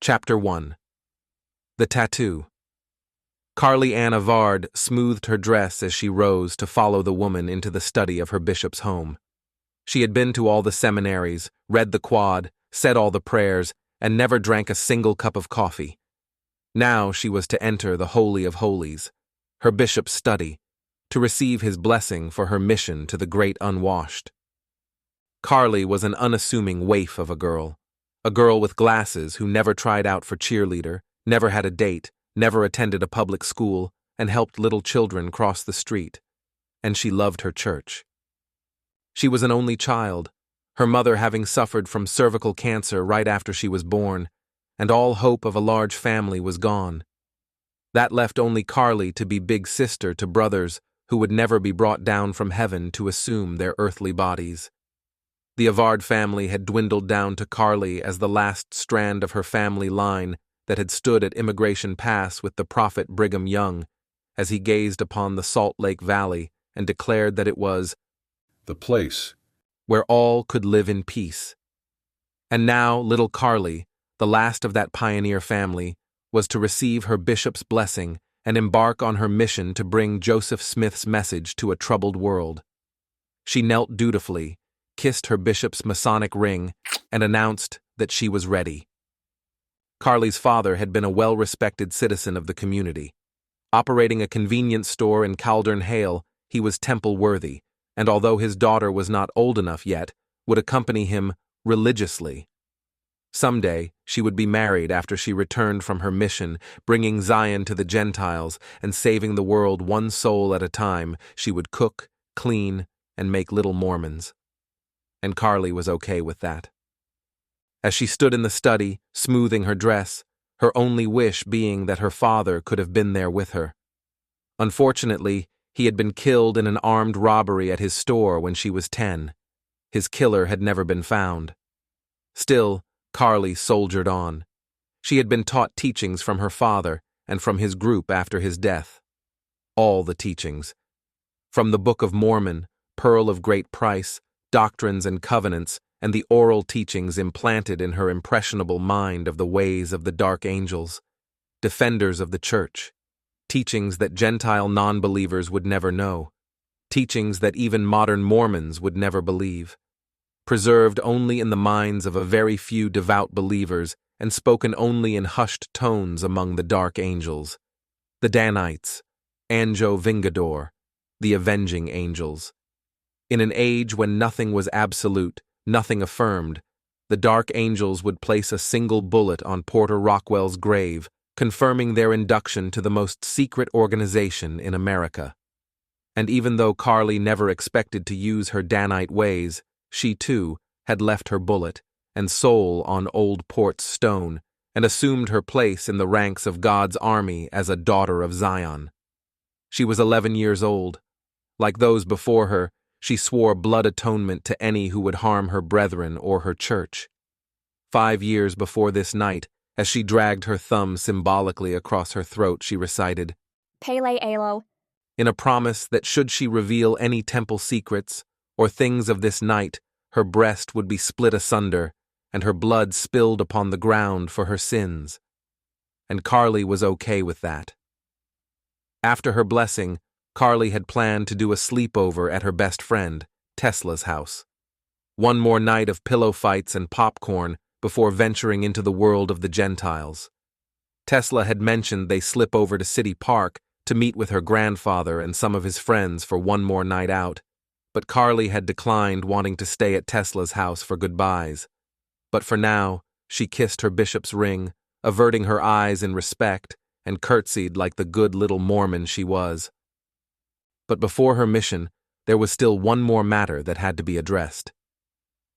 Chapter 1. The Tattoo. Carly Ann Avard smoothed her dress as she rose to follow the woman into the study of her bishop's home. She had been to all the seminaries, read the quad, said all the prayers, and never drank a single cup of coffee. Now she was to enter the Holy of Holies, her bishop's study, to receive his blessing for her mission to the great unwashed. Carly was an unassuming waif of a girl with glasses who never tried out for cheerleader, never had a date, never attended a public school, and helped little children cross the street. And she loved her church. She was an only child, her mother having suffered from cervical cancer right after she was born, and all hope of a large family was gone. That left only Carly to be big sister to brothers who would never be brought down from heaven to assume their earthly bodies. The Avard family had dwindled down to Carly as the last strand of her family line that had stood at Immigration Pass with the prophet Brigham Young as he gazed upon the Salt Lake Valley and declared that it was the place where all could live in peace. And now little Carly, the last of that pioneer family, was to receive her bishop's blessing and embark on her mission to bring Joseph Smith's message to a troubled world. She knelt dutifully, kissed her bishop's Masonic ring, and announced that she was ready. Carly's father had been a well-respected citizen of the community. Operating a convenience store in Caldern Hale, he was temple-worthy, and although his daughter was not old enough yet, would accompany him religiously. Someday, she would be married after she returned from her mission, bringing Zion to the Gentiles and saving the world one soul at a time. She would cook, clean, and make little Mormons. And Carly was okay with that. As she stood in the study, smoothing her dress, her only wish being that her father could have been there with her. Unfortunately, he had been killed in an armed robbery at his store when she was 10. His killer had never been found. Still, Carly soldiered on. She had been taught teachings from her father and from his group after his death. All the teachings. From the Book of Mormon, Pearl of Great Price, Doctrines and Covenants, and the oral teachings implanted in her impressionable mind of the ways of the dark angels, defenders of the church, teachings that Gentile non-believers would never know, teachings that even modern Mormons would never believe, preserved only in the minds of a very few devout believers and spoken only in hushed tones among the dark angels, the Danites, Anjo Vingador, the Avenging angels. In an age when nothing was absolute, nothing affirmed, the dark angels would place a single bullet on Porter Rockwell's grave, confirming their induction to the most secret organization in America. And even though Carly never expected to use her Danite ways, she, too, had left her bullet and soul on Old Port's stone and assumed her place in the ranks of God's army as a daughter of Zion. She was 11 years old. Like those before her, she swore blood atonement to any who would harm her brethren or her church. 5 years before this night, as she dragged her thumb symbolically across her throat, she recited, Pele Alo, in a promise that should she reveal any temple secrets or things of this night, her breast would be split asunder and her blood spilled upon the ground for her sins. And Carly was okay with that. After her blessing, Carly had planned to do a sleepover at her best friend, Tesla's house. One more night of pillow fights and popcorn before venturing into the world of the Gentiles. Tesla had mentioned they slip over to City Park to meet with her grandfather and some of his friends for one more night out, but Carly had declined wanting to stay at Tesla's house for goodbyes. But for now, she kissed her bishop's ring, averting her eyes in respect, and curtsied like the good little Mormon she was. But before her mission, there was still one more matter that had to be addressed.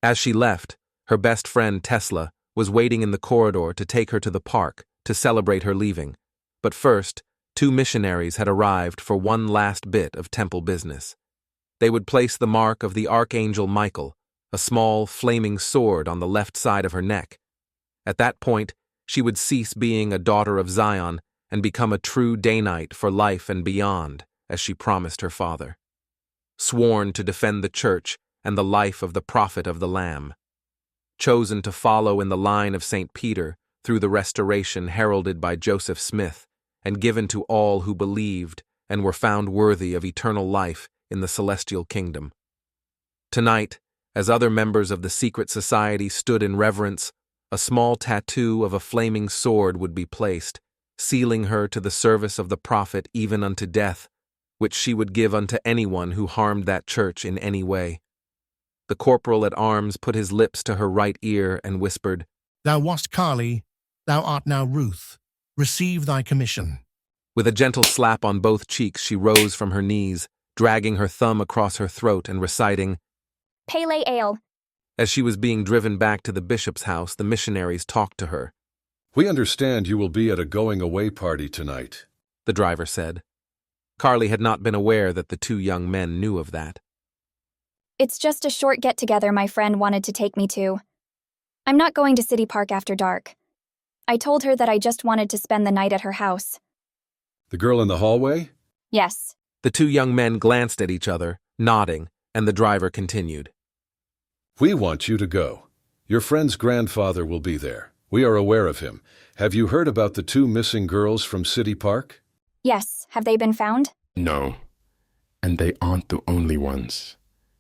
As she left, her best friend Tesla was waiting in the corridor to take her to the park to celebrate her leaving. But first, 2 missionaries had arrived for one last bit of temple business. They would place the mark of the Archangel Michael, a small, flaming sword on the left side of her neck. At that point, she would cease being a daughter of Zion and become a true Danite for life and beyond, as she promised her father. Sworn to defend the church and the life of the prophet of the Lamb. Chosen to follow in the line of St. Peter, through the restoration heralded by Joseph Smith and given to all who believed and were found worthy of eternal life in the celestial kingdom. Tonight, as other members of the secret society stood in reverence, a small tattoo of a flaming sword would be placed, sealing her to the service of the prophet even unto death, which she would give unto anyone who harmed that church in any way. The corporal at arms put his lips to her right ear and whispered, "Thou wast Carly, thou art now Ruth. Receive thy commission." With a gentle slap on both cheeks, she rose from her knees, dragging her thumb across her throat and reciting, Pele ale. As she was being driven back to the bishop's house, the missionaries talked to her. "We understand you will be at a going-away party tonight," the driver said. Carly had not been aware that the two young men knew of that. It's just a short get-together my friend wanted to take me to. I'm not going to City Park after dark. I told her that I just wanted to spend the night at her house. "The girl in the hallway?" Yes. The two young men glanced at each other, nodding, and the driver continued. "We want you to go. Your friend's grandfather will be there. We are aware of him. Have you heard about the two missing girls from City Park?" Yes. Have they been found? No, and they aren't the only ones.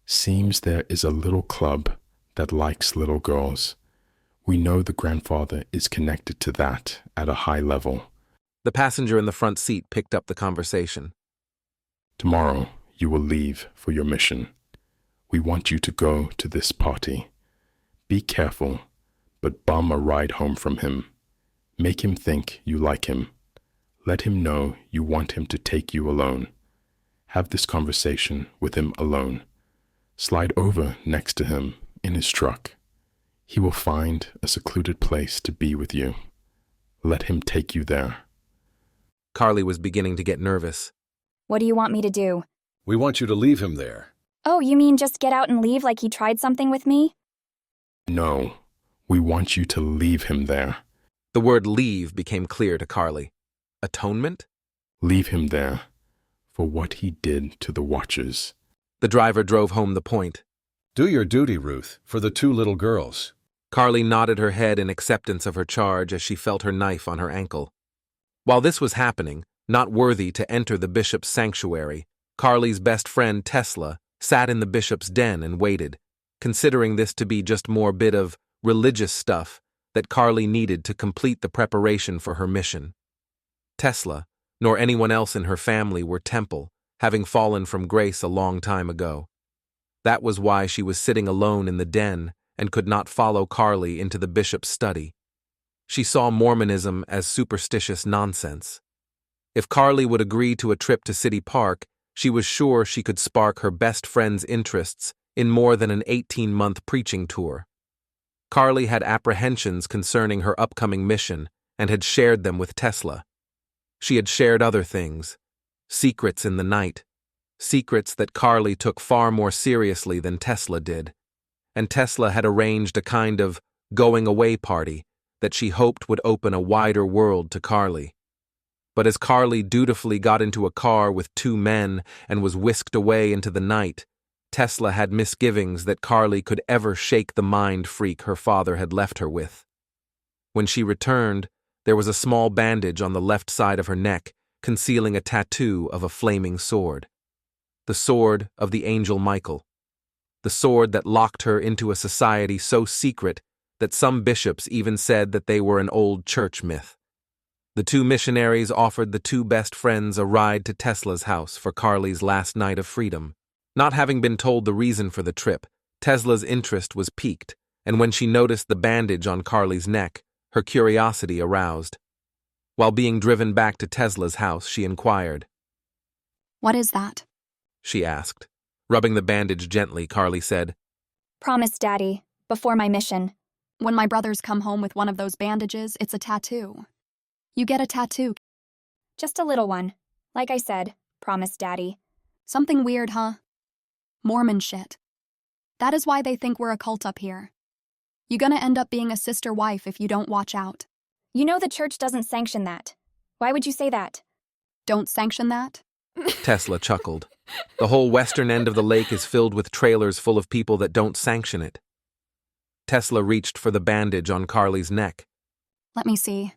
Seems there is a little club that likes little girls. We know the grandfather is connected to that at a high level. The passenger in the front seat picked up the conversation. Tomorrow you will leave for your mission. We want you to go to this party. Be careful, but bum a ride home from him. Make him think you like him. Let him know you want him to take you alone. Have this conversation with him alone. Slide over next to him in his truck. He will find a secluded place to be with you. Let him take you there. Carly was beginning to get nervous. What do you want me to do? "We want you to leave him there." Oh, you mean just get out and leave like he tried something with me? No, we want you to leave him there. The word leave became clear to Carly. Atonement? Leave him there for what he did to the Watchers. The driver drove home the point. "Do your duty, Ruth, for the two little girls." Carly nodded her head in acceptance of her charge as she felt her knife on her ankle. While this was happening, not worthy to enter the bishop's sanctuary, Carly's best friend Tesla sat in the bishop's den and waited, considering this to be just more bit of religious stuff that Carly needed to complete the preparation for her mission. Tesla, nor anyone else in her family were temple, having fallen from grace a long time ago. That was why she was sitting alone in the den and could not follow Carly into the bishop's study. She saw Mormonism as superstitious nonsense. If Carly would agree to a trip to City Park, she was sure she could spark her best friend's interests in more than an 18-month preaching tour. Carly had apprehensions concerning her upcoming mission and had shared them with Tesla. She had shared other things, secrets in the night, secrets that Carly took far more seriously than Tesla did, and Tesla had arranged a kind of going-away party that she hoped would open a wider world to Carly. But as Carly dutifully got into a car with two men and was whisked away into the night, Tesla had misgivings that Carly could ever shake the mind freak her father had left her with. When she returned, there was a small bandage on the left side of her neck, concealing a tattoo of a flaming sword. The sword of the angel Michael. The sword that locked her into a society so secret that some bishops even said that they were an old church myth. The two missionaries offered the two best friends a ride to Tesla's house for Carly's last night of freedom. Not having been told the reason for the trip, Tesla's interest was piqued, and when she noticed the bandage on Carly's neck, her curiosity aroused. While being driven back to Tesla's house, she inquired. "What is that?" she asked. Rubbing the bandage gently, Carly said, Promise, Daddy, before my mission. "When my brothers come home with one of those bandages, it's a tattoo. You get a tattoo. Just a little one. Like I said, promise, Daddy. Something weird, huh? Mormon shit. That is why they think we're a cult up here. You're gonna end up being a sister wife if you don't watch out. You know the church doesn't sanction that. Why would you say that? Don't sanction that?" Tesla chuckled. The whole western end of the lake is filled with trailers full of people that don't sanction it. Tesla reached for the bandage on Carly's neck. Let me see.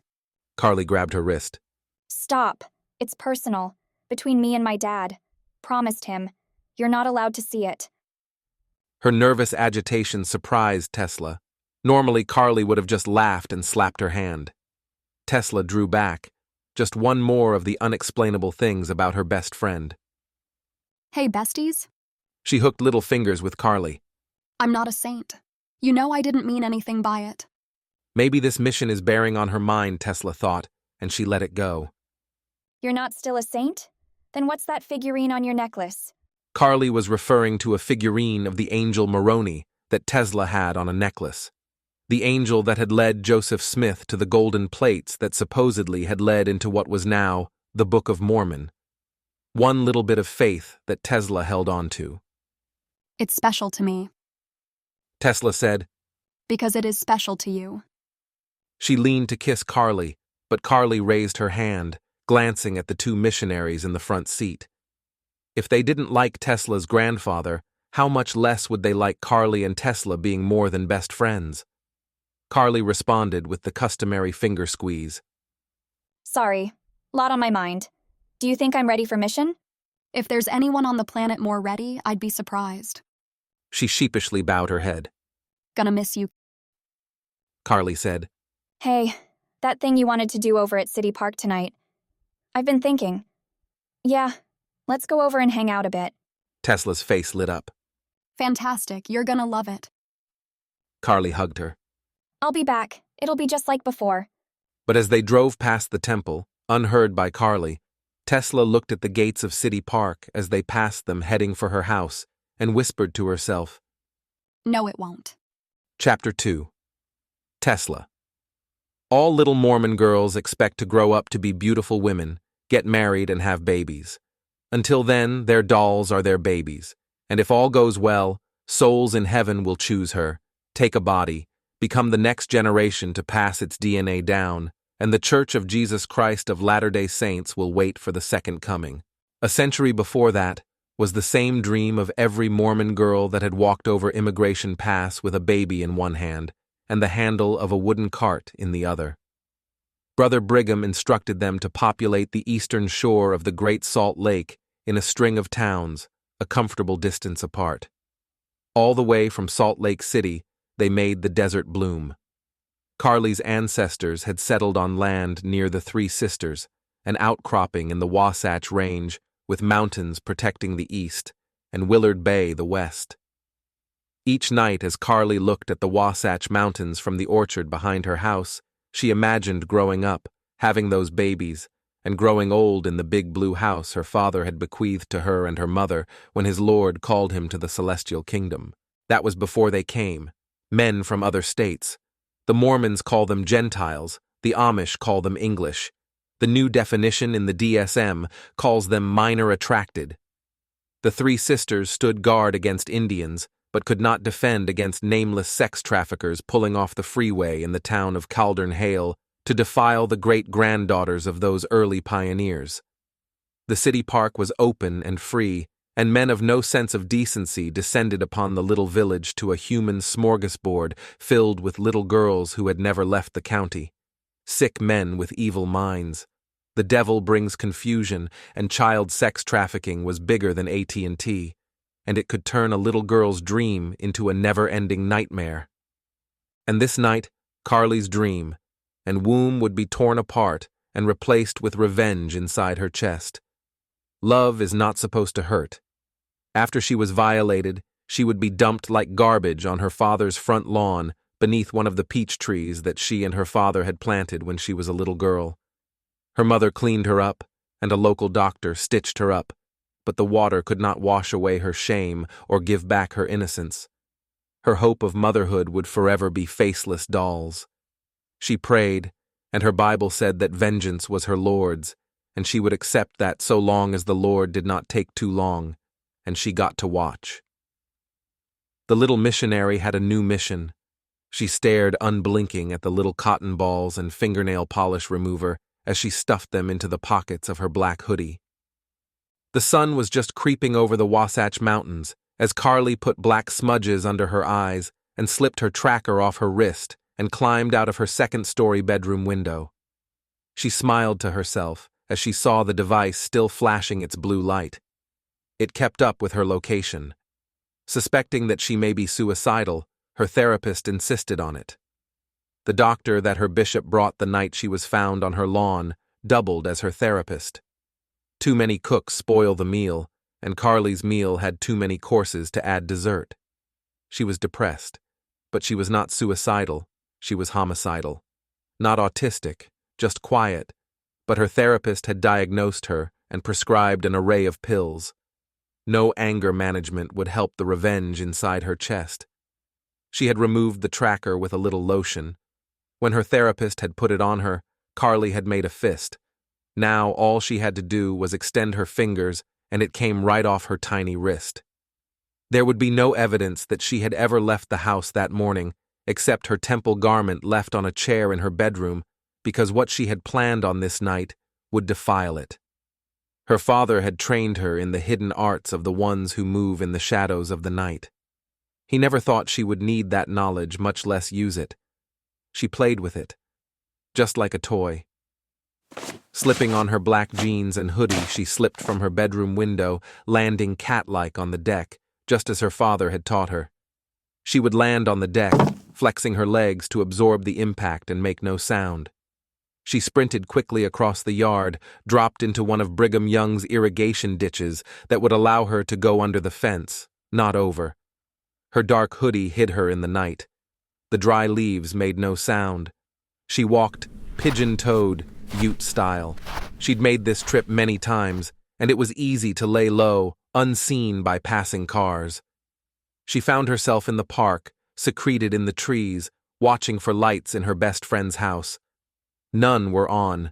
Carly grabbed her wrist. Stop. It's personal. Between me and my dad. Promised him. You're not allowed to see it. Her nervous agitation surprised Tesla. Normally, Carly would have just laughed and slapped her hand. Tesla drew back. Just one more of the unexplainable things about her best friend. Hey, besties. She hooked little fingers with Carly. I'm not a saint. You know I didn't mean anything by it. Maybe this mission is bearing on her mind, Tesla thought, and she let it go. You're not still a saint? Then what's that figurine on your necklace? Carly was referring to a figurine of the angel Moroni that Tesla had on a necklace. The angel that had led Joseph Smith to the golden plates that supposedly had led into what was now the Book of Mormon. One little bit of faith that Tesla held on to. It's special to me. Tesla said. Because it is special to you. She leaned to kiss Carly, but Carly raised her hand, glancing at the two missionaries in the front seat. If they didn't like Tesla's grandfather, how much less would they like Carly and Tesla being more than best friends? Carly responded with the customary finger squeeze. Sorry. Lot on my mind. Do you think I'm ready for mission? If there's anyone on the planet more ready, I'd be surprised. She sheepishly bowed her head. Gonna miss you. Carly said. Hey, that thing you wanted to do over at City Park tonight. I've been thinking. Yeah, let's go over and hang out a bit. Tesla's face lit up. Fantastic, you're gonna love it. Carly hugged her. I'll be back. It'll be just like before. But as they drove past the temple, unheard by Carly, Tesla looked at the gates of City Park as they passed them heading for her house and whispered to herself. No, it won't. Chapter 2. Tesla. All little Mormon girls expect to grow up to be beautiful women, get married and have babies. Until then, their dolls are their babies, and if all goes well, souls in heaven will choose her, take a body, become the next generation to pass its DNA down, and the Church of Jesus Christ of Latter-day Saints will wait for the second coming. A century before that was the same dream of every Mormon girl that had walked over Immigration Pass with a baby in one hand and the handle of a wooden cart in the other. Brother Brigham instructed them to populate the eastern shore of the Great Salt Lake in a string of towns, a comfortable distance apart. All the way from Salt Lake City, they made the desert bloom. Carly's ancestors had settled on land near the Three Sisters, an outcropping in the Wasatch Range with mountains protecting the east and Willard Bay the west. Each night as Carly looked at the Wasatch Mountains from the orchard behind her house, she imagined growing up, having those babies, and growing old in the big blue house her father had bequeathed to her and her mother when his Lord called him to the celestial kingdom. That was before they came, men from other states. The Mormons call them Gentiles, the Amish call them English. The new definition in the DSM calls them minor attracted. The Three Sisters stood guard against Indians, but could not defend against nameless sex traffickers pulling off the freeway in the town of Caldern Hale to defile the great-granddaughters of those early pioneers. The city park was open and free, and men of no sense of decency descended upon the little village to a human smorgasbord filled with little girls who had never left the county. Sick men with evil minds. The devil brings confusion, and child sex trafficking was bigger than AT&T, and it could turn a little girl's dream into a never-ending nightmare. And this night, Carly's dream, and womb would be torn apart and replaced with revenge inside her chest. Love is not supposed to hurt. After she was violated, she would be dumped like garbage on her father's front lawn beneath one of the peach trees that she and her father had planted when she was a little girl. Her mother cleaned her up, and a local doctor stitched her up, but the water could not wash away her shame or give back her innocence. Her hope of motherhood would forever be faceless dolls. She prayed, and her Bible said that vengeance was her Lord's, and she would accept that so long as the Lord did not take too long, and she got to watch. The little missionary had a new mission. She stared unblinking at the little cotton balls and fingernail polish remover as she stuffed them into the pockets of her black hoodie. The sun was just creeping over the Wasatch Mountains as Carly put black smudges under her eyes and slipped her tracker off her wrist and climbed out of her second-story bedroom window. She smiled to herself as she saw the device still flashing its blue light. It kept up with her location. Suspecting that she may be suicidal, her therapist insisted on it. The doctor that her bishop brought the night she was found on her lawn doubled as her therapist. Too many cooks spoil the meal, and Carly's meal had too many courses to add dessert. She was depressed, but she was not suicidal, she was homicidal. Not autistic, just quiet, but her therapist had diagnosed her and prescribed an array of pills. No anger management would help the revenge inside her chest. She had removed the tracker with a little lotion. When her therapist had put it on her, Carly had made a fist. Now all she had to do was extend her fingers, and it came right off her tiny wrist. There would be no evidence that she had ever left the house that morning, except her temple garment left on a chair in her bedroom, because what she had planned on this night would defile it. Her father had trained her in the hidden arts of the ones who move in the shadows of the night. He never thought she would need that knowledge, much less use it. She played with it, just like a toy. Slipping on her black jeans and hoodie, she slipped from her bedroom window, landing cat-like on the deck, just as her father had taught her. She would land on the deck, flexing her legs to absorb the impact and make no sound. She sprinted quickly across the yard, dropped into one of Brigham Young's irrigation ditches that would allow her to go under the fence, not over. Her dark hoodie hid her in the night. The dry leaves made no sound. She walked pigeon-toed, Ute style. She'd made this trip many times, and it was easy to lay low, unseen by passing cars. She found herself in the park, secreted in the trees, watching for lights in her best friend's house. None were on.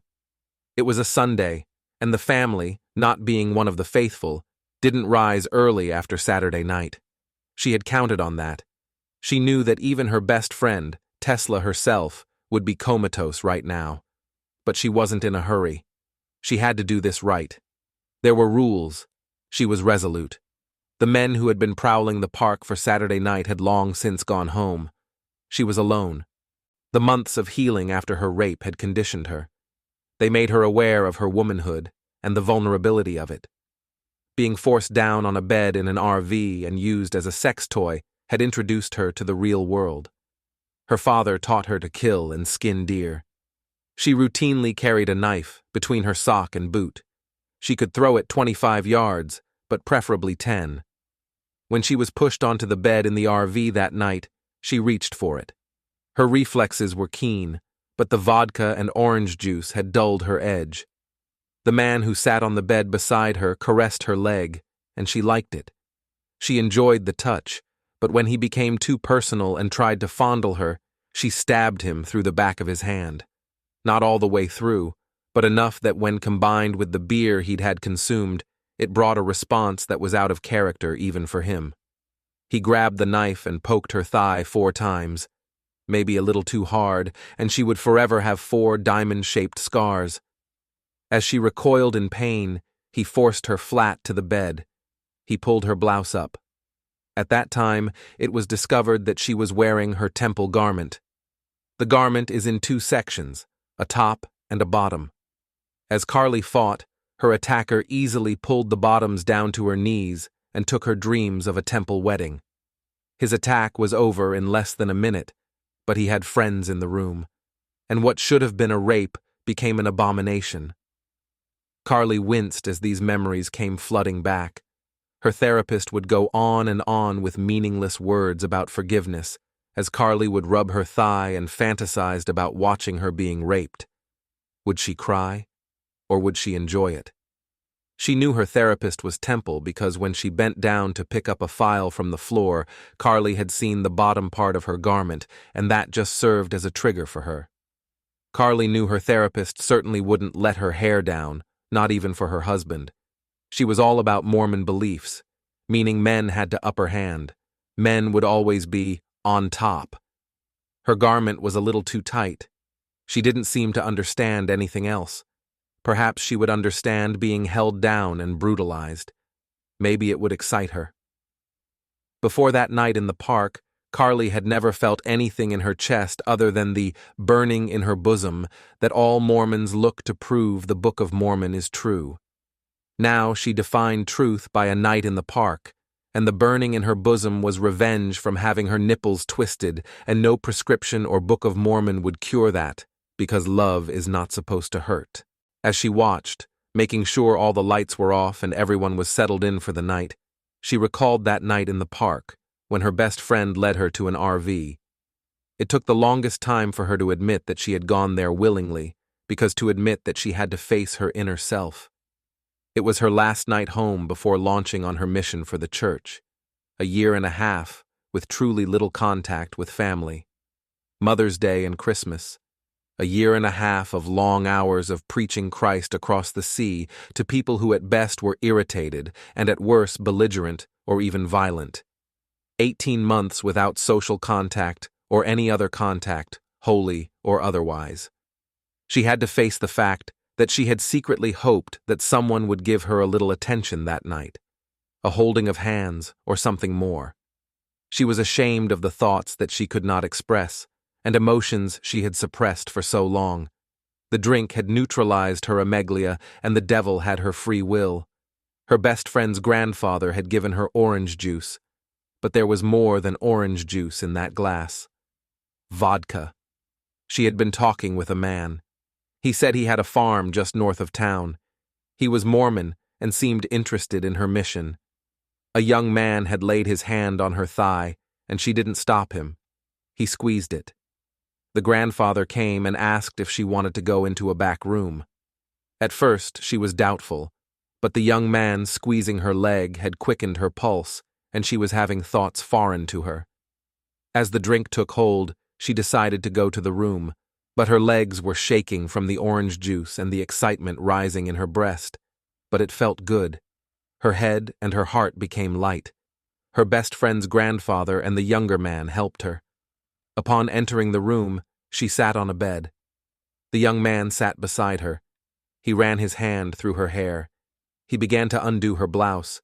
It was a Sunday, and the family, not being one of the faithful, didn't rise early after Saturday night. She had counted on that. She knew that even her best friend, Tesla herself, would be comatose right now. But she wasn't in a hurry. She had to do this right. There were rules. She was resolute. The men who had been prowling the park for Saturday night had long since gone home. She was alone. The months of healing after her rape had conditioned her. They made her aware of her womanhood and the vulnerability of it. Being forced down on a bed in an RV and used as a sex toy had introduced her to the real world. Her father taught her to kill and skin deer. She routinely carried a knife between her sock and boot. She could throw it 25 yards, but preferably 10. When she was pushed onto the bed in the RV that night, she reached for it. Her reflexes were keen, but the vodka and orange juice had dulled her edge. The man who sat on the bed beside her caressed her leg, and she liked it. She enjoyed the touch, but when he became too personal and tried to fondle her, she stabbed him through the back of his hand. Not all the way through, but enough that when combined with the beer he'd had consumed, it brought a response that was out of character even for him. He grabbed the knife and poked her thigh 4 times, maybe a little too hard, and she would forever have 4 diamond-shaped scars. As she recoiled in pain, he forced her flat to the bed. He pulled her blouse up. At that time, it was discovered that she was wearing her temple garment. The garment is in 2 sections, a top and a bottom. As Carly fought, her attacker easily pulled the bottoms down to her knees and took her dreams of a temple wedding. His attack was over in less than a minute, but he had friends in the room, and what should have been a rape became an abomination. Carly winced as these memories came flooding back. Her therapist would go on and on with meaningless words about forgiveness, as Carly would rub her thigh and fantasized about watching her being raped. Would she cry, or would she enjoy it? She knew her therapist was Temple because when she bent down to pick up a file from the floor, Carly had seen the bottom part of her garment, and that just served as a trigger for her. Carly knew her therapist certainly wouldn't let her hair down, not even for her husband. She was all about Mormon beliefs, meaning men had the upper hand. Men would always be on top. Her garment was a little too tight. She didn't seem to understand anything else. Perhaps she would understand being held down and brutalized. Maybe it would excite her. Before that night in the park, Carly had never felt anything in her chest other than the burning in her bosom that all Mormons look to prove the Book of Mormon is true. Now she defined truth by a night in the park, and the burning in her bosom was revenge from having her nipples twisted, and no prescription or Book of Mormon would cure that, because love is not supposed to hurt. As she watched, making sure all the lights were off and everyone was settled in for the night, she recalled that night in the park, when her best friend led her to an RV. It took the longest time for her to admit that she had gone there willingly, because to admit that she had to face her inner self. It was her last night home before launching on her mission for the church. A year and a half, with truly little contact with family. Mother's Day and Christmas. A year and a half of long hours of preaching Christ across the sea to people who at best were irritated and at worst belligerent or even violent. 18 months without social contact or any other contact, holy or otherwise. She had to face the fact that she had secretly hoped that someone would give her a little attention that night, a holding of hands or something more. She was ashamed of the thoughts that she could not express and emotions she had suppressed for so long. The drink had neutralized her amelia and the devil had her free will. Her best friend's grandfather had given her orange juice, but there was more than orange juice in that glass. Vodka. She had been talking with a man. He said he had a farm just north of town. He was Mormon and seemed interested in her mission. A young man had laid his hand on her thigh, and she didn't stop him. He squeezed it. The grandfather came and asked if she wanted to go into a back room. At first, she was doubtful, but the young man squeezing her leg had quickened her pulse, and she was having thoughts foreign to her. As the drink took hold, she decided to go to the room, but her legs were shaking from the orange juice and the excitement rising in her breast. But it felt good. Her head and her heart became light. Her best friend's grandfather and the younger man helped her. Upon entering the room, she sat on a bed. The young man sat beside her. He ran his hand through her hair. He began to undo her blouse.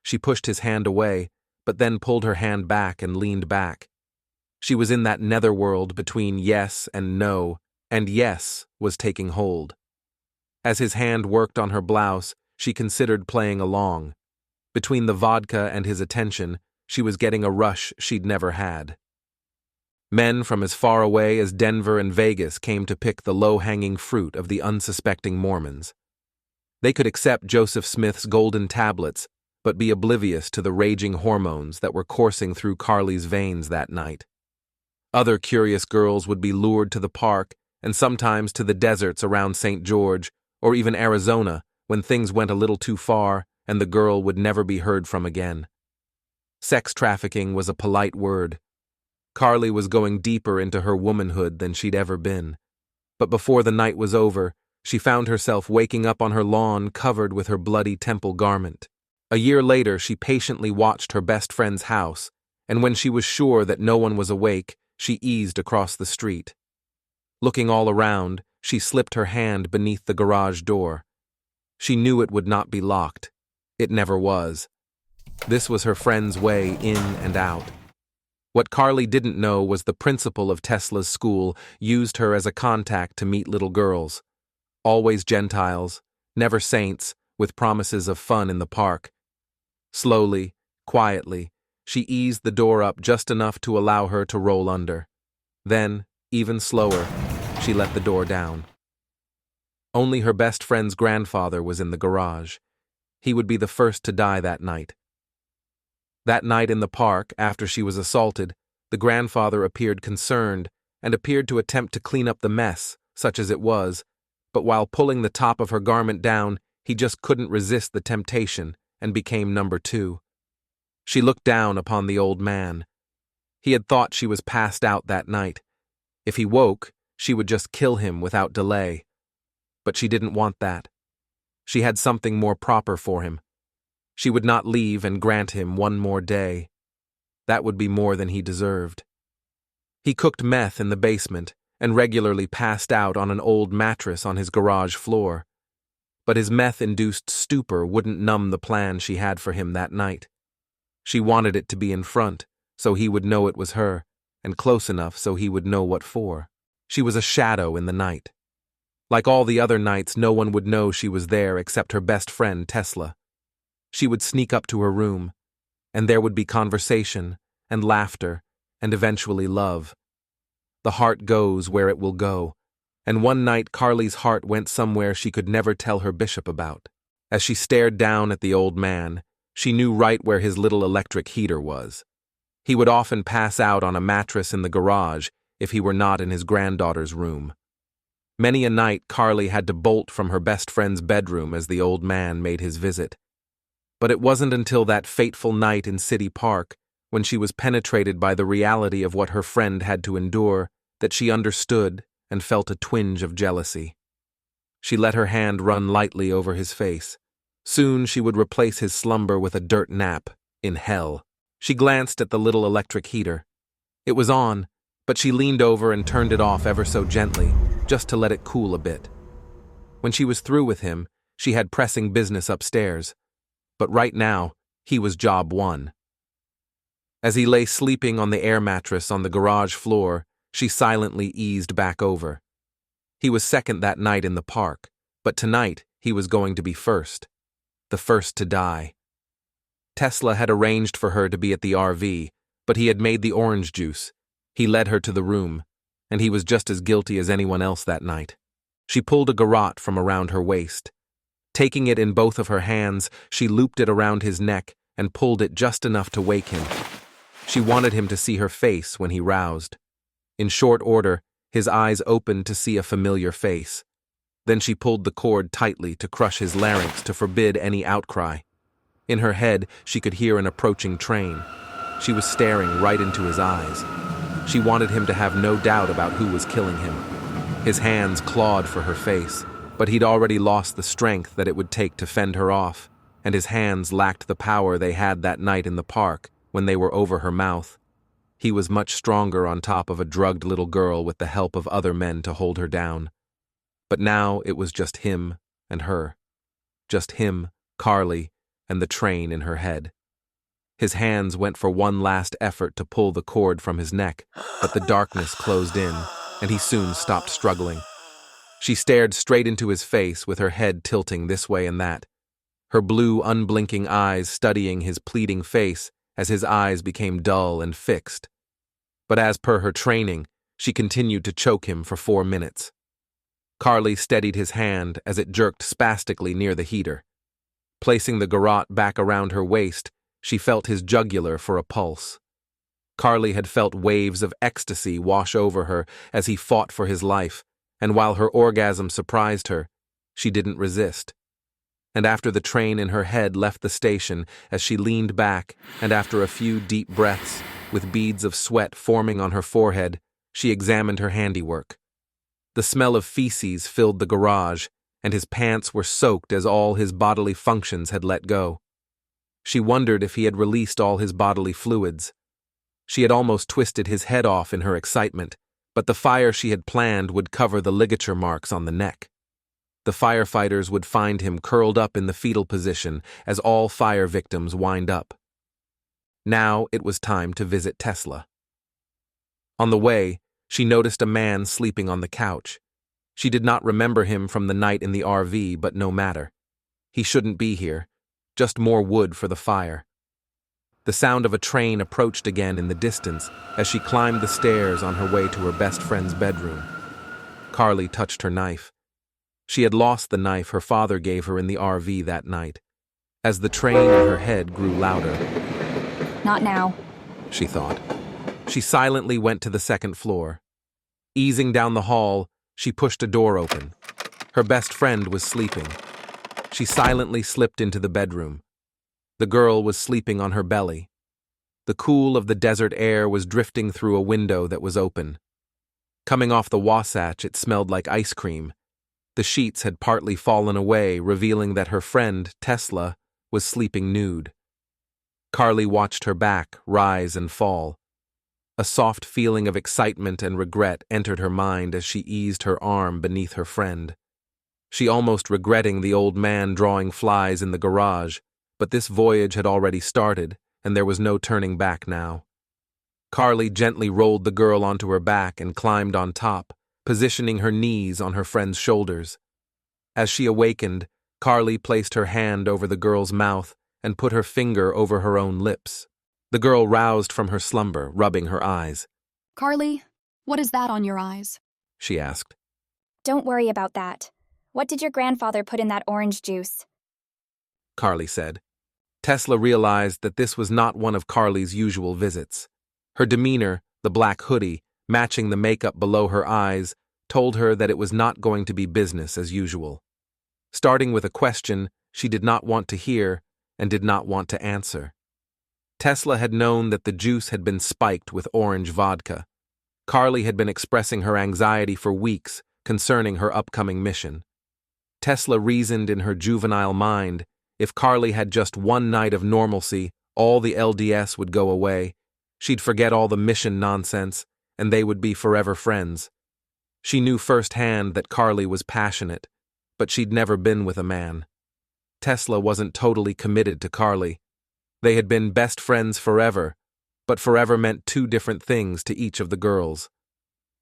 She pushed his hand away, but then pulled her hand back and leaned back. She was in that netherworld between yes and no, and yes was taking hold. As his hand worked on her blouse, she considered playing along. Between the vodka and his attention, she was getting a rush she'd never had. Men from as far away as Denver and Vegas came to pick the low-hanging fruit of the unsuspecting Mormons. They could accept Joseph Smith's golden tablets, but be oblivious to the raging hormones that were coursing through Carly's veins that night. Other curious girls would be lured to the park and sometimes to the deserts around St. George or even Arizona when things went a little too far and the girl would never be heard from again. Sex trafficking was a polite word. Carly was going deeper into her womanhood than she'd ever been. But before the night was over, she found herself waking up on her lawn covered with her bloody temple garment. A year later, she patiently watched her best friend's house, and when she was sure that no one was awake, she eased across the street. Looking all around, she slipped her hand beneath the garage door. She knew it would not be locked. It never was. This was her friend's way in and out. What Carly didn't know was the principal of Tesla's school used her as a contact to meet little girls. Always Gentiles, never saints, with promises of fun in the park. Slowly, quietly, she eased the door up just enough to allow her to roll under. Then, even slower, she let the door down. Only her best friend's grandfather was in the garage. He would be the first to die that night. That night in the park, after she was assaulted, the grandfather appeared concerned and appeared to attempt to clean up the mess, such as it was, but while pulling the top of her garment down, he just couldn't resist the temptation and became number 2. She looked down upon the old man. He had thought she was passed out that night. If he woke, she would just kill him without delay. But she didn't want that. She had something more proper for him. She would not leave and grant him one more day. That would be more than he deserved. He cooked meth in the basement and regularly passed out on an old mattress on his garage floor. But his meth-induced stupor wouldn't numb the plan she had for him that night. She wanted it to be in front, so he would know it was her, and close enough so he would know what for. She was a shadow in the night. Like all the other nights, no one would know she was there except her best friend, Tesla. She would sneak up to her room, and there would be conversation, and laughter, and eventually love. The heart goes where it will go, and one night Carly's heart went somewhere she could never tell her bishop about. As she stared down at the old man, she knew right where his little electric heater was. He would often pass out on a mattress in the garage if he were not in his granddaughter's room. Many a night Carly had to bolt from her best friend's bedroom as the old man made his visit. But it wasn't until that fateful night in City Park, when she was penetrated by the reality of what her friend had to endure, that she understood and felt a twinge of jealousy. She let her hand run lightly over his face. Soon she would replace his slumber with a dirt nap in hell. She glanced at the little electric heater. It was on, but she leaned over and turned it off ever so gently, just to let it cool a bit. When she was through with him, she had pressing business upstairs. But right now, he was job one. As he lay sleeping on the air mattress on the garage floor, she silently eased back over. He was second that night in the park, but tonight he was going to be first. The first to die. Tesla had arranged for her to be at the RV, but he had made the orange juice. He led her to the room, and he was just as guilty as anyone else that night. She pulled a garrote from around her waist. Taking it in both of her hands, she looped it around his neck and pulled it just enough to wake him. She wanted him to see her face when he roused. In short order, his eyes opened to see a familiar face. Then she pulled the cord tightly to crush his larynx to forbid any outcry. In her head, she could hear an approaching train. She was staring right into his eyes. She wanted him to have no doubt about who was killing him. His hands clawed for her face, but he'd already lost the strength that it would take to fend her off, and his hands lacked the power they had that night in the park when they were over her mouth. He was much stronger on top of a drugged little girl with the help of other men to hold her down. But now it was just him and her. Just him, Carly, and the train in her head. His hands went for one last effort to pull the cord from his neck, but the darkness closed in, and he soon stopped struggling. She stared straight into his face with her head tilting this way and that, her blue, unblinking eyes studying his pleading face as his eyes became dull and fixed. But as per her training, she continued to choke him for 4 minutes. Carly steadied his hand as it jerked spastically near the heater. Placing the garrote back around her waist, she felt his jugular for a pulse. Carly had felt waves of ecstasy wash over her as he fought for his life, and while her orgasm surprised her, she didn't resist. And after the train in her head left the station, as she leaned back, and after a few deep breaths, with beads of sweat forming on her forehead, she examined her handiwork. The smell of feces filled the garage, and his pants were soaked as all his bodily functions had let go. She wondered if he had released all his bodily fluids. She had almost twisted his head off in her excitement, but the fire she had planned would cover the ligature marks on the neck. The firefighters would find him curled up in the fetal position as all fire victims wind up. Now it was time to visit Tesla. On the way, she noticed a man sleeping on the couch. She did not remember him from the night in the RV, but no matter. He shouldn't be here, just more wood for the fire. The sound of a train approached again in the distance as she climbed the stairs on her way to her best friend's bedroom. Carly touched her knife. She had lost the knife her father gave her in the RV that night. As the train in her head grew louder, Not now. she thought. She silently went to the second floor. Easing down the hall, she pushed a door open. Her best friend was sleeping. She silently slipped into the bedroom. The girl was sleeping on her belly. The cool of the desert air was drifting through a window that was open. Coming off the Wasatch, it smelled like ice cream. The sheets had partly fallen away, revealing that her friend, Tesla, was sleeping nude. Carly watched her back rise and fall. A soft feeling of excitement and regret entered her mind as she eased her arm beneath her friend. She almost regretting the old man drawing flies in the garage, but this voyage had already started, and there was no turning back now. Carly gently rolled the girl onto her back and climbed on top, positioning her knees on her friend's shoulders. As she awakened, Carly placed her hand over the girl's mouth and put her finger over her own lips. The girl roused from her slumber, rubbing her eyes. Carly, what is that on your eyes? She asked. Don't worry about that. What did your grandfather put in that orange juice? Carly said. Tesla realized that this was not one of Carly's usual visits. Her demeanor, the black hoodie, matching the makeup below her eyes, told her that it was not going to be business as usual. Starting with a question she did not want to hear and did not want to answer. Tesla had known that the juice had been spiked with orange vodka. Carly had been expressing her anxiety for weeks concerning her upcoming mission. Tesla reasoned in her juvenile mind, if Carly had just one night of normalcy, all the LDS would go away, she'd forget all the mission nonsense, and they would be forever friends. She knew firsthand that Carly was passionate, but she'd never been with a man. Tesla wasn't totally committed to Carly. They had been best friends forever, but forever meant two different things to each of the girls.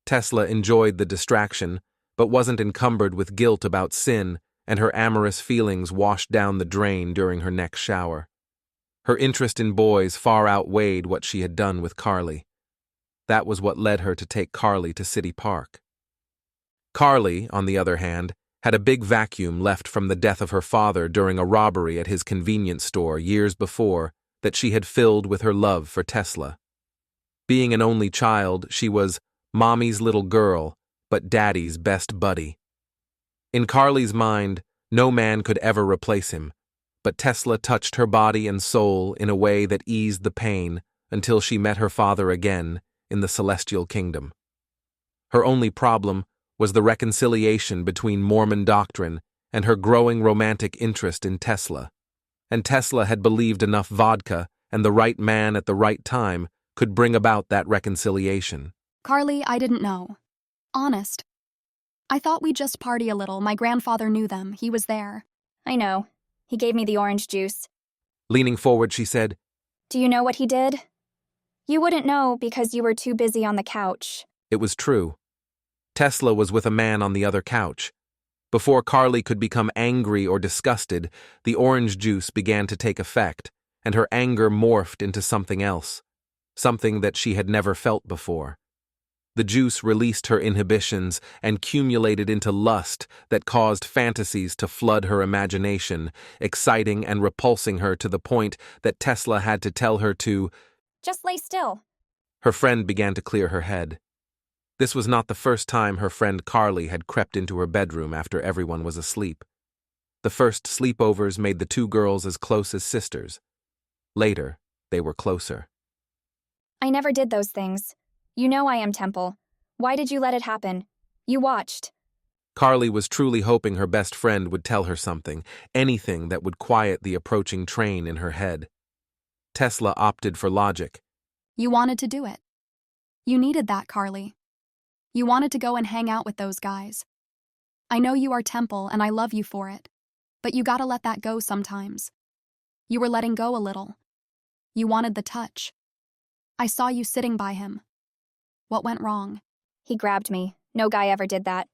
Tesla enjoyed the distraction, but wasn't encumbered with guilt about sin, and her amorous feelings washed down the drain during her next shower. Her interest in boys far outweighed what she had done with Carly. That was what led her to take Carly to City Park. Carly, on the other hand, had a big vacuum left from the death of her father during a robbery at his convenience store years before that she had filled with her love for Tesla. Being an only child, she was Mommy's little girl, but Daddy's best buddy. In Carly's mind, no man could ever replace him, but Tesla touched her body and soul in a way that eased the pain until she met her father again in the celestial kingdom. Her only problem was the reconciliation between Mormon doctrine and her growing romantic interest in Tesla. And Tesla had believed enough vodka and the right man at the right time could bring about that reconciliation. Carly, I didn't know. Honest. I thought we'd just party a little. My grandfather knew them. He was there. I know. He gave me the orange juice. Leaning forward, she said, Do you know what he did? You wouldn't know because you were too busy on the couch. It was true. Tesla was with a man on the other couch. Before Carly could become angry or disgusted, the orange juice began to take effect, and her anger morphed into something else, something that she had never felt before. The juice released her inhibitions and cumulated into lust that caused fantasies to flood her imagination, exciting and repulsing her to the point that Tesla had to tell her to, Just lay still. Her friend began to clear her head. This was not the first time her friend Carly had crept into her bedroom after everyone was asleep. The first sleepovers made the two girls as close as sisters. Later, they were closer. I never did those things. You know I am Temple. Why did you let it happen? You watched. Carly was truly hoping her best friend would tell her something, anything that would quiet the approaching train in her head. Tesla opted for logic. You wanted to do it. You needed that, Carly. You wanted to go and hang out with those guys. I know you are Temple and I love you for it, but you gotta let that go sometimes. You were letting go a little. You wanted the touch. I saw you sitting by him. What went wrong? He grabbed me. No guy ever did that.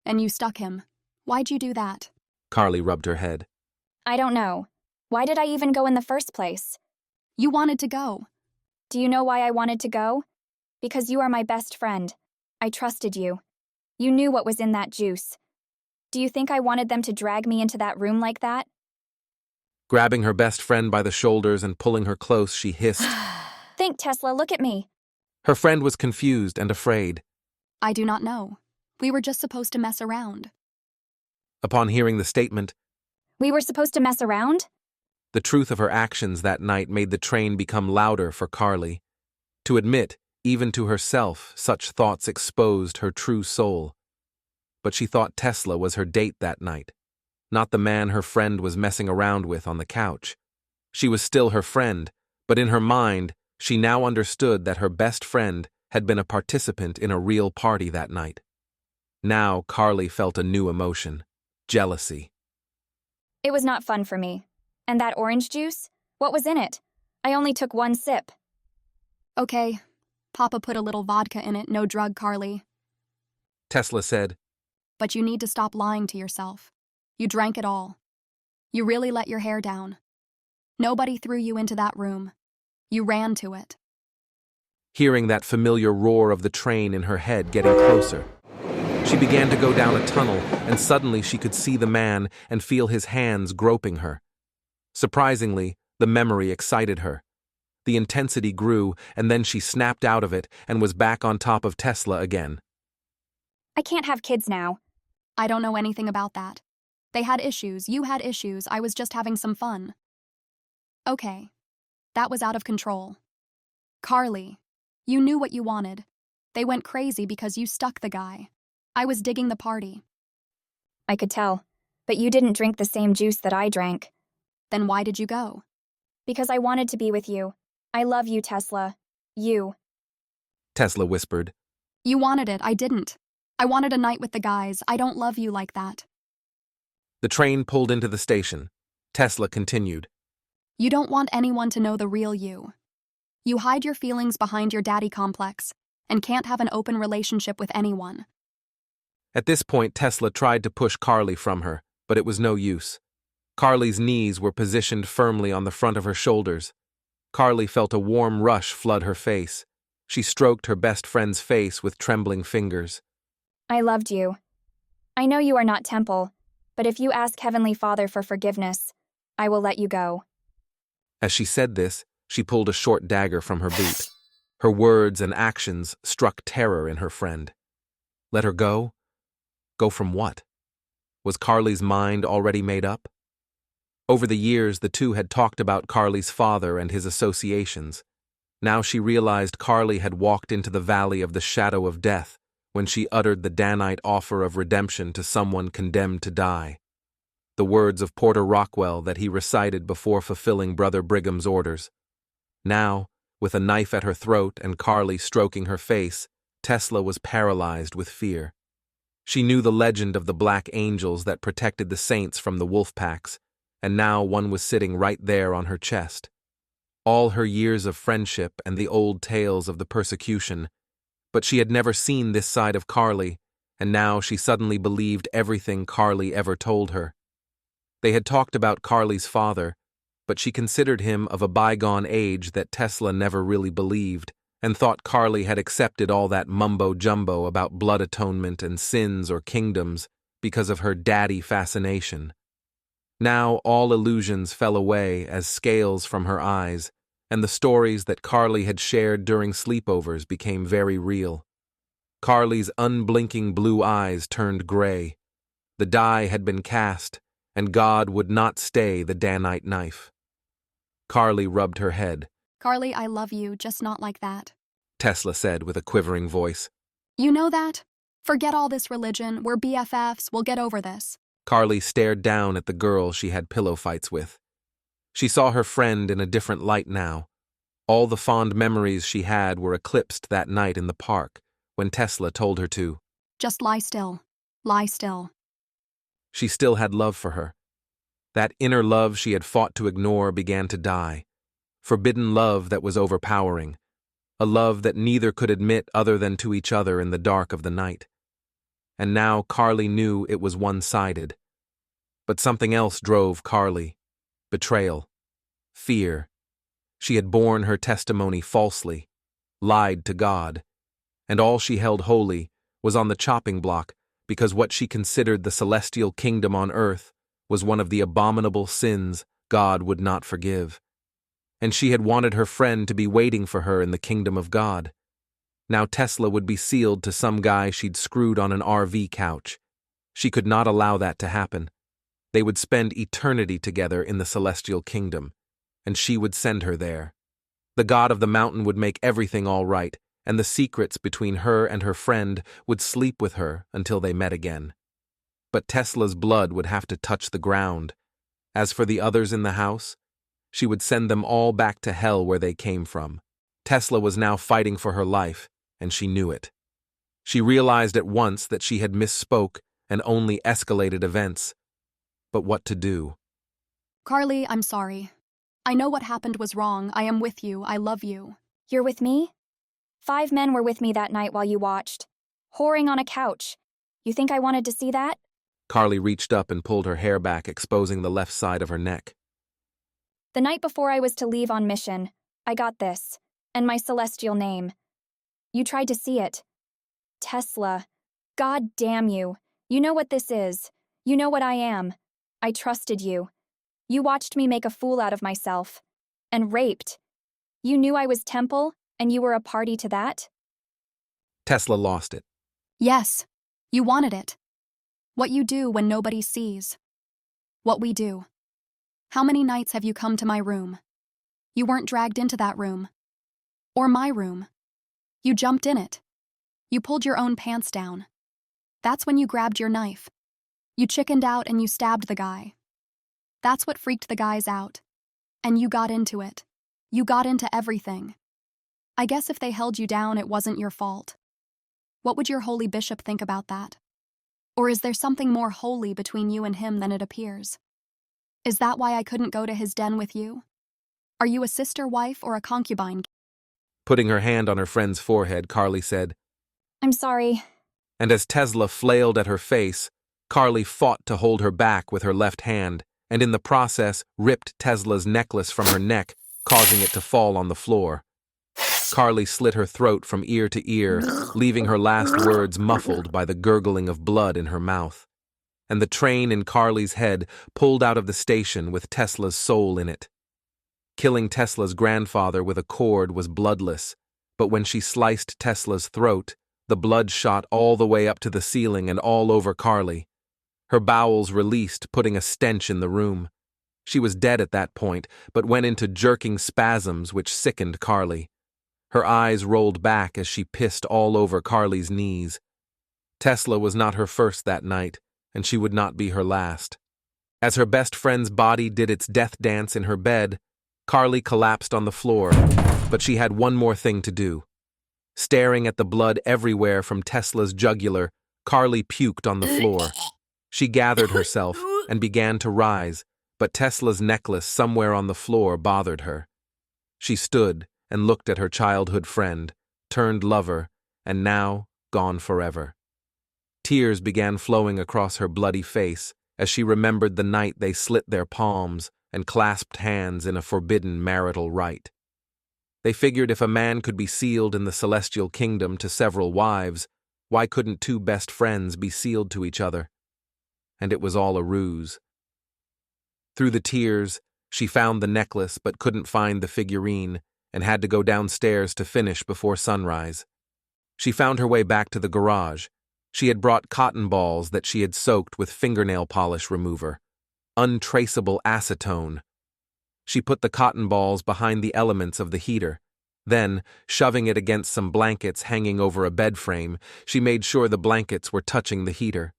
And you stuck him. Why'd you do that? Carly rubbed her head. I don't know. Why did I even go in the first place? You wanted to go. Do you know why I wanted to go? Because you are my best friend. I trusted you. You knew what was in that juice. Do you think I wanted them to drag me into that room like that? Grabbing her best friend by the shoulders and pulling her close, she hissed. Think, Tesla, look at me. Her friend was confused and afraid. I do not know. We were just supposed to mess around. Upon hearing the statement, We were supposed to mess around? the truth of her actions that night made the train become louder for Carly. To admit, even to herself, such thoughts exposed her true soul. But she thought Tesla was her date that night, not the man her friend was messing around with on the couch. She was still her friend, but in her mind, she now understood that her best friend had been a participant in a real party that night. Now Carly felt a new emotion, jealousy. It was not fun for me. And that orange juice? What was in it? I only took one sip. Okay, Papa put a little vodka in it, no drug, Carly. Tesla said. But you need to stop lying to yourself. You drank it all. You really let your hair down. Nobody threw you into that room. You ran to it. Hearing that familiar roar of the train in her head getting closer, she began to go down a tunnel, and suddenly she could see the man and feel his hands groping her. Surprisingly, the memory excited her. The intensity grew, and then she snapped out of it and was back on top of Tesla again. I can't have kids now. I don't know anything about that. They had issues, you had issues, I was just having some fun. Okay. That was out of control. Carly, you knew what you wanted. They went crazy because you stuck the guy. I was digging the party. I could tell. But you didn't drink the same juice that I drank. Then why did you go? Because I wanted to be with you. I love you, Tesla. You. Tesla whispered. You wanted it, I didn't. I wanted a night with the guys. I don't love you like that. The train pulled into the station. Tesla continued. You don't want anyone to know the real you. You hide your feelings behind your daddy complex and can't have an open relationship with anyone. At this point, Tesla tried to push Carly from her, but it was no use. Carly's knees were positioned firmly on the front of her shoulders. Carly felt a warm rush flood her face. She stroked her best friend's face with trembling fingers. I loved you. I know you are not Temple, but if you ask Heavenly Father for forgiveness, I will let you go. As she said this, she pulled a short dagger from her boot. Her words and actions struck terror in her friend. Let her go? Go from what? Was Carly's mind already made up? Over the years, the two had talked about Carly's father and his associations. Now she realized Carly had walked into the valley of the shadow of death when she uttered the Danite offer of redemption to someone condemned to die. The words of Porter Rockwell that he recited before fulfilling Brother Brigham's orders. Now, with a knife at her throat and Carly stroking her face, Tesla was paralyzed with fear. She knew the legend of the black angels that protected the saints from the wolf packs, and now one was sitting right there on her chest. All her years of friendship and the old tales of the persecution, but she had never seen this side of Carly, and now she suddenly believed everything Carly ever told her. They had talked about Carly's father, but she considered him of a bygone age that Tesla never really believed, and thought Carly had accepted all that mumbo-jumbo about blood atonement and sins or kingdoms because of her daddy fascination. Now all illusions fell away as scales from her eyes, and the stories that Carly had shared during sleepovers became very real. Carly's unblinking blue eyes turned gray. The die had been cast, and God would not stay the Danite knife. Carly rubbed her head. Carly, I love you, just not like that. Tesla said with a quivering voice. You know that? Forget all this religion, we're BFFs, we'll get over this. Carly stared down at the girl she had pillow fights with. She saw her friend in a different light now. All the fond memories she had were eclipsed that night in the park when Tesla told her to. Just lie still. Lie still. She still had love for her. That inner love she had fought to ignore began to die. Forbidden love that was overpowering. A love that neither could admit other than to each other in the dark of the night. And now Carly knew it was one-sided. But something else drove Carly. Betrayal. Fear. She had borne her testimony falsely, lied to God, and all she held holy was on the chopping block because what she considered the celestial kingdom on earth was one of the abominable sins God would not forgive. And she had wanted her friend to be waiting for her in the kingdom of God. Now Tesla would be sealed to some guy she'd screwed on an RV couch. She could not allow that to happen. They would spend eternity together in the celestial kingdom, and she would send her there. The God of the mountain would make everything all right, and the secrets between her and her friend would sleep with her until they met again. But Tesla's blood would have to touch the ground. As for the others in the house, she would send them all back to hell where they came from. Tesla was now fighting for her life, and she knew it. She realized at once that she had misspoke and only escalated events. But what to do? Carly, I'm sorry. I know what happened was wrong. I am with you. I love you. You're with me? 5 men were with me that night while you watched. Whoring on a couch. You think I wanted to see that? Carly reached up and pulled her hair back, exposing the left side of her neck. The night before I was to leave on mission, I got this, and my celestial name. You tried to see it. Tesla. God damn you. You know what this is. You know what I am. I trusted you. You watched me make a fool out of myself. And raped. You knew I was Temple, and you were a party to that? Tesla lost it. Yes, you wanted it. What you do when nobody sees. What we do. How many nights have you come to my room? You weren't dragged into that room. Or my room. You jumped in it. You pulled your own pants down. That's when you grabbed your knife. You chickened out and you stabbed the guy. That's what freaked the guys out. And you got into it. You got into everything. I guess if they held you down, it wasn't your fault. What would your holy bishop think about that? Or is there something more holy between you and him than it appears? Is that why I couldn't go to his den with you? Are you a sister wife or a concubine? Putting her hand on her friend's forehead, Carly said, I'm sorry. and as Tesla flailed at her face, Carly fought to hold her back with her left hand, and in the process ripped Tesla's necklace from her neck, causing it to fall on the floor. Carly slit her throat from ear to ear, leaving her last words muffled by the gurgling of blood in her mouth. And the train in Carly's head pulled out of the station with Tesla's soul in it. Killing Tesla's grandfather with a cord was bloodless, but when she sliced Tesla's throat, the blood shot all the way up to the ceiling and all over Carly. Her bowels released, putting a stench in the room. She was dead at that point, but went into jerking spasms which sickened Carly. Her eyes rolled back as she pissed all over Carly's knees. Tesla was not her first that night, and she would not be her last. As her best friend's body did its death dance in her bed, Carly collapsed on the floor, but she had one more thing to do. Staring at the blood everywhere from Tesla's jugular, Carly puked on the floor. She gathered herself and began to rise, but Tesla's necklace somewhere on the floor bothered her. She stood and looked at her childhood friend, turned lover, and now gone forever. Tears began flowing across her bloody face as she remembered the night they slit their palms and clasped hands in a forbidden marital rite. They figured if a man could be sealed in the celestial kingdom to several wives, why couldn't two best friends be sealed to each other? And it was all a ruse. Through the tears, she found the necklace but couldn't find the figurine and had to go downstairs to finish before sunrise. She found her way back to the garage. She had brought cotton balls that she had soaked with fingernail polish remover. Untraceable acetone. She put the cotton balls behind the elements of the heater. Then, shoving it against some blankets hanging over a bed frame, she made sure the blankets were touching the heater.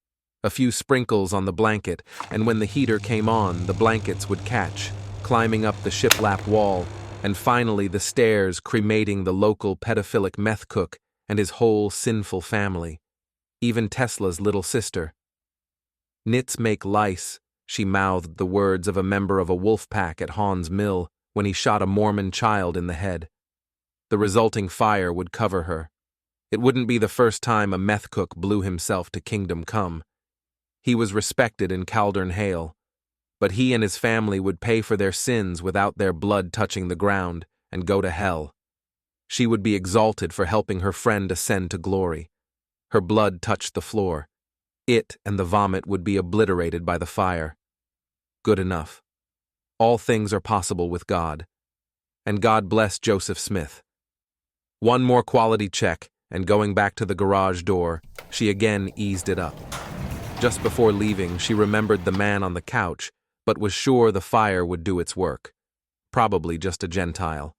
A few sprinkles on the blanket, and when the heater came on, the blankets would catch, climbing up the shiplap wall, and finally the stairs cremating the local pedophilic meth cook and his whole sinful family, even Tesla's little sister. Nits make lice, she mouthed the words of a member of a wolf pack at Hahn's Mill when he shot a Mormon child in the head. The resulting fire would cover her. It wouldn't be the first time a meth cook blew himself to kingdom come. He was respected in Caldern Hale, but he and his family would pay for their sins without their blood touching the ground and go to hell. She would be exalted for helping her friend ascend to glory. Her blood touched the floor. It and the vomit would be obliterated by the fire. Good enough. All things are possible with God. And God bless Joseph Smith. One more quality check, and going back to the garage door, she again eased it up. Just before leaving, she remembered the man on the couch, but was sure the fire would do its work. Probably just a Gentile.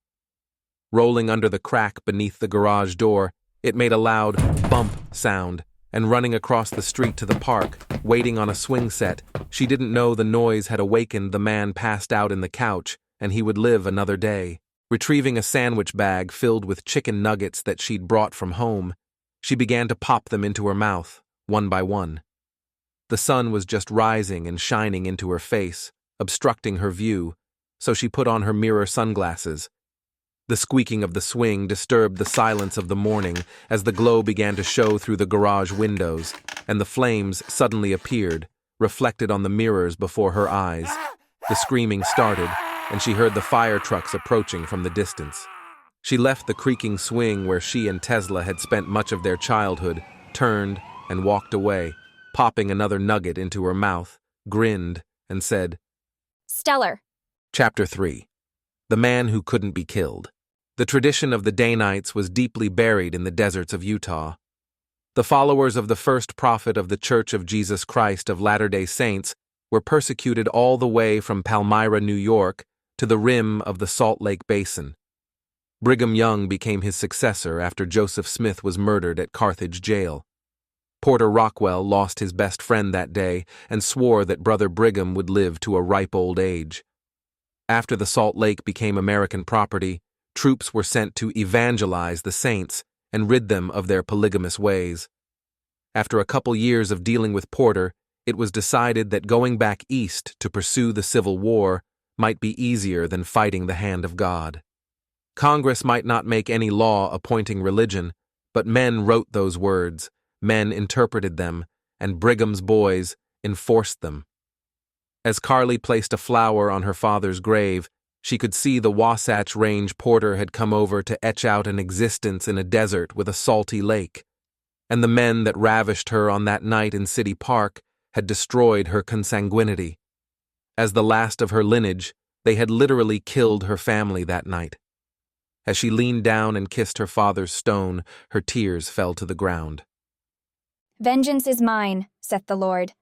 Rolling under the crack beneath the garage door, it made a loud bump sound, and running across the street to the park, waiting on a swing set, she didn't know the noise had awakened the man passed out in the couch, and he would live another day. Retrieving a sandwich bag filled with chicken nuggets that she'd brought from home, she began to pop them into her mouth, one by one. The sun was just rising and shining into her face, obstructing her view, so she put on her mirror sunglasses. The The squeaking of the swing disturbed the silence of the morning as the glow began to show through the garage windows, and the flames suddenly appeared, reflected on the mirrors before her eyes. The screaming started, and she heard the fire trucks approaching from the distance. She left the creaking swing where she and Tesla had spent much of their childhood, turned, and walked away, popping another nugget into her mouth, grinned, and said, Stellar. Chapter 3. The Man Who Couldn't Be Killed. The tradition of the Danites was deeply buried in the deserts of Utah. The followers of the first prophet of the Church of Jesus Christ of Latter-day Saints were persecuted all the way from Palmyra, New York, to the rim of the Salt Lake Basin. Brigham Young became his successor after Joseph Smith was murdered at Carthage jail. Porter Rockwell lost his best friend that day and swore that Brother Brigham would live to a ripe old age. After the Salt Lake became American property, troops were sent to evangelize the saints and rid them of their polygamous ways. After a couple years of dealing with Porter, it was decided that going back east to pursue the Civil War might be easier than fighting the hand of God. Congress might not make any law appointing religion, but men wrote those words, men interpreted them, and Brigham's boys enforced them. As Carly placed a flower on her father's grave, she could see the Wasatch Range Porter had come over to etch out an existence in a desert with a salty lake, and the men that ravished her on that night in City Park had destroyed her consanguinity. As the last of her lineage, they had literally killed her family that night. As she leaned down and kissed her father's stone, her tears fell to the ground. Vengeance is mine, saith the Lord,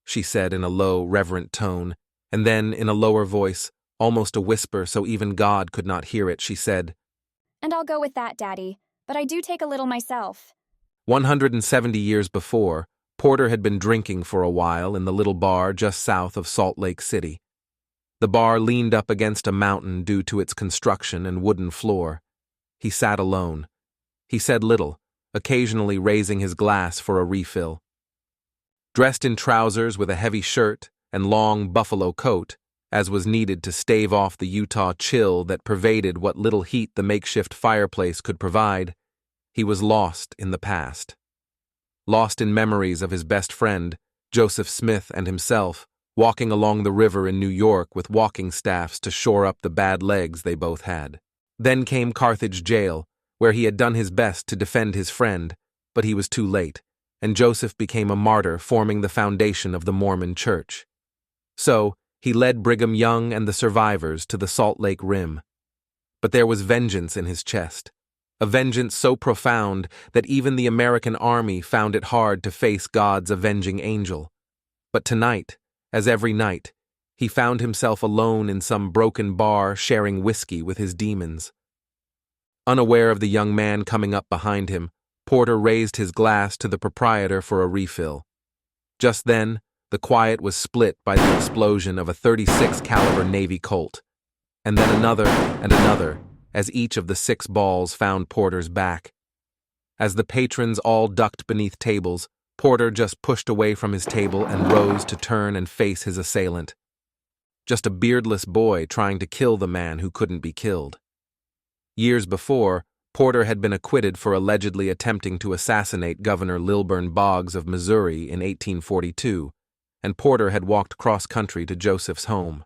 she said in a low, reverent tone, and then in a lower voice, almost a whisper so even God could not hear it, she said, And I'll go with that, Daddy, but I do take a little myself. 170 years before, Porter had been drinking for a while in the little bar just south of Salt Lake City. The bar leaned up against a mountain due to its construction and wooden floor. He sat alone. He said little, occasionally raising his glass for a refill. Dressed in trousers with a heavy shirt and long buffalo coat, as was needed to stave off the Utah chill that pervaded what little heat the makeshift fireplace could provide, he was lost in the past. Lost in memories of his best friend, Joseph Smith, and himself, walking along the river in New York with walking staffs to shore up the bad legs they both had. Then came Carthage jail, where he had done his best to defend his friend, but he was too late, and Joseph became a martyr forming the foundation of the Mormon Church. So, he led Brigham Young and the survivors to the Salt Lake Rim. But there was vengeance in his chest, a vengeance so profound that even the American army found it hard to face God's avenging angel. But tonight, as every night, he found himself alone in some broken bar sharing whiskey with his demons. Unaware of the young man coming up behind him, Porter raised his glass to the proprietor for a refill. Just then, the quiet was split by the explosion of a .36 caliber Navy Colt, and then another and another, as each of the 6 balls found Porter's back. As the patrons all ducked beneath tables, Porter just pushed away from his table and rose to turn and face his assailant. Just a beardless boy trying to kill the man who couldn't be killed. Years before, Porter had been acquitted for allegedly attempting to assassinate Governor Lilburn Boggs of Missouri in 1842, and Porter had walked cross-country to Joseph's home.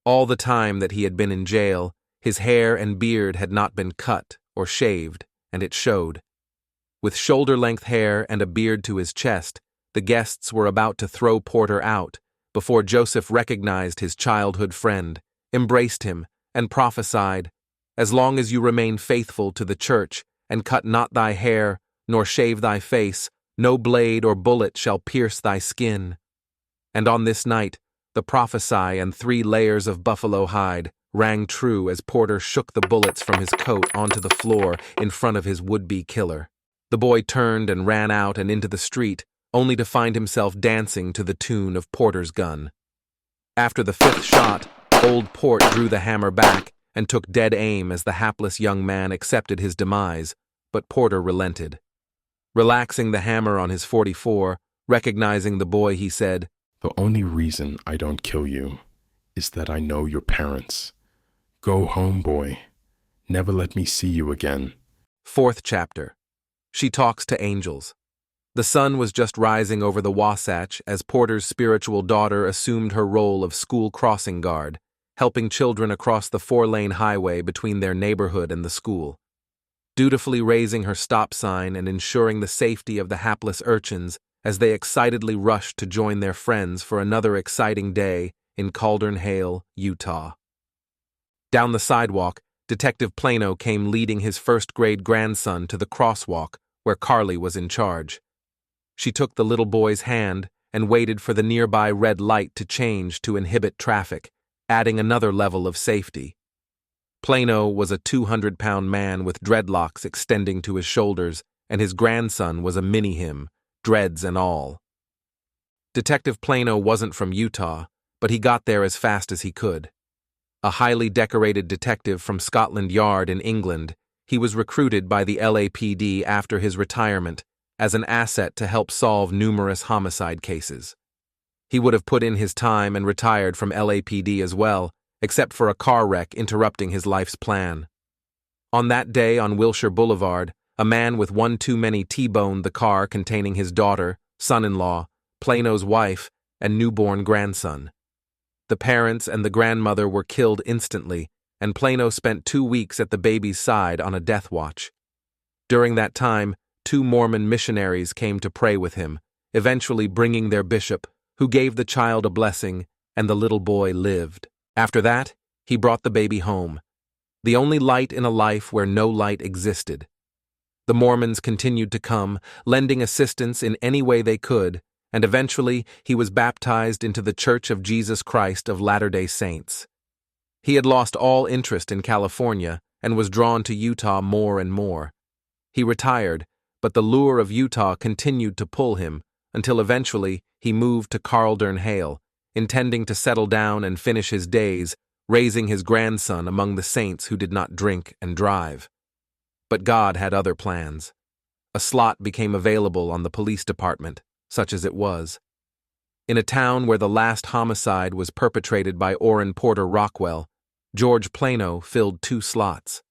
All the time that he had been in jail, his hair and beard had not been cut or shaved, and it showed. With shoulder-length hair and a beard to his chest, the guests were about to throw Porter out before Joseph recognized his childhood friend, embraced him, and prophesied, "As long as you remain faithful to the church, and cut not thy hair, nor shave thy face, no blade or bullet shall pierce thy skin." And on this night, the prophesy and 3 layers of buffalo hide rang true as Porter shook the bullets from his coat onto the floor in front of his would-be killer. The boy turned and ran out and into the street, only to find himself dancing to the tune of Porter's gun. After the 5th shot, Old Port drew the hammer back and took dead aim as the hapless young man accepted his demise, but Porter relented. Relaxing the hammer on his .44, recognizing the boy, he said, "The only reason I don't kill you is that I know your parents. Go home, boy. Never let me see you again. Fourth chapter. She talks to angels. The sun was just rising over the Wasatch as Porter's spiritual daughter assumed her role of school crossing guard, helping children across the 4-lane highway between their neighborhood and the school. Dutifully raising her stop sign and ensuring the safety of the hapless urchins as they excitedly rushed to join their friends for another exciting day in Caldern Hale, Utah. Down the sidewalk, Detective Plano came leading his first-grade grandson to the crosswalk where Carly was in charge. She took the little boy's hand and waited for the nearby red light to change to inhibit traffic, adding another level of safety. Plano was a 200-pound man with dreadlocks extending to his shoulders, and his grandson was a mini-him, dreads and all. Detective Plano wasn't from Utah, but he got there as fast as he could. A highly decorated detective from Scotland Yard in England, he was recruited by the LAPD after his retirement as an asset to help solve numerous homicide cases. He would have put in his time and retired from LAPD as well, except for a car wreck interrupting his life's plan. On that day on Wilshire Boulevard, a man with one too many T-boned the car containing his daughter, son-in-law, Plano's wife, and newborn grandson. The parents and the grandmother were killed instantly, and Plano spent 2 weeks at the baby's side on a death watch. During that time, 2 Mormon missionaries came to pray with him, eventually bringing their bishop, who gave the child a blessing, and the little boy lived. After that, he brought the baby home, the only light in a life where no light existed. The Mormons continued to come, lending assistance in any way they could, and eventually he was baptized into the Church of Jesus Christ of Latter-day Saints. He had lost all interest in California and was drawn to Utah more and more. He retired, but the lure of Utah continued to pull him until eventually he moved to Caldern Hale, intending to settle down and finish his days, raising his grandson among the saints who did not drink and drive. But God had other plans. A slot became available on the police department, such as it was. In a town where the last homicide was perpetrated by Orrin Porter Rockwell, George Plano filled 2 slots.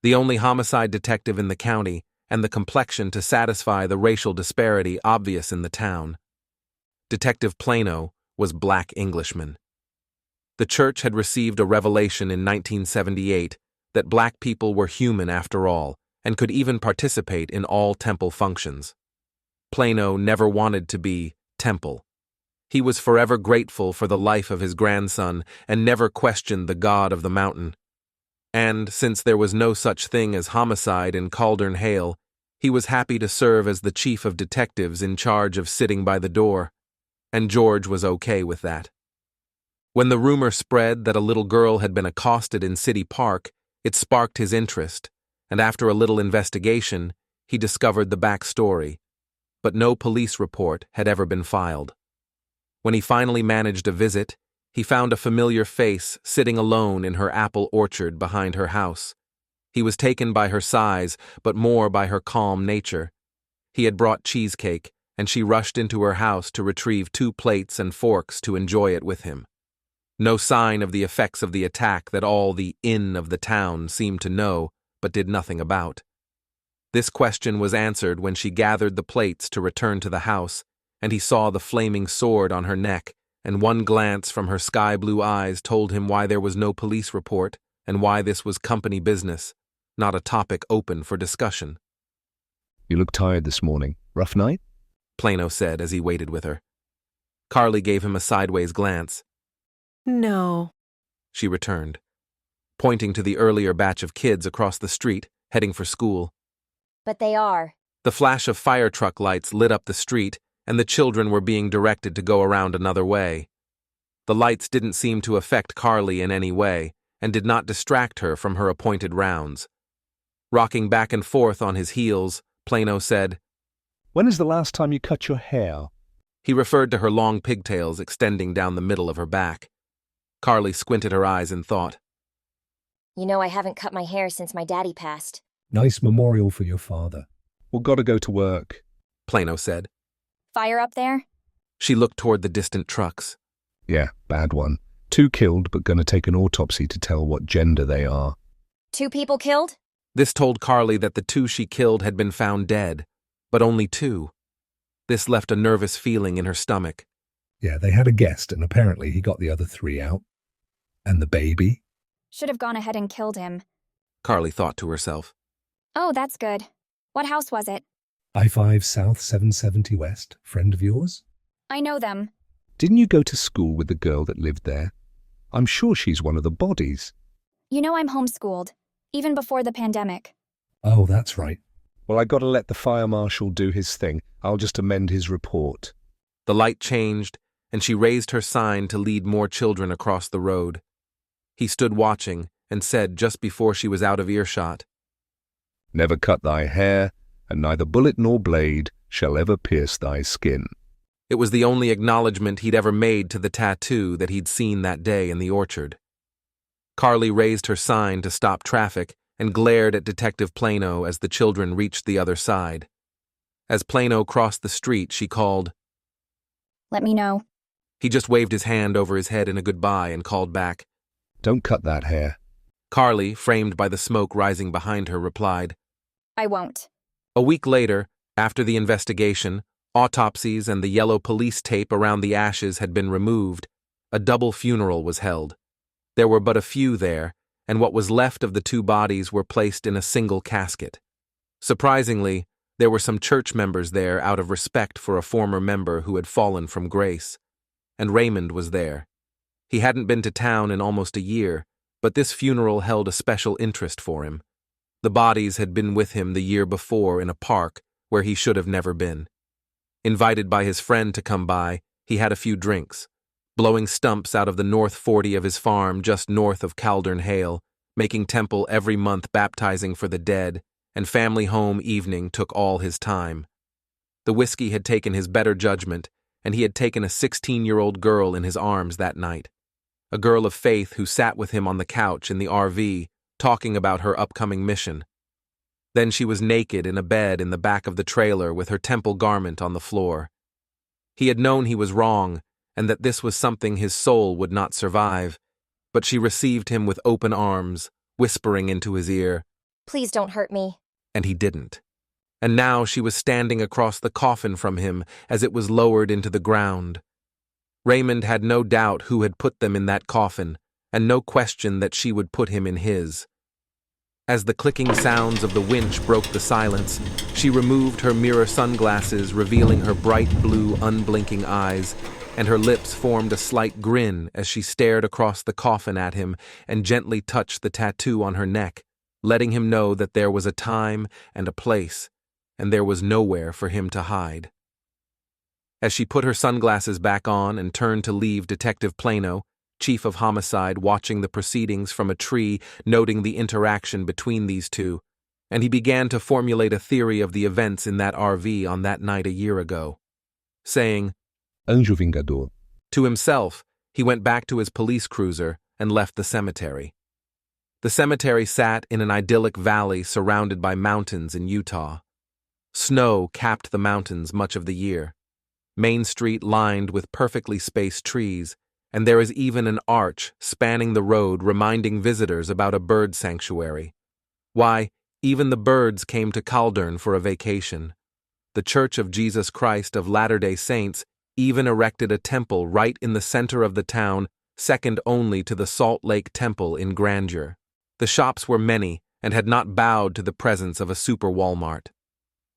The only homicide detective in the county, and the complexion to satisfy the racial disparity obvious in the town. Detective Plano was Black Englishman. The church had received a revelation in 1978 that Black people were human after all, and could even participate in all temple functions. Plano never wanted to be temple. He was forever grateful for the life of his grandson and never questioned the God of the mountain. And, since there was no such thing as homicide in Caldern Hale, he was happy to serve as the chief of detectives in charge of sitting by the door, and George was okay with that. When the rumor spread that a little girl had been accosted in City Park, it sparked his interest, and after a little investigation, he discovered the backstory, but no police report had ever been filed. When he finally managed a visit, he found a familiar face sitting alone in her apple orchard behind her house. He was taken by her size, but more by her calm nature. He had brought cheesecake, and she rushed into her house to retrieve 2 plates and forks to enjoy it with him. No sign of the effects of the attack that all the inn of the town seemed to know, but did nothing about. This question was answered when she gathered the plates to return to the house, and he saw the flaming sword on her neck, and one glance from her sky-blue eyes told him why there was no police report and why this was company business, not a topic open for discussion. You look tired this morning. Rough night? Plano said as he waited with her. Carly gave him a sideways glance. No, She returned, pointing to the earlier batch of kids across the street, heading for school. But they are. The flash of fire truck lights lit up the street, and the children were being directed to go around another way. The lights didn't seem to affect Carly in any way, and did not distract her from her appointed rounds. Rocking back and forth on his heels, Plano said, When is the last time you cut your hair? He referred to her long pigtails extending down the middle of her back. Carly squinted her eyes in thought. You know, I haven't cut my hair since my daddy passed. Nice memorial for your father. Well, gotta go to work. Plano said. Fire up there? She looked toward the distant trucks. Yeah, bad one. 2 killed, but gonna take an autopsy to tell what gender they are. 2 people killed? This told Carly that the 2 she killed had been found dead, but only 2. This left a nervous feeling in her stomach. Yeah, they had a guest, and apparently he got the other 3 out. And the baby? Should have gone ahead and killed him. Carly thought to herself. Oh, that's good. What house was it? I-5 South 770 West. Friend of yours? I know them. Didn't you go to school with the girl that lived there? I'm sure she's one of the bodies. You know I'm homeschooled, even before the pandemic. Oh, that's right. Well, I gotta let the fire marshal do his thing. I'll just amend his report. The light changed, and she raised her sign to lead more children across the road. He stood watching and said just before she was out of earshot, Never cut thy hair, and neither bullet nor blade shall ever pierce thy skin. It was the only acknowledgement he'd ever made to the tattoo that he'd seen that day in the orchard. Carly raised her sign to stop traffic and glared at Detective Plano as the children reached the other side. As Plano crossed the street, she called, Let me know. He just waved his hand over his head in a goodbye and called back. Don't cut that hair. Carly, framed by the smoke rising behind her, replied, I won't. A week later, after the investigation, autopsies and the yellow police tape around the ashes had been removed, a double funeral was held. There were but a few there, and what was left of the 2 bodies were placed in a single casket. Surprisingly, there were some church members there out of respect for a former member who had fallen from grace. And Raymond was there. He hadn't been to town in almost a year, but this funeral held a special interest for him. The bodies had been with him the year before in a park where he should have never been. Invited by his friend to come by, he had a few drinks, blowing stumps out of the North 40 of his farm just north of Caldern Hale, making temple every month baptizing for the dead, and family home evening took all his time. The whiskey had taken his better judgment, and he had taken a 16-year-old girl in his arms that night, a girl of faith who sat with him on the couch in the RV, talking about her upcoming mission. Then she was naked in a bed in the back of the trailer with her temple garment on the floor. He had known he was wrong, and that this was something his soul would not survive, but she received him with open arms, whispering into his ear, Please don't hurt me. And he didn't. And now she was standing across the coffin from him as it was lowered into the ground. Raymond had no doubt who had put them in that coffin, and no question that she would put him in his. As the clicking sounds of the winch broke the silence, she removed her mirror sunglasses, revealing her bright blue, unblinking eyes, and her lips formed a slight grin as she stared across the coffin at him and gently touched the tattoo on her neck, letting him know that there was a time and a place, and there was nowhere for him to hide. As she put her sunglasses back on and turned to leave Detective Plano, Chief of Homicide, watching the proceedings from a tree, noting the interaction between these 2, and he began to formulate a theory of the events in that RV on that night a year ago. Saying, Anjo Vingador. To himself, he went back to his police cruiser and left the cemetery. The cemetery sat in an idyllic valley surrounded by mountains in Utah. Snow capped the mountains much of the year. Main Street lined with perfectly spaced trees, and there is even an arch spanning the road reminding visitors about a bird sanctuary. Why, even the birds came to Caldern for a vacation. The Church of Jesus Christ of Latter-day Saints even erected a temple right in the center of the town, second only to the Salt Lake Temple in grandeur. The shops were many and had not bowed to the presence of a super Walmart.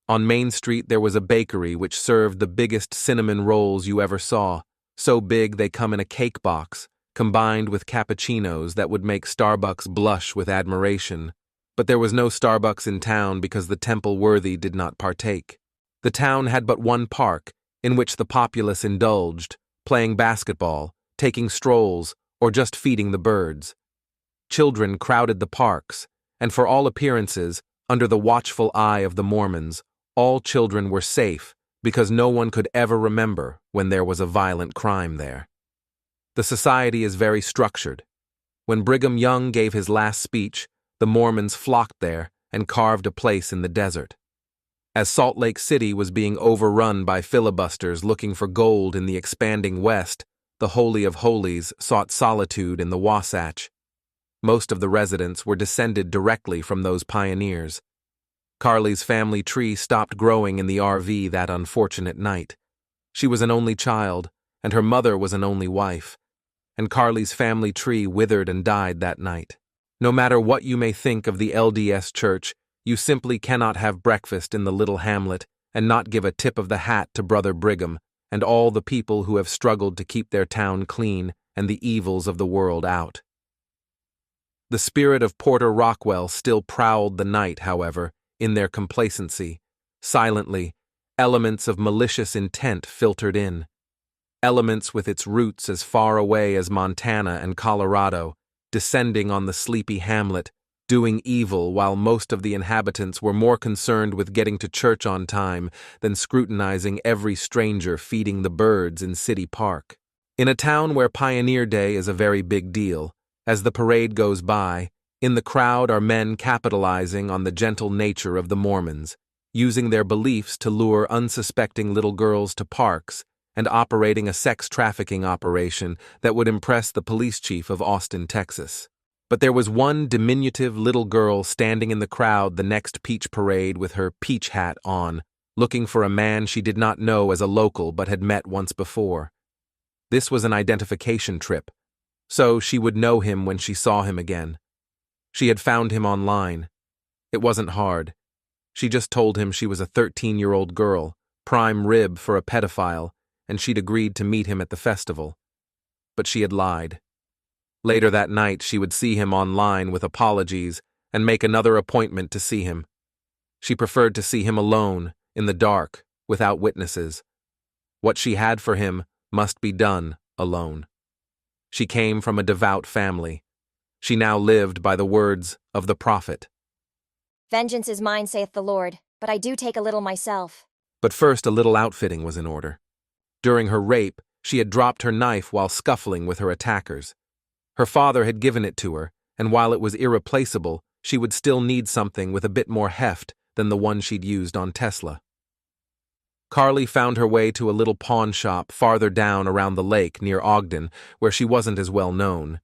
On Main Street there was a bakery which served the biggest cinnamon rolls you ever saw, so big they come in a cake box, combined with cappuccinos that would make Starbucks blush with admiration. But there was no Starbucks in town because the temple worthy did not partake. The town had but one park, in which the populace indulged, playing basketball, taking strolls, or just feeding the birds. Children crowded the parks, and for all appearances, under the watchful eye of the Mormons, all children were safe because no one could ever remember when there was a violent crime there. The society is very structured. When Brigham Young gave his last speech, the Mormons flocked there and carved a place in the desert. As Salt Lake City was being overrun by filibusters looking for gold in the expanding West, the Holy of Holies sought solitude in the Wasatch. Most of the residents were descended directly from those pioneers. Carly's family tree stopped growing in the RV that unfortunate night. She was an only child, and her mother was an only wife, and Carly's family tree withered and died that night. No matter what you may think of the LDS Church, you simply cannot have breakfast in the little hamlet and not give a tip of the hat to Brother Brigham and all the people who have struggled to keep their town clean and the evils of the world out. The spirit of Porter Rockwell still prowled the night, however, in their complacency. Silently, elements of malicious intent filtered in. Elements with its roots as far away as Montana and Colorado, descending on the sleepy hamlet, doing evil while most of the inhabitants were more concerned with getting to church on time than scrutinizing every stranger feeding the birds in City Park. In a town where Pioneer Day is a very big deal, as the parade goes by, in the crowd are men capitalizing on the gentle nature of the Mormons, using their beliefs to lure unsuspecting little girls to parks and operating a sex trafficking operation that would impress the police chief of Austin, Texas. But there was one diminutive little girl standing in the crowd the next peach parade with her peach hat on, looking for a man she did not know as a local but had met once before. This was an identification trip, so she would know him when she saw him again. She had found him online. It wasn't hard. She just told him she was a 13-year-old girl, prime rib for a pedophile, and she'd agreed to meet him at the festival. But she had lied. Later that night, she would see him online with apologies and make another appointment to see him. She preferred to see him alone, in the dark, without witnesses. What she had for him must be done alone. She came from a devout family. She now lived by the words of the prophet. Vengeance is mine, saith the Lord, but I do take a little myself. But first a little outfitting was in order. During her rape, she had dropped her knife while scuffling with her attackers. Her father had given it to her, and while it was irreplaceable, she would still need something with a bit more heft than the one she'd used on Tesla. Carly found her way to a little pawn shop farther down around the lake near Ogden, where she wasn't as well known.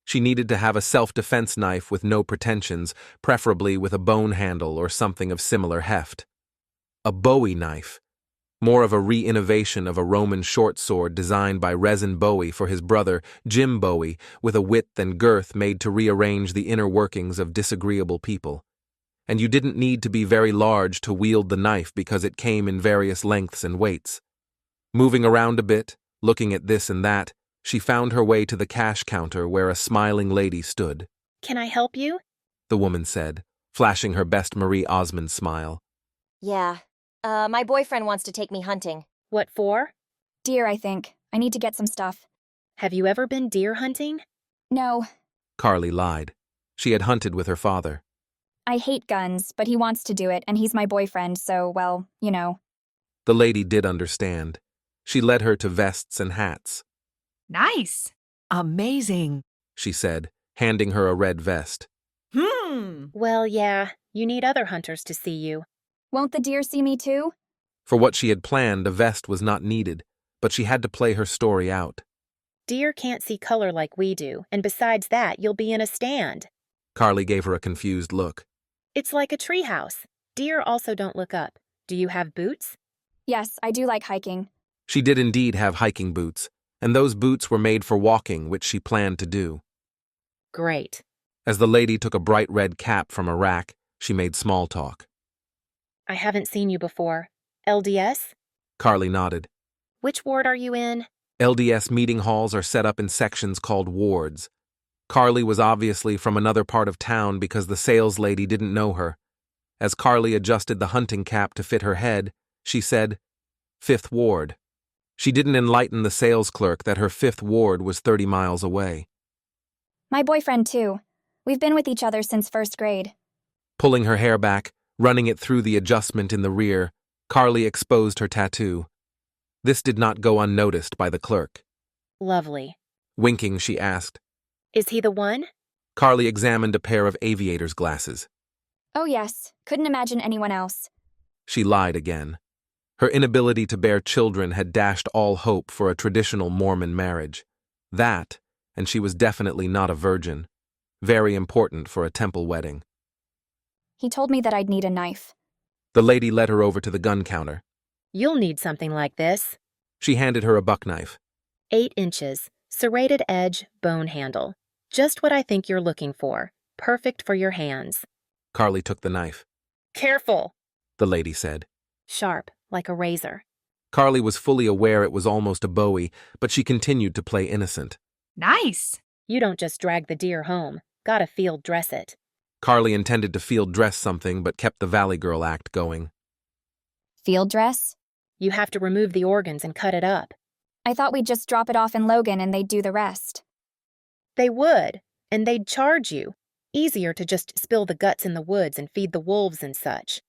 She needed to have a self-defense knife with no pretensions, preferably with a bone handle or something of similar heft. A Bowie knife, more of a re-innovation of a Roman short sword designed by Resin Bowie for his brother, Jim Bowie, with a width and girth made to rearrange the inner workings of disagreeable people. And you didn't need to be very large to wield the knife because it came in various lengths and weights. Moving around a bit, looking at this and that, she found her way to the cash counter where a smiling lady stood. Can I help you? The woman said, flashing her best Marie Osmond smile. Yeah. My boyfriend wants to take me hunting. What for? Deer, I think. I need to get some stuff. Have you ever been deer hunting? No. Carly lied. She had hunted with her father. I hate guns, but he wants to do it, and he's my boyfriend, so, well, you know. The lady did understand. She led her to vests and hats. Nice. Amazing, she said, handing her a red vest. Well, yeah, you need other hunters to see you. Won't the deer see me too? For what she had planned, a vest was not needed, but she had to play her story out. Deer can't see color like we do, and besides that, you'll be in a stand. Carly gave her a confused look. It's like a treehouse. Deer also don't look up. Do you have boots? Yes, I do like hiking. She did indeed have hiking boots, and those boots were made for walking, which she planned to do. Great. As the lady took a bright red cap from a rack, she made small talk. I haven't seen you before. LDS? Carly nodded. Which ward are you in? LDS meeting halls are set up in sections called wards. Carly was obviously from another part of town because the sales lady didn't know her. As Carly adjusted the hunting cap to fit her head, she said, 5th Ward. She didn't enlighten the sales clerk that her 5th Ward was 30 miles away. My boyfriend, too. We've been with each other since 1st grade. Pulling her hair back, running it through the adjustment in the rear, Carly exposed her tattoo. This did not go unnoticed by the clerk. Lovely. Winking, she asked, Is he the one? Carly examined a pair of aviator's glasses. Oh yes, couldn't imagine anyone else. She lied again. Her inability to bear children had dashed all hope for a traditional Mormon marriage. That, and she was definitely not a virgin. very important for a temple wedding. He told me that I'd need a knife. The lady led her over to the gun counter. You'll need something like this. She handed her a buck knife. 8 inches, serrated edge, bone handle. Just what I think you're looking for. Perfect for your hands. Carly took the knife. Careful, The lady said. sharp, like a razor. Carly was fully aware it was almost a Bowie, but she continued to play innocent. Nice. You don't just drag the deer home. Gotta field dress it. Carly intended to field dress something, but kept the Valley Girl act going. Field dress? You have to remove the organs and cut it up. I thought we'd just drop it off in Logan and they'd do the rest. They would, and they'd charge you. Easier to just spill the guts in the woods and feed the wolves and such.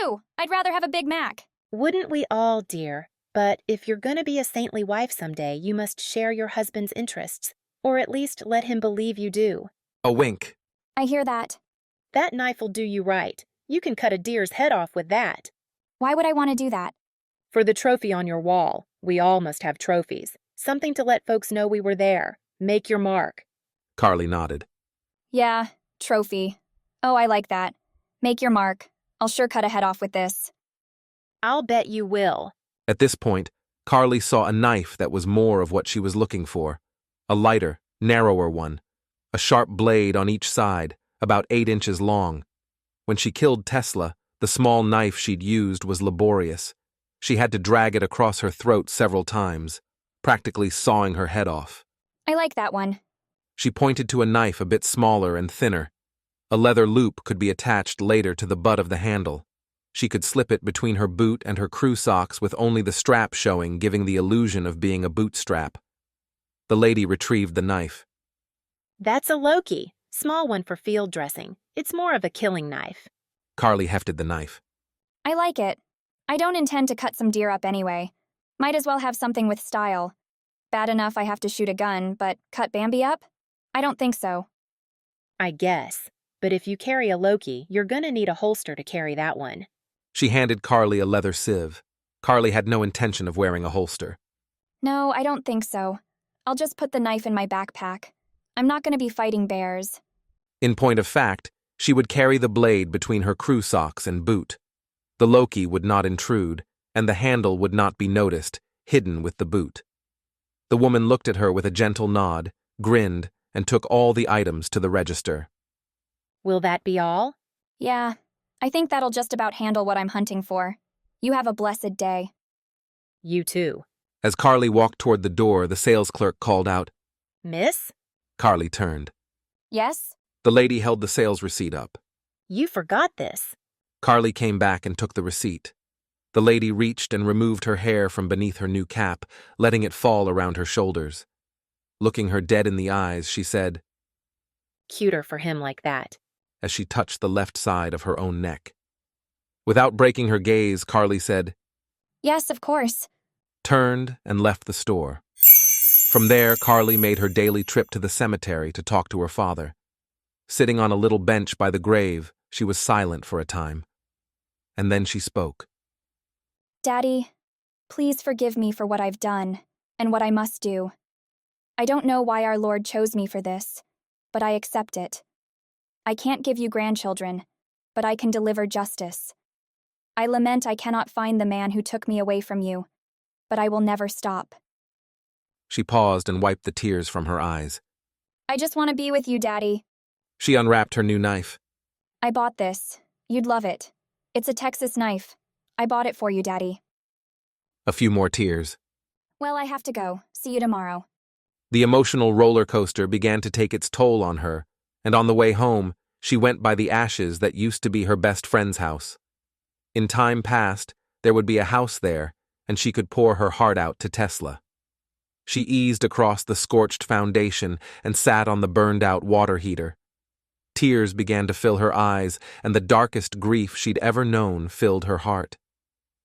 Ew, I'd rather have a Big Mac. Wouldn't we all, dear? But if you're gonna be a saintly wife someday, you must share your husband's interests, or at least let him believe you do. A wink. I hear that. That knife'll do you right. You can cut a deer's head off with that. Why would I want to do that? For the trophy on your wall. We all must have trophies. Something to let folks know we were there. Make your mark. Carly nodded. Yeah, trophy. Oh, I like that. Make your mark. I'll sure cut a head off with this. I'll bet you will. At this point, Carly saw a knife that was more of what she was looking for. A lighter, narrower one. A sharp blade on each side, about 8 inches long. When she killed Tesla, the small knife she'd used was laborious. She had to drag it across her throat several times, practically sawing her head off. I like that one. She pointed to a knife a bit smaller and thinner. A leather loop could be attached later to the butt of the handle. She could slip it between her boot and her crew socks with only the strap showing, giving the illusion of being a boot strap. The lady retrieved the knife. That's a Loki. Small one for field dressing. It's more of a killing knife. Carly hefted the knife. I like it. I don't intend to cut some deer up anyway. Might as well have something with style. Bad enough I have to shoot a gun, but cut Bambi up? I don't think so. I guess. But if you carry a Loki, you're gonna need a holster to carry that one. She handed Carly a leather sieve. Carly had no intention of wearing a holster. No, I don't think so. I'll just put the knife in my backpack. I'm not going to be fighting bears. In point of fact, she would carry the blade between her crew socks and boot. The Loki would not intrude, and the handle would not be noticed, hidden with the boot. The woman looked at her with a gentle nod, grinned, and took all the items to the register. Will that be all? Yeah, I think that'll just about handle what I'm hunting for. You have a blessed day. You too. As Carly walked toward the door, the sales clerk called out, Miss? Carly turned. Yes? The lady held the sales receipt up. You forgot this. Carly came back and took the receipt. The lady reached and removed her hair from beneath her new cap, letting it fall around her shoulders. Looking her dead in the eyes, she said, Cuter for him like that. As she touched the left side of her own neck. Without breaking her gaze, Carly said, Yes, of course. Turned and left the store. From there, Carly made her daily trip to the cemetery to talk to her father. Sitting on a little bench by the grave, she was silent for a time. And then she spoke. Daddy, please forgive me for what I've done and what I must do. I don't know why our Lord chose me for this, but I accept it. I can't give you grandchildren, but I can deliver justice. I lament I cannot find the man who took me away from you, but I will never stop. She paused and wiped the tears from her eyes. I just want to be with you, Daddy. She unwrapped her new knife. I bought this. You'd love it. It's a Texas knife. I bought it for you, Daddy. A few more tears. Well, I have to go. See you tomorrow. The emotional roller coaster began to take its toll on her, and on the way home, she went by the ashes that used to be her best friend's house. In time past, there would be a house there, and she could pour her heart out to Tesla. She eased across the scorched foundation and sat on the burned-out water heater. Tears began to fill her eyes, and the darkest grief she'd ever known filled her heart.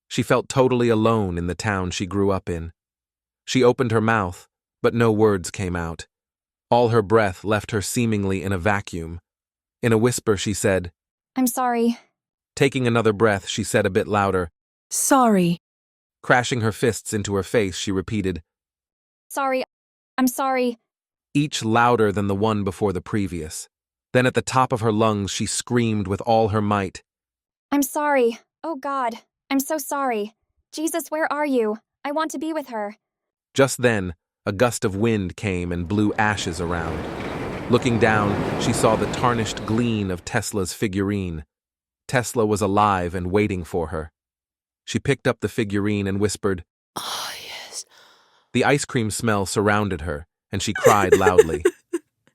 She felt totally alone in the town she grew up in. She opened her mouth, but no words came out. All her breath left her seemingly in a vacuum. In a whisper, she said, I'm sorry. Taking another breath, she said a bit louder. Sorry. Crashing her fists into her face, she repeated, Sorry. I'm sorry. each louder than the one before the previous. Then at the top of her lungs she screamed with all her might, I'm sorry. Oh God, I'm so sorry. Jesus, where are you? I want to be with her. Just then, a gust of wind came and blew ashes around. Looking down, she saw the tarnished gleam of Tesla's figurine. Tesla was alive and waiting for her. She picked up the figurine and whispered, Oh, yes. The ice cream smell surrounded her, and she cried loudly.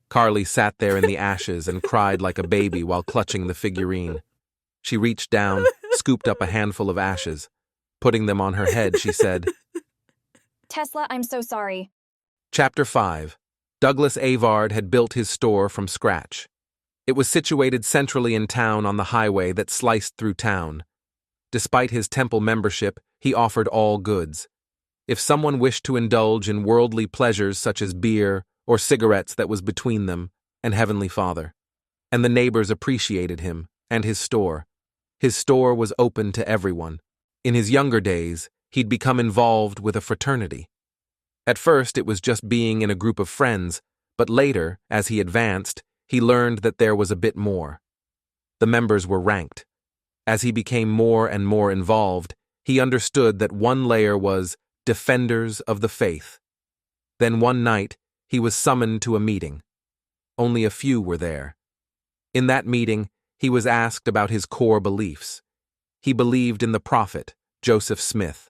Carly sat there in the ashes and cried like a baby while clutching the figurine. She reached down, scooped up a handful of ashes. Putting them on her head, she said, Tesla, I'm so sorry. Chapter 5. Douglas Avard had built his store from scratch. It was situated centrally in town on the highway that sliced through town. Despite his temple membership, he offered all goods. If someone wished to indulge in worldly pleasures such as beer or cigarettes, that was between them and Heavenly Father. And the neighbors appreciated him and his store. His store was open to everyone. In his younger days, he'd become involved with a fraternity. At first, it was just being in a group of friends, but later, as he advanced, he learned that there was a bit more. The members were ranked. As he became more and more involved, he understood that one layer was defenders of the faith. Then one night, he was summoned to a meeting. Only a few were there. In that meeting, he was asked about his core beliefs. He believed in the prophet, Joseph Smith.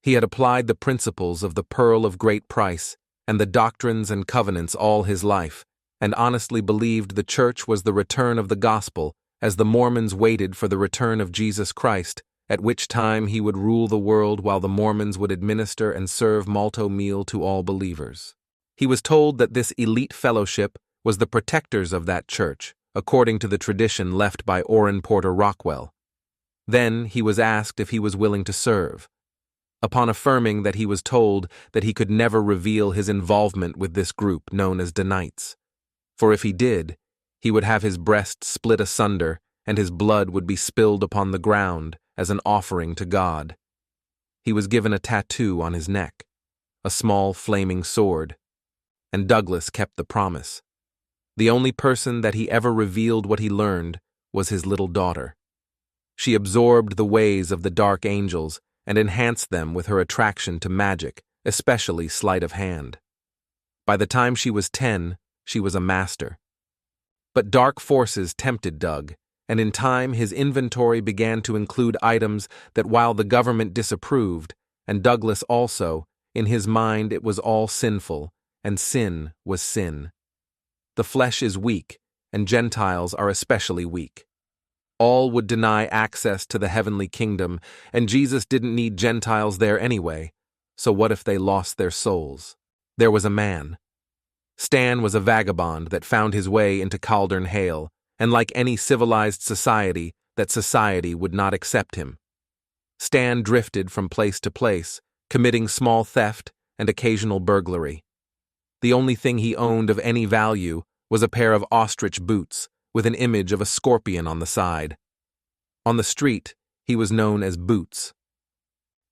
He had applied the principles of the pearl of great price and the doctrines and covenants all his life, and honestly believed the church was the return of the gospel as the Mormons waited for the return of Jesus Christ, at which time he would rule the world while the Mormons would administer and serve malto meal to all believers. He was told that this elite fellowship was the protectors of that church, according to the tradition left by Orrin Porter Rockwell. Then he was asked if he was willing to serve. Upon affirming that, he was told that he could never reveal his involvement with this group known as Danites. For if he did, he would have his breast split asunder and his blood would be spilled upon the ground as an offering to God. He was given a tattoo on his neck, a small flaming sword, and Douglas kept the promise. The only person that he ever revealed what he learned was his little daughter. She absorbed the ways of the dark angels and enhanced them with her attraction to magic, especially sleight of hand. By the time she was 10, she was a master. But dark forces tempted Doug, and in time his inventory began to include items that, while the government disapproved, and Douglas also, in his mind it was all sinful, and sin was sin. The flesh is weak, and Gentiles are especially weak. All would deny access to the heavenly kingdom, and Jesus didn't need Gentiles there anyway, so what if they lost their souls? There was a man. Stan was a vagabond that found his way into Caldern Hale, and like any civilized society, that society would not accept him. Stan drifted from place to place, committing small theft and occasional burglary. The only thing he owned of any value was a pair of ostrich boots, with an image of a scorpion on the side. On the street, he was known as Boots.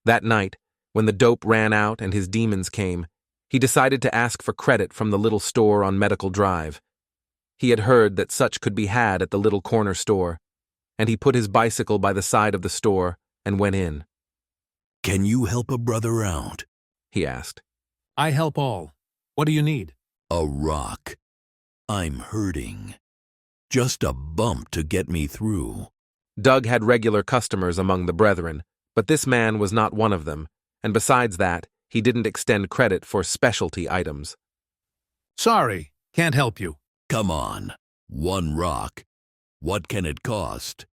That night, when the dope ran out and his demons came, he decided to ask for credit from the little store on Medical Drive. He had heard that such could be had at the little corner store, and he put his bicycle by the side of the store and went in. "Can you help a brother out?" he asked. "I help all. What do you need?" "A rock. I'm hurting. Just a bump to get me through." Doug had regular customers among the brethren, but this man was not one of them, and besides that, he didn't extend credit for specialty items. "Sorry, can't help you." "Come on. One rock. What can it cost?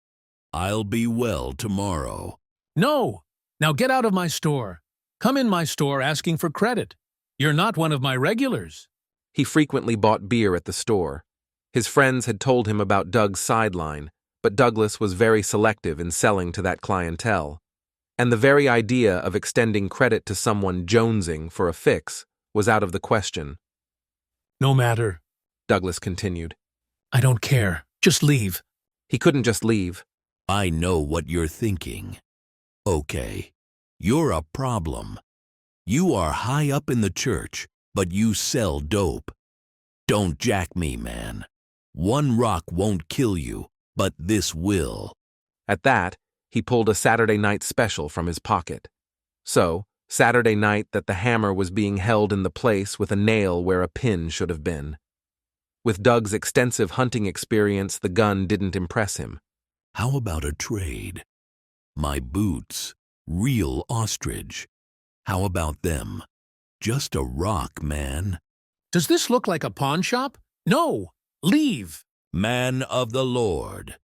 I'll be well tomorrow." "No! Now get out of my store. Come in my store asking for credit. You're not one of my regulars." He frequently bought beer at the store. His friends had told him about Doug's sideline, but Douglas was very selective in selling to that clientele, and the very idea of extending credit to someone jonesing for a fix was out of the question. "No matter," Douglas continued. "I don't care. Just leave." He couldn't just leave. "I know what you're thinking. Okay, you're a problem. You are high up in the church, but you sell dope. Don't jack me, man. One rock won't kill you, but this will. At that, he pulled a Saturday night special from his pocket. So, Saturday night that the hammer was being held in the place with a nail where a pin should have been. With Doug's extensive hunting experience, the gun didn't impress him. How about a trade? My boots, real ostrich. How about them? Just a rock, man. Does this look like a pawn shop? No! Leave! Man of the Lord.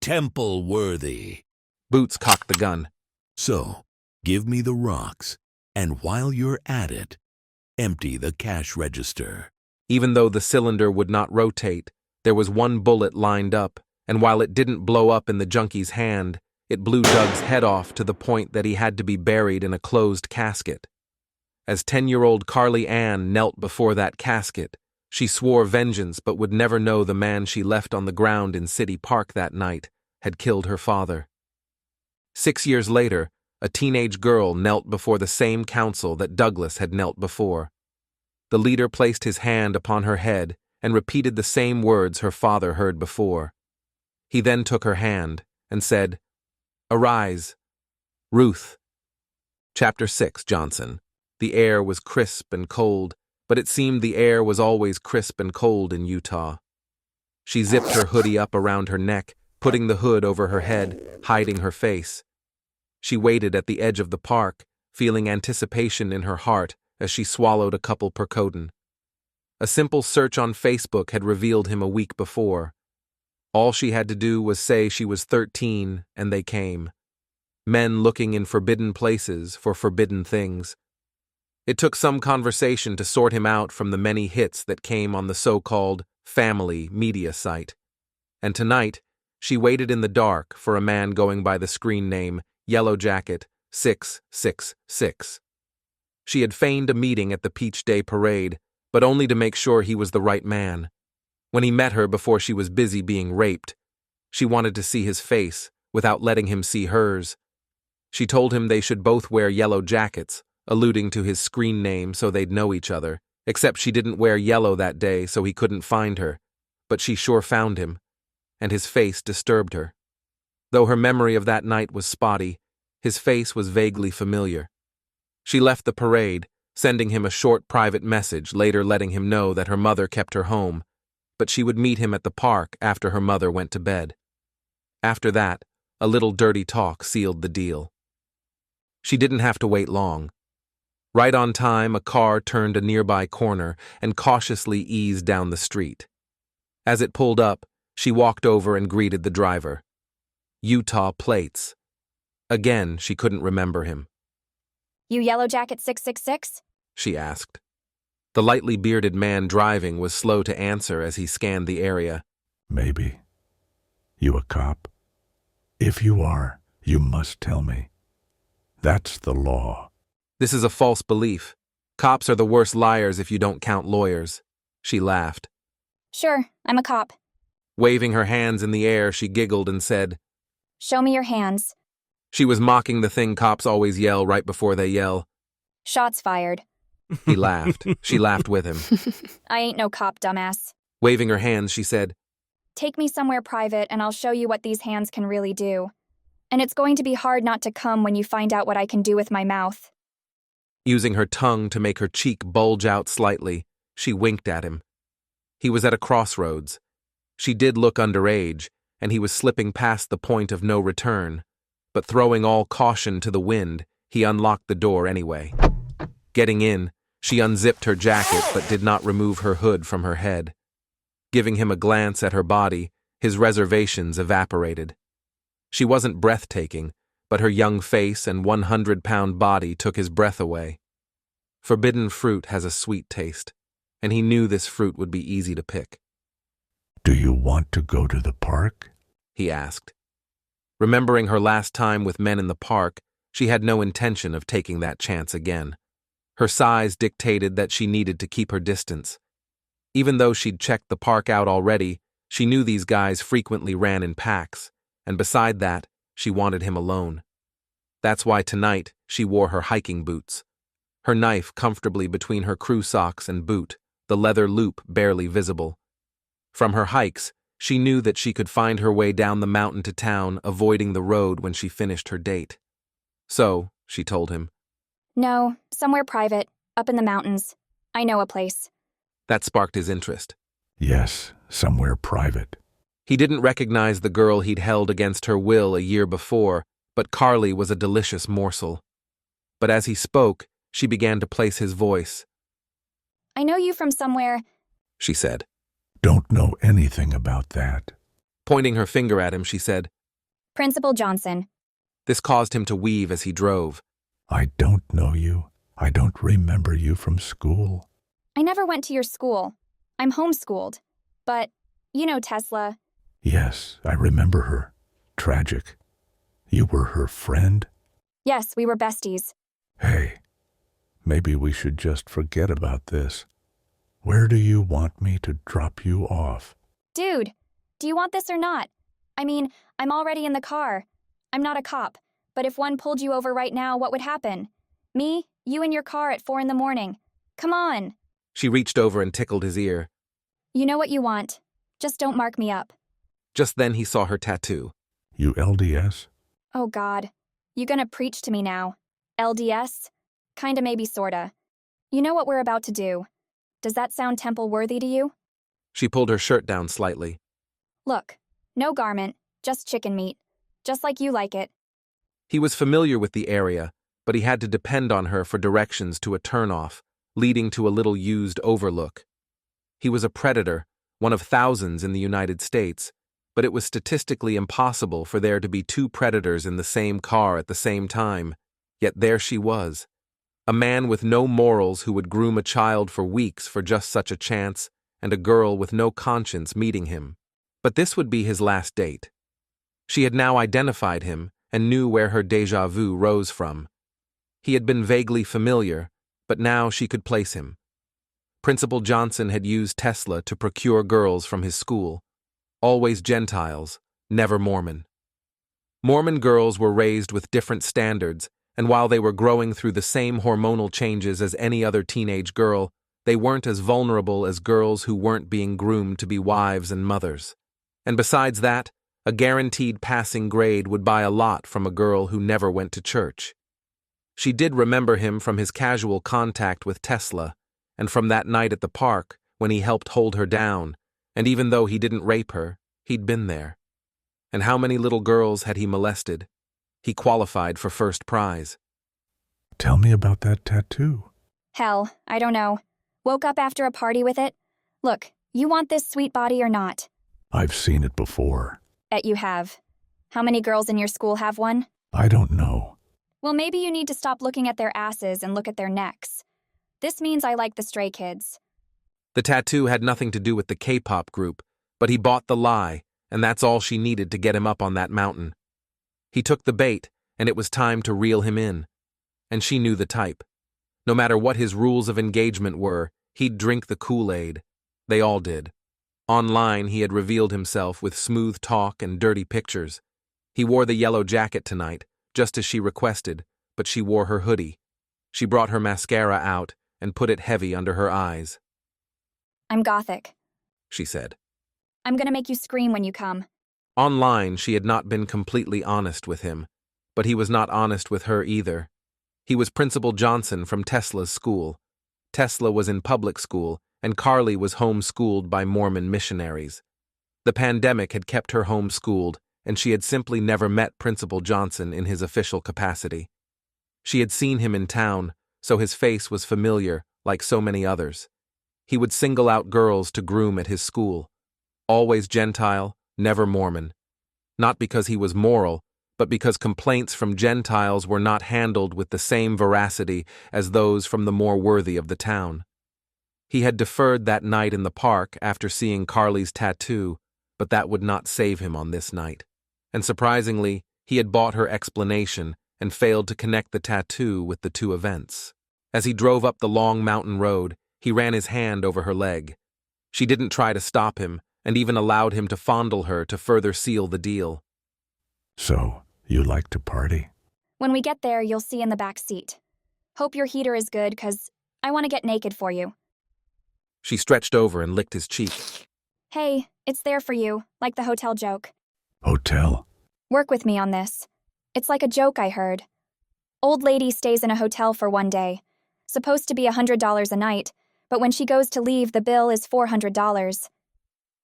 Temple worthy. Boots cocked the gun. So, give me the rocks, and while you're at it, empty the cash register. Even though the cylinder would not rotate, there was one bullet lined up, and while it didn't blow up in the junkie's hand, it blew Doug's head off to the point that he had to be buried in a closed casket. As 10-year-old Carly Ann knelt before that casket, she swore vengeance but would never know the man she left on the ground in City Park that night had killed her father. 6 years later, a teenage girl knelt before the same council that Douglas had knelt before. The leader placed his hand upon her head and repeated the same words her father heard before. He then took her hand and said, "Arise, Ruth." Chapter 6, Johnson. The air was crisp and cold, but it seemed the air was always crisp and cold in Utah. She zipped her hoodie up around her neck, putting the hood over her head, hiding her face. She waited at the edge of the park, feeling anticipation in her heart as she swallowed a couple Percodan. A simple search on Facebook had revealed him a week before. All she had to do was say she was 13, and they came. Men looking in forbidden places for forbidden things. It took some conversation to sort him out from the many hits that came on the so-called family media site. And tonight, she waited in the dark for a man going by the screen name Yellow Jacket 666. She had feigned a meeting at the Peach Day Parade, but only to make sure he was the right man. When he met her before she was busy being raped, she wanted to see his face without letting him see hers. She told him they should both wear yellow jackets, alluding to his screen name so they'd know each other, except she didn't wear yellow that day so he couldn't find her, but she sure found him, and his face disturbed her. Though her memory of that night was spotty, his face was vaguely familiar. She left the parade, sending him a short private message, later letting him know that her mother kept her home, but she would meet him at the park after her mother went to bed. After that, a little dirty talk sealed the deal. She didn't have to wait long. Right on time, a car turned a nearby corner and cautiously eased down the street. As it pulled up, she walked over and greeted the driver. Utah plates. Again, she couldn't remember him. You Yellow Jacket 666? She asked. The lightly bearded man driving was slow to answer as he scanned the area. Maybe. You a cop? If you are, you must tell me. That's the law. This is a false belief. Cops are the worst liars if you don't count lawyers. She laughed. Sure, I'm a cop. Waving her hands in the air, she giggled and said, Show me your hands. She was mocking the thing cops always yell right before they yell. Shots fired. He laughed. She laughed with him. I ain't no cop, dumbass. Waving her hands, she said, Take me somewhere private and I'll show you what these hands can really do. And it's going to be hard not to come when you find out what I can do with my mouth. Using her tongue to make her cheek bulge out slightly, she winked at him. He was at a crossroads. She did look underage, and he was slipping past the point of no return. But throwing all caution to the wind, he unlocked the door anyway. Getting in, she unzipped her jacket but did not remove her hood from her head. Giving him a glance at her body, his reservations evaporated. She wasn't breathtaking, but her young face and 100-pound body took his breath away. Forbidden fruit has a sweet taste, and he knew this fruit would be easy to pick. Do you want to go to the park? He asked. Remembering her last time with men in the park, she had no intention of taking that chance again. Her size dictated that she needed to keep her distance. Even though she'd checked the park out already, she knew these guys frequently ran in packs, and beside that, she wanted him alone. That's why tonight she wore her hiking boots. Her knife comfortably between her crew socks and boot, the leather loop barely visible. From her hikes, she knew that she could find her way down the mountain to town, avoiding the road when she finished her date. So, she told him. No, somewhere private, up in the mountains. I know a place. That sparked his interest. Yes, somewhere private. He didn't recognize the girl he'd held against her will a year before, but Carly was a delicious morsel. But as he spoke, she began to place his voice. I know you from somewhere, she said. Don't know anything about that. Pointing her finger at him, she said, Principal Johnson. This caused him to weave as he drove. I don't know you. I don't remember you from school. I never went to your school. I'm homeschooled. But, you know Tesla. Yes, I remember her. Tragic. You were her friend? Yes, we were besties. Hey, maybe we should just forget about this. Where do you want me to drop you off? Dude, do you want this or not? I mean, I'm already in the car. I'm not a cop, but if one pulled you over right now, what would happen? Me, you in your car at 4 a.m. Come on. She reached over and tickled his ear. You know what you want. Just don't mark me up. Just then he saw her tattoo. You LDS? Oh, God. You gonna preach to me now? LDS? Kinda maybe sorta. You know what we're about to do. Does that sound temple-worthy to you? She pulled her shirt down slightly. Look, no garment, just chicken meat. Just like you like it. He was familiar with the area, but he had to depend on her for directions to a turnoff, leading to a little used overlook. He was a predator, one of thousands in the United States, but it was statistically impossible for there to be two predators in the same car at the same time, yet there she was. A man with no morals who would groom a child for weeks for just such a chance, and a girl with no conscience meeting him. But this would be his last date. She had now identified him and knew where her déjà vu rose from. He had been vaguely familiar, but now she could place him. Principal Johnson had used Tesla to procure girls from his school. Always Gentiles, never Mormon. Mormon girls were raised with different standards, and while they were growing through the same hormonal changes as any other teenage girl, they weren't as vulnerable as girls who weren't being groomed to be wives and mothers. And besides that, a guaranteed passing grade would buy a lot from a girl who never went to church. She did remember him from his casual contact with Tesla, and from that night at the park when he helped hold her down, and even though he didn't rape her, he'd been there. And how many little girls had he molested? He qualified for first prize. Tell me about that tattoo. Hell, I don't know. Woke up after a party with it. Look, you want this sweet body or not? I've seen it before. You have. How many girls in your school have one? I don't know. Well, maybe you need to stop looking at their asses and look at their necks. This means I like the stray kids. The tattoo had nothing to do with the K-pop group, but he bought the lie, and that's all she needed to get him up on that mountain. He took the bait, and it was time to reel him in. And she knew the type. No matter what his rules of engagement were, he'd drink the Kool-Aid. They all did. Online, he had revealed himself with smooth talk and dirty pictures. He wore the yellow jacket tonight, just as she requested, but she wore her hoodie. She brought her mascara out and put it heavy under her eyes. I'm gothic, she said. I'm gonna make you scream when you come. Online, she had not been completely honest with him, but he was not honest with her either. He was Principal Johnson from Tesla's school. Tesla was in public school, and Carly was homeschooled by Mormon missionaries. The pandemic had kept her homeschooled, and she had simply never met Principal Johnson in his official capacity. She had seen him in town, so his face was familiar, like so many others. He would single out girls to groom at his school. Always Gentile, never Mormon. Not because he was moral, but because complaints from Gentiles were not handled with the same veracity as those from the more worthy of the town. He had deferred that night in the park after seeing Carly's tattoo, but that would not save him on this night. And surprisingly, he had bought her explanation and failed to connect the tattoo with the two events. As he drove up the long mountain road, he ran his hand over her leg. She didn't try to stop him, and even allowed him to fondle her to further seal the deal. So, you like to party? When we get there, you'll see in the back seat. Hope your heater is good, 'cause I want to get naked for you. She stretched over and licked his cheek. Hey, it's there for you, like the hotel joke. Hotel? Work with me on this. It's like a joke I heard. Old lady stays in a hotel for one day. Supposed to be $100 a night, but when she goes to leave, the bill is $400.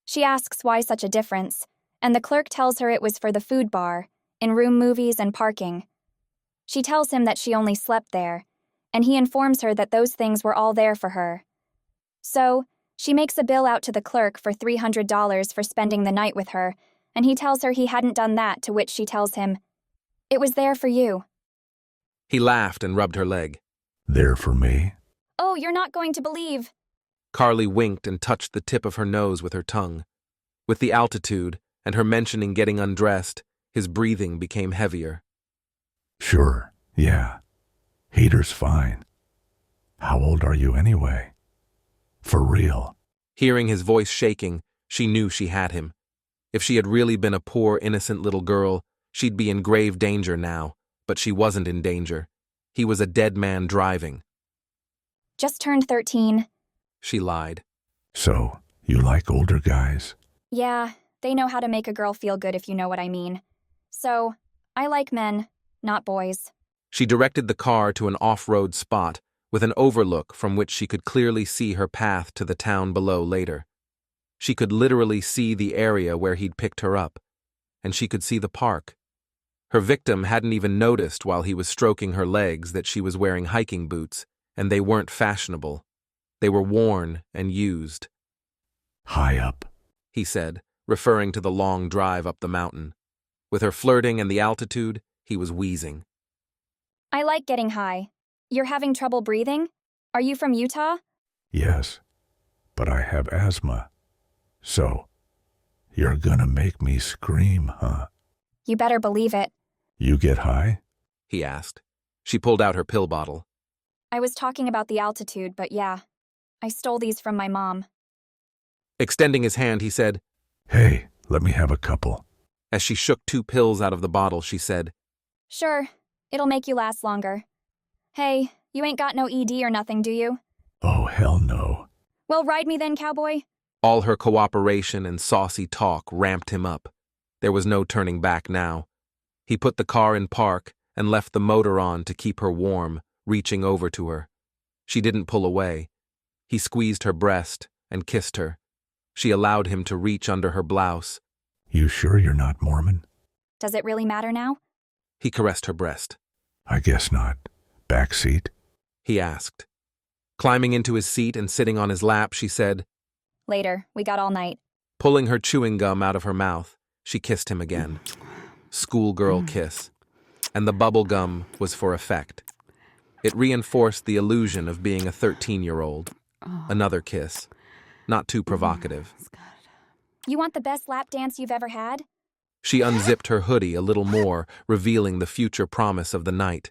She asks why such a difference, and the clerk tells her it was for the food bar, in-room movies and parking. She tells him that she only slept there, and he informs her that those things were all there for her. So, she makes a bill out to the clerk for $300 for spending the night with her, and he tells her he hadn't done that, to which she tells him, "It was there for you." He laughed and rubbed her leg. There for me? Oh, you're not going to believe. Carly winked and touched the tip of her nose with her tongue. With the altitude and her mentioning getting undressed, his breathing became heavier. Sure, yeah. Heater's fine. How old are you anyway? For real? Hearing his voice shaking, she knew she had him. If she had really been a poor, innocent little girl, she'd be in grave danger now, but she wasn't in danger. He was a dead man driving. Just turned 13. She lied. So, you like older guys? Yeah, they know how to make a girl feel good, if you know what I mean. So, I like men, not boys. She directed the car to an off-road spot with an overlook from which she could clearly see her path to the town below later. She could literally see the area where he'd picked her up, and she could see the park. Her victim hadn't even noticed while he was stroking her legs that she was wearing hiking boots, and they weren't fashionable. They were worn and used. High up, he said, referring to the long drive up the mountain. With her flirting and the altitude, he was wheezing. I like getting high. You're having trouble breathing? Are you from Utah? Yes, but I have asthma. So, you're gonna make me scream, huh? You better believe it. You get high? He asked. She pulled out her pill bottle. I was talking about the altitude, but yeah. I stole these from my mom. Extending his hand, he said, Hey, let me have a couple. As she shook 2 pills out of the bottle, she said, Sure, it'll make you last longer. Hey, you ain't got no ED or nothing, do you? Oh, hell no. Well, ride me then, cowboy. All her cooperation and saucy talk ramped him up. There was no turning back now. He put the car in park and left the motor on to keep her warm, reaching over to her. She didn't pull away. He squeezed her breast and kissed her. She allowed him to reach under her blouse. You sure you're not Mormon? Does it really matter now? He caressed her breast. I guess not. Back seat? He asked. Climbing into his seat and sitting on his lap, she said, Later, we got all night. Pulling her chewing gum out of her mouth, she kissed him again. Schoolgirl kiss. And the bubble gum was for effect. It reinforced the illusion of being a 13-year-old. Another kiss. Not too provocative. You want the best lap dance you've ever had? She unzipped her hoodie a little more, revealing the future promise of the night.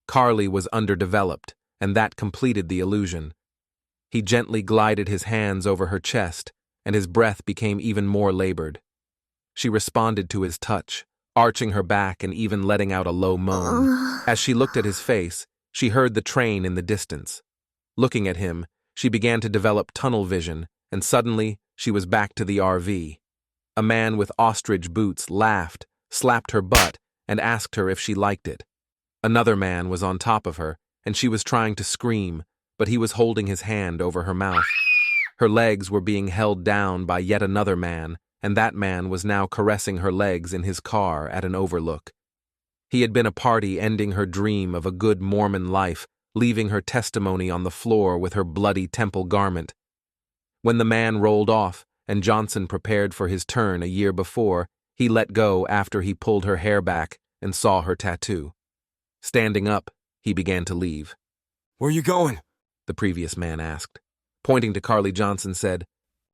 Carly was underdeveloped, and that completed the illusion. He gently glided his hands over her chest, and his breath became even more labored. She responded to his touch, arching her back and even letting out a low moan. As she looked at his face, she heard the train in the distance. Looking at him, she began to develop tunnel vision, and suddenly she was back to the RV. A man with ostrich boots laughed, slapped her butt, and asked her if she liked it. Another man was on top of her, and she was trying to scream, but he was holding his hand over her mouth. Her legs were being held down by yet another man, and that man was now caressing her legs in his car at an overlook. He had been a party ending her dream of a good Mormon life, leaving her testimony on the floor with her bloody temple garment. When the man rolled off, and Johnson prepared for his turn a year before, he let go after he pulled her hair back and saw her tattoo. Standing up, he began to leave. Where you going? The previous man asked. Pointing to Carly, Johnson said,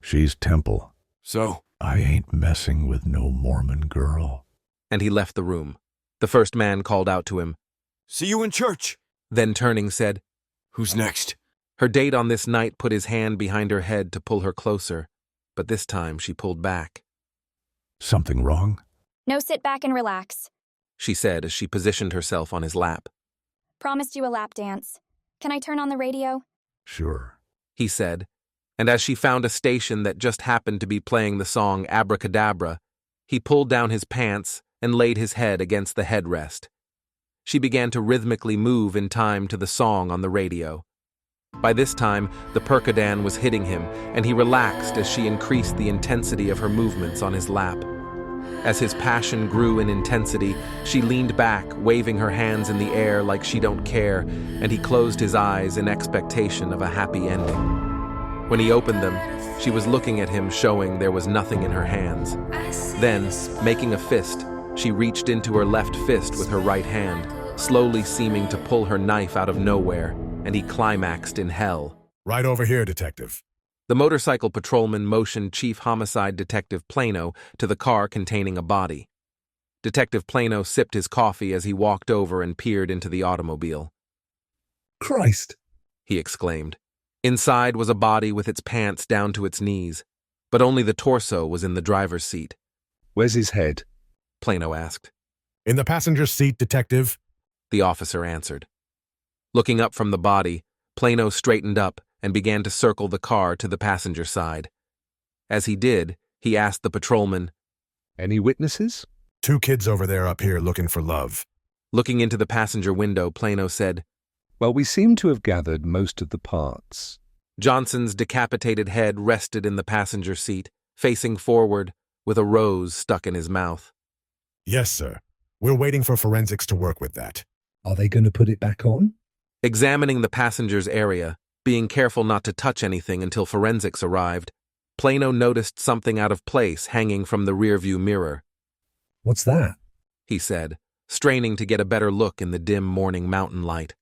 She's temple. So? I ain't messing with no Mormon girl. And he left the room. The first man called out to him, See you in church. Then turning said, Who's next? Her date on this night put his hand behind her head to pull her closer, but this time she pulled back. Something wrong? No, sit back and relax, she said as she positioned herself on his lap. Promised you a lap dance. Can I turn on the radio? Sure, he said. and as she found a station that just happened to be playing the song Abracadabra, he pulled down his pants and laid his head against the headrest. She began to rhythmically move in time to the song on the radio. By this time, the Percodan was hitting him, and he relaxed as she increased the intensity of her movements on his lap. As his passion grew in intensity, she leaned back, waving her hands in the air like she don't care, and he closed his eyes in expectation of a happy ending. When he opened them, she was looking at him, showing there was nothing in her hands. Then, making a fist, she reached into her left fist with her right hand, slowly seeming to pull her knife out of nowhere, and he climaxed in hell. Right over here, Detective. The motorcycle patrolman motioned Chief Homicide Detective Plano to the car containing a body. Detective Plano sipped his coffee as he walked over and peered into the automobile. Christ! He exclaimed. Inside was a body with its pants down to its knees, but only the torso was in the driver's seat. Where's his head? Plano asked. In the passenger seat, Detective. The officer answered. Looking up from the body, Plano straightened up and began to circle the car to the passenger side. As he did, he asked the patrolman, Any witnesses? 2 kids over there up here looking for love. Looking into the passenger window, Plano said, Well, we seem to have gathered most of the parts. Johnson's decapitated head rested in the passenger seat, facing forward, with a rose stuck in his mouth. Yes, sir. We're waiting for forensics to work with that. Are they going to put it back on? Examining the passenger's area, being careful not to touch anything until forensics arrived, Plano noticed something out of place hanging from the rearview mirror. What's that? He said, straining to get a better look in the dim morning mountain light.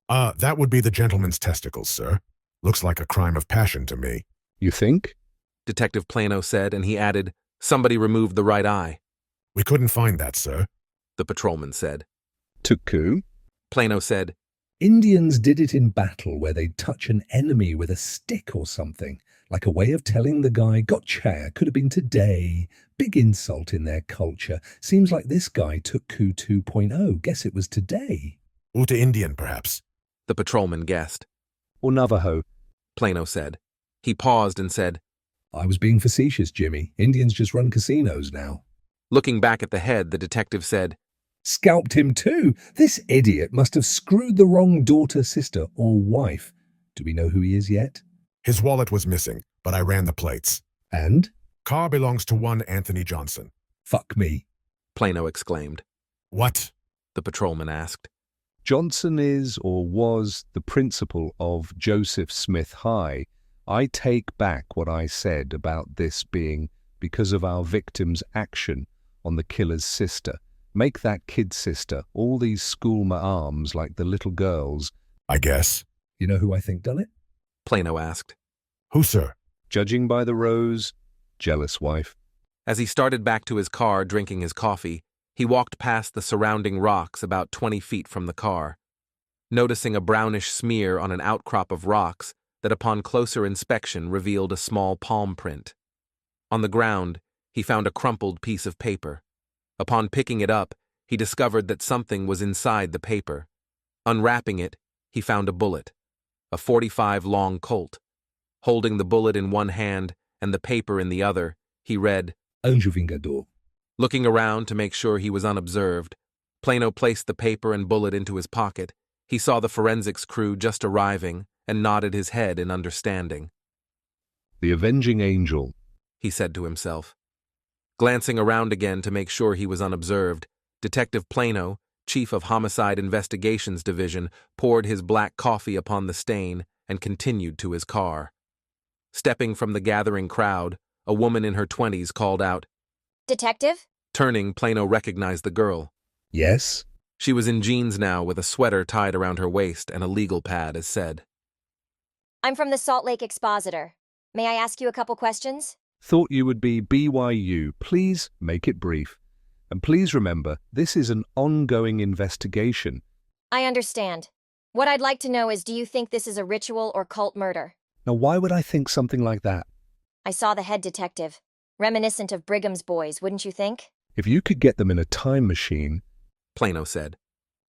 That would be the gentleman's testicles, sir. Looks like a crime of passion to me. You think? Detective Plano said, and he added, Somebody removed the right eye. We couldn't find that, sir. The patrolman said. Tuku? Plano said, Indians did it in battle where they'd touch an enemy with a stick or something, like a way of telling the guy, gotcha, could have been today. Big insult in their culture. Seems like this guy took coup 2.0. Guess it was today. Uta Indian, perhaps. The patrolman guessed. Or Navajo? Plano said. He paused and said, I was being facetious, Jimmy. Indians just run casinos now. Looking back at the head, the detective said, Scalped him too. This idiot must have screwed the wrong daughter, sister, or wife. Do we know who he is yet? His wallet was missing, but I ran the plates. And? Car belongs to one Anthony Johnson. Fuck me. Plano exclaimed. What? The patrolman asked. Johnson is or was the principal of Joseph Smith High. I take back what I said about this being because of our victim's action on the killer's sister. Make that kid's sister all these school ma'ams like the little girls. I guess. You know who I think done it? Plano asked. Who, sir? Judging by the rose, jealous wife. As he started back to his car drinking his coffee, he walked past the surrounding rocks about 20 feet from the car. Noticing a brownish smear on an outcrop of rocks that upon closer inspection revealed a small palm print. On the ground, he found a crumpled piece of paper. Upon picking it up, he discovered that something was inside the paper. Unwrapping it, he found a bullet, a .45 long Colt. Holding the bullet in one hand and the paper in the other, he read, Anjo Vingador. Looking around to make sure he was unobserved, Plano placed the paper and bullet into his pocket. He saw the forensics crew just arriving and nodded his head in understanding. The Avenging Angel, he said to himself. Glancing around again to make sure he was unobserved, Detective Plano, Chief of Homicide Investigations Division, poured his black coffee upon the stain and continued to his car. Stepping from the gathering crowd, a woman in her 20s called out, Detective? Turning, Plano recognized the girl. Yes? She was in jeans now with a sweater tied around her waist and a legal pad, as said. I'm from the Salt Lake Expositor. May I ask you a couple questions? Thought you would be BYU. Please make it brief. And please remember, this is an ongoing investigation. I understand. What I'd like to know is, do you think this is a ritual or cult murder? Now, why would I think something like that? I saw the head detective. Reminiscent of Brigham's boys, wouldn't you think? If you could get them in a time machine, Plano said.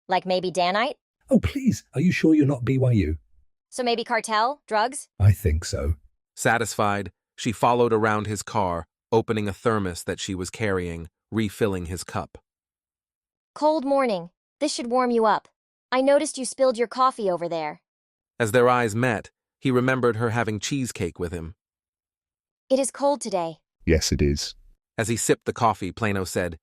Like maybe Danite? Oh, please, are you sure you're not BYU? So maybe cartel? Drugs? I think so. Satisfied, she followed around his car, opening a thermos that she was carrying, refilling his cup. Cold morning. This should warm you up. I noticed you spilled your coffee over there. As their eyes met, he remembered her having cheesecake with him. It is cold today. Yes, it is. As he sipped the coffee, Plano said,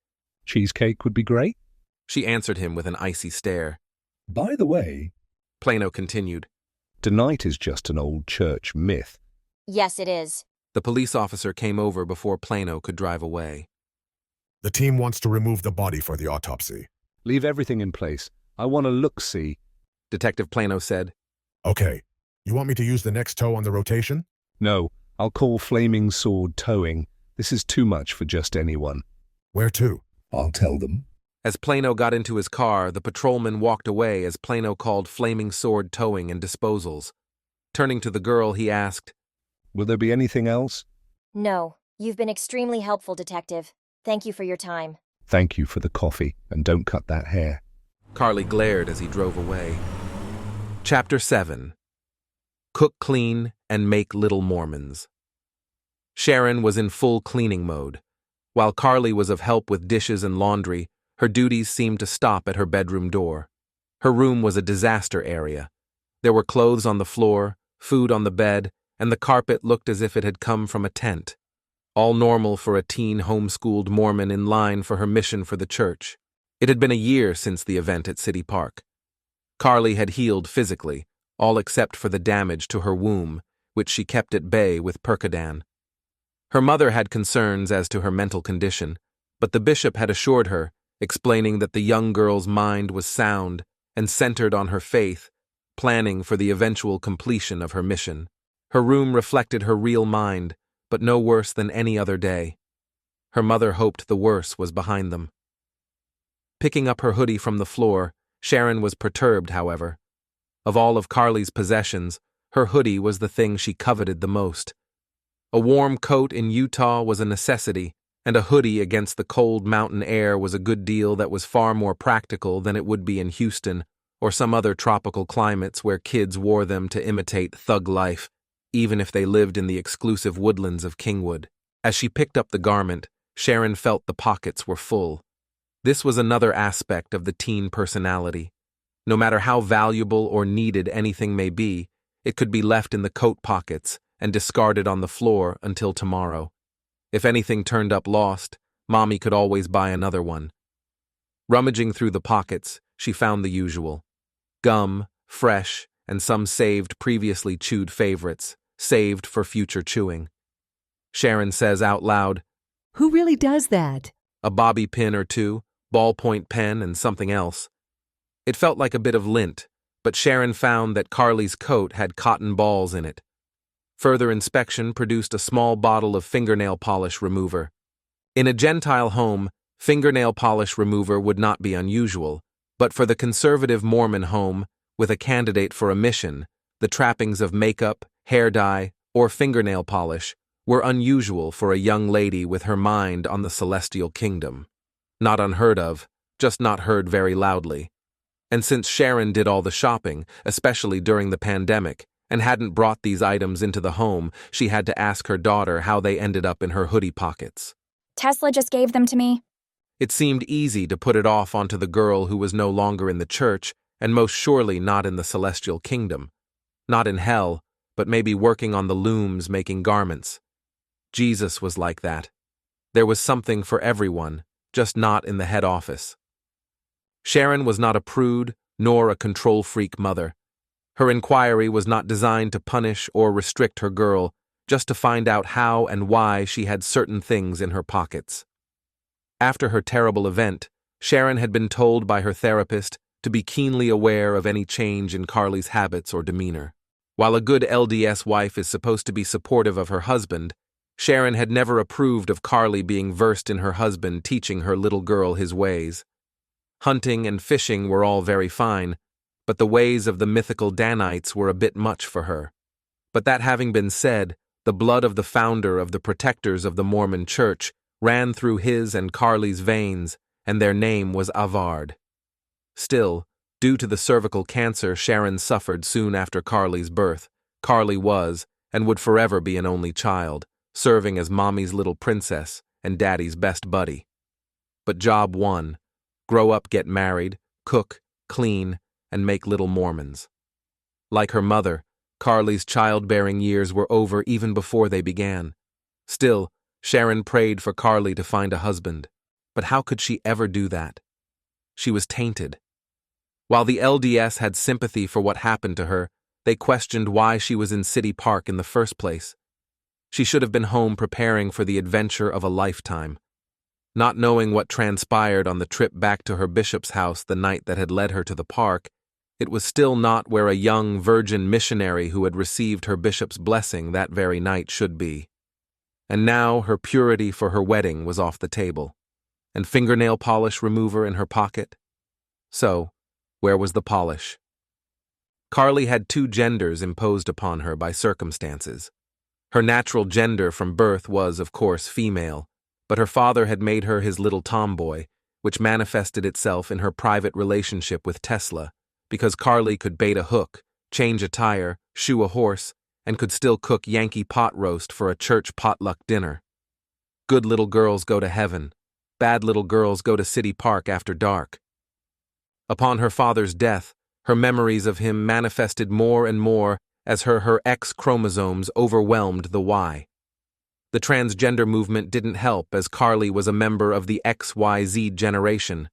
Cheesecake would be great. She answered him with an icy stare. By the way, Plano continued, Danite is just an old church myth. Yes, it is. The police officer came over before Plano could drive away. The team wants to remove the body for the autopsy. Leave everything in place. I want to look-see. Detective Plano said. Okay. You want me to use the next tow on the rotation? No, I'll call Flaming Sword Towing. This is too much for just anyone. Where to? I'll tell them. As Plano got into his car, the patrolman walked away as Plano called Flaming Sword Towing and Disposals. Turning to the girl, he asked, Will there be anything else? No. You've been extremely helpful, Detective. Thank you for your time. Thank you for the coffee, and don't cut that hair. Carly glared as he drove away. Chapter 7. Cook clean and make little Mormons. Sharon was in full cleaning mode. While Carly was of help with dishes and laundry, her duties seemed to stop at her bedroom door. Her room was a disaster area. There were clothes on the floor, food on the bed, and the carpet looked as if it had come from a tent. All normal for a teen homeschooled Mormon in line for her mission for the church. It had been a year since the event at City Park. Carly had healed physically, all except for the damage to her womb, which she kept at bay with Percodan. Her mother had concerns as to her mental condition, but the bishop had assured her, explaining that the young girl's mind was sound and centered on her faith, planning for the eventual completion of her mission. Her room reflected her real mind, but no worse than any other day. Her mother hoped the worst was behind them. Picking up her hoodie from the floor, Sharon was perturbed, however. Of all of Carly's possessions, her hoodie was the thing she coveted the most. A warm coat in Utah was a necessity, and a hoodie against the cold mountain air was a good deal that was far more practical than it would be in Houston or some other tropical climates where kids wore them to imitate thug life, even if they lived in the exclusive woodlands of Kingwood. As she picked up the garment, Sharon felt the pockets were full. This was another aspect of the teen personality. No matter how valuable or needed anything may be, it could be left in the coat pockets and discarded on the floor until tomorrow. If anything turned up lost, Mommy could always buy another one. Rummaging through the pockets, she found the usual. Gum, fresh, and some saved previously chewed favorites, saved for future chewing. Sharon says out loud, Who really does that? A bobby pin or two, ballpoint pen, and something else. It felt like a bit of lint, but Sharon found that Carly's coat had cotton balls in it. Further inspection produced a small bottle of fingernail polish remover. In a Gentile home, fingernail polish remover would not be unusual, but for the conservative Mormon home, with a candidate for a mission, the trappings of makeup, hair dye, or fingernail polish were unusual for a young lady with her mind on the celestial kingdom. Not unheard of, just not heard very loudly. And since Sharon did all the shopping, especially during the pandemic, and hadn't brought these items into the home, she had to ask her daughter how they ended up in her hoodie pockets. Tesla just gave them to me. It seemed easy to put it off onto the girl who was no longer in the church, and most surely not in the celestial kingdom. Not in hell, but maybe working on the looms making garments. Jesus was like that. There was something for everyone, just not in the head office. Sharon was not a prude, nor a control freak mother. Her inquiry was not designed to punish or restrict her girl, just to find out how and why she had certain things in her pockets. After her terrible event, Sharon had been told by her therapist to be keenly aware of any change in Carly's habits or demeanor. While a good LDS wife is supposed to be supportive of her husband, Sharon had never approved of Carly being versed in her husband teaching her little girl his ways. Hunting and fishing were all very fine, but the ways of the mythical Danites were a bit much for her. But that having been said, the blood of the founder of the Protectors of the Mormon Church ran through his and Carly's veins, and their name was Avard. Still, due to the cervical cancer Sharon suffered soon after Carly's birth, Carly was, and would forever be an only child, serving as mommy's little princess and daddy's best buddy. But job one: grow up, get married, cook, clean, and make little Mormons. Like her mother, Carly's childbearing years were over even before they began. Still, Sharon prayed for Carly to find a husband. But how could she ever do that? She was tainted. While the LDS had sympathy for what happened to her, they questioned why she was in City Park in the first place. She should have been home preparing for the adventure of a lifetime. Not knowing what transpired on the trip back to her bishop's house the night that had led her to the park, it was still not where a young virgin missionary who had received her bishop's blessing that very night should be. And now her purity for her wedding was off the table, and fingernail polish remover in her pocket. So, where was the polish? Carly had two genders imposed upon her by circumstances. Her natural gender from birth was, of course, female, but her father had made her his little tomboy, which manifested itself in her private relationship with Tesla, because Carly could bait a hook, change a tire, shoe a horse, and could still cook Yankee pot roast for a church potluck dinner. Good little girls go to heaven. Bad little girls go to City Park after dark. Upon her father's death, her memories of him manifested more and more as her X chromosomes overwhelmed the Y. The transgender movement didn't help, as Carly was a member of the XYZ generation.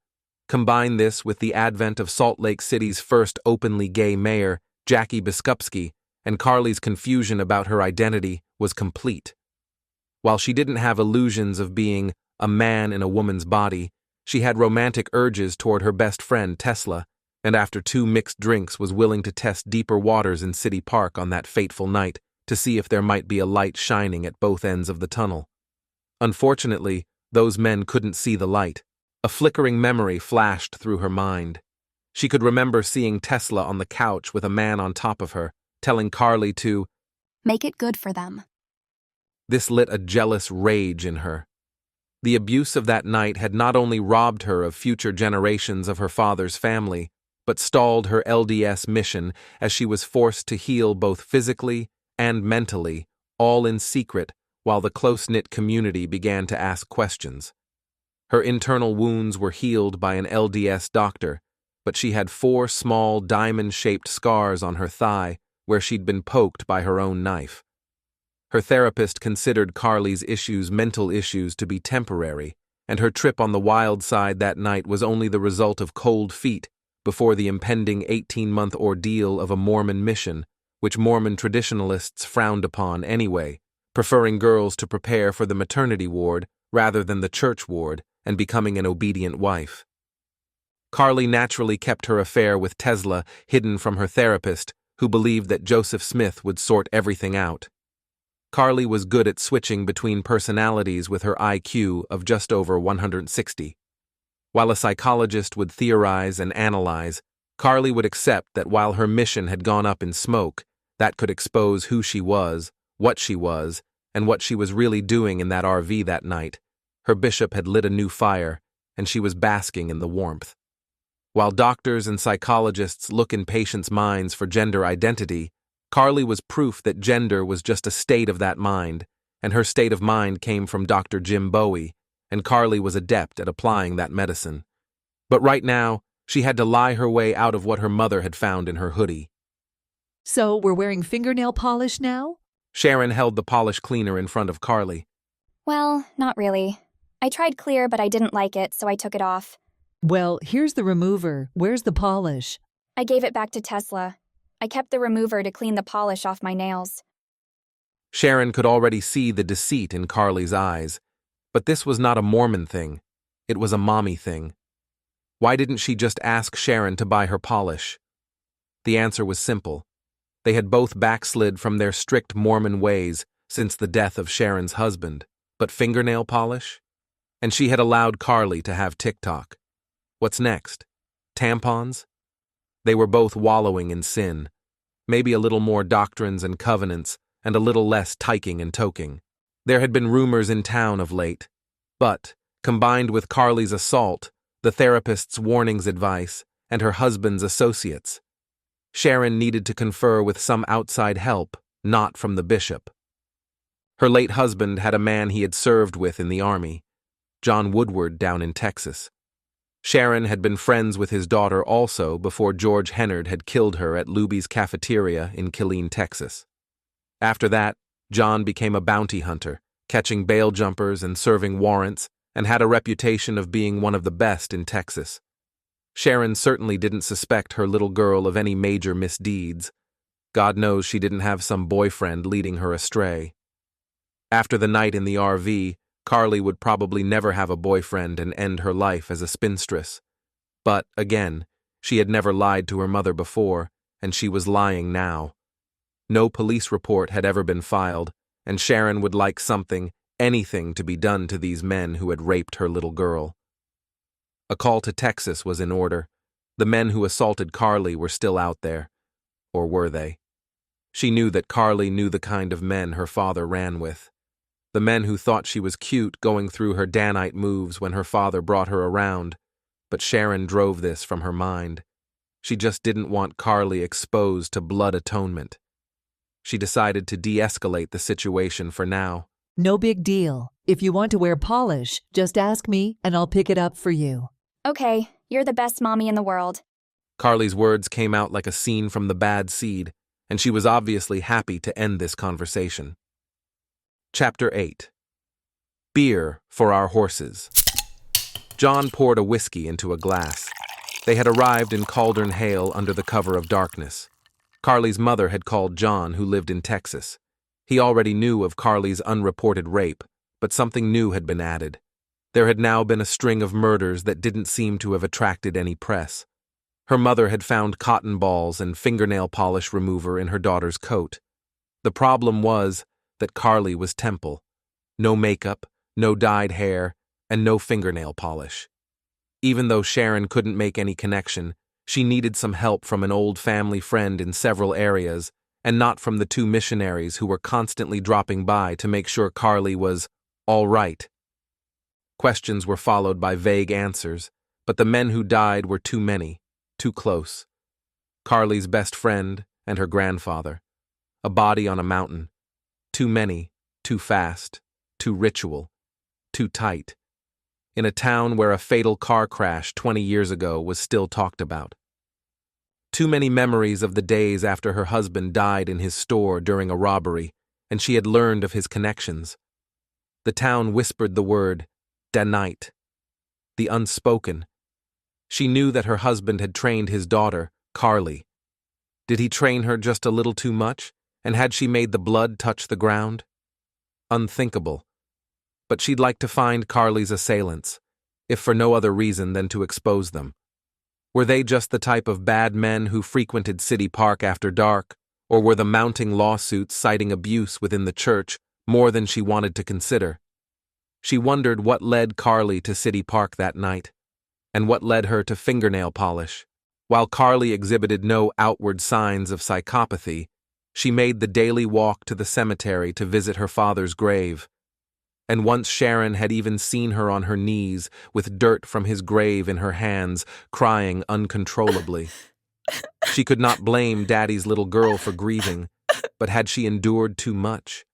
Combine this with the advent of Salt Lake City's first openly gay mayor, Jackie Biskupski, and Carly's confusion about her identity was complete. While she didn't have illusions of being a man in a woman's body, she had romantic urges toward her best friend Tesla, and after 2 mixed drinks was willing to test deeper waters in City Park on that fateful night to see if there might be a light shining at both ends of the tunnel. Unfortunately, those men couldn't see the light. A flickering memory flashed through her mind. She could remember seeing Tesla on the couch with a man on top of her, telling Carly to make it good for them. This lit a jealous rage in her. The abuse of that night had not only robbed her of future generations of her father's family, but stalled her LDS mission as she was forced to heal both physically and mentally, all in secret, while the close-knit community began to ask questions. Her internal wounds were healed by an LDS doctor, but she had 4 small diamond-shaped scars on her thigh where she'd been poked by her own knife. Her therapist considered Carly's mental issues to be temporary, and her trip on the wild side that night was only the result of cold feet before the impending 18-month ordeal of a Mormon mission, which Mormon traditionalists frowned upon anyway, preferring girls to prepare for the maternity ward rather than the church ward and becoming an obedient wife. Carly naturally kept her affair with Tesla hidden from her therapist, who believed that Joseph Smith would sort everything out. Carly was good at switching between personalities with her IQ of just over 160. While a psychologist would theorize and analyze, Carly would accept that while her mission had gone up in smoke, that could expose who she was, and what she was really doing in that RV that night. Her bishop had lit a new fire, and she was basking in the warmth. While doctors and psychologists look in patients' minds for gender identity, Carly was proof that gender was just a state of that mind, and her state of mind came from Dr. Jim Bowie, and Carly was adept at applying that medicine. But right now, she had to lie her way out of what her mother had found in her hoodie. So we're wearing fingernail polish now? Sharon held the polish cleaner in front of Carly. Well, not really. I tried clear, but I didn't like it, so I took it off. Well, here's the remover. Where's the polish? I gave it back to Tesla. I kept the remover to clean the polish off my nails. Sharon could already see the deceit in Carly's eyes. But this was not a Mormon thing. It was a mommy thing. Why didn't she just ask Sharon to buy her polish? The answer was simple. They had both backslid from their strict Mormon ways since the death of Sharon's husband. But fingernail polish? And she had allowed Carly to have TikTok. What's next? Tampons? They were both wallowing in sin. Maybe a little more doctrines and covenants, and a little less tiking and toking. There had been rumors in town of late. But, combined with Carly's assault, the therapist's warnings advice, and her husband's associates, Sharon needed to confer with some outside help not from the bishop. Her late husband had a man he had served with in the army, John Woodward down in Texas. Sharon had been friends with his daughter also before George Hennard had killed her at Luby's cafeteria in Killeen, Texas. After that, John became a bounty hunter, catching bail jumpers and serving warrants, and had a reputation of being one of the best in Texas. Sharon certainly didn't suspect her little girl of any major misdeeds. God knows she didn't have some boyfriend leading her astray. After the night in the RV, Carly would probably never have a boyfriend and end her life as a spinstress. But, again, she had never lied to her mother before, and she was lying now. No police report had ever been filed, and Sharon would like something, anything to be done to these men who had raped her little girl. A call to Texas was in order. The men who assaulted Carly were still out there. Or were they? She knew that Carly knew the kind of men her father ran with. The men who thought she was cute going through her Danite moves when her father brought her around, but Sharon drove this from her mind. She just didn't want Carly exposed to blood atonement. She decided to de-escalate the situation for now. No big deal. If you want to wear polish, just ask me and I'll pick it up for you. Okay, you're the best mommy in the world. Carly's words came out like a scene from The Bad Seed, and she was obviously happy to end this conversation. Chapter 8. Beer for Our Horses. John poured a whiskey into a glass. They had arrived in Cauldron Hale under the cover of darkness. Carly's mother had called John, who lived in Texas. He already knew of Carly's unreported rape, but something new had been added. There had now been a string of murders that didn't seem to have attracted any press. Her mother had found cotton balls and fingernail polish remover in her daughter's coat. The problem was that Carly was Temple. No makeup, no dyed hair, and no fingernail polish. Even though Sharon couldn't make any connection, she needed some help from an old family friend in several areas, and not from the two missionaries who were constantly dropping by to make sure Carly was all right. Questions were followed by vague answers, but the men who died were too many, too close. Carly's best friend and her grandfather. A body on a mountain. Too many, too fast, too ritual, too tight. In a town where a fatal car crash 20 years ago was still talked about. Too many memories of the days after her husband died in his store during a robbery, and she had learned of his connections. The town whispered the word, Danite. The unspoken. She knew that her husband had trained his daughter, Carly. Did he train her just a little too much, and had she made the blood touch the ground? Unthinkable. But she'd like to find Carly's assailants, if for no other reason than to expose them. Were they just the type of bad men who frequented City Park after dark, or were the mounting lawsuits citing abuse within the church more than she wanted to consider? She wondered what led Carly to City Park that night, and what led her to fingernail polish. While Carly exhibited no outward signs of psychopathy, she made the daily walk to the cemetery to visit her father's grave. And once Sharon had even seen her on her knees, with dirt from his grave in her hands, crying uncontrollably. She could not blame Daddy's little girl for grieving, but had she endured too much?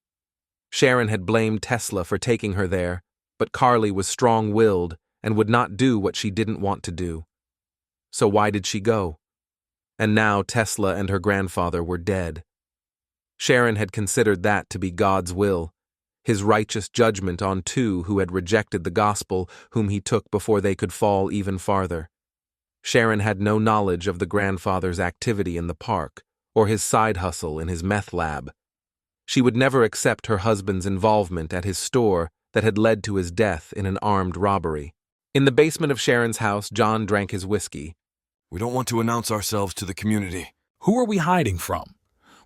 Sharon had blamed Tesla for taking her there, but Carly was strong-willed and would not do what she didn't want to do. So why did she go? And now Tesla and her grandfather were dead. Sharon had considered that to be God's will, his righteous judgment on two who had rejected the gospel, whom he took before they could fall even farther. Sharon had no knowledge of the grandfather's activity in the park, or his side hustle in his meth lab. She would never accept her husband's involvement at his store that had led to his death in an armed robbery. In the basement of Sharon's house, John drank his whiskey. We don't want to announce ourselves to the community. Who are we hiding from?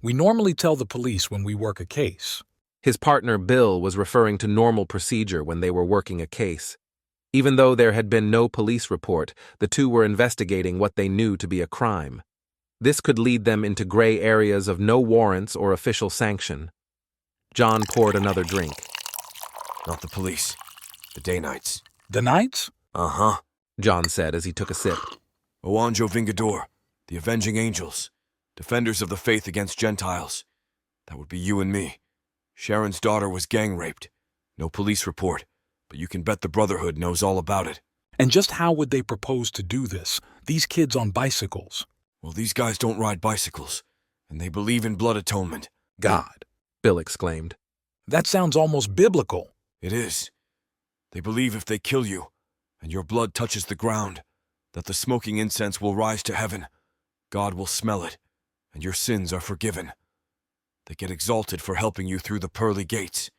We normally tell the police when we work a case. His partner, Bill, was referring to normal procedure when they were working a case. Even though there had been no police report, the two were investigating what they knew to be a crime. This could lead them into gray areas of no warrants or official sanction. John poured another drink. Not the police. The Danites. Danites? Uh-huh, John said as he took a sip. Oanjo Vingador, the Avenging Angels, defenders of the faith against Gentiles. That would be you and me. Sharon's daughter was gang raped. No police report, but you can bet the Brotherhood knows all about it. And just how would they propose to do this? These kids on bicycles. Well, these guys don't ride bicycles, and they believe in blood atonement. God, Bill exclaimed. That sounds almost biblical. It is. They believe if they kill you, and your blood touches the ground, that the smoking incense will rise to heaven. God will smell it, and your sins are forgiven. They get exalted for helping you through the pearly gates.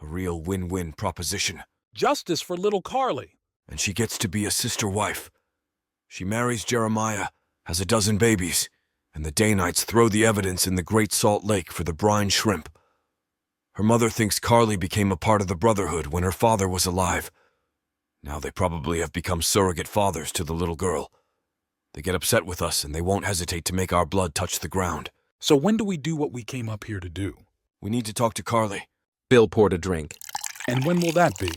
A real win-win proposition. Justice for little Carly. And she gets to be a sister wife. She marries Jeremiah, has a dozen babies, and the Danites throw the evidence in the Great Salt Lake for the brine shrimp. Her mother thinks Carly became a part of the Brotherhood when her father was alive. Now they probably have become surrogate fathers to the little girl. They get upset with us and they won't hesitate to make our blood touch the ground. So when do we do what we came up here to do? We need to talk to Carly. Bill poured a drink. And when will that be?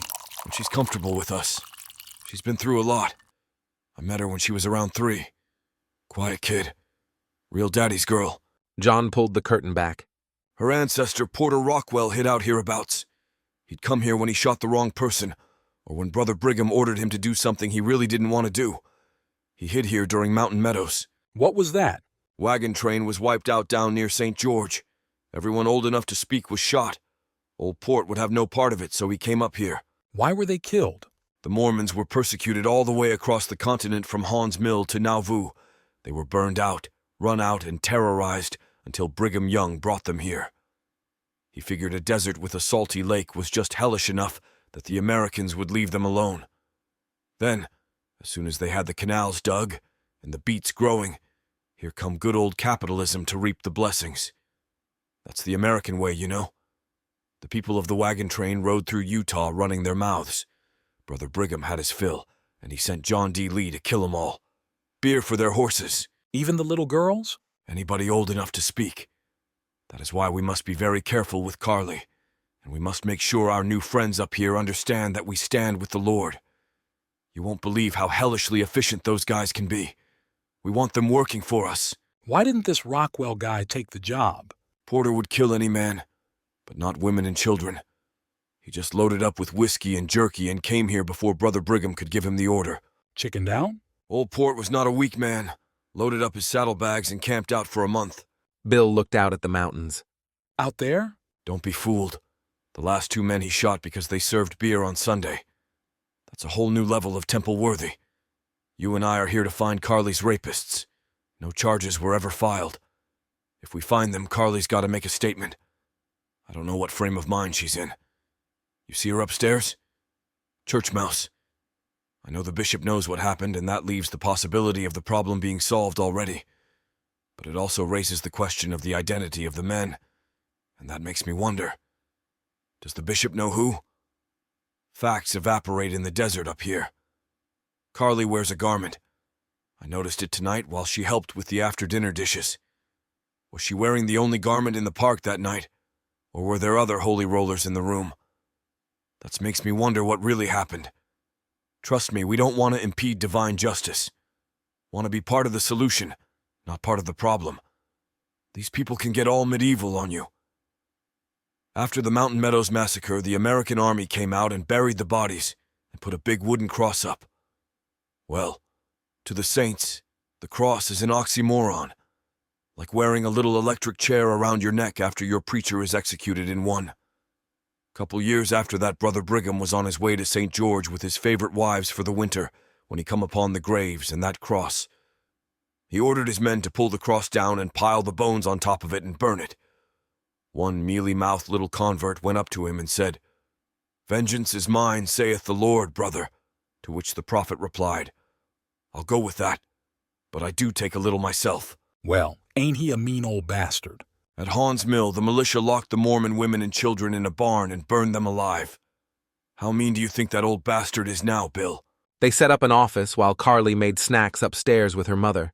When she's comfortable with us. She's been through a lot. I met her when she was around 3. Quiet kid. Real daddy's girl. John pulled the curtain back. Her ancestor, Porter Rockwell, hid out hereabouts. He'd come here when he shot the wrong person, or when Brother Brigham ordered him to do something he really didn't want to do. He hid here during Mountain Meadows. What was that? Wagon train was wiped out down near St. George. Everyone old enough to speak was shot. Old Port would have no part of it, so he came up here. Why were they killed? The Mormons were persecuted all the way across the continent from Haun's Mill to Nauvoo. They were burned out, run out, and terrorized until Brigham Young brought them here. He figured a desert with a salty lake was just hellish enough that the Americans would leave them alone. Then, as soon as they had the canals dug and the beets growing, here come good old capitalism to reap the blessings. That's the American way, you know. The people of the wagon train rode through Utah running their mouths. Brother Brigham had his fill, and he sent John D. Lee to kill 'em all. Beer for their horses. Even the little girls? Anybody old enough to speak. That is why we must be very careful with Carly, and we must make sure our new friends up here understand that we stand with the Lord. You won't believe how hellishly efficient those guys can be. We want them working for us. Why didn't this Rockwell guy take the job? Porter would kill any man, but not women and children. He just loaded up with whiskey and jerky and came here before Brother Brigham could give him the order. Chickened out? Old Port was not a weak man. Loaded up his saddlebags and camped out for a month. Bill looked out at the mountains. Out there? Don't be fooled. The last 2 men he shot because they served beer on Sunday. That's a whole new level of temple worthy. You and I are here to find Carly's rapists. No charges were ever filed. If we find them, Carly's got to make a statement. I don't know what frame of mind she's in. You see her upstairs? Church mouse. I know the bishop knows what happened, and that leaves the possibility of the problem being solved already. But it also raises the question of the identity of the men, and that makes me wonder. Does the bishop know who? Facts evaporate in the desert up here. Carly wears a garment. I noticed it tonight while she helped with the after-dinner dishes. Was she wearing the only garment in the park that night, or were there other holy rollers in the room? That makes me wonder what really happened. Trust me, we don't want to impede divine justice. Want to be part of the solution, not part of the problem. These people can get all medieval on you. After the Mountain Meadows massacre, the American army came out and buried the bodies and put a big wooden cross up. Well, to the saints, the cross is an oxymoron, like wearing a little electric chair around your neck after your preacher is executed in one. Couple years after that, Brother Brigham was on his way to St. George with his favorite wives for the winter when he come upon the graves and that cross. He ordered his men to pull the cross down and pile the bones on top of it and burn it. One mealy-mouthed little convert went up to him and said, "Vengeance is mine, saith the Lord, brother," to which the prophet replied, "I'll go with that, but I do take a little myself." Well, ain't he a mean old bastard? At Haun's Mill, the militia locked the Mormon women and children in a barn and burned them alive. How mean do you think that old bastard is now, Bill? They set up an office while Carly made snacks upstairs with her mother.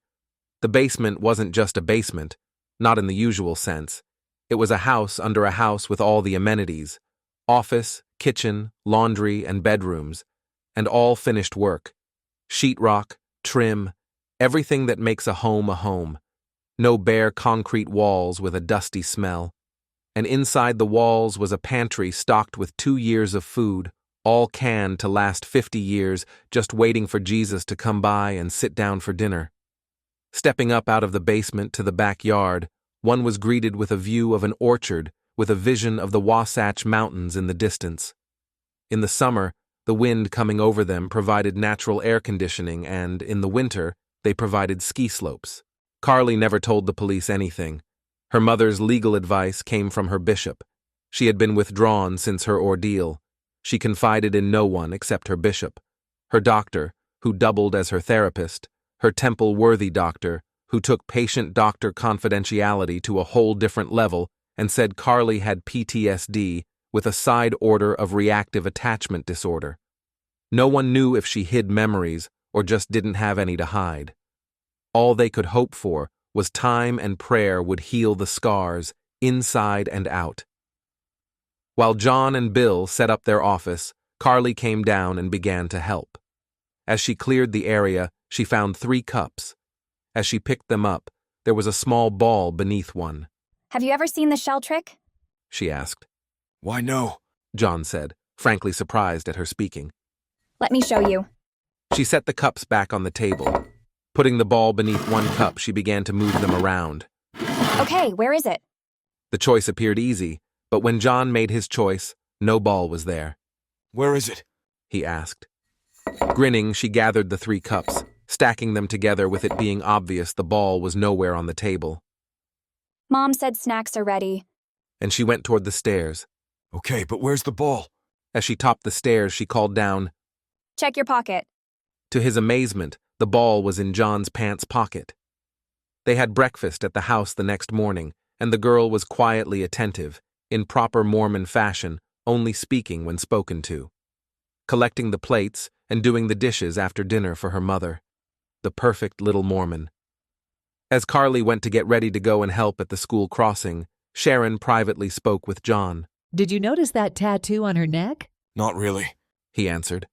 The basement wasn't just a basement, not in the usual sense. It was a house under a house with all the amenities: office, kitchen, laundry, and bedrooms, and all finished work. Sheetrock, trim, everything that makes a home a home. No bare concrete walls with a dusty smell. and inside the walls was a pantry stocked with 2 years of food, all canned to last 50 years, just waiting for Jesus to come by and sit down for dinner. Stepping up out of the basement to the backyard, one was greeted with a view of an orchard with a vision of the Wasatch Mountains in the distance. In the summer, the wind coming over them provided natural air conditioning, and in the winter, they provided ski slopes. Carly never told the police anything. Her mother's legal advice came from her bishop. She had been withdrawn since her ordeal. She confided in no one except her bishop, her doctor, who doubled as her therapist, her temple-worthy doctor, who took patient-doctor confidentiality to a whole different level and said Carly had PTSD with a side order of reactive attachment disorder. No one knew if she hid memories or just didn't have any to hide. All they could hope for was time and prayer would heal the scars, inside and out. While John and Bill set up their office, Carly came down and began to help. As she cleared the area, she found 3 cups. As she picked them up, there was a small ball beneath one. Have you ever seen the shell trick? She asked. Why no? John said, frankly surprised at her speaking. Let me show you. She set the cups back on the table. Putting the ball beneath one cup, she began to move them around. Okay, where is it? The choice appeared easy, but when John made his choice, no ball was there. Where is it? He asked. Grinning, she gathered the 3 cups, stacking them together with it being obvious the ball was nowhere on the table. Mom said snacks are ready. And she went toward the stairs. Okay, but where's the ball? As she topped the stairs, she called down, Check your pocket. To his amazement, the ball was in John's pants pocket. They had breakfast at the house the next morning, and the girl was quietly attentive, in proper Mormon fashion, only speaking when spoken to. Collecting the plates and doing the dishes after dinner for her mother. The perfect little Mormon. As Carly went to get ready to go and help at the school crossing, Sharon privately spoke with John. Did you notice that tattoo on her neck? Not really, he answered.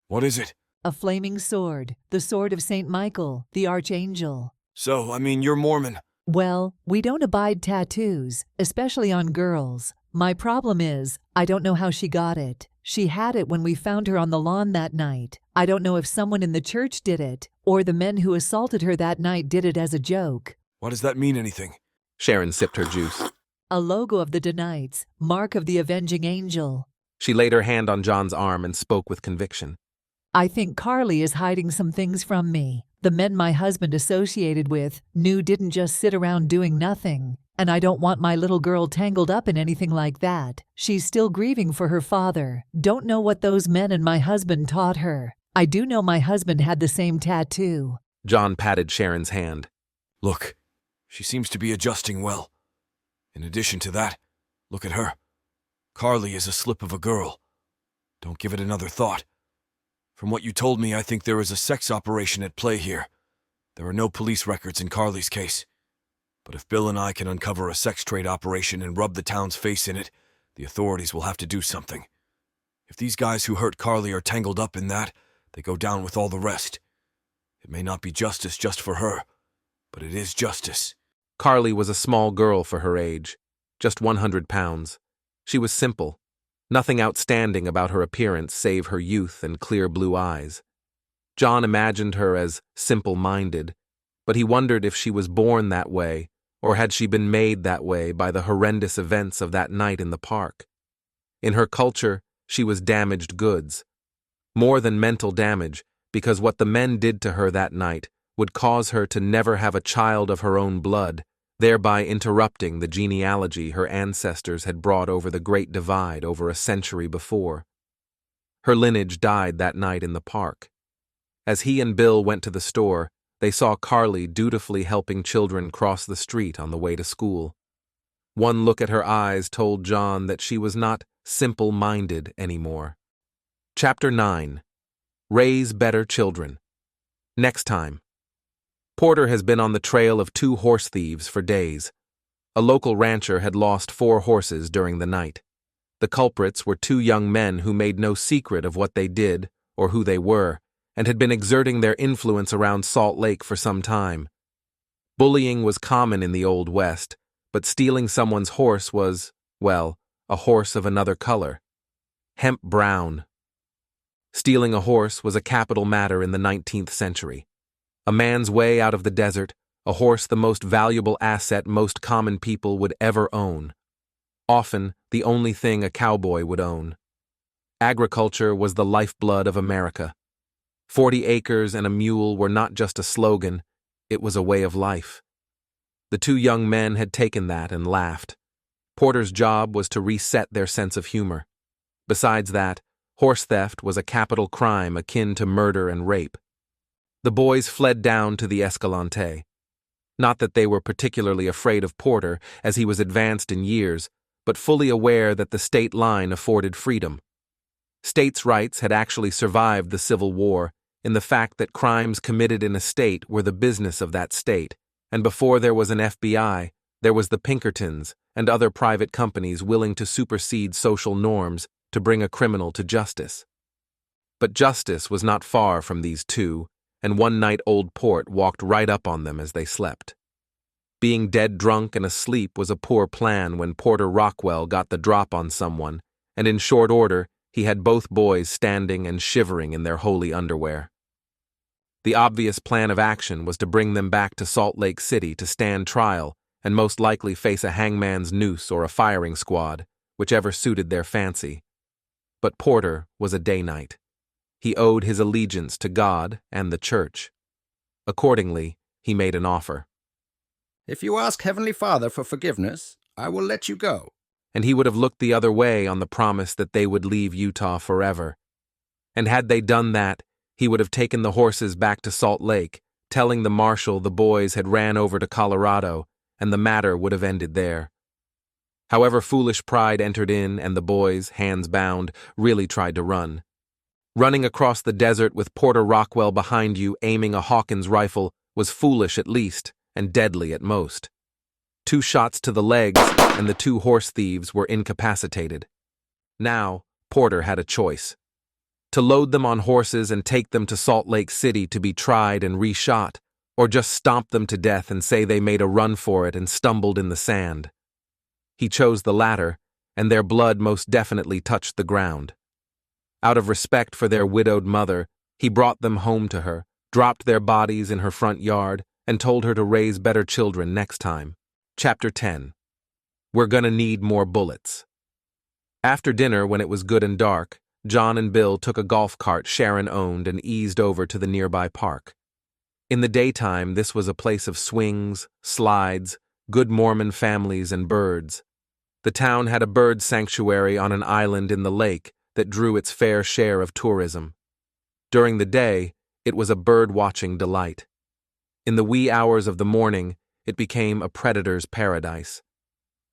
What is it? A flaming sword, the sword of St. Michael, the archangel. So, you're Mormon. Well, we don't abide tattoos, especially on girls. My problem is, I don't know how she got it. She had it when we found her on the lawn that night. I don't know if someone in the church did it, or the men who assaulted her that night did it as a joke. Why does that mean anything? Sharon sipped her juice. A logo of the Danites, mark of the Avenging angel. She laid her hand on John's arm and spoke with conviction. I think Carly is hiding some things from me. The men my husband associated with knew didn't just sit around doing nothing. And I don't want my little girl tangled up in anything like that. She's still grieving for her father. Don't know what those men and my husband taught her. I do know my husband had the same tattoo. John patted Sharon's hand. Look, she seems to be adjusting well. In addition to that, look at her. Carly is a slip of a girl. Don't give it another thought. From what you told me, I think there is a sex operation at play here. There are no police records in Carly's case. But if Bill and I can uncover a sex trade operation and rub the town's face in it, the authorities will have to do something. If these guys who hurt Carly are tangled up in that, they go down with all the rest. It may not be justice just for her, but it is justice. Carly was a small girl for her age, just 100 pounds. She was simple. Nothing outstanding about her appearance save her youth and clear blue eyes. John imagined her as simple-minded, but he wondered if she was born that way, or had she been made that way by the horrendous events of that night in the park. In her culture, she was damaged goods. More than mental damage, because what the men did to her that night would cause her to never have a child of her own blood, thereby interrupting the genealogy her ancestors had brought over the Great Divide over a century before. Her lineage died that night in the park. As he and Bill went to the store, they saw Carly dutifully helping children cross the street on the way to school. One look at her eyes told John that she was not simple-minded anymore. Chapter 9. Raise Better Children. Next time. Porter has been on the trail of 2 horse thieves for days. A local rancher had lost 4 horses during the night. The culprits were 2 young men who made no secret of what they did or who they were, and had been exerting their influence around Salt Lake for some time. Bullying was common in the Old West, but stealing someone's horse was Well, a horse of another color. Hemp brown. Stealing a horse was a capital matter in the 19th century. A man's way out of the desert, a horse the most valuable asset most common people would ever own. Often, the only thing a cowboy would own. Agriculture was the lifeblood of America. 40 acres and a mule were not just a slogan, it was a way of life. The two young men had taken that and laughed. Porter's job was to reset their sense of humor. Besides that, horse theft was a capital crime akin to murder and rape. The boys fled down to the Escalante. Not that they were particularly afraid of Porter, as he was advanced in years, but fully aware that the state line afforded freedom. States' rights had actually survived the Civil War in the fact that crimes committed in a state were the business of that state, and before there was an FBI, there was the Pinkertons and other private companies willing to supersede social norms to bring a criminal to justice. But justice was not far from these two, and one night old Port walked right up on them as they slept. Being dead drunk and asleep was a poor plan when Porter Rockwell got the drop on someone, and in short order, he had both boys standing and shivering in their holy underwear. The obvious plan of action was to bring them back to Salt Lake City to stand trial and most likely face a hangman's noose or a firing squad, whichever suited their fancy. But Porter was a day-night. He owed his allegiance to God and the church. Accordingly, he made an offer. "If you ask Heavenly Father for forgiveness, I will let you go." And he would have looked the other way on the promise that they would leave Utah forever. And had they done that, he would have taken the horses back to Salt Lake, telling the marshal the boys had ran over to Colorado, and the matter would have ended there. However, foolish pride entered in, and the boys, hands bound, really tried to run. Running across the desert with Porter Rockwell behind you aiming a Hawkins rifle was foolish at least, and deadly at most. 2 shots to the legs, and the 2 horse thieves were incapacitated. Now, Porter had a choice. To load them on horses and take them to Salt Lake City to be tried and reshot, or just stomp them to death and say they made a run for it and stumbled in the sand. He chose the latter, and their blood most definitely touched the ground. Out of respect for their widowed mother, he brought them home to her, dropped their bodies in her front yard, and told her to raise better children next time. Chapter 10. We're gonna need more bullets. After dinner, when it was good and dark, John and Bill took a golf cart Sharon owned and eased over to the nearby park. In the daytime, this was a place of swings, slides, good Mormon families, and birds. The town had a bird sanctuary on an island in the lake that drew its fair share of tourism. During the day, it was a bird-watching delight. In the wee hours of the morning, it became a predator's paradise.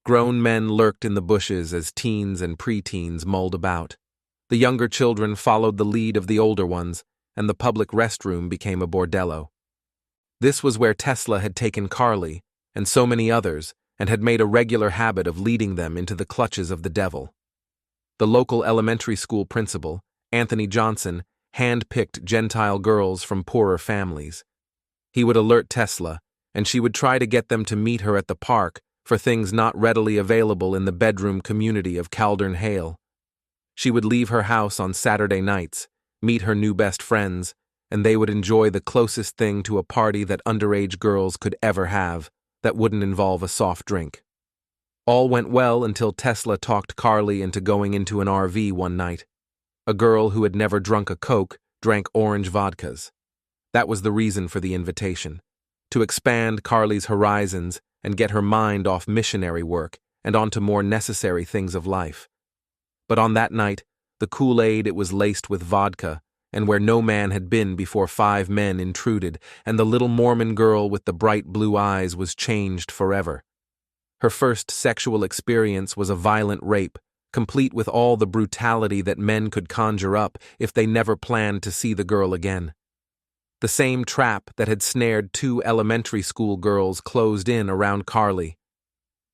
Grown men lurked in the bushes as teens and preteens mulled about. The younger children followed the lead of the older ones, and the public restroom became a bordello. This was where Tesla had taken Carly, and so many others, and had made a regular habit of leading them into the clutches of the devil. The local elementary school principal, Anthony Johnson, hand-picked Gentile girls from poorer families. He would alert Tesla, and she would try to get them to meet her at the park for things not readily available in the bedroom community of Caldern Hale. She would leave her house on Saturday nights, meet her new best friends, and they would enjoy the closest thing to a party that underage girls could ever have that wouldn't involve a soft drink. All went well until Tesla talked Carly into going into an RV one night. A girl who had never drunk a Coke drank orange vodkas. That was the reason for the invitation, to expand Carly's horizons and get her mind off missionary work and onto more necessary things of life. But on that night, the Kool-Aid it was laced with vodka, and where no man had been before 5 men intruded, and the little Mormon girl with the bright blue eyes was changed forever. Her first sexual experience was a violent rape, complete with all the brutality that men could conjure up if they never planned to see the girl again. The same trap that had snared 2 elementary school girls closed in around Carly.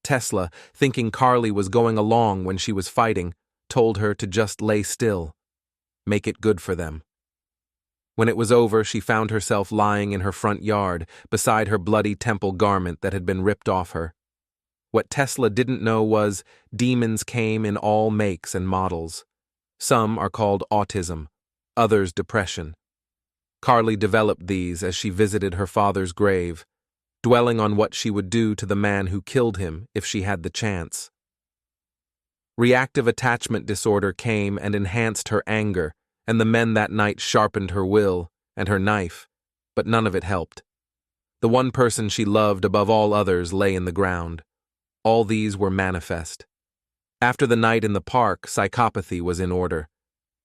Tesla, thinking Carly was going along when she was fighting, told her to just lay still. Make it good for them. When it was over, she found herself lying in her front yard beside her bloody temple garment that had been ripped off her. What Tesla didn't know was demons came in all makes and models. Some are called autism, others depression. Carly developed these as she visited her father's grave, dwelling on what she would do to the man who killed him if she had the chance. Reactive attachment disorder came and enhanced her anger, and the men that night sharpened her will and her knife, but none of it helped. The one person she loved above all others lay in the ground. All these were manifest. After the night in the park, psychopathy was in order.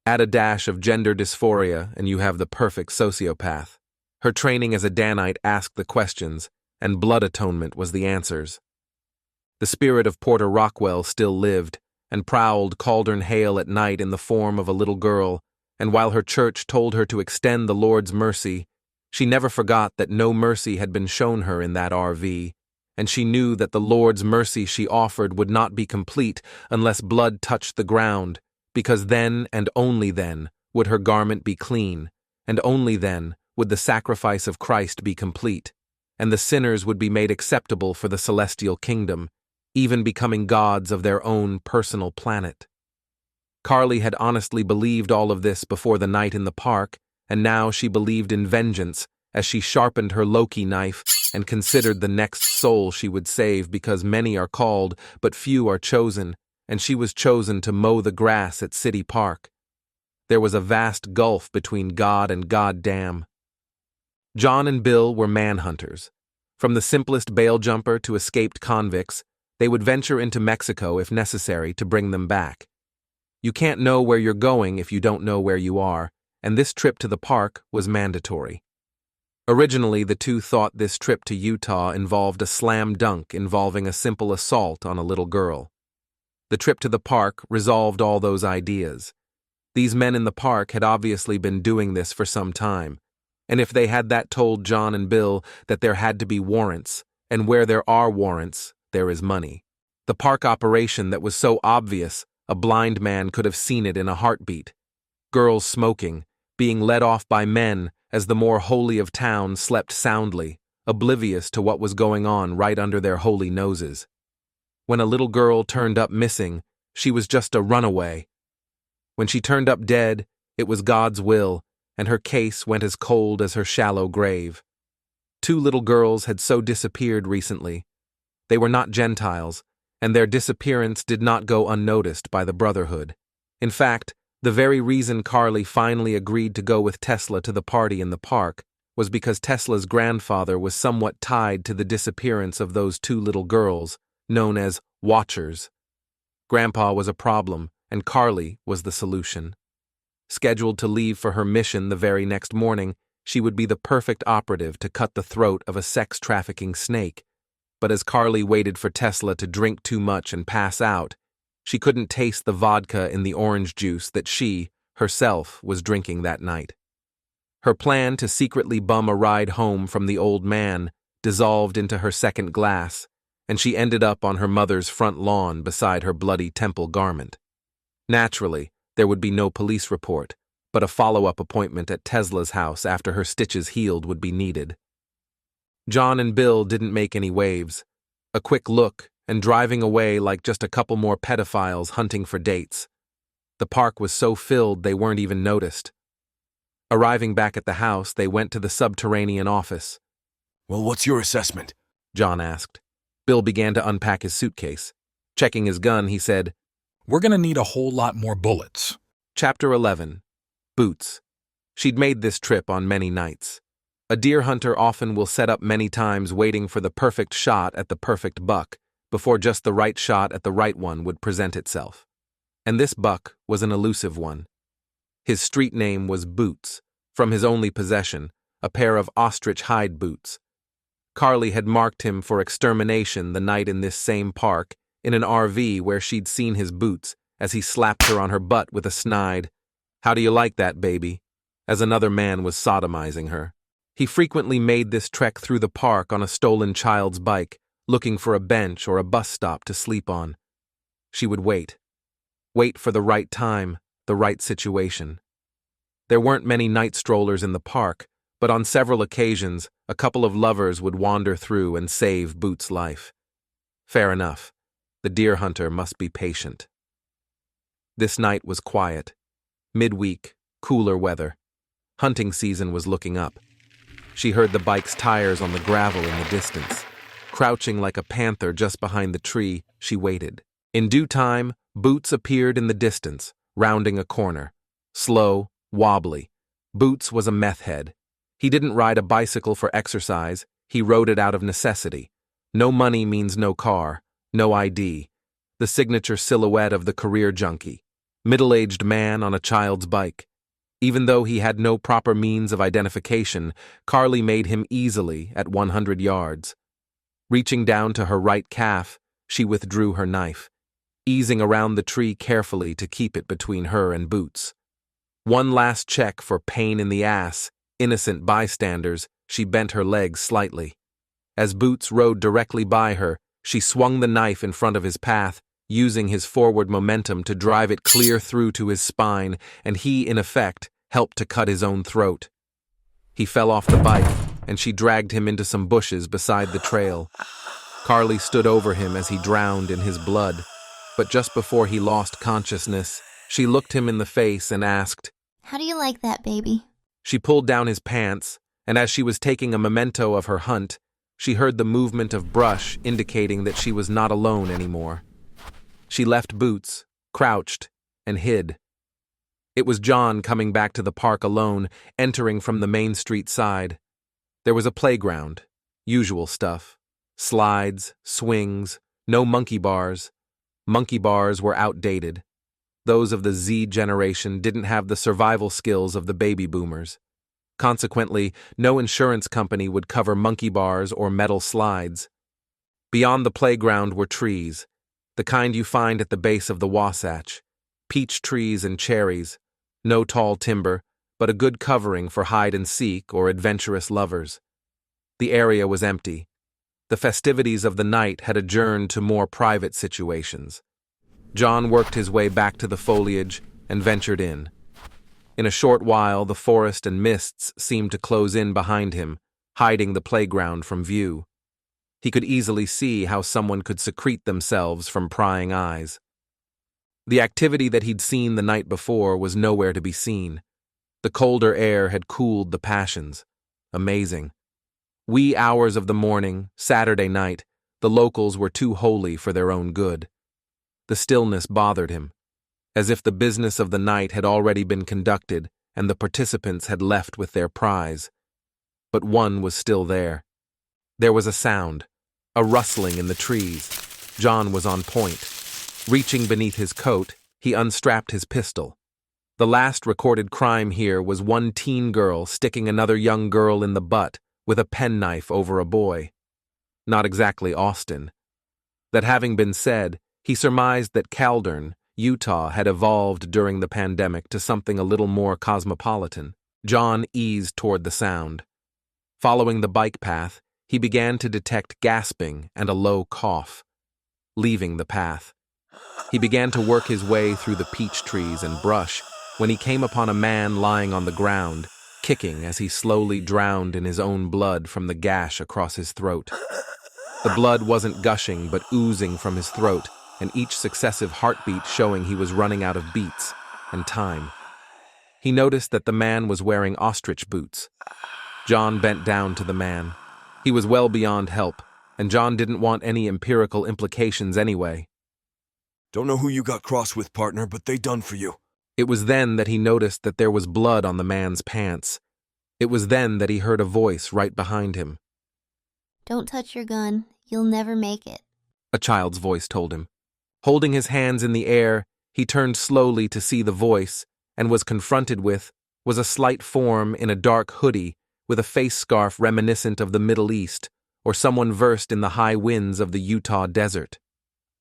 Add a dash of gender dysphoria and you have the perfect sociopath. Her training as a Danite asked the questions, and blood atonement was the answers. The spirit of Porter Rockwell still lived, and prowled Cauldron Hale at night in the form of a little girl, and while her church told her to extend the Lord's mercy, she never forgot that no mercy had been shown her in that RV, and she knew that the Lord's mercy she offered would not be complete unless blood touched the ground, because then and only then would her garment be clean, and only then would the sacrifice of Christ be complete, and the sinners would be made acceptable for the celestial kingdom, even becoming gods of their own personal planet. Carly had honestly believed all of this before the night in the park, and now she believed in vengeance as she sharpened her Loki knife and considered the next soul she would save, because many are called, but few are chosen, and she was chosen to mow the grass at City Park. There was a vast gulf between God and goddamn. John and Bill were manhunters. From the simplest bail jumper to escaped convicts, they would venture into Mexico if necessary to bring them back. You can't know where you're going if you don't know where you are, and this trip to the park was mandatory. Originally, the two thought this trip to Utah involved a slam dunk involving a simple assault on a little girl. The trip to the park resolved all those ideas. These men in the park had obviously been doing this for some time, and if they had that told John and Bill that there had to be warrants, and where there are warrants, there is money. The park operation that was so obvious, a blind man could have seen it in a heartbeat. Girls smoking, being led off by men as the more holy of town slept soundly, oblivious to what was going on right under their holy noses. When a little girl turned up missing, she was just a runaway. When she turned up dead, it was God's will, and her case went as cold as her shallow grave. 2 little girls had so disappeared recently. They were not Gentiles, and their disappearance did not go unnoticed by the Brotherhood. In fact, the very reason Carly finally agreed to go with Tesla to the party in the park was because Tesla's grandfather was somewhat tied to the disappearance of those 2 little girls, known as Watchers. Grandpa was a problem, and Carly was the solution. Scheduled to leave for her mission the very next morning, she would be the perfect operative to cut the throat of a sex-trafficking snake. But as Carly waited for Tesla to drink too much and pass out, she couldn't taste the vodka in the orange juice that she, herself, was drinking that night. Her plan to secretly bum a ride home from the old man dissolved into her second glass, and she ended up on her mother's front lawn beside her bloody temple garment. Naturally, there would be no police report, but a follow-up appointment at Tesla's house after her stitches healed would be needed. John and Bill didn't make any waves. A quick look, and driving away like just a couple more pedophiles hunting for dates. The park was so filled they weren't even noticed. Arriving back at the house, they went to the subterranean office. "Well, what's your assessment?" John asked. Bill began to unpack his suitcase. Checking his gun, he said, "We're gonna need a whole lot more bullets." Chapter 11. Boots. She'd made this trip on many nights. A deer hunter often will set up many times waiting for the perfect shot at the perfect buck, before just the right shot at the right one would present itself. And this buck was an elusive one. His street name was Boots, from his only possession, a pair of ostrich hide boots. Carly had marked him for extermination the night in this same park, in an RV where she'd seen his boots, as he slapped her on her butt with a snide, "How do you like that, baby?" as another man was sodomizing her. He frequently made this trek through the park on a stolen child's bike, looking for a bench or a bus stop to sleep on. She would wait. Wait for the right time, the right situation. There weren't many night strollers in the park, but on several occasions, a couple of lovers would wander through and save Boots' life. Fair enough. The deer hunter must be patient. This night was quiet. Midweek, cooler weather. Hunting season was looking up. She heard the bike's tires on the gravel in the distance. Crouching like a panther just behind the tree, she waited. In due time, Boots appeared in the distance, rounding a corner. Slow, wobbly. Boots was a meth head. He didn't ride a bicycle for exercise, he rode it out of necessity. No money means no car, no ID. The signature silhouette of the career junkie. Middle-aged man on a child's bike. Even though he had no proper means of identification, Carly made him easily at 100 yards. Reaching down to her right calf, she withdrew her knife, easing around the tree carefully to keep it between her and Boots. One last check for pain in the ass, innocent bystanders, she bent her legs slightly. As Boots rode directly by her, she swung the knife in front of his path, using his forward momentum to drive it clear through to his spine, and he, in effect, helped to cut his own throat. He fell off the bike, and she dragged him into some bushes beside the trail. Carly stood over him as he drowned in his blood, but just before he lost consciousness, she looked him in the face and asked, "How do you like that, baby?" She pulled down his pants, and as she was taking a memento of her hunt, she heard the movement of brush indicating that she was not alone anymore. She left Boots, crouched, and hid. It was John coming back to the park alone, entering from the Main Street side. There was a playground, usual stuff. Slides, swings, no monkey bars. Monkey bars were outdated. Those of the Z generation didn't have the survival skills of the baby boomers. Consequently, no insurance company would cover monkey bars or metal slides. Beyond the playground were trees, the kind you find at the base of the Wasatch. Peach trees and cherries, no tall timber, but a good covering for hide-and-seek or adventurous lovers. The area was empty. The festivities of the night had adjourned to more private situations. John worked his way back to the foliage and ventured in. In a short while, the forest and mists seemed to close in behind him, hiding the playground from view. He could easily see how someone could secrete themselves from prying eyes. The activity that he'd seen the night before was nowhere to be seen. The colder air had cooled the passions. Amazing. Wee hours of the morning, Saturday night, the locals were too holy for their own good. The stillness bothered him, as if the business of the night had already been conducted and the participants had left with their prize. But one was still there. There was a sound, a rustling in the trees. John was on point. Reaching beneath his coat, he unstrapped his pistol. The last recorded crime here was one teen girl sticking another young girl in the butt with a penknife over a boy. Not exactly Austin. That having been said, he surmised that Caldern, Utah, had evolved during the pandemic to something a little more cosmopolitan. John eased toward the sound. Following the bike path, he began to detect gasping and a low cough. Leaving the path, he began to work his way through the peach trees and brush when he came upon a man lying on the ground, kicking as he slowly drowned in his own blood from the gash across his throat. The blood wasn't gushing but oozing from his throat, and each successive heartbeat showing he was running out of beats and time. He noticed that the man was wearing ostrich boots. John bent down to the man. He was well beyond help, and John didn't want any empirical implications anyway. "Don't know who you got cross with, partner, but they done for you." It was then that he noticed that there was blood on the man's pants. It was then that he heard a voice right behind him. "Don't touch your gun. You'll never make it," a child's voice told him. Holding his hands in the air, he turned slowly to see the voice, and was confronted with was a slight form in a dark hoodie with a face scarf reminiscent of the Middle East or someone versed in the high winds of the Utah desert.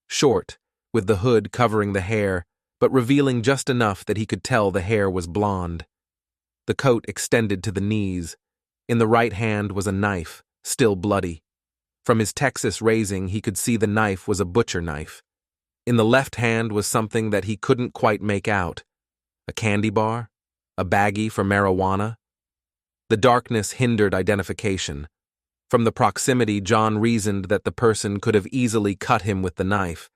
Short, with the hood covering the hair, but revealing just enough that he could tell the hair was blonde. The coat extended to the knees. In the right hand was a knife, still bloody. From his Texas raising, he could see the knife was a butcher knife. In the left hand was something that he couldn't quite make out. A candy bar? A baggie for marijuana? The darkness hindered identification. From the proximity, John reasoned that the person could have easily cut him with the knife,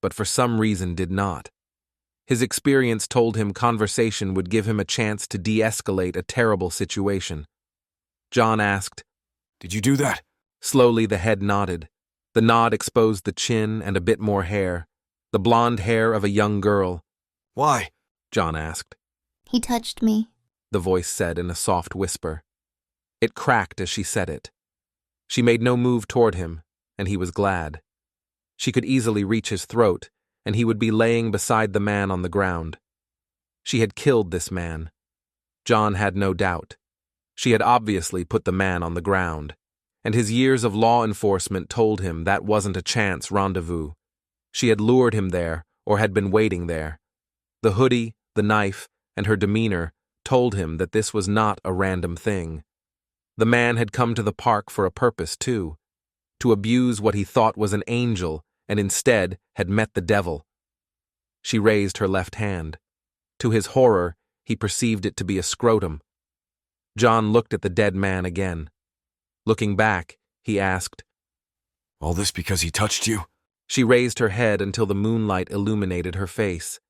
but for some reason did not. His experience told him conversation would give him a chance to de-escalate a terrible situation. John asked, "Did you do that?" Slowly the head nodded. The nod exposed the chin and a bit more hair, the blonde hair of a young girl. "Why?" John asked. He touched me, The voice said in a soft whisper. It cracked as she said it. She made no move toward him, and he was glad. She could easily reach his throat, and he would be laying beside the man on the ground. She had killed this man. John had no doubt. She had obviously put the man on the ground, and his years of law enforcement told him that wasn't a chance rendezvous. She had lured him there, or had been waiting there. The hoodie, the knife, and her demeanor told him that this was not a random thing. The man had come to the park for a purpose, too, to abuse what he thought was an angel and instead had met the devil. She raised her left hand. To his horror, he perceived it to be a scrotum. John looked at the dead man again. Looking back, he asked, "All this because he touched you?" She raised her head until the moonlight illuminated her face.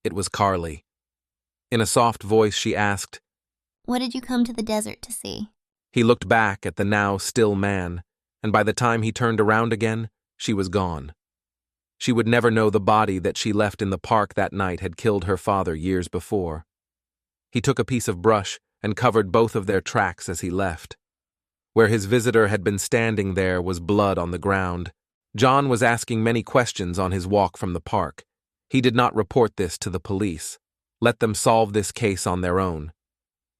It was Carly. In a soft voice, she asked, "What did you come to the desert to see?" He looked back at the now still man, and by the time he turned around again, she was gone. She would never know the body that she left in the park that night had killed her father years before. He took a piece of brush and covered both of their tracks as he left. Where his visitor had been standing there was blood on the ground. John was asking many questions on his walk from the park. He did not report this to the police. Let them solve this case on their own.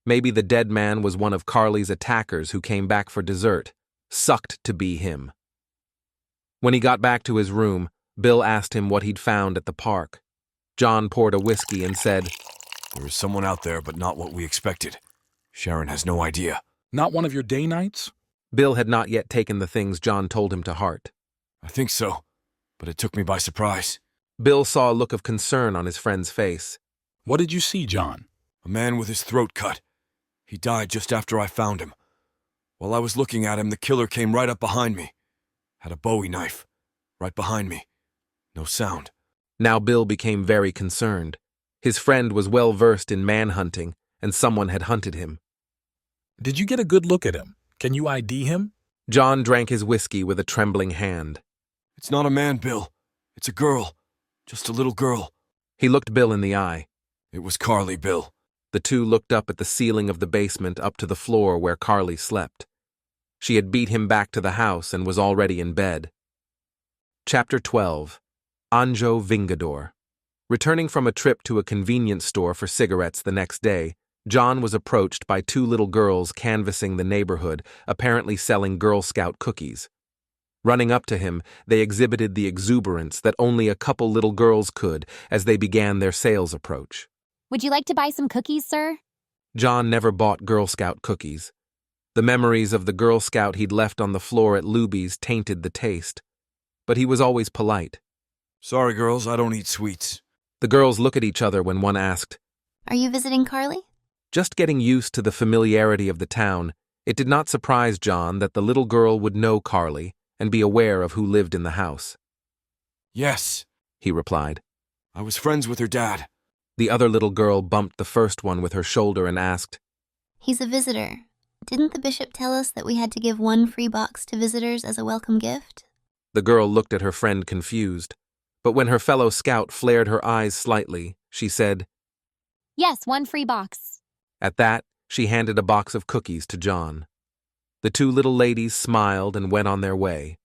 Maybe the dead man was one of Carly's attackers who came back for dessert, sucked to be him. When he got back to his room, Bill asked him what he'd found at the park. John poured a whiskey and said, "There is someone out there, but not what we expected. Sharon has no idea." Not one of your day nights? Bill had not yet taken the things John told him to heart. "I think so, but it took me by surprise." Bill saw a look of concern on his friend's face. What did you see, John? A man with his throat cut. He died just after I found him. While I was looking at him, the killer came right up behind me. Had a Bowie knife. Right behind me. No sound. Now Bill became very concerned. His friend was well versed in manhunting, and someone had hunted him. Did you get a good look at him? Can you ID him? John drank his whiskey with a trembling hand. "It's not a man, Bill. It's a girl. Just a little girl." He looked Bill in the eye. "It was Carly, Bill." The two looked up at the ceiling of the basement up to the floor where Carly slept. She had beat him back to the house and was already in bed. Chapter 12. Anjo Vingador. Returning from a trip to a convenience store for cigarettes the next day, John was approached by two little girls canvassing the neighborhood, apparently selling Girl Scout cookies. Running up to him, they exhibited the exuberance that only a couple little girls could as they began their sales approach. "Would you like to buy some cookies, sir?" John never bought Girl Scout cookies. The memories of the Girl Scout he'd left on the floor at Luby's tainted the taste. But he was always polite. "Sorry, girls, I don't eat sweets." The girls looked at each other when one asked, "Are you visiting Carly?" Just getting used to the familiarity of the town, it did not surprise John that the little girl would know Carly and be aware of who lived in the house. "Yes," he replied. "I was friends with her dad." The other little girl bumped the first one with her shoulder and asked, "He's a visitor. Didn't the bishop tell us that we had to give one free box to visitors as a welcome gift?" The girl looked at her friend confused, but when her fellow scout flared her eyes slightly, she said, "Yes, one free box." At that, she handed a box of cookies to John. The two little ladies smiled and went on their way.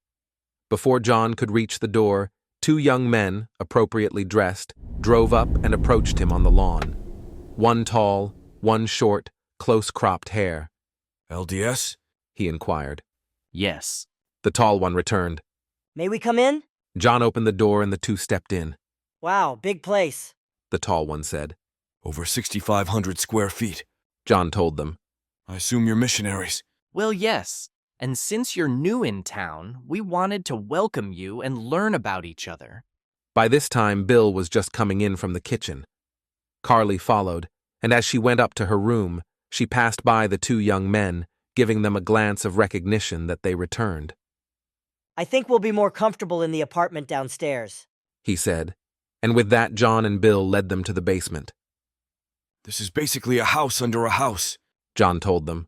Before John could reach the door, two young men, appropriately dressed, drove up and approached him on the lawn. One tall, one short, close-cropped hair. "LDS?" he inquired. "Yes." The tall one returned. "May we come in?" John opened the door and the two stepped in. "Wow, big place," the tall one said. "Over 6,500 square feet," John told them. "I assume you're missionaries." "Well, yes. And since you're new in town, we wanted to welcome you and learn about each other." By this time, Bill was just coming in from the kitchen. Carly followed, and as she went up to her room, she passed by the two young men, giving them a glance of recognition that they returned. I think we'll be more comfortable in the apartment downstairs, he said, and with that John and Bill led them to the basement. This is basically a house under a house, John told them.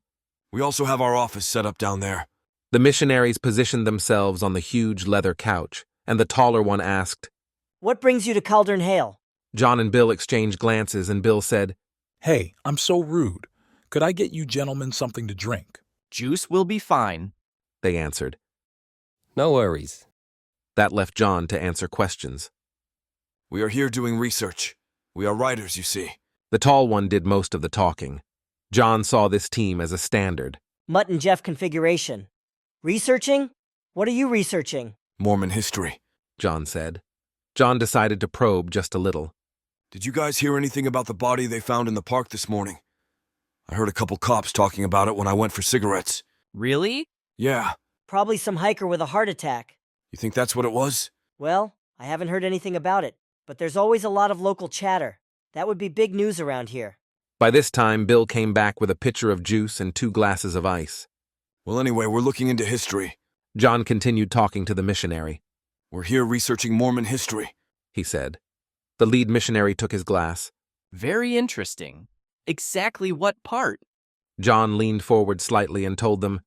We also have our office set up down there. The missionaries positioned themselves on the huge leather couch, and the taller one asked, What brings you to Caldern Hale? John and Bill exchanged glances, and Bill said, Hey, I'm so rude. Could I get you gentlemen something to drink? Juice will be fine, they answered. No worries. That left John to answer questions. We are here doing research. We are writers, you see. The tall one did most of the talking. John saw this team as a standard. Mutt and Jeff configuration. Researching? What are you researching? Mormon history, John said. John decided to probe just a little. Did you guys hear anything about the body they found in the park this morning? I heard a couple cops talking about it when I went for cigarettes. Really? Yeah. Probably some hiker with a heart attack. You think that's what it was? Well, I haven't heard anything about it, but there's always a lot of local chatter. That would be big news around here. By this time, Bill came back with a pitcher of juice and 2 glasses of ice. Well, anyway, we're looking into history. John continued talking to the missionary. We're here researching Mormon history, he said. The lead missionary took his glass. Very interesting. Exactly what part? John leaned forward slightly and told them,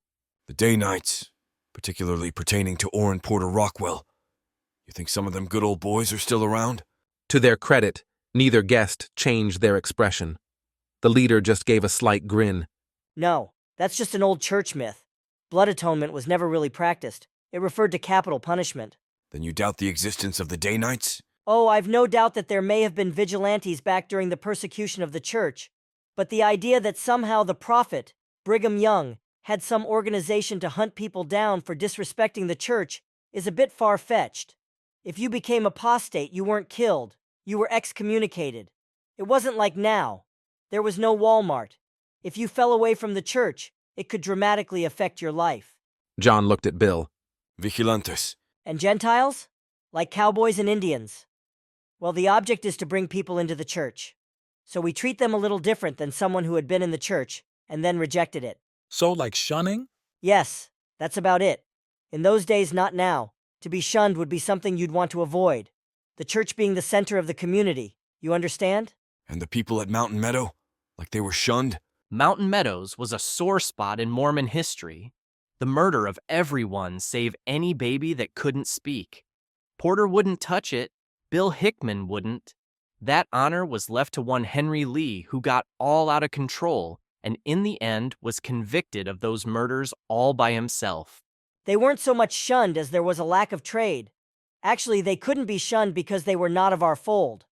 The Danites, particularly pertaining to Orrin Porter Rockwell. You think some of them good old boys are still around? To their credit, neither guest changed their expression. The leader just gave a slight grin. No, that's just an old church myth. Blood atonement was never really practiced. It referred to capital punishment. Then you doubt the existence of the Danites? Oh, I've no doubt that there may have been vigilantes back during the persecution of the church. But the idea that somehow the prophet, Brigham Young, had some organization to hunt people down for disrespecting the church is a bit far-fetched. If you became apostate, you weren't killed. You were excommunicated. It wasn't like now. There was no Walmart. If you fell away from the church, it could dramatically affect your life. John looked at Bill. Vigilantes. And Gentiles? Like cowboys and Indians. Well, the object is to bring people into the church. So we treat them a little different than someone who had been in the church and then rejected it. So like shunning? Yes, that's about it. In those days, not now. To be shunned would be something you'd want to avoid. The church being the center of the community. You understand? And the people at Mountain Meadow? Like they were shunned? Mountain Meadows was a sore spot in Mormon history. The murder of everyone save any baby that couldn't speak. Porter wouldn't touch it. Bill Hickman wouldn't. That honor was left to one Henry Lee, who got all out of control and in the end was convicted of those murders all by himself. They weren't so much shunned as there was a lack of trade. Actually, they couldn't be shunned because they were not of our fold.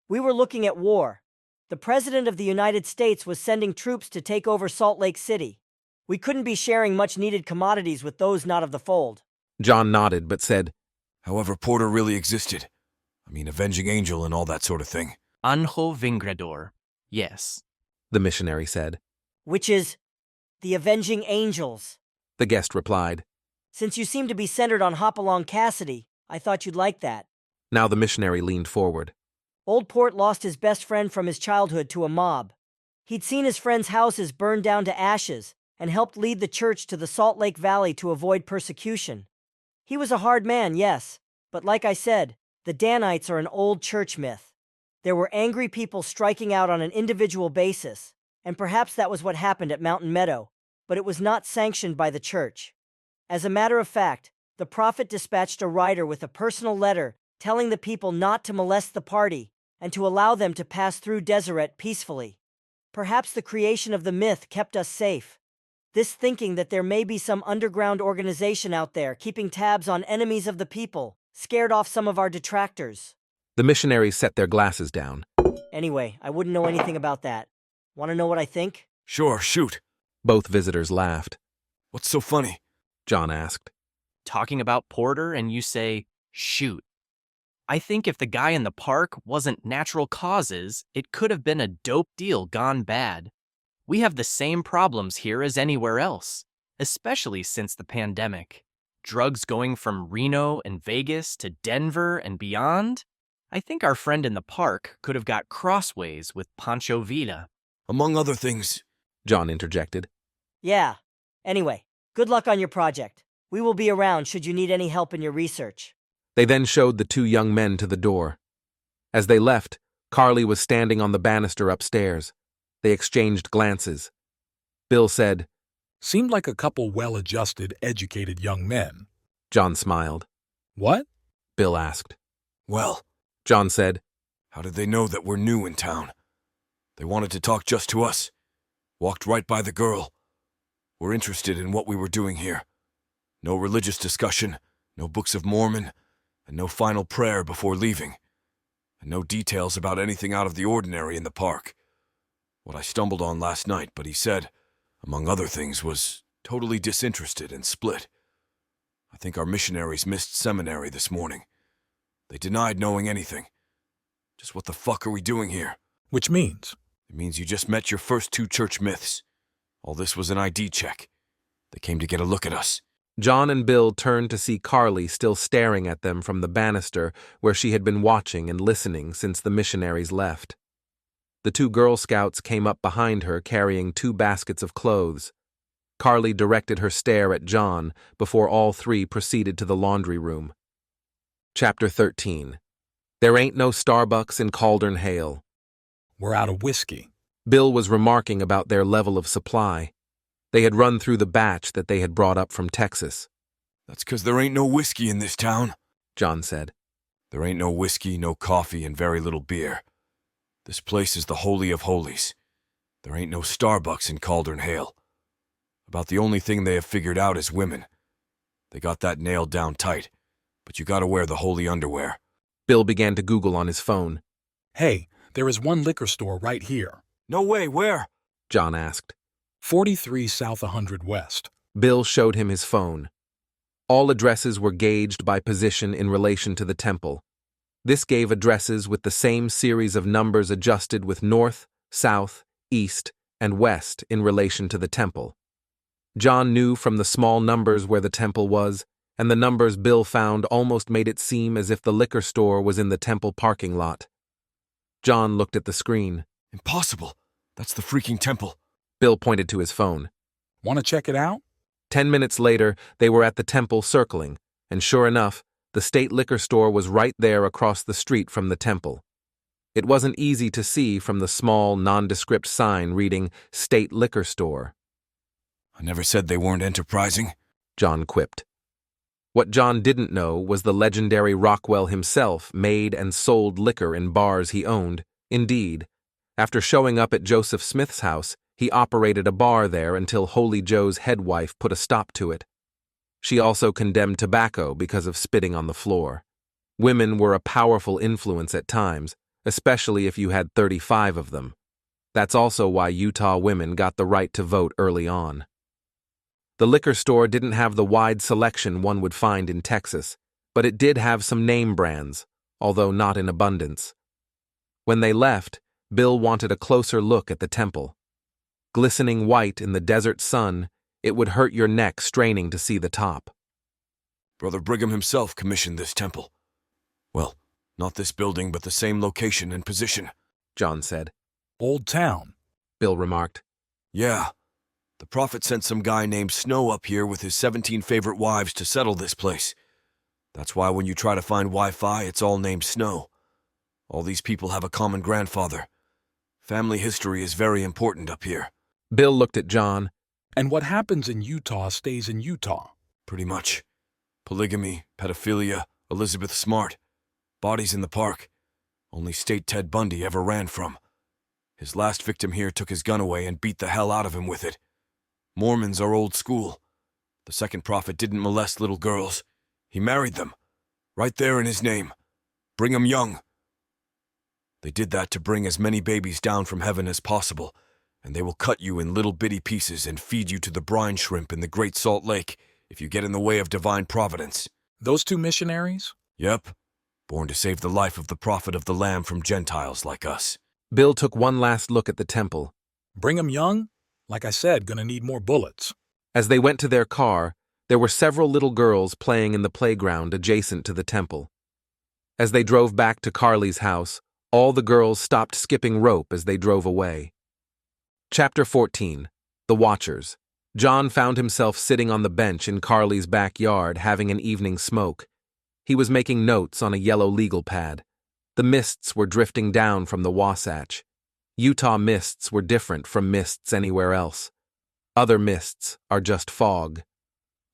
We were looking at war. The President of the United States was sending troops to take over Salt Lake City. We couldn't be sharing much-needed commodities with those not of the fold. John nodded but said, However, Porter really existed. I mean, Avenging Angel and all that sort of thing. Anjo Vingredor, yes, the missionary said. Which is the Avenging Angels, the guest replied. Since you seem to be centered on Hopalong Cassidy, I thought you'd like that. Now the missionary leaned forward. Old Port lost his best friend from his childhood to a mob. He'd seen his friends' houses burned down to ashes and helped lead the church to the Salt Lake Valley to avoid persecution. He was a hard man, yes, but like I said, the Danites are an old church myth. There were angry people striking out on an individual basis, and perhaps that was what happened at Mountain Meadow, but it was not sanctioned by the church. As a matter of fact, the prophet dispatched a writer with a personal letter telling the people not to molest the party and to allow them to pass through Deseret peacefully. Perhaps the creation of the myth kept us safe. This thinking that there may be some underground organization out there keeping tabs on enemies of the people scared off some of our detractors. The missionaries set their glasses down. Anyway, I wouldn't know anything about that. Want to know what I think? Sure, shoot. Both visitors laughed. What's so funny? John asked. Talking about Porter and you say, shoot. I think if the guy in the park wasn't natural causes, it could have been a dope deal gone bad. We have the same problems here as anywhere else, especially since the pandemic. Drugs going from Reno and Vegas to Denver and beyond. I think our friend in the park could have got crossways with Pancho Villa. Among other things, John interjected. Yeah, Anyway, good luck on your project. We will be around should you need any help in your research. They then showed the two young men to the door. As they left, Carly was standing on the banister upstairs. They exchanged glances. Bill said, "Seemed like a couple well-adjusted, educated young men." John smiled. "What?" Bill asked. "Well," John said, "how did they know that we're new in town? They wanted to talk just to us. Walked right by the girl. We're interested in what we were doing here. No religious discussion, no books of Mormon, and no final prayer before leaving. And no details about anything out of the ordinary in the park. What I stumbled on last night, but he said, among other things, was totally disinterested and split. I think our missionaries missed seminary this morning. They denied knowing anything. Just what the fuck are we doing here?" "Which means?" "It means you just met your first two church myths. All this was an ID check. They came to get a look at us." John and Bill turned to see Carly still staring at them from the banister where she had been watching and listening since the missionaries left. The two Girl Scouts came up behind her carrying 2 baskets of clothes. Carly directed her stare at John before all 3 proceeded to the laundry room. Chapter 13. There ain't no Starbucks in Cauldron Hale. "We're out of whiskey." Bill was remarking about their level of supply. They had run through the batch that they had brought up from Texas. "That's 'cause there ain't no whiskey in this town," John said. "There ain't no whiskey, no coffee, and very little beer. This place is the Holy of Holies. There ain't no Starbucks in Cauldron Hale. About the only thing they have figured out is women. They got that nailed down tight, but you gotta wear the holy underwear." Bill began to Google on his phone. "Hey, there is one liquor store right here." "No way, where?" John asked. 43 South 100 West. Bill showed him his phone. All addresses were gauged by position in relation to the temple. This gave addresses with the same series of numbers adjusted with north, south, east, and west in relation to the temple. John knew from the small numbers where the temple was, and the numbers Bill found almost made it seem as if the liquor store was in the temple parking lot. John looked at the screen. "Impossible. That's the freaking temple." Bill pointed to his phone. "Want to check it out?" 10 minutes later, they were at the temple circling, and sure enough, the state liquor store was right there across the street from the temple. It wasn't easy to see from the small, nondescript sign reading State Liquor Store. "I never said they weren't enterprising," John quipped. What John didn't know was the legendary Rockwell himself made and sold liquor in bars he owned. Indeed, after showing up at Joseph Smith's house, he operated a bar there until Holy Joe's head wife put a stop to it. She also condemned tobacco because of spitting on the floor. Women were a powerful influence at times, especially if you had 35 of them. That's also why Utah women got the right to vote early on. The liquor store didn't have the wide selection one would find in Texas, but it did have some name brands, although not in abundance. When they left, Bill wanted a closer look at the temple. Glistening white in the desert sun, it would hurt your neck straining to see the top. "Brother Brigham himself commissioned this temple. Well, not this building, but the same location and position," John said. "Old town," Bill remarked. "Yeah. The prophet sent some guy named Snow up here with his 17 favorite wives to settle this place. That's why when you try to find Wi-Fi, it's all named Snow. All these people have a common grandfather. Family history is very important up here." Bill looked at John. "And what happens in Utah stays in Utah." "Pretty much. Polygamy, pedophilia, Elizabeth Smart. Bodies in the park. Only state Ted Bundy ever ran from. His last victim here took his gun away and beat the hell out of him with it. Mormons are old school. The second prophet didn't molest little girls. He married them. Right there in his name. Brigham Young. They did that to bring as many babies down from heaven as possible, and they will cut you in little bitty pieces and feed you to the brine shrimp in the Great Salt Lake if you get in the way of divine providence." "Those two missionaries?" "Yep. Born to save the life of the prophet of the Lamb from Gentiles like us." Bill took one last look at the temple. "Brigham Young? Like I said, gonna need more bullets." As they went to their car, there were several little girls playing in the playground adjacent to the temple. As they drove back to Carly's house, all the girls stopped skipping rope as they drove away. Chapter 14. The Watchers. John found himself sitting on the bench in Carly's backyard having an evening smoke. He was making notes on a yellow legal pad. The mists were drifting down from the Wasatch. Utah mists were different from mists anywhere else. Other mists are just fog.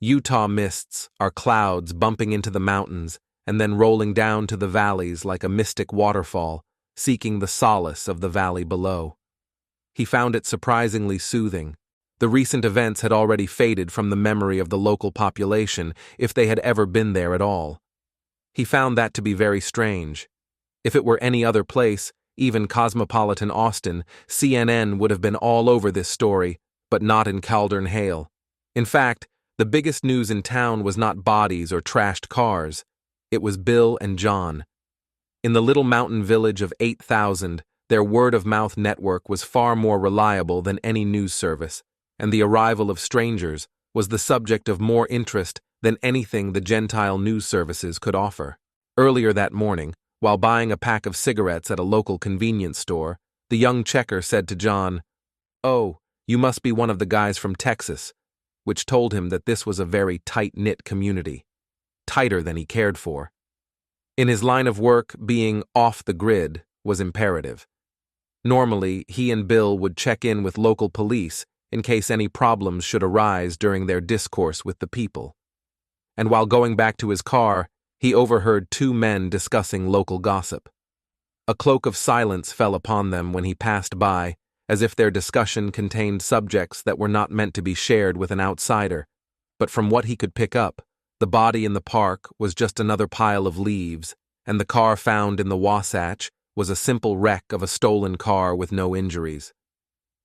Utah mists are clouds bumping into the mountains and then rolling down to the valleys like a mystic waterfall, seeking the solace of the valley below. He found it surprisingly soothing. The recent events had already faded from the memory of the local population, if they had ever been there at all. He found that to be very strange. If it were any other place, even cosmopolitan Austin, CNN would have been all over this story, but not in Caldern Hale. In fact, the biggest news in town was not bodies or trashed cars. It was Bill and John. In the little mountain village of 8,000, their word-of-mouth network was far more reliable than any news service, and the arrival of strangers was the subject of more interest than anything the Gentile news services could offer. Earlier that morning, while buying a pack of cigarettes at a local convenience store, the young checker said to John, "Oh, you must be one of the guys from Texas," which told him that this was a very tight-knit community, tighter than he cared for. In his line of work, being off the grid was imperative. Normally, he and Bill would check in with local police in case any problems should arise during their discourse with the people. And while going back to his car, he overheard two men discussing local gossip. A cloak of silence fell upon them when he passed by, as if their discussion contained subjects that were not meant to be shared with an outsider. But from what he could pick up, the body in the park was just another pile of leaves, and the car found in the Wasatch was a simple wreck of a stolen car with no injuries.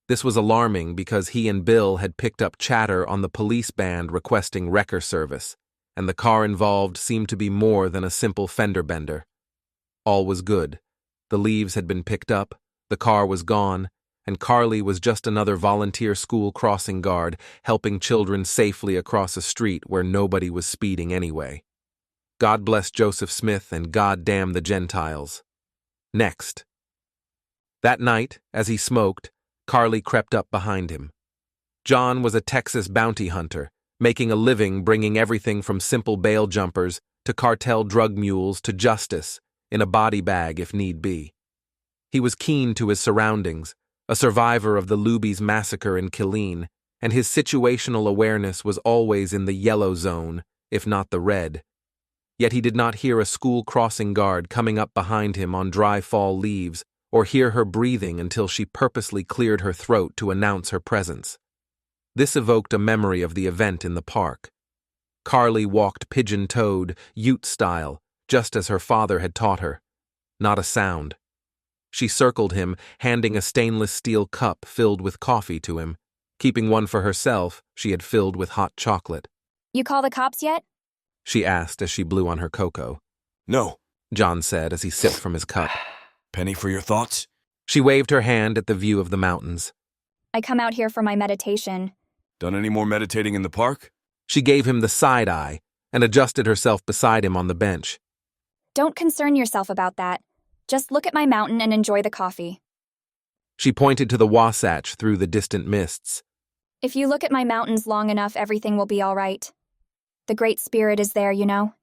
This was alarming because he and Bill had picked up chatter on the police band requesting wrecker service, and the car involved seemed to be more than a simple fender bender. All was good. The leaves had been picked up, the car was gone, and Carly was just another volunteer school crossing guard helping children safely across a street where nobody was speeding anyway. God bless Joseph Smith and God damn the Gentiles. Next. That night, as he smoked, Carly crept up behind him. John was a Texas bounty hunter, making a living bringing everything from simple bail jumpers to cartel drug mules to justice in a body bag if need be. He was keen to his surroundings, a survivor of the Luby's massacre in Killeen, and his situational awareness was always in the yellow zone, if not the red. Yet he did not hear a school crossing guard coming up behind him on dry fall leaves, or hear her breathing until she purposely cleared her throat to announce her presence. This evoked a memory of the event in the park. Carly walked pigeon-toed, Ute style, just as her father had taught her. Not a sound. She circled him, handing a stainless steel cup filled with coffee to him. Keeping one for herself, she had filled with hot chocolate. You call the cops yet? She asked as she blew on her cocoa. No, John said as he sipped from his cup. Penny for your thoughts? She waved her hand at the view of the mountains. I come out here for my meditation. Done any more meditating in the park? She gave him the side eye and adjusted herself beside him on the bench. Don't concern yourself about that. Just look at my mountain and enjoy the coffee. She pointed to the Wasatch through the distant mists. If you look at my mountains long enough, everything will be all right. The Great Spirit is there, you know.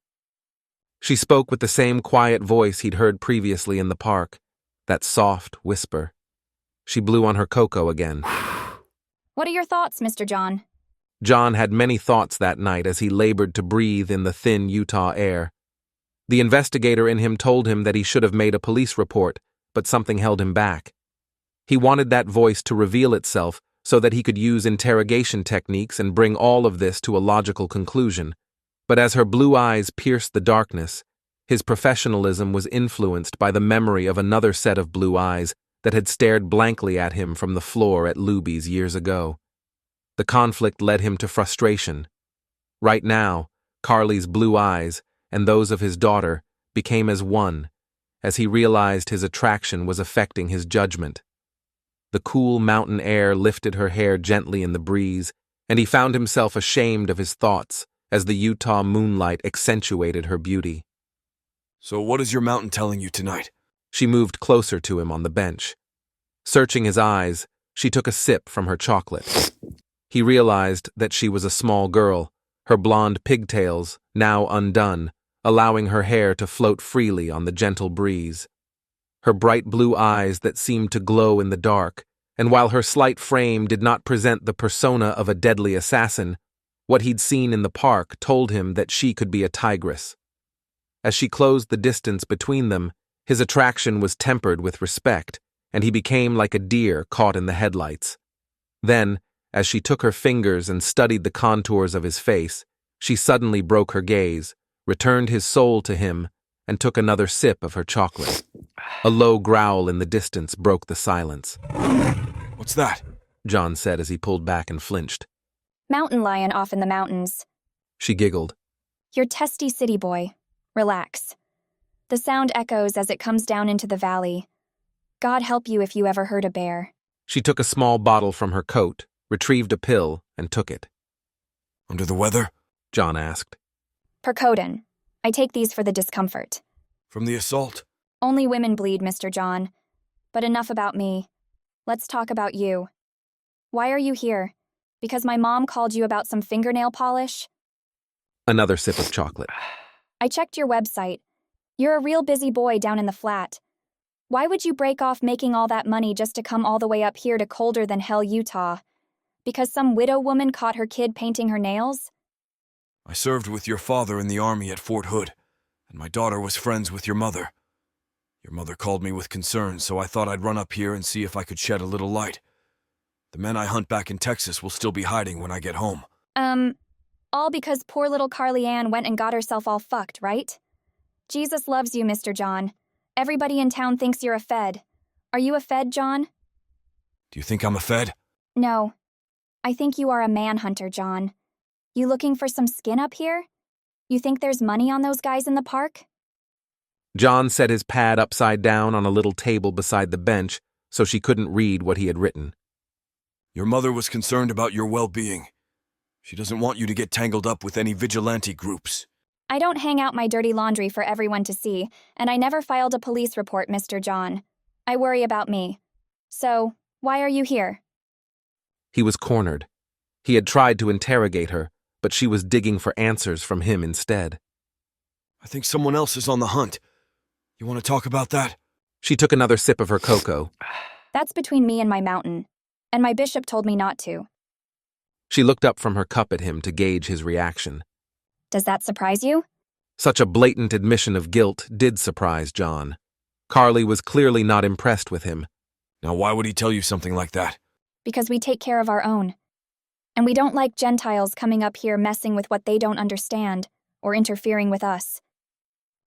She spoke with the same quiet voice he'd heard previously in the park, that soft whisper. She blew on her cocoa again. What are your thoughts, Mr. John? John had many thoughts that night as he labored to breathe in the thin Utah air. The investigator in him told him that he should have made a police report, but something held him back. He wanted that voice to reveal itself so that he could use interrogation techniques and bring all of this to a logical conclusion. But as her blue eyes pierced the darkness, his professionalism was influenced by the memory of another set of blue eyes that had stared blankly at him from the floor at Luby's years ago. The conflict led him to frustration. Right now, Carly's blue eyes and those of his daughter became as one, as he realized his attraction was affecting his judgment. The cool mountain air lifted her hair gently in the breeze, and he found himself ashamed of his thoughts as the Utah moonlight accentuated her beauty. So what is your mountain telling you tonight? She moved closer to him on the bench. Searching his eyes, she took a sip from her chocolate. He realized that she was a small girl, her blonde pigtails now undone, allowing her hair to float freely on the gentle breeze. Her bright blue eyes that seemed to glow in the dark, and while her slight frame did not present the persona of a deadly assassin, what he'd seen in the park told him that she could be a tigress. As she closed the distance between them, his attraction was tempered with respect, and he became like a deer caught in the headlights. Then, as she took her fingers and studied the contours of his face, she suddenly broke her gaze, returned his soul to him, and took another sip of her chocolate. A low growl in the distance broke the silence. What's that? John said as he pulled back and flinched. Mountain lion off in the mountains. She giggled. You're testy city boy. Relax. The sound echoes as it comes down into the valley. God help you if you ever heard a bear. She took a small bottle from her coat, retrieved a pill, and took it. Under the weather? John asked. Percodan. I take these for the discomfort. From the assault? Only women bleed, Mr. John. But enough about me. Let's talk about you. Why are you here? Because my mom called you about some fingernail polish? Another sip of chocolate. I checked your website. You're a real busy boy down in the flat. Why would you break off making all that money just to come all the way up here to colder than hell Utah? Because some widow woman caught her kid painting her nails? I served with your father in the army at Fort Hood, and my daughter was friends with your mother. Your mother called me with concerns, so I thought I'd run up here and see if I could shed a little light. The men I hunt back in Texas will still be hiding when I get home. All because poor little Carly Ann went and got herself all fucked, right? Jesus loves you, Mr. John. Everybody in town thinks you're a Fed. Are you a Fed, John? Do you think I'm a Fed? No. I think you are a manhunter, John. You looking for some skin up here? You think there's money on those guys in the park? John set his pad upside down on a little table beside the bench so she couldn't read what he had written. Your mother was concerned about your well-being. She doesn't want you to get tangled up with any vigilante groups. I don't hang out my dirty laundry for everyone to see, and I never filed a police report, Mr. John. I worry about me. So, why are you here? He was cornered. He had tried to interrogate her, but she was digging for answers from him instead. I think someone else is on the hunt. You want to talk about that? She took another sip of her cocoa. That's between me and my mountain, and my bishop told me not to. She looked up from her cup at him to gauge his reaction. Does that surprise you? Such a blatant admission of guilt did surprise John. Carly was clearly not impressed with him. Now why would he tell you something like that? Because we take care of our own. And we don't like Gentiles coming up here messing with what they don't understand, or interfering with us.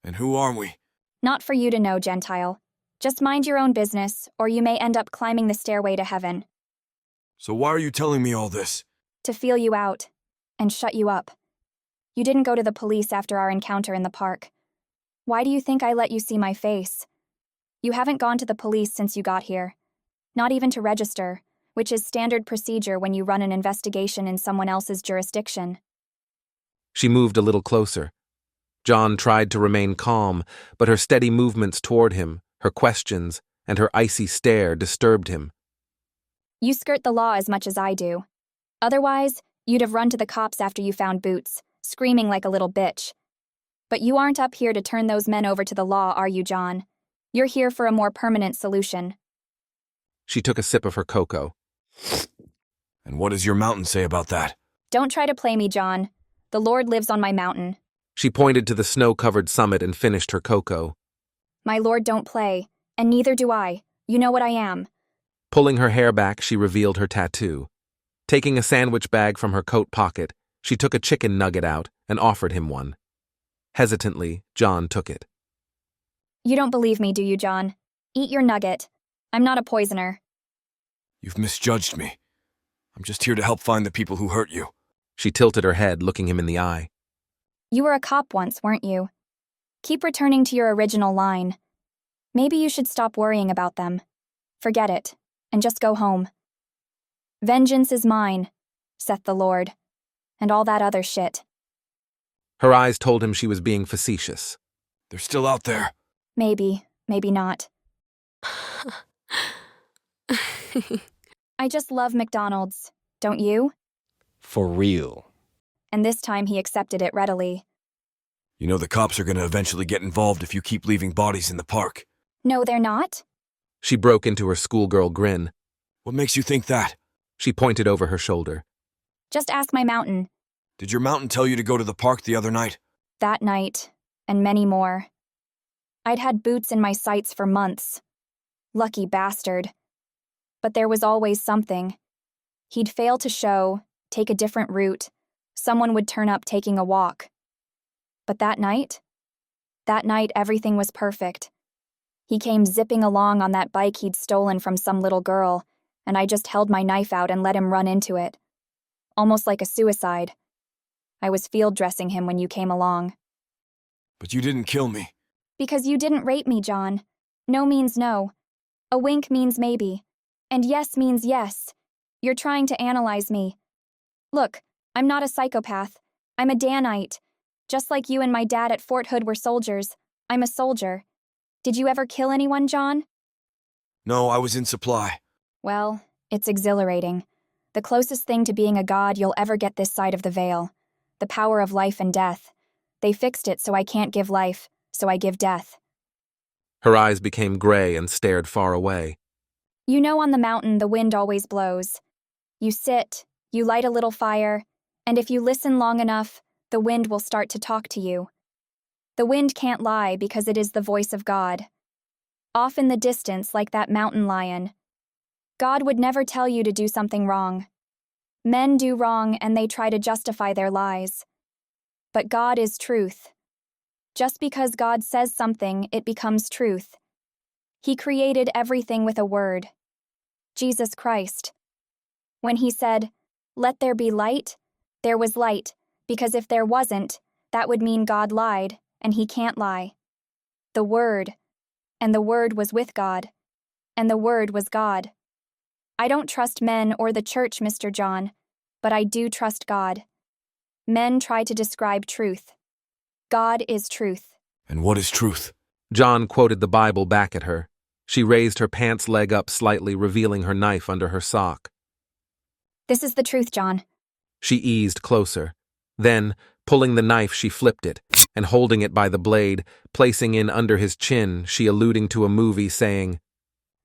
And who are we? Not for you to know, Gentile. Just mind your own business, or you may end up climbing the stairway to heaven. So why are you telling me all this? To feel you out, and shut you up. You didn't go to the police after our encounter in the park. Why do you think I let you see my face? You haven't gone to the police since you got here. Not even to register, which is standard procedure when you run an investigation in someone else's jurisdiction. She moved a little closer. John tried to remain calm, but her steady movements toward him, her questions, and her icy stare disturbed him. You skirt the law as much as I do. Otherwise, you'd have run to the cops after you found Boots, screaming like a little bitch. But you aren't up here to turn those men over to the law, are you, John? You're here for a more permanent solution. She took a sip of her cocoa. And what does your mountain say about that? Don't try to play me, John. The Lord lives on my mountain. She pointed to the snow-covered summit and finished her cocoa. My Lord don't play, and neither do I. You know what I am. Pulling her hair back, she revealed her tattoo. Taking a sandwich bag from her coat pocket, she took a chicken nugget out and offered him one. Hesitantly, John took it. You don't believe me, do you, John? Eat your nugget. I'm not a poisoner. You've misjudged me. I'm just here to help find the people who hurt you. She tilted her head, looking him in the eye. You were a cop once, weren't you? Keep returning to your original line. Maybe you should stop worrying about them. Forget it, and just go home. Vengeance is mine, saith the Lord, and all that other shit. Her eyes told him she was being facetious. They're still out there. Maybe, maybe not. I just love McDonald's, don't you? For real. And this time he accepted it readily. You know the cops are gonna eventually get involved if you keep leaving bodies in the park. No, they're not. She broke into her schoolgirl grin. What makes you think that? She pointed over her shoulder. Just ask my mountain. Did your mountain tell you to go to the park the other night? That night, and many more. I'd had Boots in my sights for months. Lucky bastard. But there was always something. He'd fail to show, take a different route. Someone would turn up taking a walk. But that night everything was perfect. He came zipping along on that bike he'd stolen from some little girl, and I just held my knife out and let him run into it. Almost like a suicide. I was field dressing him when you came along. But you didn't kill me. Because you didn't rape me, John. No means no. A wink means maybe. And yes means yes. You're trying to analyze me. Look, I'm not a psychopath. I'm a Danite. Just like you and my dad at Fort Hood were soldiers, I'm a soldier. Did you ever kill anyone, John? No, I was in supply. Well, it's exhilarating. The closest thing to being a god you'll ever get this side of the veil. The power of life and death. They fixed it so I can't give life, so I give death. Her eyes became gray and stared far away. You know on the mountain the wind always blows. You sit, you light a little fire, and if you listen long enough, the wind will start to talk to you. The wind can't lie because it is the voice of God. Off in the distance like that mountain lion. God would never tell you to do something wrong. Men do wrong and they try to justify their lies. But God is truth. Just because God says something, it becomes truth. He created everything with a word. Jesus Christ. When he said, "Let there be light," there was light, because if there wasn't, that would mean God lied, and he can't lie. The Word. And the Word was with God. And the Word was God. I don't trust men or the church, Mr. John, but I do trust God. Men try to describe truth. God is truth. And what is truth? John quoted the Bible back at her. She raised her pants leg up slightly, revealing her knife under her sock. This is the truth, John. She eased closer. Then, pulling the knife, she flipped it, and holding it by the blade, placing in under his chin, she alluding to a movie, saying,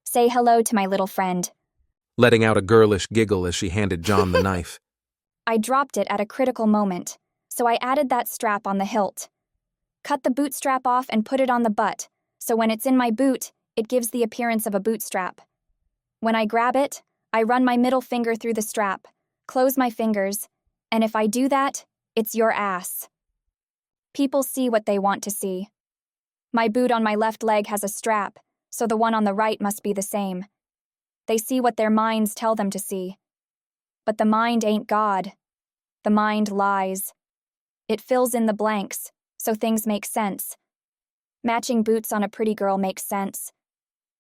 "Say hello to my little friend," letting out a girlish giggle as she handed John the knife. I dropped it at a critical moment, so I added that strap on the hilt. Cut the boot strap off and put it on the butt, so when it's in my boot, it gives the appearance of a bootstrap. When I grab it, I run my middle finger through the strap, close my fingers, and if I do that, it's your ass. People see what they want to see. My boot on my left leg has a strap, so the one on the right must be the same. They see what their minds tell them to see. But the mind ain't God. The mind lies. It fills in the blanks, so things make sense. Matching boots on a pretty girl makes sense.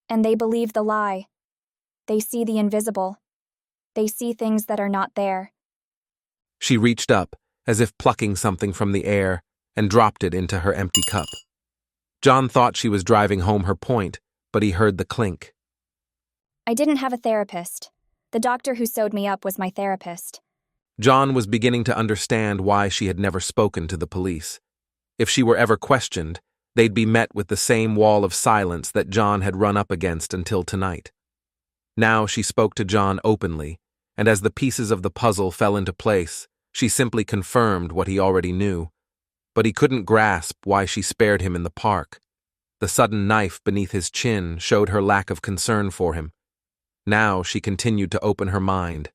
And they believe the lie. They see the invisible. They see things that are not there. She reached up, as if plucking something from the air, and dropped it into her empty cup. John thought she was driving home her point, but he heard the clink. I didn't have a therapist. The doctor who sewed me up was my therapist. John was beginning to understand why she had never spoken to the police. If she were ever questioned, they'd be met with the same wall of silence that John had run up against until tonight. Now she spoke to John openly, and as the pieces of the puzzle fell into place, she simply confirmed what he already knew. But he couldn't grasp why she spared him in the park. The sudden knife beneath his chin showed her lack of concern for him. Now she continued to open her mind.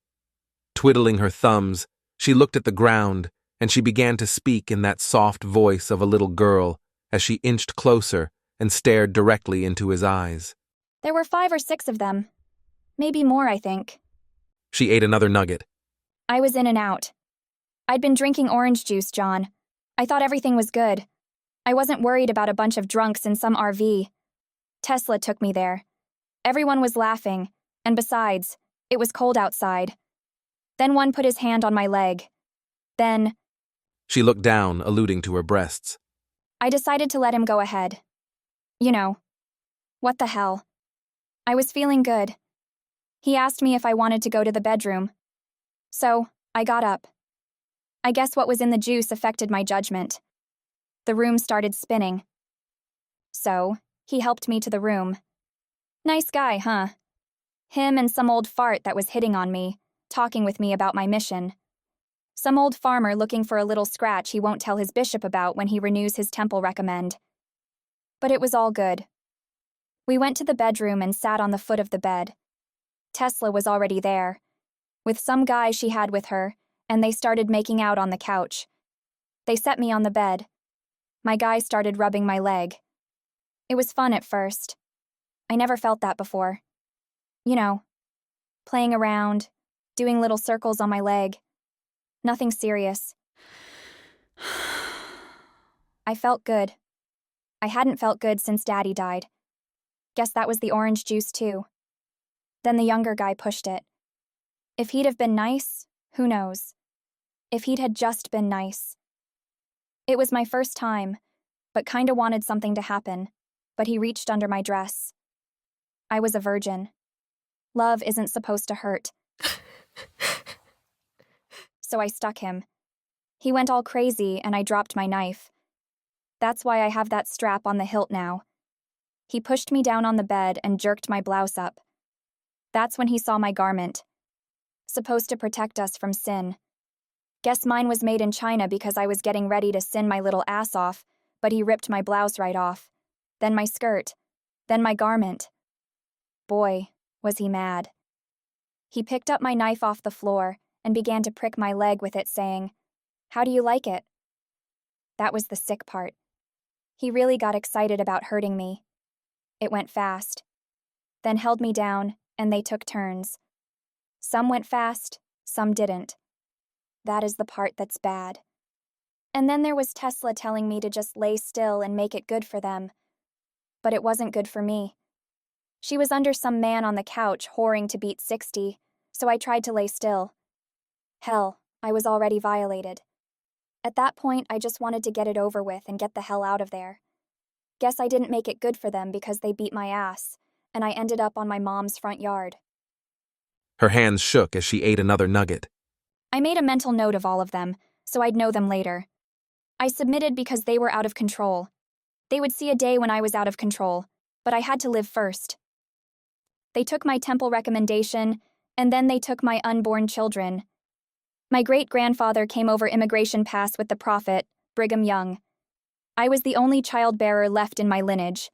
Twiddling her thumbs, she looked at the ground, and she began to speak in that soft voice of a little girl as she inched closer and stared directly into his eyes. There were 5 or 6 of them. Maybe more, I think. She ate another nugget. I was in and out. I'd been drinking orange juice, John. I thought everything was good. I wasn't worried about a bunch of drunks in some RV. Tesla took me there. Everyone was laughing, and besides, it was cold outside. Then one put his hand on my leg. Then... She looked down, alluding to her breasts. I decided to let him go ahead. You know. What the hell? I was feeling good. He asked me if I wanted to go to the bedroom. So, I got up. I guess what was in the juice affected my judgment. The room started spinning. So, he helped me to the room. Nice guy, huh? Him and some old fart that was hitting on me, talking with me about my mission. Some old farmer looking for a little scratch he won't tell his bishop about when he renews his temple recommend. But it was all good. We went to the bedroom and sat on the foot of the bed. Tesla was already there, with some guy she had with her, and they started making out on the couch. They set me on the bed. My guy started rubbing my leg. It was fun at first. I never felt that before. You know, playing around, doing little circles on my leg. Nothing serious. I felt good. I hadn't felt good since Daddy died. Guess that was the orange juice too. Then the younger guy pushed it. If he'd have been nice, who knows? If he'd had just been nice. It was my first time, but kinda wanted something to happen, but he reached under my dress. I was a virgin. Love isn't supposed to hurt. So I stuck him. He went all crazy and I dropped my knife. That's why I have that strap on the hilt now. He pushed me down on the bed and jerked my blouse up. That's when he saw my garment. Supposed to protect us from sin. Guess mine was made in China because I was getting ready to sin my little ass off, but he ripped my blouse right off. Then my skirt. Then my garment. Boy, was he mad. He picked up my knife off the floor and began to prick my leg with it, saying, "How do you like it?" That was the sick part. He really got excited about hurting me. It went fast. Then held me down, and they took turns. Some went fast, some didn't. That is the part that's bad. And then there was Tesla telling me to just lay still and make it good for them. But it wasn't good for me. She was under some man on the couch whoring to beat 60, so I tried to lay still. Hell, I was already violated. At that point, I just wanted to get it over with and get the hell out of there. Guess I didn't make it good for them because they beat my ass, and I ended up on my mom's front yard. Her hands shook as she ate another nugget. I made a mental note of all of them, so I'd know them later. I submitted because they were out of control. They would see a day when I was out of control, but I had to live first. They took my temple recommendation, and then they took my unborn children. My great-grandfather came over immigration pass with the prophet, Brigham Young. I was the only child-bearer left in my lineage.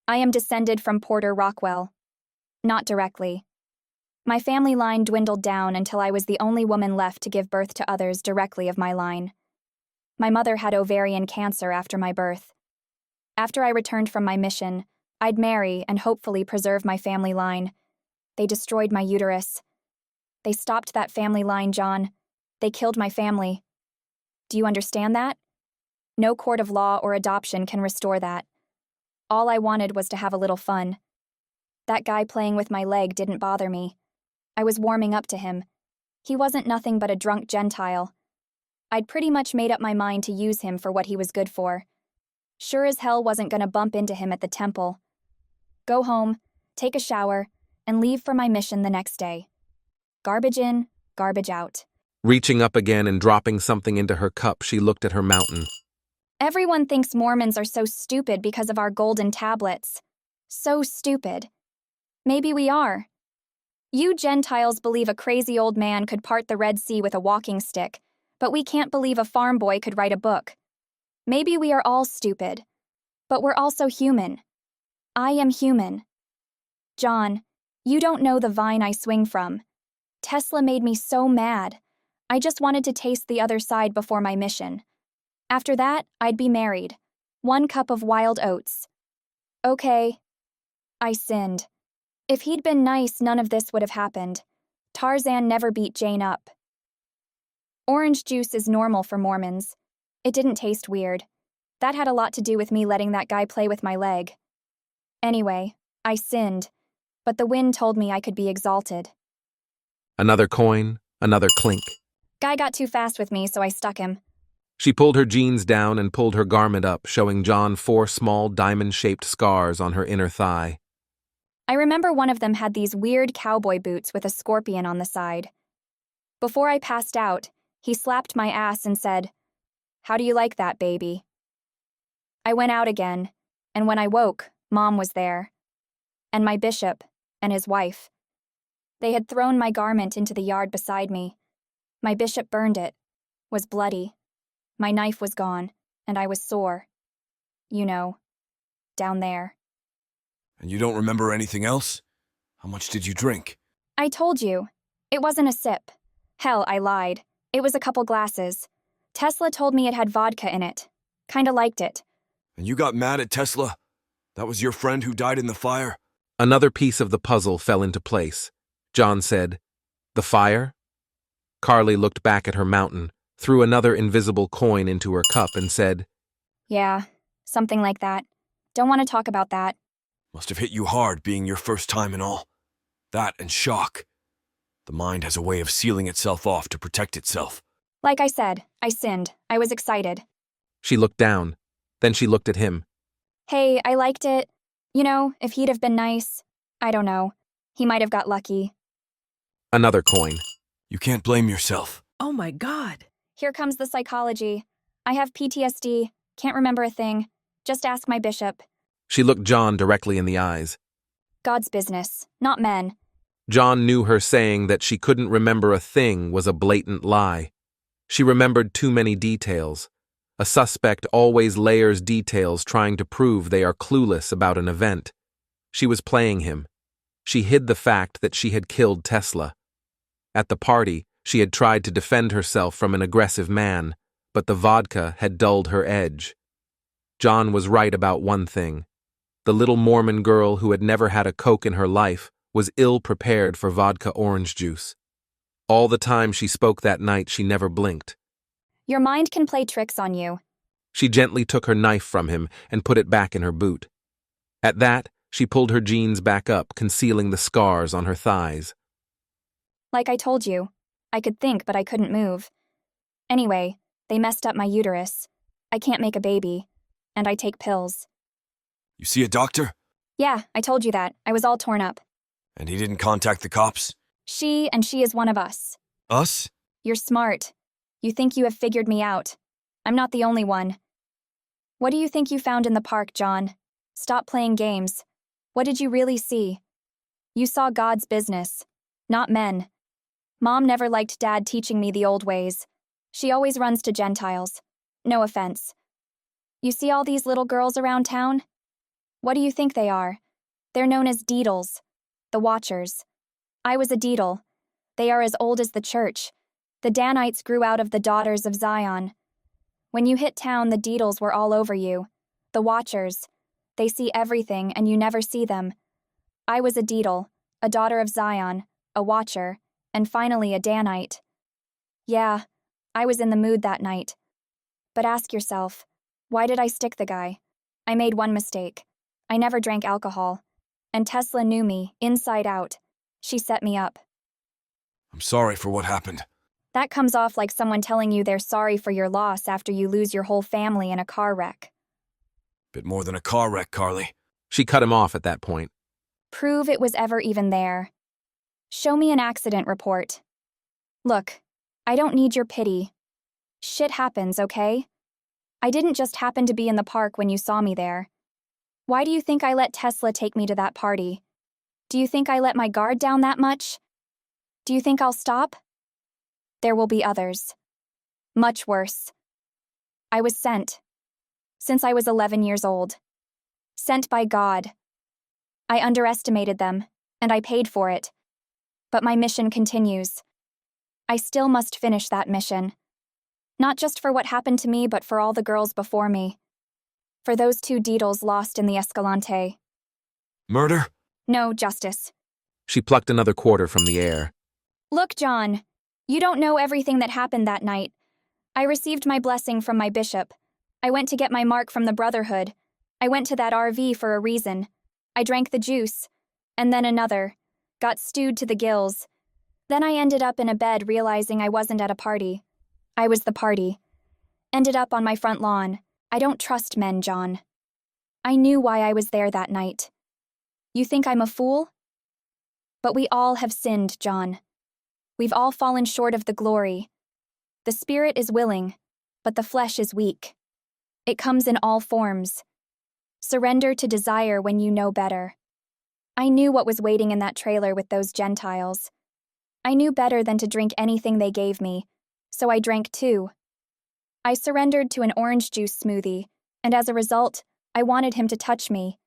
I am descended from Porter Rockwell. Not directly. My family line dwindled down until I was the only woman left to give birth to others directly of my line. My mother had ovarian cancer after my birth. After I returned from my mission, I'd marry and hopefully preserve my family line. They destroyed my uterus. They stopped that family line, John. They killed my family. Do you understand that? No court of law or adoption can restore that. All I wanted was to have a little fun. That guy playing with my leg didn't bother me. I was warming up to him. He wasn't nothing but a drunk Gentile. I'd pretty much made up my mind to use him for what he was good for. Sure as hell wasn't gonna bump into him at the temple. Go home, take a shower, and leave for my mission the next day. Garbage in, garbage out. Reaching up again and dropping something into her cup, she looked at her mountain. Everyone thinks Mormons are so stupid because of our golden tablets. So stupid. Maybe we are. You Gentiles believe a crazy old man could part the Red Sea with a walking stick, but we can't believe a farm boy could write a book. Maybe we are all stupid, but we're also human. I am human. John, you don't know the vine I swing from. Tesla made me so mad. I just wanted to taste the other side before my mission. After that, I'd be married. 1 cup of wild oats. Okay. I sinned. If he'd been nice, none of this would have happened. Tarzan never beat Jane up. Orange juice is normal for Mormons. It didn't taste weird. That had a lot to do with me letting that guy play with my leg. Anyway, I sinned, but the wind told me I could be exalted. Another coin, another clink. Guy got too fast with me, so I stuck him. She pulled her jeans down and pulled her garment up, showing John 4 small diamond-shaped scars on her inner thigh. I remember one of them had these weird cowboy boots with a scorpion on the side. Before I passed out, He slapped my ass and said, "How do you like that, baby?" I went out again, and when I woke, Mom was there. And my bishop, and his wife. They had thrown my garment into the yard beside me. My bishop burned it, was bloody. My knife was gone, and I was sore. You know, down there. And you don't remember anything else? How much did you drink? I told you. It wasn't a sip. Hell, I lied. It was a couple glasses. Tesla told me it had vodka in it. Kinda liked it. And you got mad at Tesla? That was your friend who died in the fire? Another piece of the puzzle fell into place. John said, "The fire?" Carly looked back at her mountain, threw another invisible coin into her cup, and said, "Yeah, something like that. Don't want to talk about that." Must have hit you hard being your first time and all. That and shock. The mind has a way of sealing itself off to protect itself. Like I said, I sinned. I was excited. She looked down. Then she looked at him. "Hey, I liked it. You know, if he'd have been nice, I don't know. He might have got lucky." Another coin. You can't blame yourself. Oh my God. Here comes the psychology. I have PTSD. Can't remember a thing. Just ask my bishop. She looked John directly in the eyes. God's business, not men. John knew her saying that she couldn't remember a thing was a blatant lie. She remembered too many details. A suspect always layers details trying to prove they are clueless about an event. She was playing him. She hid the fact that she had killed Tesla. At the party, she had tried to defend herself from an aggressive man, but the vodka had dulled her edge. John was right about one thing. The little Mormon girl who had never had a Coke in her life was ill-prepared for vodka orange juice. All the time she spoke that night, she never blinked. Your mind can play tricks on you. She gently took her knife from him and put it back in her boot. At that, she pulled her jeans back up, concealing the scars on her thighs. Like I told you, I could think, but I couldn't move. Anyway, they messed up my uterus. I can't make a baby, and I take pills. You see a doctor? Yeah, I told you that. I was all torn up. And he didn't contact the cops? She is one of us. Us? You're smart. You think you have figured me out. I'm not the only one. What do you think you found in the park, John? Stop playing games. What did you really see? You saw God's business, not men. Mom never liked Dad teaching me the old ways. She always runs to Gentiles. No offense. You see all these little girls around town? What do you think they are? They're known as Deedles, the Watchers. I was a Deedle. They are as old as the church. The Danites grew out of the daughters of Zion. When you hit town, the Deedles were all over you. The Watchers. They see everything, and you never see them. I was a Deedle, a daughter of Zion, a Watcher, and finally a Danite. Yeah, I was in the mood that night. But ask yourself, why did I stick the guy? I made one mistake. I never drank alcohol. And Tesla knew me, inside out. She set me up. I'm sorry for what happened. That comes off like someone telling you they're sorry for your loss after you lose your whole family in a car wreck. Bit more than a car wreck, Carly. She cut him off at that point. Prove it was ever even there. Show me an accident report. Look, I don't need your pity. Shit happens, okay? I didn't just happen to be in the park when you saw me there. Why do you think I let Tesla take me to that party? Do you think I let my guard down that much? Do you think I'll stop? There will be others. Much worse. I was sent. Since I was 11 years old. Sent by God. I underestimated them, and I paid for it. But my mission continues. I still must finish that mission. Not just for what happened to me, but for all the girls before me. For those 2 Deedles lost in the Escalante. Murder? No, justice. She plucked another quarter from the air. Look, John. You don't know everything that happened that night. I received my blessing from my bishop. I went to get my mark from the Brotherhood. I went to that RV for a reason. I drank the juice. And then another. Got stewed to the gills. Then I ended up in a bed realizing I wasn't at a party. I was the party. Ended up on my front lawn. I don't trust men, John. I knew why I was there that night. You think I'm a fool? But we all have sinned, John. We've all fallen short of the glory. The spirit is willing, but the flesh is weak. It comes in all forms. Surrender to desire when you know better. I knew what was waiting in that trailer with those Gentiles. I knew better than to drink anything they gave me, so I drank too. I surrendered to an orange juice smoothie, and as a result, I wanted him to touch me.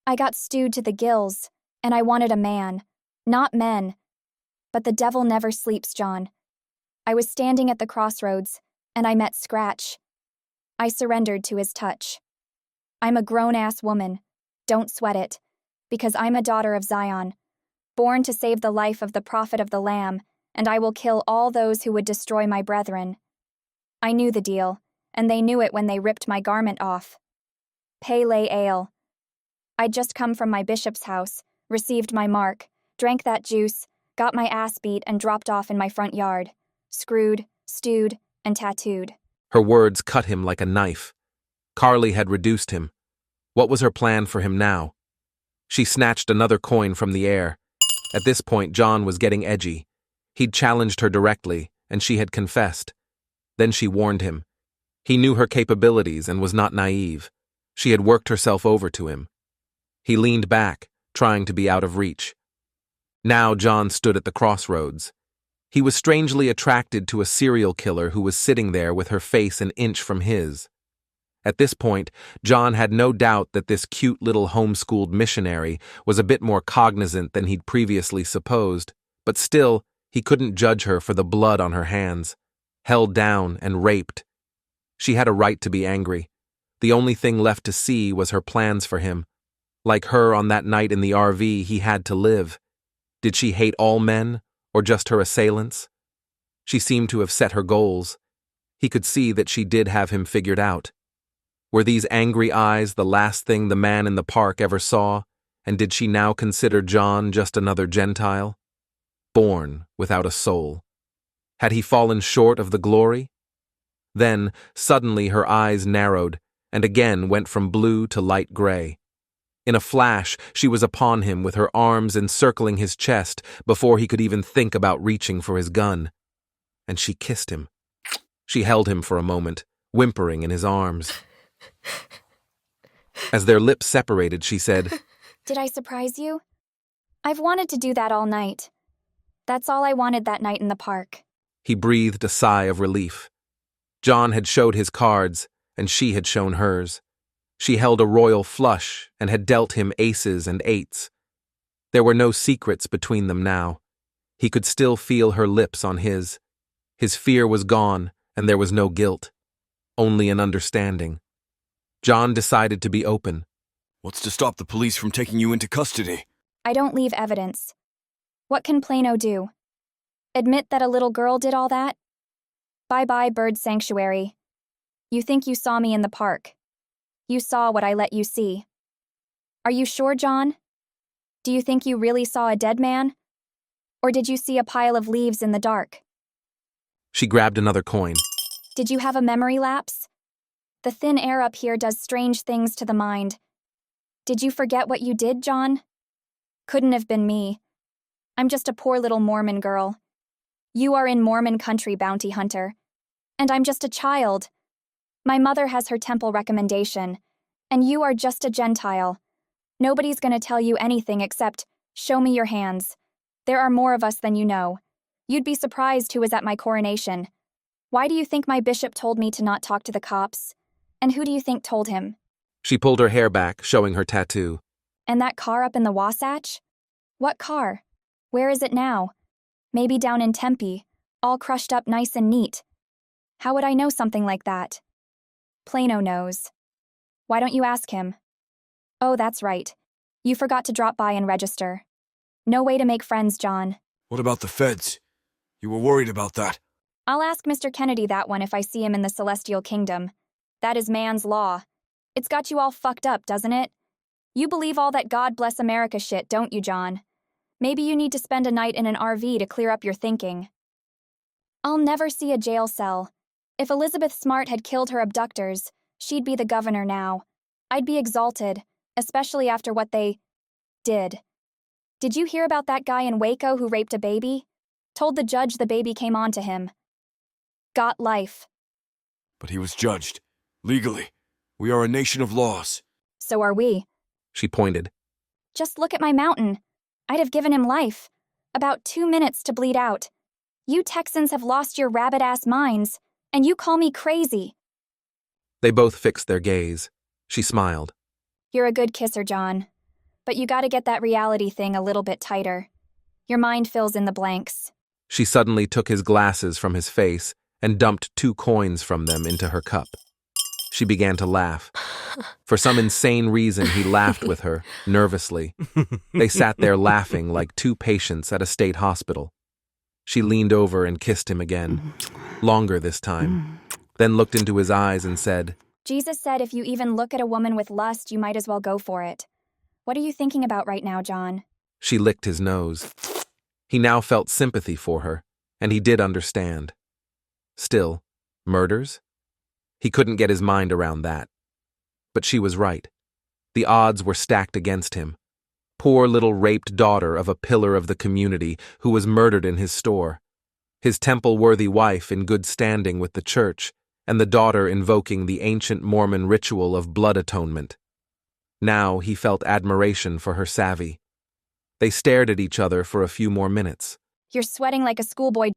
I got stewed to the gills, and I wanted a man, not men. But the devil never sleeps, John. I was standing at the crossroads, and I met Scratch. I surrendered to his touch. I'm a grown-ass woman. Don't sweat it, because I'm a daughter of Zion, born to save the life of the prophet of the Lamb, and I will kill all those who would destroy my brethren. I knew the deal, and they knew it when they ripped my garment off. Pale ale. I'd just come from my bishop's house, received my mark, drank that juice, got my ass beat and dropped off in my front yard, screwed, stewed, and tattooed. Her words cut him like a knife. Carly had reduced him. What was her plan for him now? She snatched another coin from the air. At this point, John was getting edgy. He'd challenged her directly, and she had confessed. Then she warned him. He knew her capabilities and was not naive. She had worked herself over to him. He leaned back, trying to be out of reach. Now John stood at the crossroads. He was strangely attracted to a serial killer who was sitting there with her face an inch from his. At this point, John had no doubt that this cute little homeschooled missionary was a bit more cognizant than he'd previously supposed, but still, he couldn't judge her for the blood on her hands. Held down and raped. She had a right to be angry. The only thing left to see was her plans for him. Like her on that night in the RV, he had to live. Did she hate all men, or just her assailants? She seemed to have set her goals. He could see that she did have him figured out. Were these angry eyes the last thing the man in the park ever saw, and did she now consider John just another Gentile? Born without a soul. Had he fallen short of the glory? Then, suddenly her eyes narrowed, and again went from blue to light gray. In a flash, she was upon him with her arms encircling his chest before he could even think about reaching for his gun. And she kissed him. She held him for a moment, whimpering in his arms. As their lips separated, she said, Did I surprise you? I've wanted to do that all night. That's all I wanted that night in the park. He breathed a sigh of relief. John had showed his cards, and she had shown hers. She held a royal flush and had dealt him aces and eights. There were no secrets between them now. He could still feel her lips on his. His fear was gone, and there was no guilt. Only an understanding. John decided to be open. What's to stop the police from taking you into custody? I don't leave evidence. What can Plano do? Admit that a little girl did all that? Bye-bye, bird sanctuary. You think you saw me in the park. You saw what I let you see. Are you sure, John? Do you think you really saw a dead man? Or did you see a pile of leaves in the dark? She grabbed another coin. Did you have a memory lapse? The thin air up here does strange things to the mind. Did you forget what you did, John? Couldn't have been me. I'm just a poor little Mormon girl. You are in Mormon country, bounty hunter. And I'm just a child. My mother has her temple recommendation, and you are just a Gentile. Nobody's gonna tell you anything except, show me your hands. There are more of us than you know. You'd be surprised who was at my coronation. Why do you think my bishop told me to not talk to the cops? And who do you think told him? She pulled her hair back, showing her tattoo. And that car up in the Wasatch? What car? Where is it now? Maybe down in Tempe, all crushed up nice and neat. How would I know something like that? Plano knows. Why don't you ask him? Oh, that's right. You forgot to drop by and register. No way to make friends, John. What about the feds? You were worried about that. I'll ask Mr. Kennedy that one if I see him in the Celestial Kingdom. That is man's law. It's got you all fucked up, doesn't it? You believe all that God bless America shit, don't you, John? Maybe you need to spend a night in an RV to clear up your thinking. I'll never see a jail cell. If Elizabeth Smart had killed her abductors, she'd be the governor now. I'd be exalted, especially after what they did. Did you hear about that guy in Waco who raped a baby? Told the judge the baby came on to him. got life. But he was judged. Legally. We are a nation of laws. So are we. She pointed. Just look at my mountain. I'd have given him life. About 2 minutes to bleed out. You Texans have lost your rabbit-ass minds, and you call me crazy. They both fixed their gaze. She smiled. You're a good kisser, John. But you gotta get that reality thing a little bit tighter. Your mind fills in the blanks. She suddenly took his glasses from his face and dumped 2 coins from them into her cup. She began to laugh. For some insane reason, he laughed with her, nervously. They sat there laughing like 2 patients at a state hospital. She leaned over and kissed him again, longer this time, then looked into his eyes and said, Jesus said if you even look at a woman with lust, you might as well go for it. What are you thinking about right now, John? She licked his nose. He now felt sympathy for her, and he did understand. Still, murders? He couldn't get his mind around that. But she was right. The odds were stacked against him. Poor little raped daughter of a pillar of the community who was murdered in his store. His temple-worthy wife in good standing with the church, and the daughter invoking the ancient Mormon ritual of blood atonement. Now he felt admiration for her savvy. They stared at each other for a few more minutes. You're sweating like a schoolboy.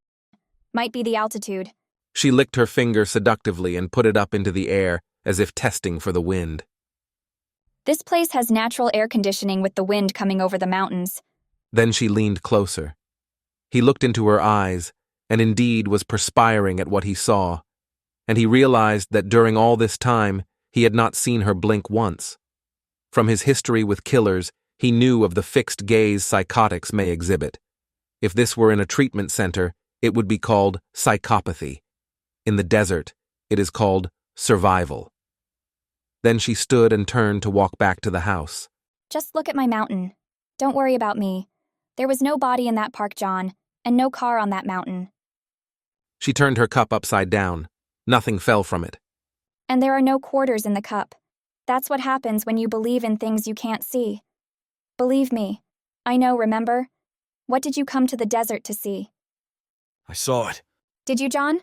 Might be the altitude. She licked her finger seductively and put it up into the air as if testing for the wind. This place has natural air conditioning with the wind coming over the mountains. Then she leaned closer. He looked into her eyes, and indeed was perspiring at what he saw, and he realized that during all this time he had not seen her blink once. From his history with killers, he knew of the fixed gaze psychotics may exhibit. If this were in a treatment center, it would be called psychopathy. In the desert, it is called survival. Then she stood and turned to walk back to the house. Just look at my mountain. Don't worry about me. There was no body in that park, John, and no car on that mountain. She turned her cup upside down. Nothing fell from it. And there are no quarters in the cup. That's what happens when you believe in things you can't see. Believe me. I know, remember? What did you come to the desert to see? I saw it. Did you, John?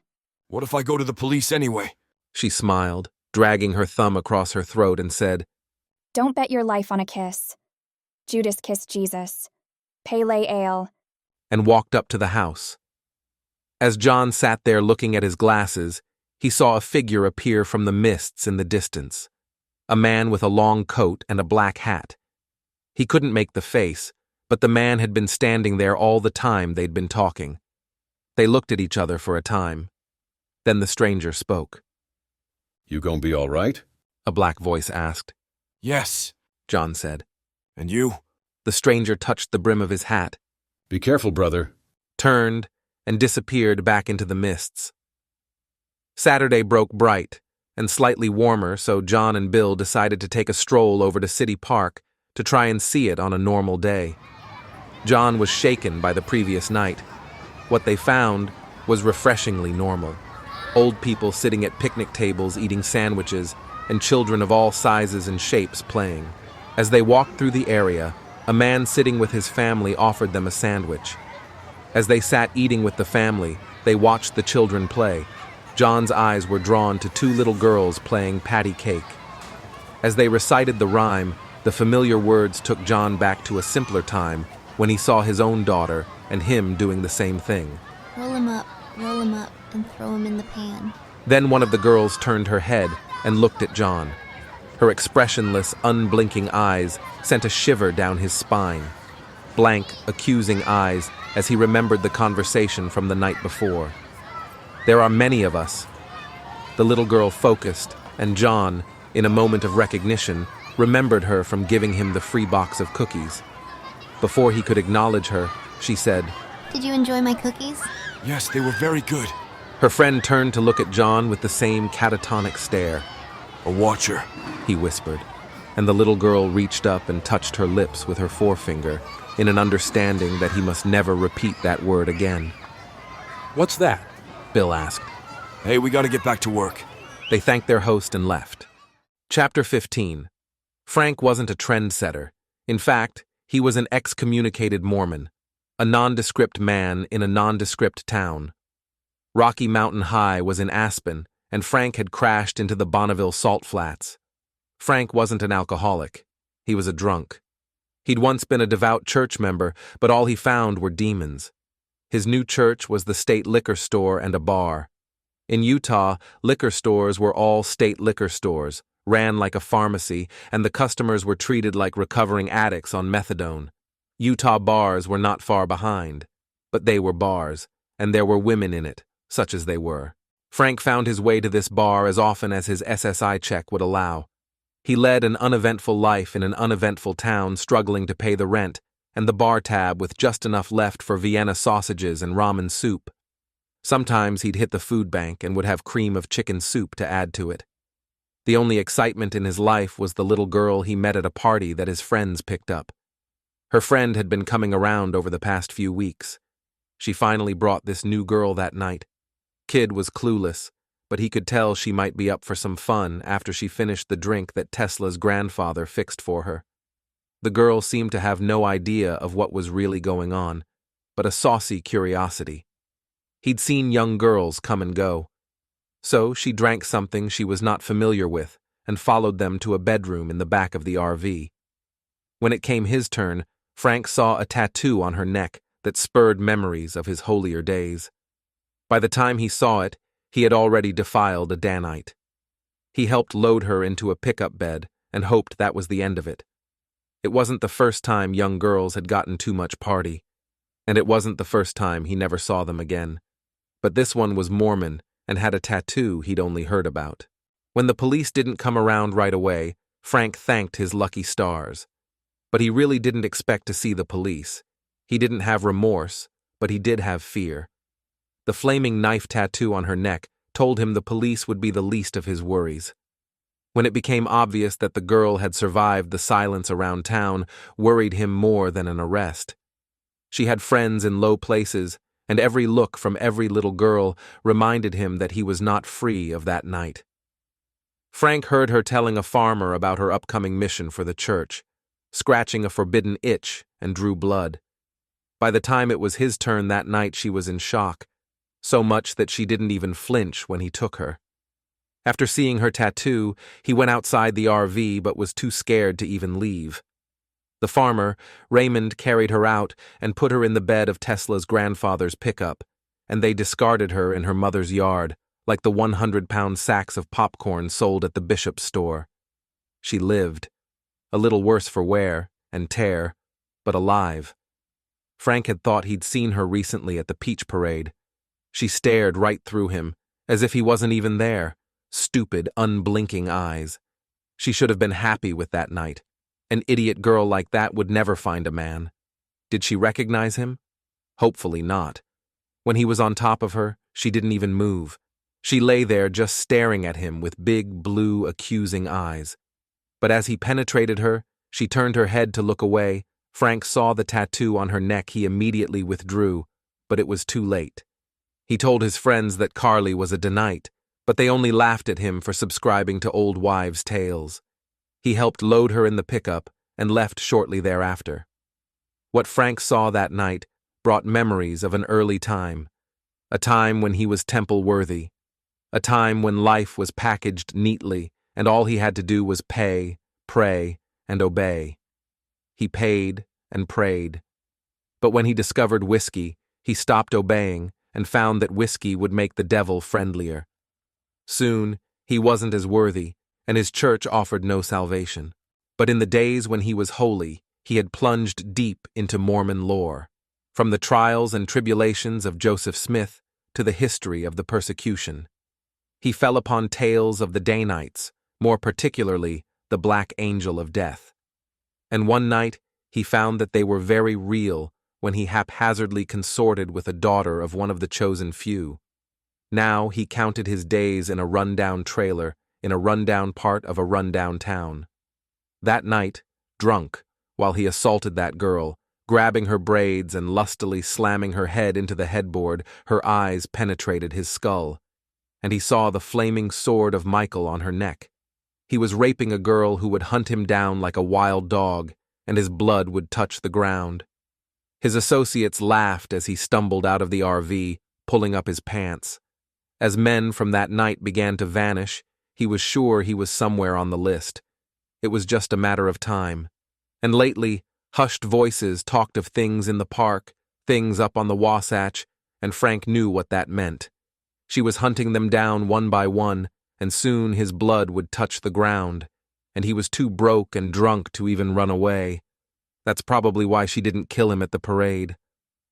What if I go to the police anyway? She smiled, dragging her thumb across her throat and said, Don't bet your life on a kiss. Judas kissed Jesus. Pele ale. And walked up to the house. As John sat there looking at his glasses, he saw a figure appear from the mists in the distance. A man with a long coat and a black hat. He couldn't make the face, but the man had been standing there all the time they'd been talking. They looked at each other for a time. Then the stranger spoke. You gonna be all right? A black voice asked. Yes, John said. And you? The stranger touched the brim of his hat. Be careful, brother. Turned and disappeared back into the mists. Saturday broke bright and slightly warmer, so John and Bill decided to take a stroll over to City Park to try and see it on a normal day. John was shaken by the previous night. What they found was refreshingly normal. Old people sitting at picnic tables eating sandwiches, and children of all sizes and shapes playing. As they walked through the area, a man sitting with his family offered them a sandwich. As they sat eating with the family, they watched the children play. John's eyes were drawn to 2 little girls playing patty cake. As they recited the rhyme, the familiar words took John back to a simpler time when he saw his own daughter and him doing the same thing. Roll 'em up, and throw 'em in the pan. Then one of the girls turned her head and looked at John. Her expressionless, unblinking eyes sent a shiver down his spine. Blank, accusing eyes as he remembered the conversation from the night before. There are many of us. The little girl focused, and John, in a moment of recognition, remembered her from giving him the free box of cookies. Before he could acknowledge her, she said, Did you enjoy my cookies? Yes, they were very good. Her friend turned to look at John with the same catatonic stare. A watcher, he whispered, and the little girl reached up and touched her lips with her forefinger in an understanding that he must never repeat that word again. What's that? Bill asked. Hey, we gotta get back to work. They thanked their host and left. Chapter 15. Frank wasn't a trendsetter. In fact, he was an excommunicated Mormon, a nondescript man in a nondescript town. Rocky Mountain High was in Aspen, and Frank had crashed into the Bonneville Salt Flats. Frank wasn't an alcoholic. He was a drunk. He'd once been a devout church member, but all he found were demons. His new church was the state liquor store and a bar. In Utah, liquor stores were all state liquor stores, ran like a pharmacy, and the customers were treated like recovering addicts on methadone. Utah bars were not far behind, but they were bars, and there were women in it, such as they were. Frank found his way to this bar as often as his SSI check would allow. He led an uneventful life in an uneventful town, struggling to pay the rent, and the bar tab with just enough left for Vienna sausages and ramen soup. Sometimes he'd hit the food bank and would have cream of chicken soup to add to it. The only excitement in his life was the little girl he met at a party that his friends picked up. Her friend had been coming around over the past few weeks. She finally brought this new girl that night. Kid was clueless, but he could tell she might be up for some fun after she finished the drink that Tesla's grandfather fixed for her. The girl seemed to have no idea of what was really going on, but a saucy curiosity. He'd seen young girls come and go. So she drank something she was not familiar with and followed them to a bedroom in the back of the RV. When it came his turn, Frank saw a tattoo on her neck that spurred memories of his holier days. By the time he saw it, he had already defiled a Danite. He helped load her into a pickup bed and hoped that was the end of it. It wasn't the first time young girls had gotten too much party, and it wasn't the first time he never saw them again. But this one was Mormon and had a tattoo he'd only heard about. When the police didn't come around right away, Frank thanked his lucky stars. But he really didn't expect to see the police. He didn't have remorse, but he did have fear. The flaming knife tattoo on her neck told him the police would be the least of his worries. When it became obvious that the girl had survived the silence around town, worried him more than an arrest. She had friends in low places, and every look from every little girl reminded him that he was not free of that night. Frank heard her telling a farmer about her upcoming mission for the church, scratching a forbidden itch, and drew blood. By the time it was his turn that night, she was in shock, so much that she didn't even flinch when he took her. After seeing her tattoo, he went outside the RV but was too scared to even leave. The farmer, Raymond, carried her out and put her in the bed of Tesla's grandfather's pickup, and they discarded her in her mother's yard, like the 100-pound sacks of popcorn sold at the bishop's store. She lived, a little worse for wear and tear, but alive. Frank had thought he'd seen her recently at the peach parade. She stared right through him, as if he wasn't even there, stupid, unblinking eyes. She should have been happy with that night. An idiot girl like that would never find a man. Did she recognize him? Hopefully not. When he was on top of her, she didn't even move. She lay there just staring at him with big, blue, accusing eyes. But as he penetrated her, she turned her head to look away. Frank saw the tattoo on her neck. He immediately withdrew, but it was too late. He told his friends that Carly was a Danite, but they only laughed at him for subscribing to old wives' tales. He helped load her in the pickup and left shortly thereafter. What Frank saw that night brought memories of an early time, a time when he was temple-worthy, a time when life was packaged neatly and all he had to do was pay, pray, and obey. He paid and prayed. But when he discovered whiskey, he stopped obeying and found that whiskey would make the devil friendlier. Soon, he wasn't as worthy, and his church offered no salvation. But in the days when he was holy, he had plunged deep into Mormon lore, from the trials and tribulations of Joseph Smith to the history of the persecution. He fell upon tales of the Danites, more particularly the Black Angel of Death. And one night, he found that they were very real when he haphazardly consorted with a daughter of one of the chosen few. Now he counted his days in a rundown trailer in a rundown part of a rundown town. That night, drunk, while he assaulted that girl, grabbing her braids and lustily slamming her head into the headboard, her eyes penetrated his skull, and he saw the flaming sword of Michael on her neck. He was raping a girl who would hunt him down like a wild dog, and his blood would touch the ground. His associates laughed as he stumbled out of the RV, pulling up his pants. As men from that night began to vanish, he was sure he was somewhere on the list. It was just a matter of time. And lately, hushed voices talked of things in the park, things up on the Wasatch, and Frank knew what that meant. She was hunting them down one by one, and soon his blood would touch the ground, and he was too broke and drunk to even run away. That's probably why she didn't kill him at the parade.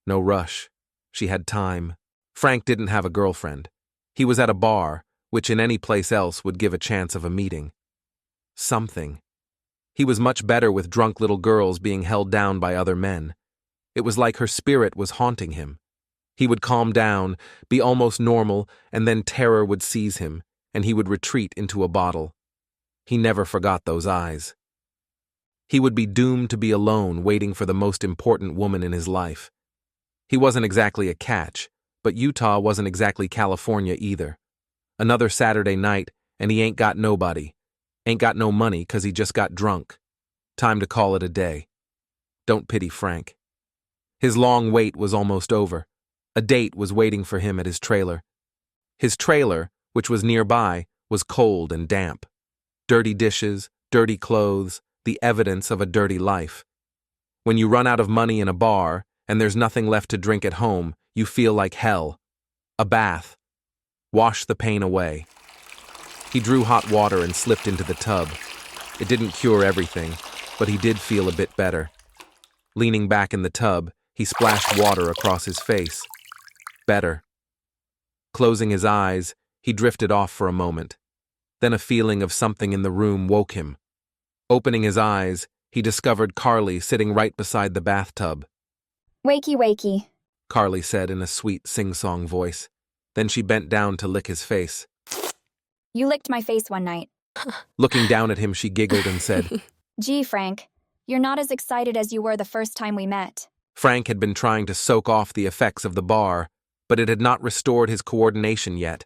No rush. She had time. Frank didn't have a girlfriend. He was at a bar, which in any place else would give a chance of a meeting. Something. He was much better with drunk little girls being held down by other men. It was like her spirit was haunting him. He would calm down, be almost normal, and then terror would seize him, and he would retreat into a bottle. He never forgot those eyes. He would be doomed to be alone, waiting for the most important woman in his life. He wasn't exactly a catch, but Utah wasn't exactly California either. Another Saturday night, and he ain't got nobody. Ain't got no money 'cause he just got drunk. Time to call it a day. Don't pity Frank. His long wait was almost over. A date was waiting for him at his trailer. His trailer, which was nearby, was cold and damp. Dirty dishes, dirty clothes, the evidence of a dirty life. When you run out of money in a bar, and there's nothing left to drink at home, you feel like hell. A bath. Wash the pain away. He drew hot water and slipped into the tub. It didn't cure everything, but he did feel a bit better. Leaning back in the tub, he splashed water across his face. Better. Closing his eyes, he drifted off for a moment. Then a feeling of something in the room woke him. Opening his eyes, he discovered Carly sitting right beside the bathtub. Wakey, wakey, Carly said in a sweet sing-song voice. Then she bent down to lick his face. You licked my face one night. Looking down at him, she giggled and said, Gee, Frank, you're not as excited as you were the first time we met. Frank had been trying to soak off the effects of the bar, but it had not restored his coordination yet,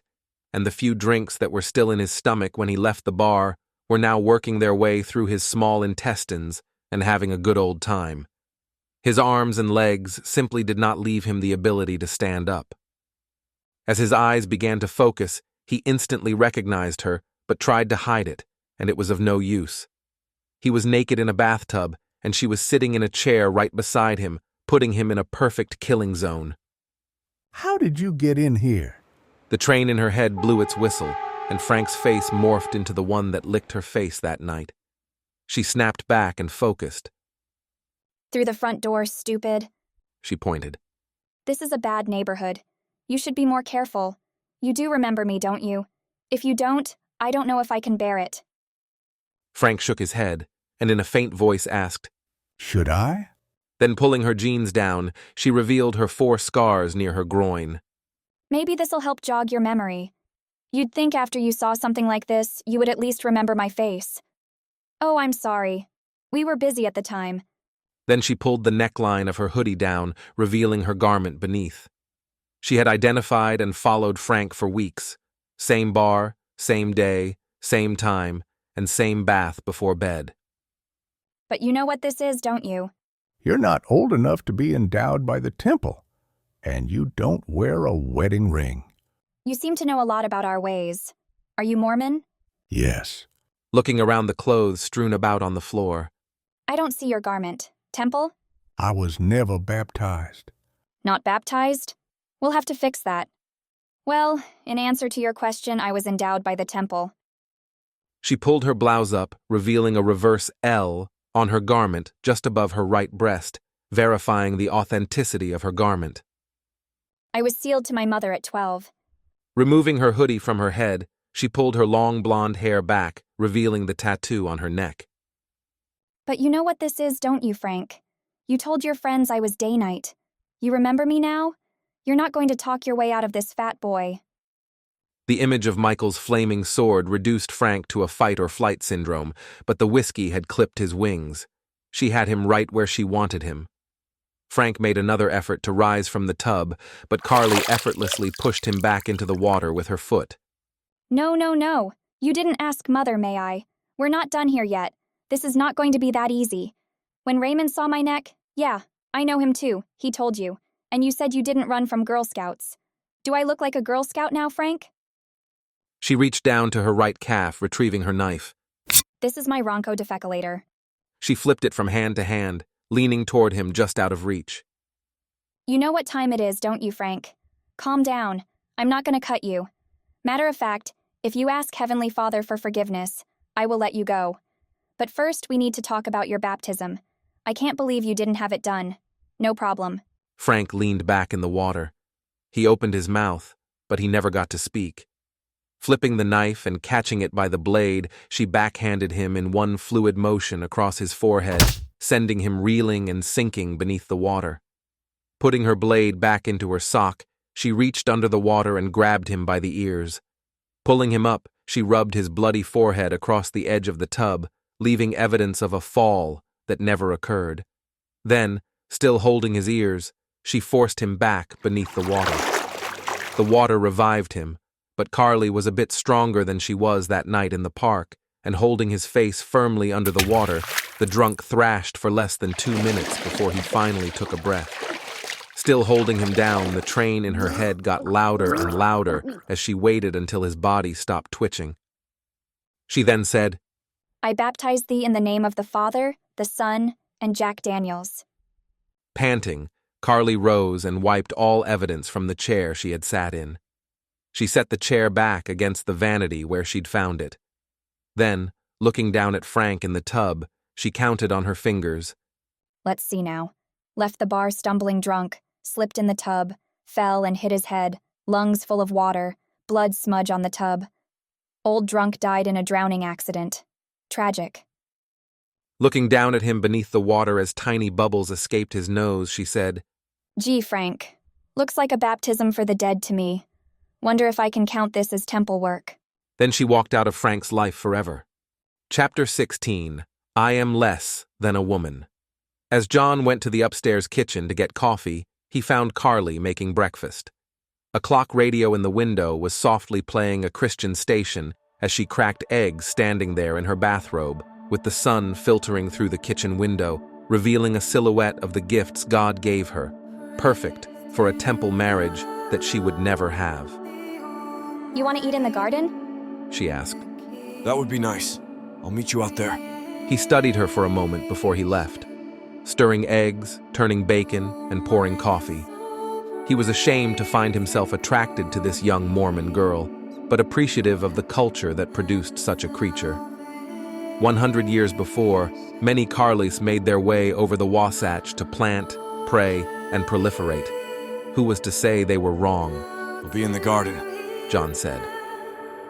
and the few drinks that were still in his stomach when he left the bar were now working their way through his small intestines and having a good old time. His arms and legs simply did not leave him the ability to stand up. As his eyes began to focus, he instantly recognized her, but tried to hide it, and it was of no use. He was naked in a bathtub, and she was sitting in a chair right beside him, putting him in a perfect killing zone. How did you get in here? The train in her head blew its whistle, and Frank's face morphed into the one that licked her face that night. She snapped back and focused. Through the front door, stupid. She pointed. This is a bad neighborhood. You should be more careful. You do remember me, don't you? If you don't, I don't know if I can bear it. Frank shook his head, and in a faint voice asked, Should I? Then pulling her jeans down, she revealed her 4 scars near her groin. Maybe this'll help jog your memory. You'd think after you saw something like this, you would at least remember my face. Oh, I'm sorry. We were busy at the time. Then she pulled the neckline of her hoodie down, revealing her garment beneath. She had identified and followed Frank for weeks. Same bar, same day, same time, and same bath before bed. But you know what this is, don't you? You're not old enough to be endowed by the temple, and you don't wear a wedding ring. You seem to know a lot about our ways. Are you Mormon? Yes. Looking around the clothes strewn about on the floor. I don't see your garment. Temple? I was never baptized. Not baptized? We'll have to fix that. Well, in answer to your question, I was endowed by the temple. She pulled her blouse up, revealing a reverse L on her garment just above her right breast, verifying the authenticity of her garment. I was sealed to my mother at 12. Removing her hoodie from her head, she pulled her long blonde hair back, revealing the tattoo on her neck. But you know what this is, don't you, Frank? You told your friends I was Danite. You remember me now? You're not going to talk your way out of this, fat boy. The image of Michael's flaming sword reduced Frank to a fight-or-flight syndrome, but the whiskey had clipped his wings. She had him right where she wanted him. Frank made another effort to rise from the tub, but Carly effortlessly pushed him back into the water with her foot. No, no, no. You didn't ask Mother, may I? We're not done here yet. This is not going to be that easy. When Raymond saw my neck, yeah, I know him too, he told you. And you said you didn't run from Girl Scouts. Do I look like a Girl Scout now, Frank? She reached down to her right calf, retrieving her knife. This is my Ronco defeculator. She flipped it from hand to hand, leaning toward him just out of reach. You know what time it is, don't you, Frank? Calm down. I'm not going to cut you. Matter of fact, if you ask Heavenly Father for forgiveness, I will let you go. But first, we need to talk about your baptism. I can't believe you didn't have it done. No problem. Frank leaned back in the water. He opened his mouth, but he never got to speak. Flipping the knife and catching it by the blade, she backhanded him in one fluid motion across his forehead, sending him reeling and sinking beneath the water. Putting her blade back into her sock, she reached under the water and grabbed him by the ears. Pulling him up, she rubbed his bloody forehead across the edge of the tub, leaving evidence of a fall that never occurred. Then, still holding his ears, she forced him back beneath the water. The water revived him, but Carly was a bit stronger than she was that night in the park, and holding his face firmly under the water, the drunk thrashed for less than 2 minutes before he finally took a breath. Still holding him down, the train in her head got louder and louder as she waited until his body stopped twitching. She then said, I baptize thee in the name of the Father, the Son, and Jack Daniels. Panting, Carly rose and wiped all evidence from the chair she had sat in. She set the chair back against the vanity where she'd found it. Then, looking down at Frank in the tub, she counted on her fingers. Let's see now. Left the bar stumbling drunk, slipped in the tub, fell and hit his head, lungs full of water, blood smudge on the tub. Old drunk died in a drowning accident. Tragic. Looking down at him beneath the water as tiny bubbles escaped his nose, she said, Gee, Frank. Looks like a baptism for the dead to me. Wonder if I can count this as temple work. Then she walked out of Frank's life forever. Chapter 16. I Am Less Than a Woman. As John went to the upstairs kitchen to get coffee, he found Carly making breakfast. A clock radio in the window was softly playing a Christian station as she cracked eggs standing there in her bathrobe, with the sun filtering through the kitchen window, revealing a silhouette of the gifts God gave her, perfect for a temple marriage that she would never have. You want to eat in the garden? She asked. That would be nice. I'll meet you out there. He studied her for a moment before he left, stirring eggs, turning bacon, and pouring coffee. He was ashamed to find himself attracted to this young Mormon girl, but appreciative of the culture that produced such a creature. 100 years before, many Carlys made their way over the Wasatch to plant, pray, and proliferate. Who was to say they were wrong? We'll be in the garden, John said.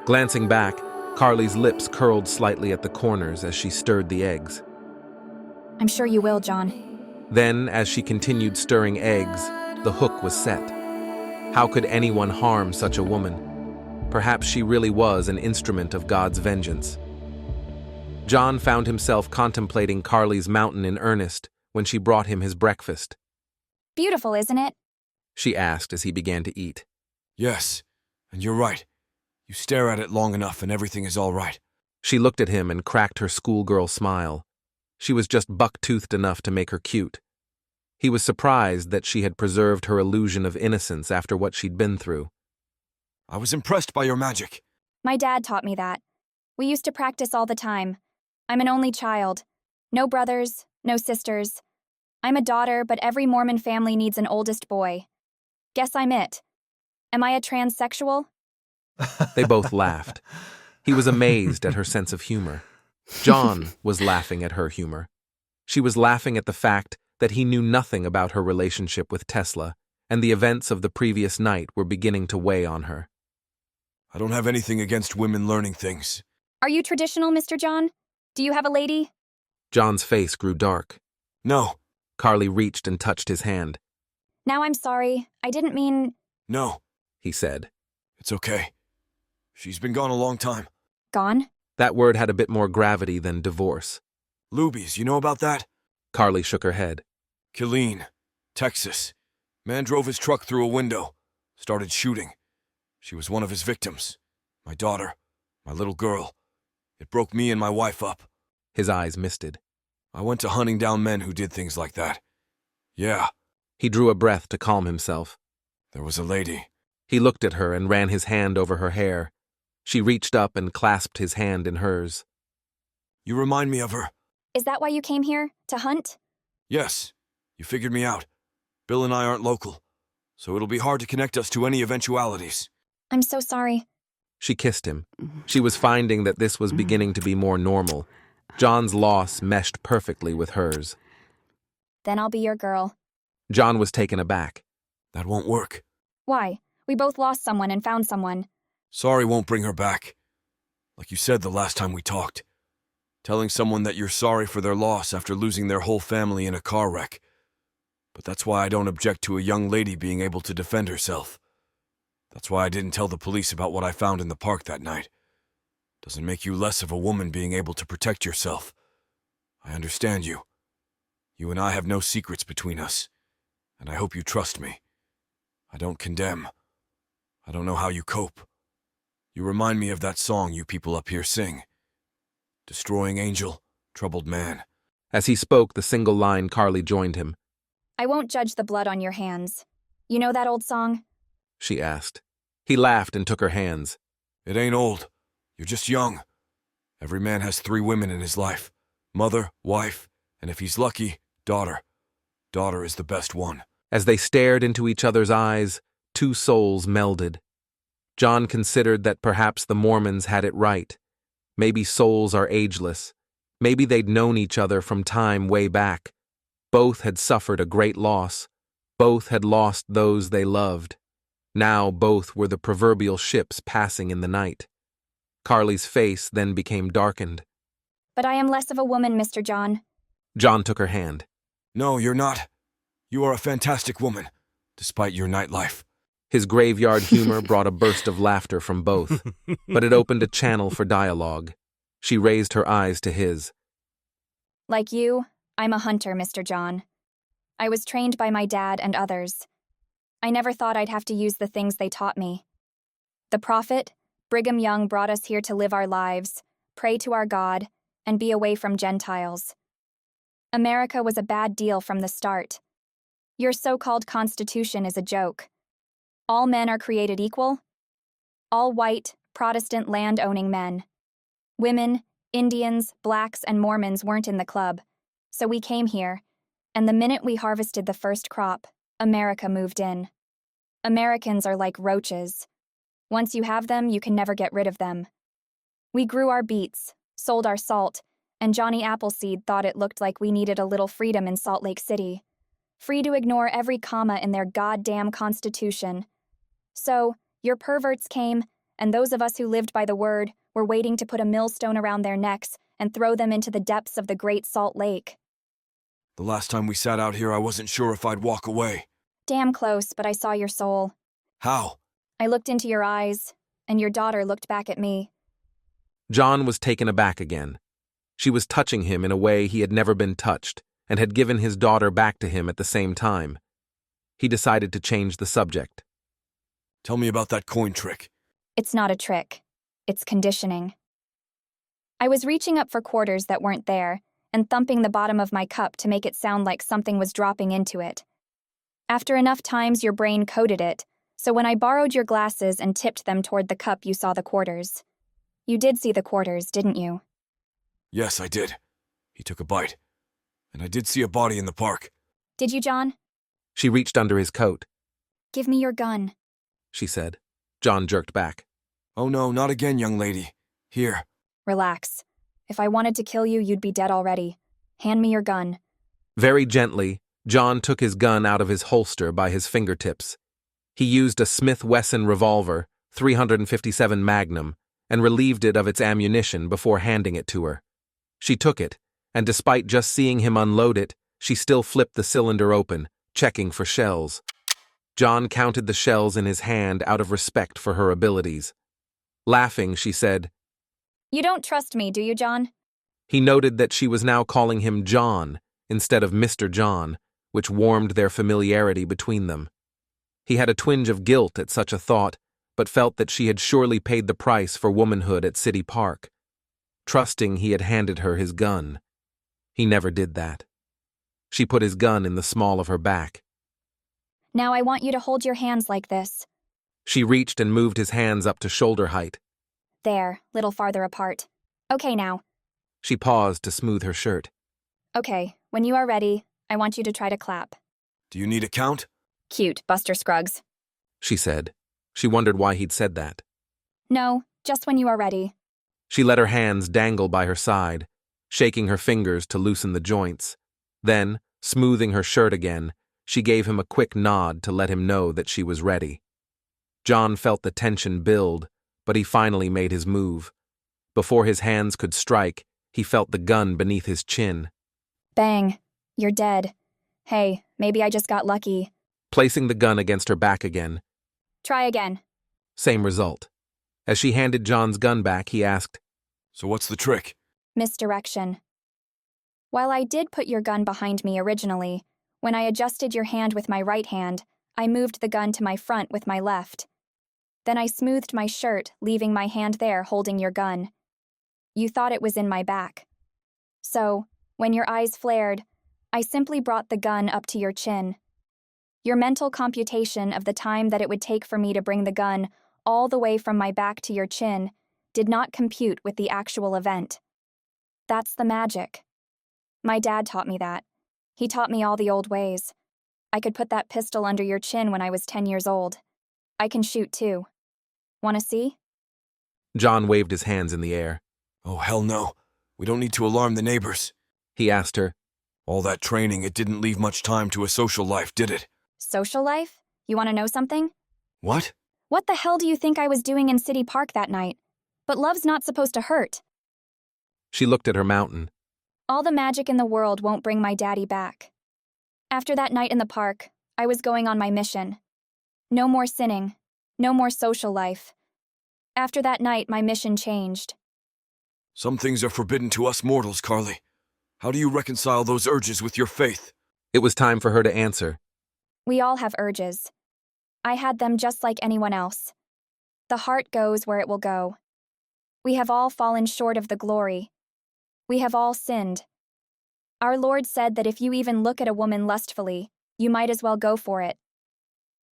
Glancing back, Carly's lips curled slightly at the corners as she stirred the eggs. I'm sure you will, John. Then, as she continued stirring eggs, the hook was set. How could anyone harm such a woman? Perhaps she really was an instrument of God's vengeance. John found himself contemplating Carly's mountain in earnest when she brought him his breakfast. Beautiful, isn't it? She asked as he began to eat. Yes, and you're right. You stare at it long enough and everything is all right. She looked at him and cracked her schoolgirl smile. She was just buck-toothed enough to make her cute. He was surprised that she had preserved her illusion of innocence after what she'd been through. I was impressed by your magic. My dad taught me that. We used to practice all the time. I'm an only child. No brothers, no sisters. I'm a daughter, but every Mormon family needs an oldest boy. Guess I'm it. Am I a transsexual? They both laughed. He was amazed at her sense of humor. John was laughing at her humor. She was laughing at the fact that he knew nothing about her relationship with Tesla, and the events of the previous night were beginning to weigh on her. I don't have anything against women learning things. Are you traditional, Mr. John? Do you have a lady? John's face grew dark. No. Carly reached and touched his hand. Now I'm sorry. I didn't mean... No, he said. It's okay. She's been gone a long time. Gone? That word had a bit more gravity than divorce. Lubies, you know about that? Carly shook her head. Killeen, Texas. Man drove his truck through a window. Started shooting. She was one of his victims. My daughter. My little girl. It broke me and my wife up. His eyes misted. I went to hunting down men who did things like that. Yeah. He drew a breath to calm himself. There was a lady. He looked at her and ran his hand over her hair. She reached up and clasped his hand in hers. You remind me of her. Is that why you came here? To hunt? Yes, you figured me out. Bill and I aren't local, so it'll be hard to connect us to any eventualities. I'm so sorry. She kissed him. She was finding that this was beginning to be more normal. John's loss meshed perfectly with hers. Then I'll be your girl. John was taken aback. That won't work. Why? We both lost someone and found someone. Sorry won't bring her back. Like you said the last time we talked. Telling someone that you're sorry for their loss after losing their whole family in a car wreck. But that's why I don't object to a young lady being able to defend herself. That's why I didn't tell the police about what I found in the park that night. Doesn't make you less of a woman being able to protect yourself. I understand you. You and I have no secrets between us, and I hope you trust me. I don't condemn. I don't know how you cope. You remind me of that song you people up here sing. Destroying angel, troubled man. As he spoke the single line, Carly joined him. I won't judge the blood on your hands. You know that old song? She asked. He laughed and took her hands. It ain't old. You're just young. Every man has 3 women in his life. Mother, wife, and if he's lucky, daughter. Daughter is the best one. As they stared into each other's eyes, 2 souls melded. John considered that perhaps the Mormons had it right. Maybe souls are ageless. Maybe they'd known each other from time way back. Both had suffered a great loss. Both had lost those they loved. Now both were the proverbial ships passing in the night. Carly's face then became darkened. But I am less of a woman, Mr. John. John took her hand. No, you're not. You are a fantastic woman, despite your nightlife. His graveyard humor brought a burst of laughter from both, but it opened a channel for dialogue. She raised her eyes to his. Like you, I'm a hunter, Mr. John. I was trained by my dad and others. I never thought I'd have to use the things they taught me. The prophet, Brigham Young, brought us here to live our lives, pray to our God, and be away from Gentiles. America was a bad deal from the start. Your so-called Constitution is a joke. All men are created equal. All white, Protestant land-owning men. Women, Indians, blacks, and Mormons weren't in the club, so we came here, and the minute we harvested the first crop, America moved in. Americans are like roaches. Once you have them, you can never get rid of them. We grew our beets, sold our salt, and Johnny Appleseed thought it looked like we needed a little freedom in Salt Lake City. Free to ignore every comma in their goddamn Constitution. So, your perverts came, and those of us who lived by the word were waiting to put a millstone around their necks and throw them into the depths of the Great Salt Lake. The last time we sat out here, I wasn't sure if I'd walk away. Damn close, but I saw your soul. How? I looked into your eyes, and your daughter looked back at me. John was taken aback again. She was touching him in a way he had never been touched, and had given his daughter back to him at the same time. He decided to change the subject. Tell me about that coin trick. It's not a trick. It's conditioning. I was reaching up for quarters that weren't there, and thumping the bottom of my cup to make it sound like something was dropping into it. After enough times, your brain coded it, so when I borrowed your glasses and tipped them toward the cup, you saw the quarters. You did see the quarters, didn't you? Yes, I did. He took a bite. And I did see a body in the park. Did you, John? She reached under his coat. Give me your gun, she said. John jerked back. Oh no, not again, young lady. Here. Relax. If I wanted to kill you, you'd be dead already. Hand me your gun. Very gently, John took his gun out of his holster by his fingertips. He used a Smith Wesson revolver, .357 Magnum, and relieved it of its ammunition before handing it to her. She took it, and despite just seeing him unload it, she still flipped the cylinder open, checking for shells. John counted the shells in his hand out of respect for her abilities. Laughing, she said, You don't trust me, do you, John? He noted that she was now calling him John instead of Mr. John, which warmed their familiarity between them. He had a twinge of guilt at such a thought, but felt that she had surely paid the price for womanhood at City Park. Trusting he had handed her his gun. He never did that. She put his gun in the small of her back. Now I want you to hold your hands like this. She reached and moved his hands up to shoulder height. There, little farther apart. Okay now. She paused to smooth her shirt. Okay, when you are ready, I want you to try to clap. Do you need a count? Cute, Buster Scruggs. She said. She wondered why he'd said that. No, just when you are ready. She let her hands dangle by her side, shaking her fingers to loosen the joints. Then, smoothing her shirt again, she gave him a quick nod to let him know that she was ready. John felt the tension build, but he finally made his move. Before his hands could strike, he felt the gun beneath his chin. Bang. You're dead. Hey, maybe I just got lucky. Placing the gun against her back again. Try again. Same result. As she handed John's gun back, he asked, So what's the trick? Misdirection. While I did put your gun behind me originally, when I adjusted your hand with my right hand, I moved the gun to my front with my left. Then I smoothed my shirt, leaving my hand there holding your gun. You thought it was in my back. So, when your eyes flared, I simply brought the gun up to your chin. Your mental computation of the time that it would take for me to bring the gun all the way from my back to your chin did not compute with the actual event. That's the magic. My dad taught me that. He taught me all the old ways. I could put that pistol under your chin when I was 10 years old. I can shoot too. Wanna see? John waved his hands in the air. Oh, hell no. We don't need to alarm the neighbors. He asked her. All that training, it didn't leave much time to a social life, did it? Social life? You want to know something? What? What the hell do you think I was doing in City Park that night? But love's not supposed to hurt. She looked at her mountain. All the magic in the world won't bring my daddy back. After that night in the park, I was going on my mission. No more sinning. No more social life. After that night, my mission changed. Some things are forbidden to us mortals, Carly. How do you reconcile those urges with your faith? It was time for her to answer. We all have urges. I had them just like anyone else. The heart goes where it will go. We have all fallen short of the glory. We have all sinned. Our Lord said that if you even look at a woman lustfully, you might as well go for it.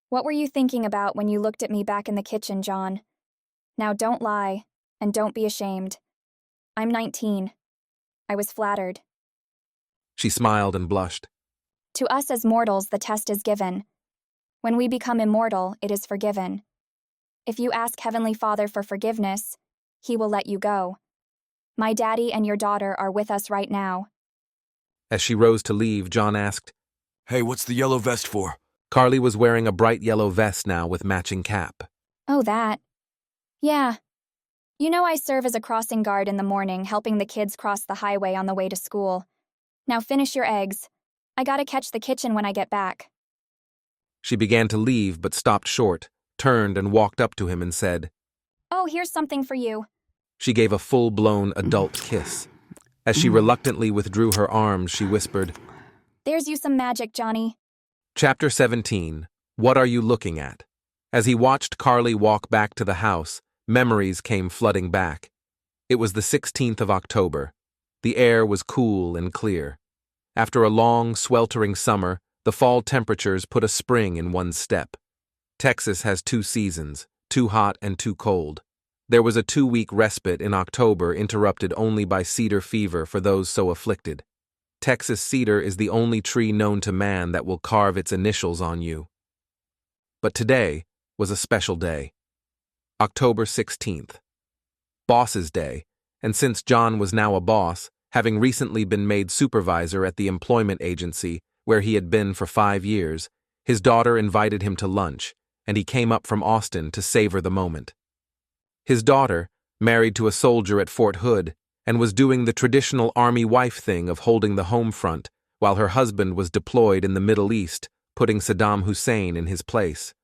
What were you thinking about when you looked at me back in the kitchen, John? Now don't lie, and don't be ashamed. I'm 19. I was flattered. She smiled and blushed. To us as mortals, the test is given. When we become immortal, it is forgiven. If you ask Heavenly Father for forgiveness, He will let you go. My daddy and your daughter are with us right now. As she rose to leave, John asked, Hey, what's the yellow vest for? Carly was wearing a bright yellow vest now with matching cap. Oh, that. Yeah. You know I serve as a crossing guard in the morning, helping the kids cross the highway on the way to school. Now finish your eggs. I gotta catch the kitchen when I get back. She began to leave but stopped short, turned and walked up to him and said, Oh, here's something for you. She gave a full-blown adult kiss. As she reluctantly withdrew her arms, she whispered, There's you some magic, Johnny. Chapter 17. What are you looking at? As he watched Carly walk back to the house, memories came flooding back. It was the 16th of October. The air was cool and clear. After a long, sweltering summer, the fall temperatures put a spring in one's step. Texas has 2 seasons, too hot and too cold. There was a 2-week respite in October interrupted only by cedar fever for those so afflicted. Texas cedar is the only tree known to man that will carve its initials on you. But today was a special day. October 16th. Boss's Day, and since John was now a boss, having recently been made supervisor at the employment agency where he had been for 5 years, his daughter invited him to lunch, and he came up from Austin to savor the moment. His daughter, married to a soldier at Fort Hood, and was doing the traditional Army wife thing of holding the home front, while her husband was deployed in the Middle East, putting Saddam Hussein in his place.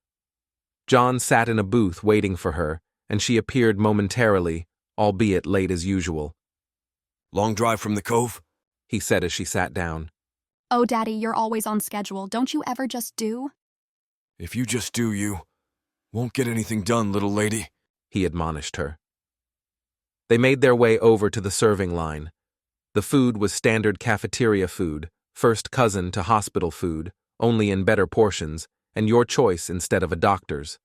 John sat in a booth waiting for her, and she appeared momentarily, albeit late as usual. Long drive from the cove? He said as she sat down. Oh, Daddy, you're always on schedule. Don't you ever just do? If you just do, you won't get anything done, little lady, he admonished her. They made their way over to the serving line. The food was standard cafeteria food, first cousin to hospital food, only in better portions, and your choice instead of a doctor's.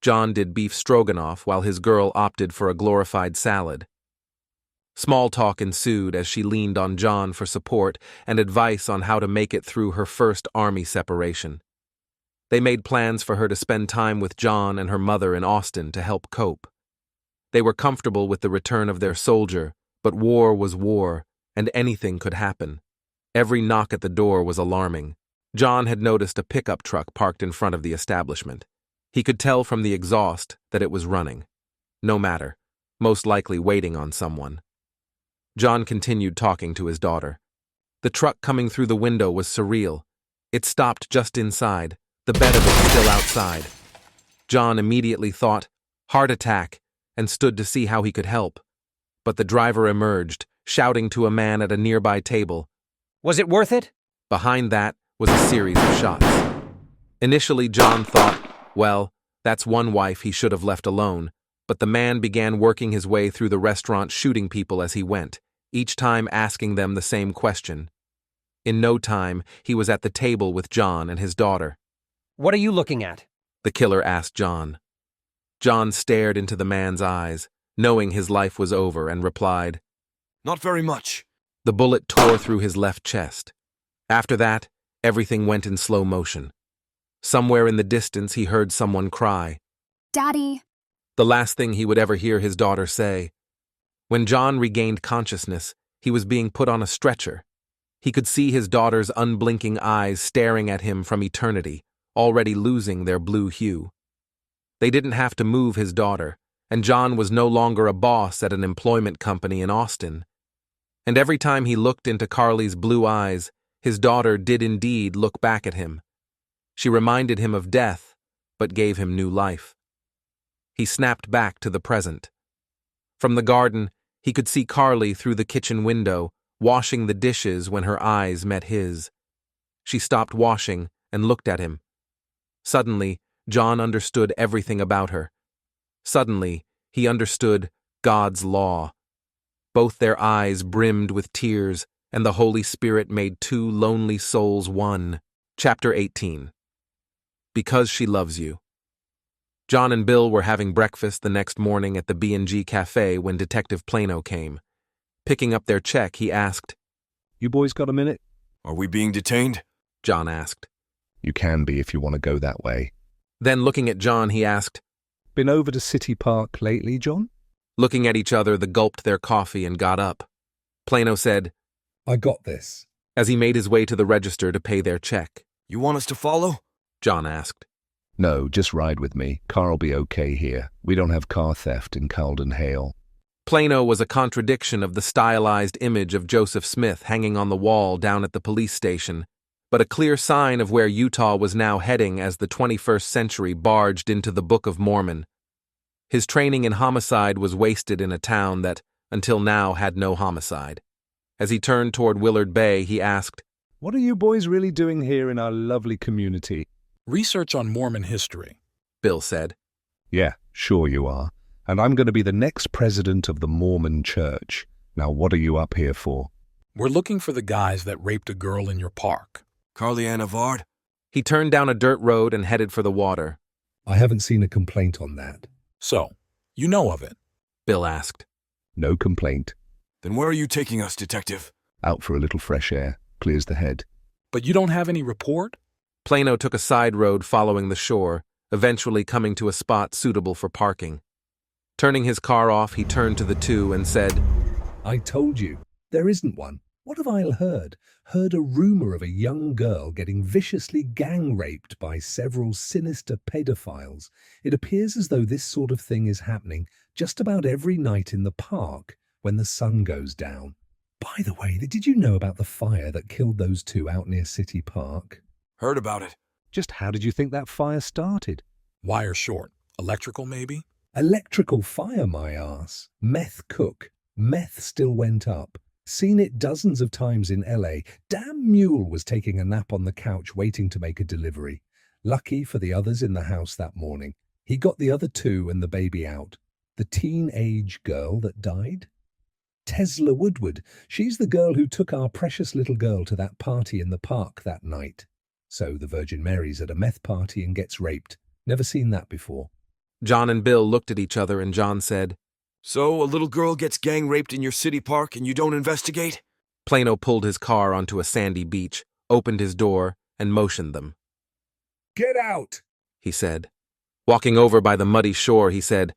John did beef stroganoff while his girl opted for a glorified salad. Small talk ensued as she leaned on John for support and advice on how to make it through her first army separation. They made plans for her to spend time with John and her mother in Austin to help cope. They were comfortable with the return of their soldier, but war was war, and anything could happen. Every knock at the door was alarming. John had noticed a pickup truck parked in front of the establishment. He could tell from the exhaust that it was running. No matter, most likely waiting on someone. John continued talking to his daughter. The truck coming through the window was surreal. It stopped just inside, the bed of it still outside. John immediately thought, heart attack, and stood to see how he could help. But the driver emerged, shouting to a man at a nearby table. Was it worth it? Behind that was a series of shots. Initially, John thought, well, that's one wife he should have left alone, but the man began working his way through the restaurant shooting people as he went, each time asking them the same question. In no time, he was at the table with John and his daughter. What are you looking at? The killer asked John. John stared into the man's eyes, knowing his life was over, and replied, Not very much. The bullet tore through his left chest. After that, everything went in slow motion. Somewhere in the distance, he heard someone cry, Daddy. The last thing he would ever hear his daughter say. When John regained consciousness, he was being put on a stretcher. He could see his daughter's unblinking eyes staring at him from eternity, already losing their blue hue. They didn't have to move his daughter, and John was no longer a boss at an employment company in Austin. And every time he looked into Carly's blue eyes, his daughter did indeed look back at him. She reminded him of death, but gave him new life. He snapped back to the present. From the garden, he could see Carly through the kitchen window, washing the dishes when her eyes met his. She stopped washing and looked at him. Suddenly, John understood everything about her. Suddenly, he understood God's law. Both their eyes brimmed with tears, and the Holy Spirit made two lonely souls one. Chapter 18. Because She Loves You. John and Bill were having breakfast the next morning at the B&G Cafe when Detective Plano came. Picking up their check, he asked, You boys got a minute? Are we being detained? John asked. You can be if you want to go that way. Then looking at John, he asked, Been over to City Park lately, John? Looking at each other, they gulped their coffee and got up. Plano said, I got this. As he made his way to the register to pay their check. You want us to follow? John asked. No, just ride with me. Car'll be okay here. We don't have car theft in Calden Hale. Plano was a contradiction of the stylized image of Joseph Smith hanging on the wall down at the police station, but a clear sign of where Utah was now heading as the 21st century barged into the Book of Mormon. His training in homicide was wasted in a town that, until now, had no homicide. As he turned toward Willard Bay, he asked, What are you boys really doing here in our lovely community? Research on Mormon history, Bill said. Yeah, sure you are. And I'm going to be the next president of the Mormon Church. Now what are you up here for? We're looking for the guys that raped a girl in your park. Carly Ann Avard? He turned down a dirt road and headed for the water. I haven't seen a complaint on that. So, you know of it? Bill asked. No complaint. Then where are you taking us, Detective? Out for a little fresh air. Clears the head. But you don't have any report? Plano took a side road following the shore, eventually coming to a spot suitable for parking. Turning his car off, he turned to the two and said, I told you, there isn't one. What have I heard? Heard a rumor of a young girl getting viciously gang-raped by several sinister pedophiles. It appears as though this sort of thing is happening just about every night in the park when the sun goes down. By the way, did you know about the fire that killed those two out near City Park? Heard about it. Just how did you think that fire started? Wire short. Electrical, maybe? Electrical fire, my arse. Meth cook. Meth still went up. Seen it dozens of times in LA. Damn mule was taking a nap on the couch waiting to make a delivery. Lucky for the others in the house that morning. He got the other two and the baby out. The teenage girl that died? Tesla Woodward. She's the girl who took our precious little girl to that party in the park that night. So the Virgin Mary's at a meth party and gets raped. Never seen that before. John and Bill looked at each other and John said, So, a little girl gets gang raped in your city park and you don't investigate? Plano pulled his car onto a sandy beach, opened his door, and motioned them. Get out, he said. Walking over by the muddy shore, he said,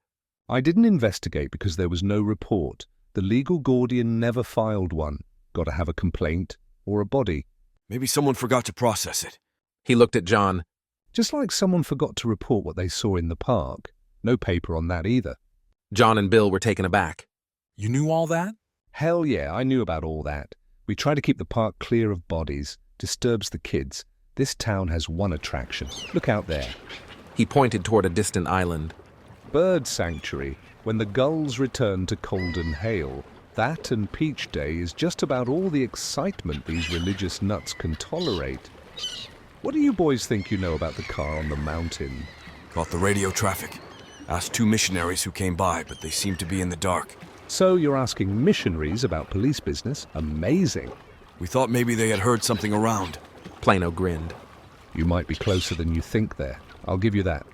I didn't investigate because there was no report. The legal guardian never filed one. Got to have a complaint or a body. Maybe someone forgot to process it. He looked at John. Just like someone forgot to report what they saw in the park. No paper on that either. John and Bill were taken aback. You knew all that? Hell yeah, I knew about all that. We try to keep the park clear of bodies. Disturbs the kids. This town has one attraction. Look out there. He pointed toward a distant island. Bird sanctuary. When the gulls return to Colden Hale. That and Peach Day is just about all the excitement these religious nuts can tolerate. What do you boys think you know about the car on the mountain? Caught the radio traffic. Asked 2 missionaries who came by, but they seemed to be in the dark. So you're asking missionaries about police business? Amazing. We thought maybe they had heard something around. Plano grinned. You might be closer than you think there. I'll give you that.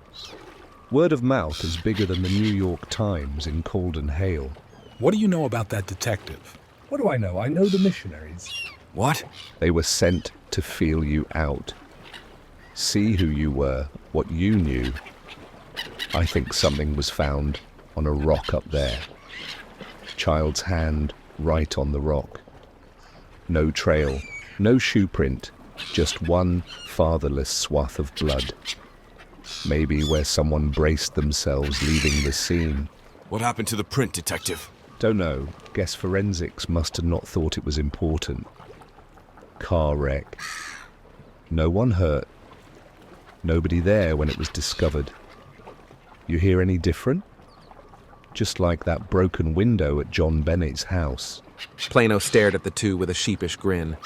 Word of mouth is bigger than the New York Times in Colden Hale. What do you know about that detective? What do I know? I know the missionaries. What? They were sent to feel you out. See who you were, what you knew. I think something was found on a rock up there. Child's hand right on the rock. No trail, no shoe print, just one fatherless swath of blood. Maybe where someone braced themselves leaving the scene. What happened to the print, detective? Don't know. Guess forensics must have not thought it was important. Car wreck. No one hurt. Nobody there when it was discovered. You hear any different? Just like that broken window at John Bennett's house. Plano stared at the two with a sheepish grin.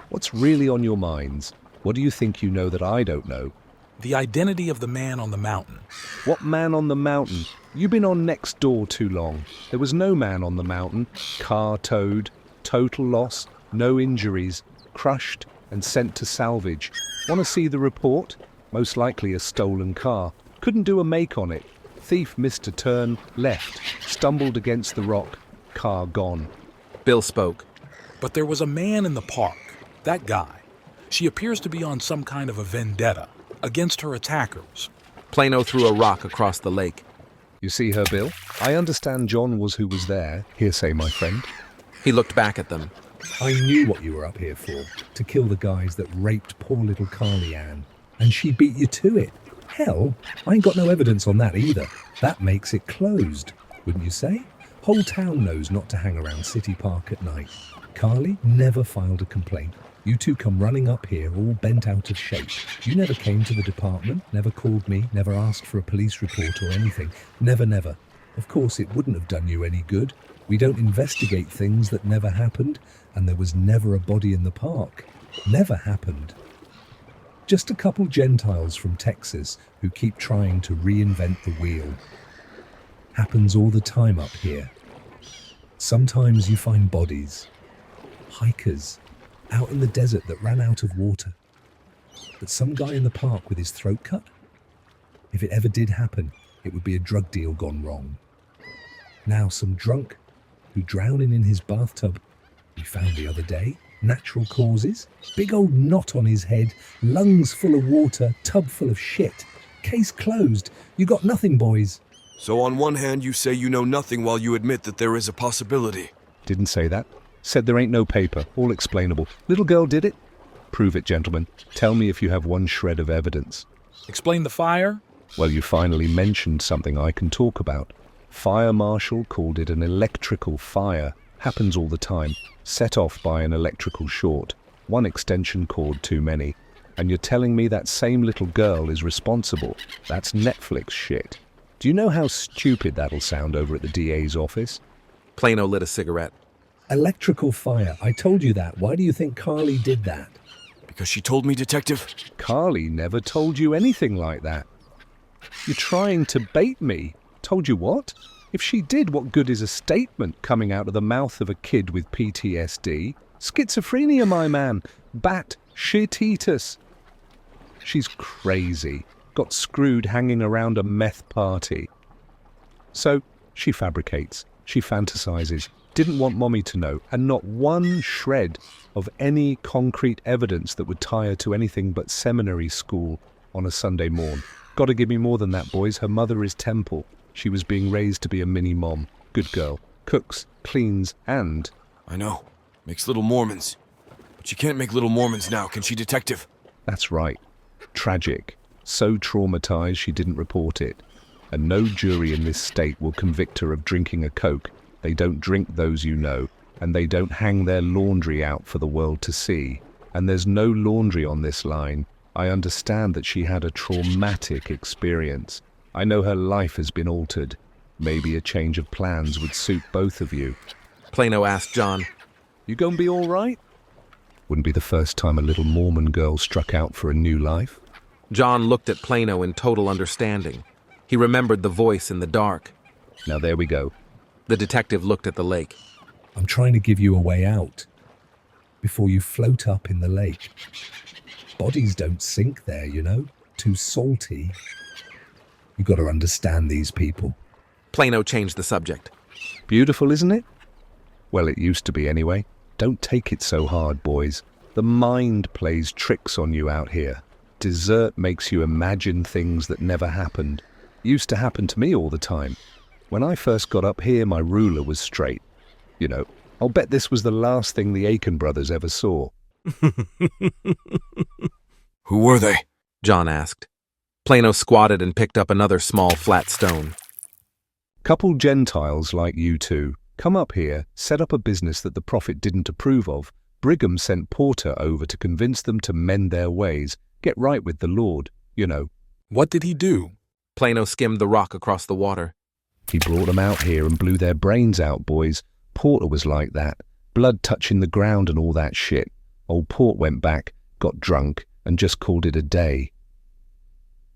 What's really on your minds? What do you think you know that I don't know? The identity of the man on the mountain. What man on the mountain? You've been on next door too long. There was no man on the mountain. Car towed. Total loss. No injuries. Crushed and sent to salvage. Want to see the report? Most likely a stolen car. Couldn't do a make on it. Thief missed a turn, left, stumbled against the rock, car gone. Bill spoke. But there was a man in the park. That guy. She appears to be on some kind of a vendetta against her attackers. Plano threw a rock across the lake. You see her, Bill? I understand John was who was there. Hearsay, my friend. He looked back at them. I knew what you were up here for. To kill the guys that raped poor little Carly Ann. And she beat you to it. Hell, I ain't got no evidence on that either. That makes it closed, wouldn't you say? Whole town knows not to hang around City Park at night. Carly never filed a complaint. You two come running up here all bent out of shape. You never came to the department, never called me, never asked for a police report or anything. Never, never. Of course, it wouldn't have done you any good. We don't investigate things that never happened, and there was never a body in the park. Never happened. Just a couple Gentiles from Texas who keep trying to reinvent the wheel. Happens all the time up here. Sometimes you find bodies, hikers, out in the desert that ran out of water. But some guy in the park with his throat cut? If it ever did happen, it would be a drug deal gone wrong. Now some drunk who drowning in his bathtub we found the other day. Natural causes, big old knot on his head, lungs full of water, tub full of shit. Case closed. You got nothing, boys. So on one hand you say you know nothing while you admit that there is a possibility. Didn't say that. Said there ain't no paper, all explainable. Little girl did it? Prove it, gentlemen. Tell me if you have one shred of evidence. Explain the fire? Well, you finally mentioned something I can talk about. Fire marshal called it an electrical fire. Happens all the time. Set off by an electrical short. One extension cord too many. And you're telling me that same little girl is responsible? That's Netflix shit. Do you know how stupid that'll sound over at the DA's office? Plano lit a cigarette. Electrical fire. I told you that. Why do you think Carly did that? Because she told me, Detective. Carly never told you anything like that. You're trying to bait me. Told you what? If she did, what good is a statement coming out of the mouth of a kid with PTSD? Schizophrenia, my man. Bat shit-eatus. She's crazy. Got screwed hanging around a meth party. So she fabricates, she fantasizes, didn't want Mommy to know, and not one shred of any concrete evidence that would tie her to anything but seminary school on a Sunday morn. Gotta give me more than that, boys. Her mother is Temple. She was being raised to be a mini-mom. Good girl. Cooks, cleans, and... I know. Makes little Mormons. But she can't make little Mormons now, can she, Detective? That's right. Tragic. So traumatized she didn't report it. And no jury in this state will convict her of drinking a Coke. They don't drink those you know, and they don't hang their laundry out for the world to see. And there's no laundry on this line. I understand that she had a traumatic experience. I know her life has been altered. Maybe a change of plans would suit both of you. Plano asked John, You gonna be all right? Wouldn't be the first time a little Mormon girl struck out for a new life. John looked at Plano in total understanding. He remembered the voice in the dark. Now there we go. The detective looked at the lake. I'm trying to give you a way out before you float up in the lake. Bodies don't sink there, you know. Too salty. You got to understand these people. Plano changed the subject. Beautiful, isn't it? Well, it used to be anyway. Don't take it so hard, boys. The mind plays tricks on you out here. Dessert makes you imagine things that never happened. Used to happen to me all the time. When I first got up here, my ruler was straight. You know, I'll bet this was the last thing the Aiken brothers ever saw. Who were they? John asked. Plano squatted and picked up another small flat stone. Couple Gentiles like you two come up here, set up a business that the prophet didn't approve of. Brigham sent Porter over to convince them to mend their ways, get right with the Lord, you know. What did he do? Plano skimmed the rock across the water. He brought them out here and blew their brains out, boys. Porter was like that. Blood touching the ground and all that shit. Old Port went back, got drunk, and just called it a day.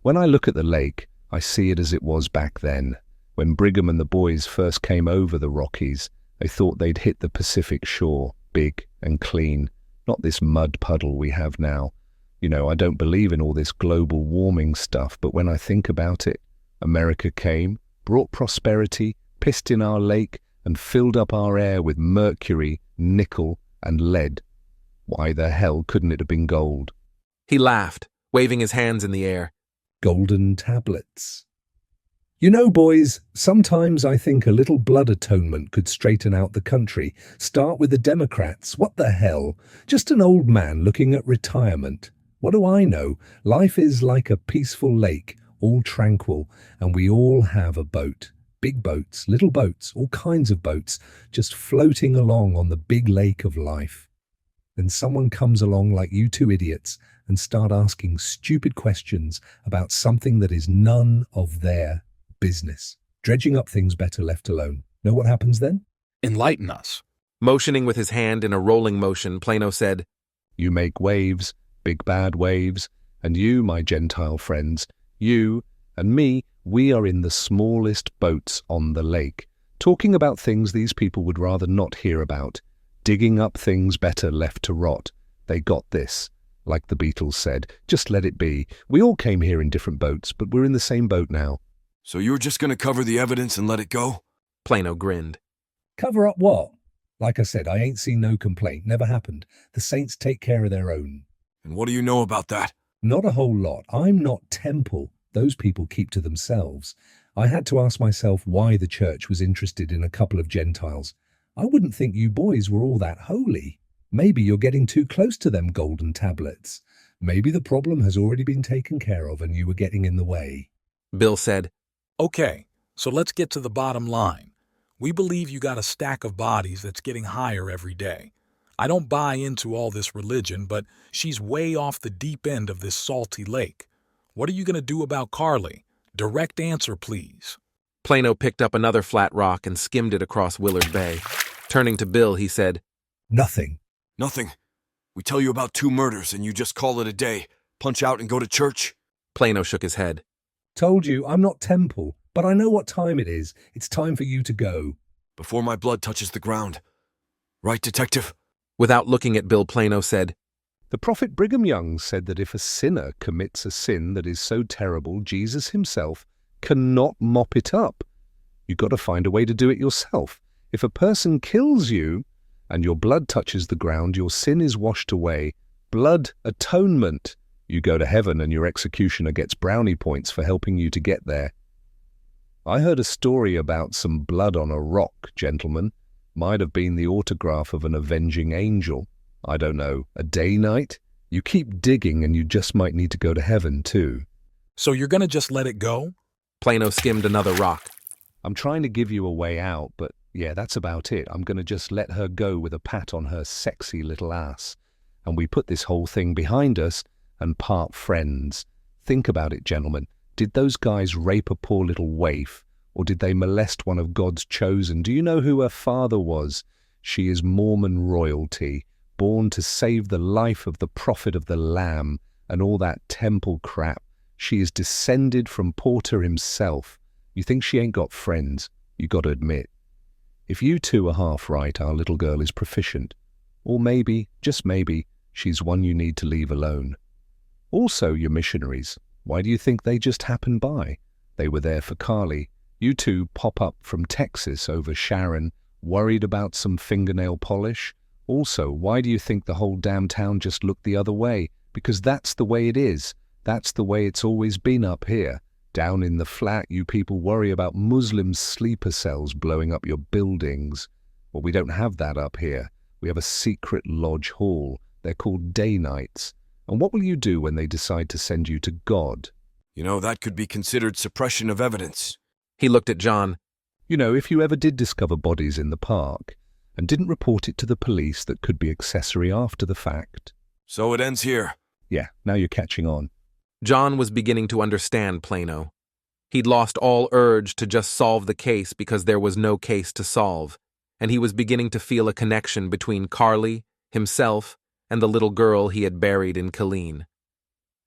When I look at the lake, I see it as it was back then. When Brigham and the boys first came over the Rockies, they thought they'd hit the Pacific shore, big and clean, not this mud puddle we have now. You know, I don't believe in all this global warming stuff, but when I think about it, America came, brought prosperity, pissed in our lake, and filled up our air with mercury, nickel, and lead. Why the hell couldn't it have been gold? He laughed, waving his hands in the air. Golden tablets. You know, boys, sometimes I think a little blood atonement could straighten out the country. Start with the Democrats. What the hell? Just an old man looking at retirement. What do I know? Life is like a peaceful lake, all tranquil, and we all have a boat. Big boats, little boats, all kinds of boats, just floating along on the big lake of life. Then someone comes along like you two idiots and start asking stupid questions about something that is none of their business. Dredging up things better left alone. Know what happens then? Enlighten us. Motioning with his hand in a rolling motion, Plano said, You make waves, big bad waves, and you, my Gentile friends, you and me, we are in the smallest boats on the lake, talking about things these people would rather not hear about, digging up things better left to rot. They got this. Like the Beatles said, just let it be. We all came here in different boats, but we're in the same boat now. So you were just going to cover the evidence and let it go? Plano grinned. Cover up what? Like I said, I ain't seen no complaint. Never happened. The saints take care of their own. And what do you know about that? Not a whole lot. I'm not Temple. Those people keep to themselves. I had to ask myself why the church was interested in a couple of Gentiles. I wouldn't think you boys were all that holy. Maybe you're getting too close to them golden tablets. Maybe the problem has already been taken care of and you were getting in the way. Bill said, Okay, so let's get to the bottom line. We believe you got a stack of bodies that's getting higher every day. I don't buy into all this religion, but she's way off the deep end of this salty lake. What are you going to do about Carly? Direct answer, please. Plano picked up another flat rock and skimmed it across Willard Bay. Turning to Bill, he said, Nothing. Nothing. We tell you about 2 murders and you just call it a day. Punch out and go to church? Plano shook his head. Told you, I'm not Temple, but I know what time it is. It's time for you to go. Before my blood touches the ground. Right, Detective? Without looking at Bill, Plano said, The prophet Brigham Young said that if a sinner commits a sin that is so terrible, Jesus himself cannot mop it up. You've got to find a way to do it yourself. If a person kills you and your blood touches the ground, your sin is washed away. Blood atonement. You go to heaven and your executioner gets brownie points for helping you to get there. I heard a story about some blood on a rock, gentlemen. Might have been the autograph of an avenging angel. I don't know, a Danite? You keep digging and you just might need to go to heaven too. So you're gonna just let it go? Plano skimmed another rock. I'm trying to give you a way out, but yeah, that's about it. I'm gonna just let her go with a pat on her sexy little ass. And we put this whole thing behind us and part friends. Think about it, gentlemen. Did those guys rape a poor little waif, or did they molest one of God's chosen? Do you know who her father was? She is Mormon royalty, born to save the life of the prophet of the Lamb and all that temple crap. She is descended from Porter himself. You think she ain't got friends? You got to admit. If you two are half right, our little girl is proficient. Or maybe, just maybe, she's one you need to leave alone. Also, your missionaries. Why do you think they just happened by? They were there for Carly. You two pop up from Texas over Sharon, worried about some fingernail polish. Also, why do you think the whole damn town just looked the other way? Because that's the way it is. That's the way it's always been up here. Down in the flat, you people worry about Muslim sleeper cells blowing up your buildings. Well, we don't have that up here. We have a secret lodge hall. They're called day nights. And what will you do when they decide to send you to God? You know, that could be considered suppression of evidence. He looked at John. You know, if you ever did discover bodies in the park and didn't report it to the police, that could be accessory after the fact. So it ends here. Yeah, now you're catching on. John was beginning to understand Plano. He'd lost all urge to just solve the case because there was no case to solve, and he was beginning to feel a connection between Carly, himself, and the little girl he had buried in Killeen.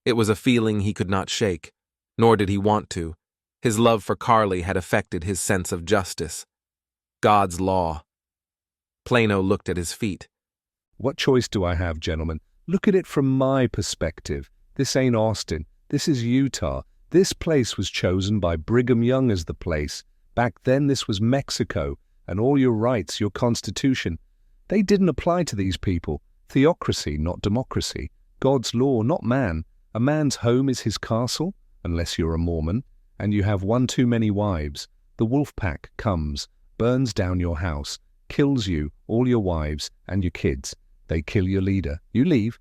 It was a feeling he could not shake, nor did he want to. His love for Carly had affected his sense of justice. God's law. Plano looked at his feet. What choice do I have, gentlemen? Look at it from my perspective. This ain't Austin. This is Utah. This place was chosen by Brigham Young as the place. Back then this was Mexico, and all your rights, your constitution, they didn't apply to these people. Theocracy, not democracy. God's law, not man. A man's home is his castle, unless you're a Mormon, and you have one too many wives. The wolf pack comes, burns down your house, kills you, all your wives, and your kids. They kill your leader. You leave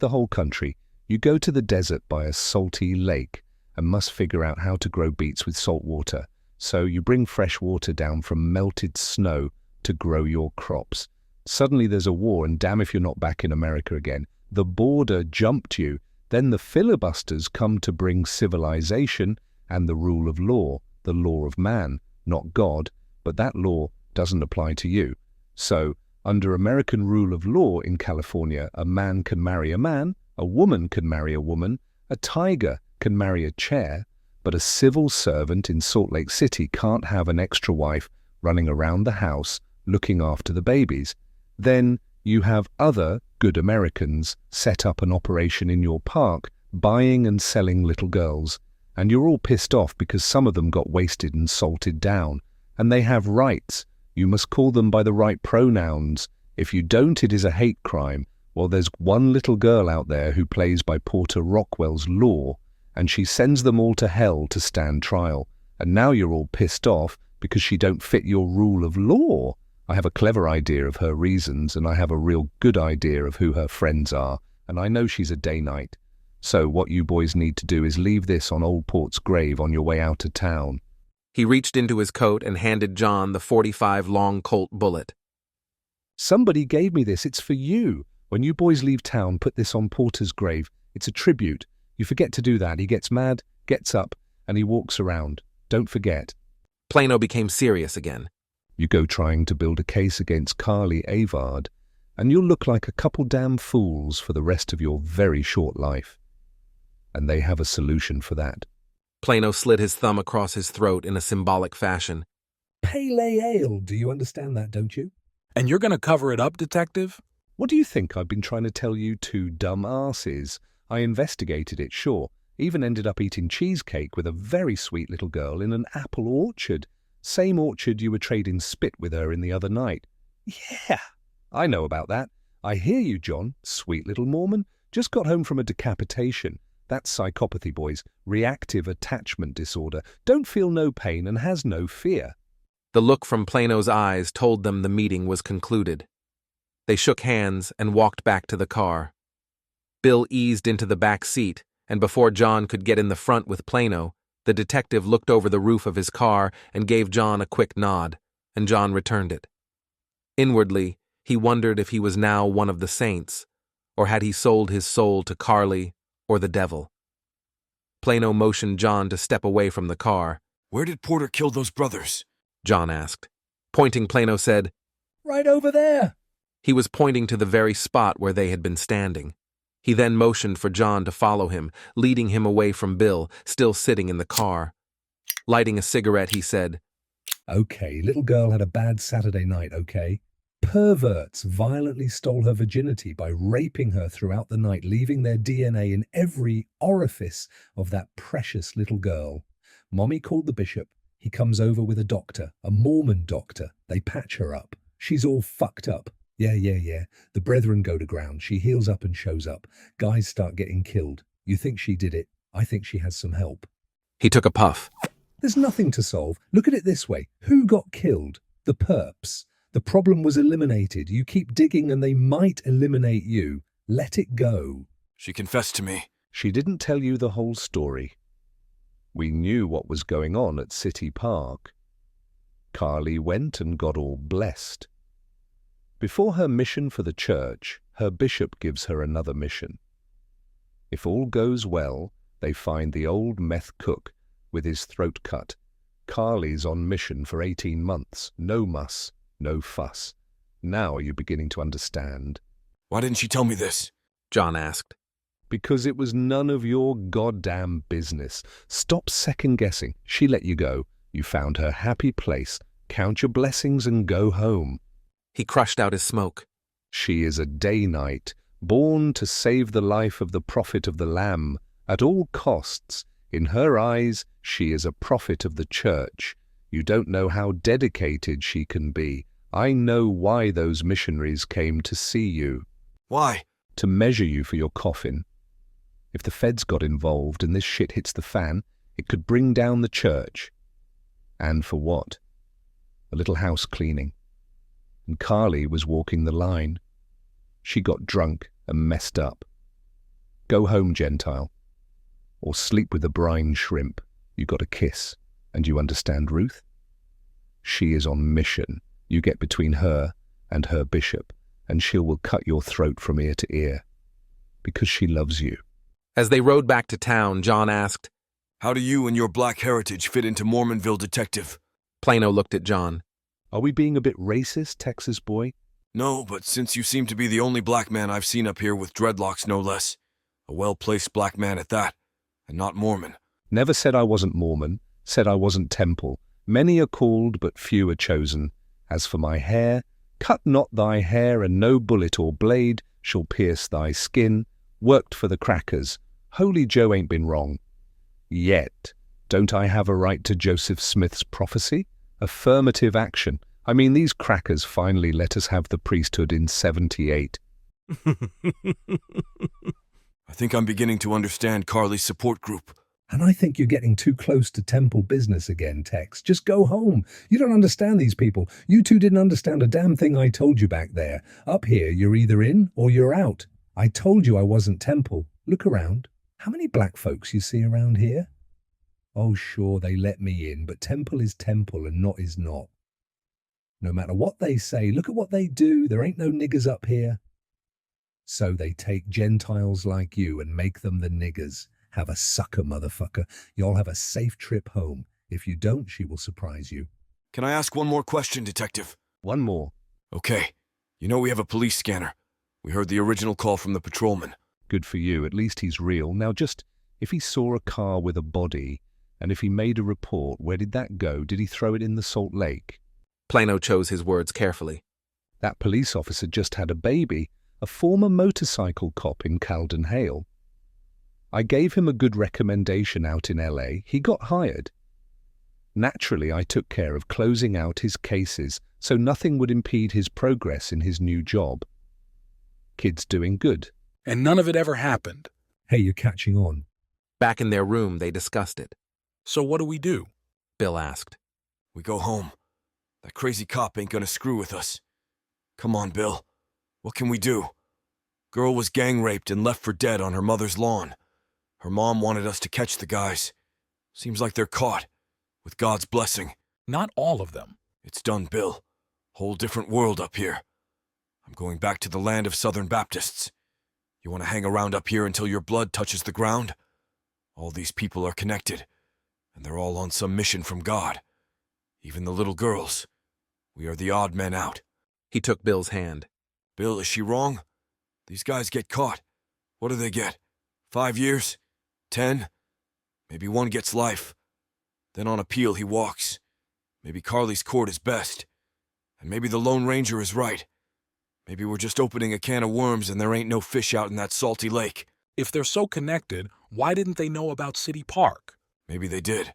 the whole country. You go to the desert by a salty lake and must figure out how to grow beets with salt water. So you bring fresh water down from melted snow to grow your crops. Suddenly there's a war, and damn if you're not back in America again. The border jumped you. Then the filibusters come to bring civilization and the rule of law, the law of man, not God, but that law doesn't apply to you. So, under American rule of law in California, a man can marry a man, a woman can marry a woman, a tiger can marry a chair, but a civil servant in Salt Lake City can't have an extra wife running around the house looking after the babies. Then you have other good Americans set up an operation in your park buying and selling little girls, and you're all pissed off because some of them got wasted and salted down, and they have rights. You must call them by the right pronouns. If you don't, it is a hate crime. Well, there's one little girl out there who plays by Porter Rockwell's law, and she sends them all to hell to stand trial. And now you're all pissed off because she don't fit your rule of law. I have a clever idea of her reasons, and I have a real good idea of who her friends are, and I know she's a Danite. So what you boys need to do is leave this on Old Port's grave on your way out of town. He reached into his coat and handed John the .45 long Colt bullet. Somebody gave me this. It's for you. When you boys leave town, put this on Porter's grave. It's a tribute. You forget to do that. He gets mad, gets up, and he walks around. Don't forget. Plano became serious again. You go trying to build a case against Carly Avard, and you'll look like a couple damn fools for the rest of your very short life. And they have a solution for that. Plano slid his thumb across his throat in a symbolic fashion. Pale ale, do you understand that, don't you? And you're going to cover it up, detective? What do you think I've been trying to tell you two dumb asses? I investigated it, sure. Even ended up eating cheesecake with a very sweet little girl in an apple orchard. Same orchard you were trading spit with her in the other night. Yeah, I know about that. I hear you, John. Sweet little Mormon. Just got home from a decapitation. That's psychopathy, boys. Reactive attachment disorder. Don't feel no pain and has no fear. The look from Plano's eyes told them the meeting was concluded. They shook hands and walked back to the car. Bill eased into the back seat, and before John could get in the front with Plano, the detective looked over the roof of his car and gave John a quick nod, and John returned it. Inwardly, he wondered if he was now one of the saints, or had he sold his soul to Carly or the devil. Plano motioned John to step away from the car. Where did Porter kill those brothers? John asked. Pointing, Plano said, Right over there. He was pointing to the very spot where they had been standing. He then motioned for John to follow him, leading him away from Bill, still sitting in the car. Lighting a cigarette, he said, Okay, little girl had a bad Saturday night, okay? Perverts violently stole her virginity by raping her throughout the night, leaving their DNA in every orifice of that precious little girl. Mommy called the bishop. He comes over with a doctor, a Mormon doctor. They patch her up. She's all fucked up. Yeah. The brethren go to ground. She heals up and shows up. Guys start getting killed. You think she did it? I think she has some help. He took a puff. There's nothing to solve. Look at it this way. Who got killed? The perps. The problem was eliminated. You keep digging and they might eliminate you. Let it go. She confessed to me. She didn't tell you the whole story. We knew what was going on at City Park. Carly went and got all blessed. Before her mission for the church, her bishop gives her another mission. If all goes well, they find the old meth cook with his throat cut. Carly's on mission for 18 months. No muss, no fuss. Now are you beginning to understand? Why didn't she tell me this? John asked. Because it was none of your goddamn business. Stop second-guessing. She let you go. You found her happy place. Count your blessings and go home. He crushed out his smoke. She is a Danite, born to save the life of the prophet of the Lamb. At all costs, in her eyes, she is a prophet of the church. You don't know how dedicated she can be. I know why those missionaries came to see you. Why? To measure you for your coffin. If the feds got involved and this shit hits the fan, it could bring down the church. And for what? A little house cleaning. And Carly was walking the line. She got drunk and messed up. Go home, Gentile. Or sleep with a brine shrimp. You got a kiss. And you understand Ruth? She is on mission. You get between her and her bishop, and she will cut your throat from ear to ear. Because she loves you. As they rode back to town, John asked, How do you and your black heritage fit into Mormonville, detective? Plano looked at John. Are we being a bit racist, Texas boy? No, but since you seem to be the only black man I've seen up here with dreadlocks, no less. A well-placed black man at that, and not Mormon. Never said I wasn't Mormon, said I wasn't temple. Many are called, but few are chosen. As for my hair, cut not thy hair, and no bullet or blade shall pierce thy skin. Worked for the crackers. Holy Joe ain't been wrong. Yet, don't I have a right to Joseph Smith's prophecy? Affirmative action. I mean, these crackers finally let us have the priesthood in 78. I think I'm beginning to understand Carly's support group. And I think you're getting too close to temple business again, Tex. Just go home. You don't understand these people. You two didn't understand a damn thing I told you back there. Up here, you're either in or you're out. I told you I wasn't temple. Look around. How many black folks you see around here? Oh, sure, they let me in, but temple is temple and not is not. No matter what they say, look at what they do. There ain't no niggers up here. So they take Gentiles like you and make them the niggers. Have a sucker, motherfucker. You'll have a safe trip home. If you don't, she will surprise you. Can I ask one more question, detective? One more. Okay. You know we have a police scanner. We heard the original call from the patrolman. Good for you. At least he's real. Now just, if he saw a car with a body, and if he made a report, where did that go? Did he throw it in the Salt Lake? Plano chose his words carefully. That police officer just had a baby, a former motorcycle cop in Calden Hale. I gave him a good recommendation out in LA. He got hired. Naturally, I took care of closing out his cases so nothing would impede his progress in his new job. Kid's doing good. And none of it ever happened. Hey, you're catching on. Back in their room, they discussed it. So what do we do? Bill asked. We go home. That crazy cop ain't gonna screw with us. Come on, Bill. What can we do? Girl was gang raped and left for dead on her mother's lawn. Her mom wanted us to catch the guys. Seems like they're caught. With God's blessing. Not all of them. It's done, Bill. Whole different world up here. I'm going back to the land of Southern Baptists. You want to hang around up here until your blood touches the ground? All these people are connected, and they're all on some mission from God. Even the little girls. We are the odd men out. He took Bill's hand. Bill, is she wrong? These guys get caught. What do they get? 5 years? 10? Maybe one gets life. Then on appeal he walks. Maybe Carly's court is best. And maybe the Lone Ranger is right. Maybe we're just opening a can of worms and there ain't no fish out in that salty lake. If they're so connected, why didn't they know about City Park? Maybe they did.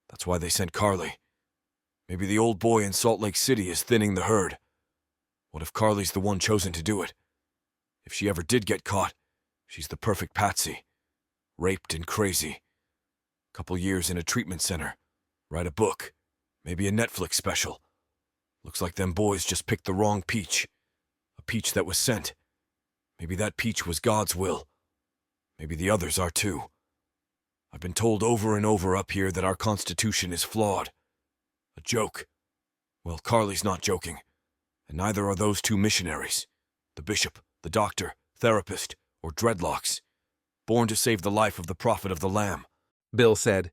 That's why they sent Carly. Maybe the old boy in Salt Lake City is thinning the herd. What if Carly's the one chosen to do it? If she ever did get caught, she's the perfect patsy. Raped and crazy. Couple years in a treatment center. Write a book. Maybe a Netflix special. Looks like them boys just picked the wrong peach. A peach that was sent. Maybe that peach was God's will. Maybe the others are too. I've been told over and over up here that our Constitution is flawed. A joke. Well, Carly's not joking. And neither are those two missionaries. The bishop, the doctor, therapist, or dreadlocks. Born to save the life of the prophet of the Lamb. Bill said,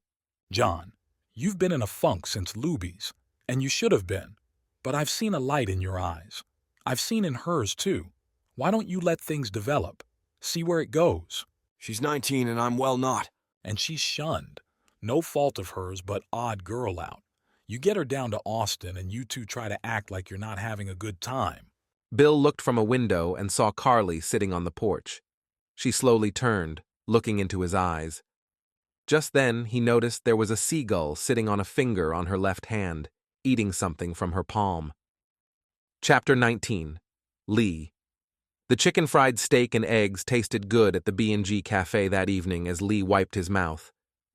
John, you've been in a funk since Luby's, and you should have been. But I've seen a light in your eyes. I've seen in hers, too. Why don't you let things develop? See where it goes. She's 19 and I'm well not. And she's shunned. No fault of hers, but odd girl out. You get her down to Austin and you two try to act like you're not having a good time. Bill looked from a window and saw Carly sitting on the porch. She slowly turned, looking into his eyes. Just then, he noticed there was a seagull sitting on a finger on her left hand, eating something from her palm. Chapter 19. Lee. The chicken fried steak and eggs tasted good at the B&G Cafe that evening as Lee wiped his mouth.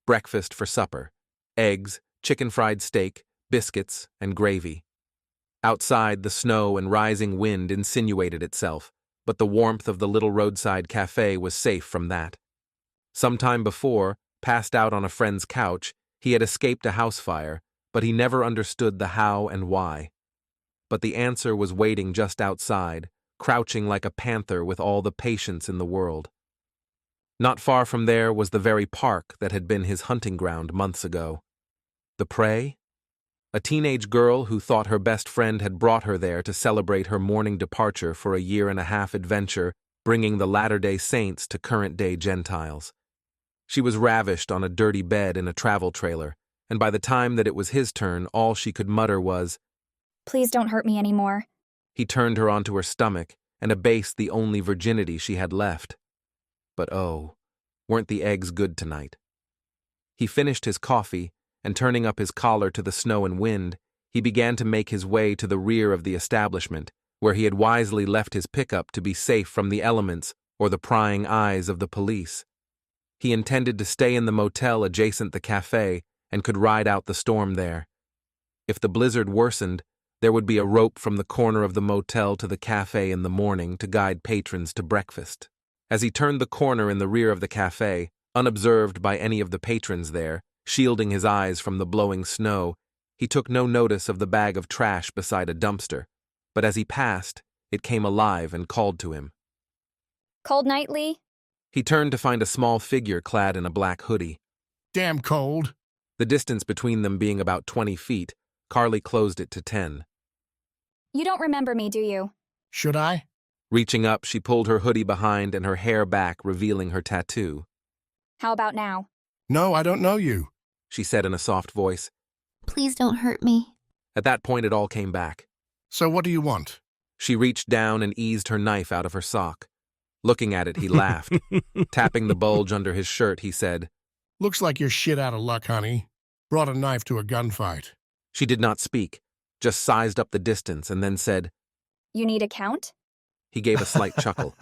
Breakfast for supper. Eggs, chicken fried steak, biscuits, and gravy. Outside, the snow and rising wind insinuated itself, but the warmth of the little roadside cafe was safe from that. Some time before, passed out on a friend's couch, he had escaped a house fire, but he never understood the how and why. But the answer was waiting just outside, crouching like a panther with all the patience in the world. Not far from there was the very park that had been his hunting ground months ago. The prey? A teenage girl who thought her best friend had brought her there to celebrate her morning departure for a 1.5-year adventure, bringing the Latter-day Saints to current-day Gentiles. She was ravished on a dirty bed in a travel trailer, and by the time that it was his turn, all she could mutter was, "Please don't hurt me anymore." He turned her onto her stomach and abased the only virginity she had left. But oh, weren't the eggs good tonight? He finished his coffee, and turning up his collar to the snow and wind, he began to make his way to the rear of the establishment, where he had wisely left his pickup to be safe from the elements or the prying eyes of the police. He intended to stay in the motel adjacent the cafe and could ride out the storm there. If the blizzard worsened, there would be a rope from the corner of the motel to the cafe in the morning to guide patrons to breakfast. As he turned the corner in the rear of the cafe, unobserved by any of the patrons there, shielding his eyes from the blowing snow, he took no notice of the bag of trash beside a dumpster, but as he passed, it came alive and called to him. "Cold night, Lee?" He turned to find a small figure clad in a black hoodie. "Damn cold." The distance between them being about 20 feet, Carly closed it to 10. "You don't remember me, do you?" "Should I?" Reaching up, she pulled her hoodie behind and her hair back, revealing her tattoo. "How about now?" "No, I don't know you," she said in a soft voice. Please don't hurt me. At that point, it all came back. "So what do you want?" She reached down and eased her knife out of her sock. Looking at it, he laughed. Tapping the bulge under his shirt, he said, "Looks like you're shit out of luck, honey." Brought a knife to a gunfight. She did not speak, just sized up the distance and then said, You need a count? He gave a slight chuckle.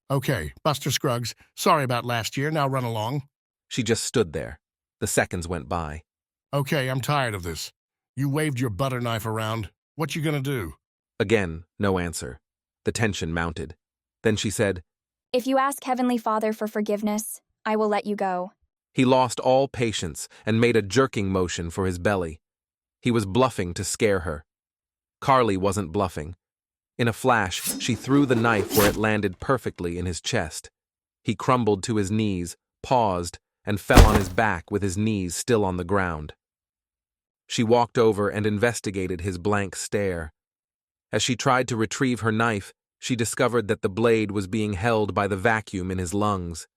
Okay, Buster Scruggs, sorry about last year, now run along. She just stood there. The seconds went by. Okay, I'm tired of this. You waved your butter knife around. What you gonna do? Again, no answer. The tension mounted. Then she said, If you ask Heavenly Father for forgiveness, I will let you go. He lost all patience and made a jerking motion for his belly. He was bluffing to scare her. Carly wasn't bluffing. In a flash, she threw the knife where it landed perfectly in his chest. He crumbled to his knees, paused, and fell on his back with his knees still on the ground. She walked over and investigated his blank stare. As she tried to retrieve her knife, she discovered that the blade was being held by the vacuum in his lungs.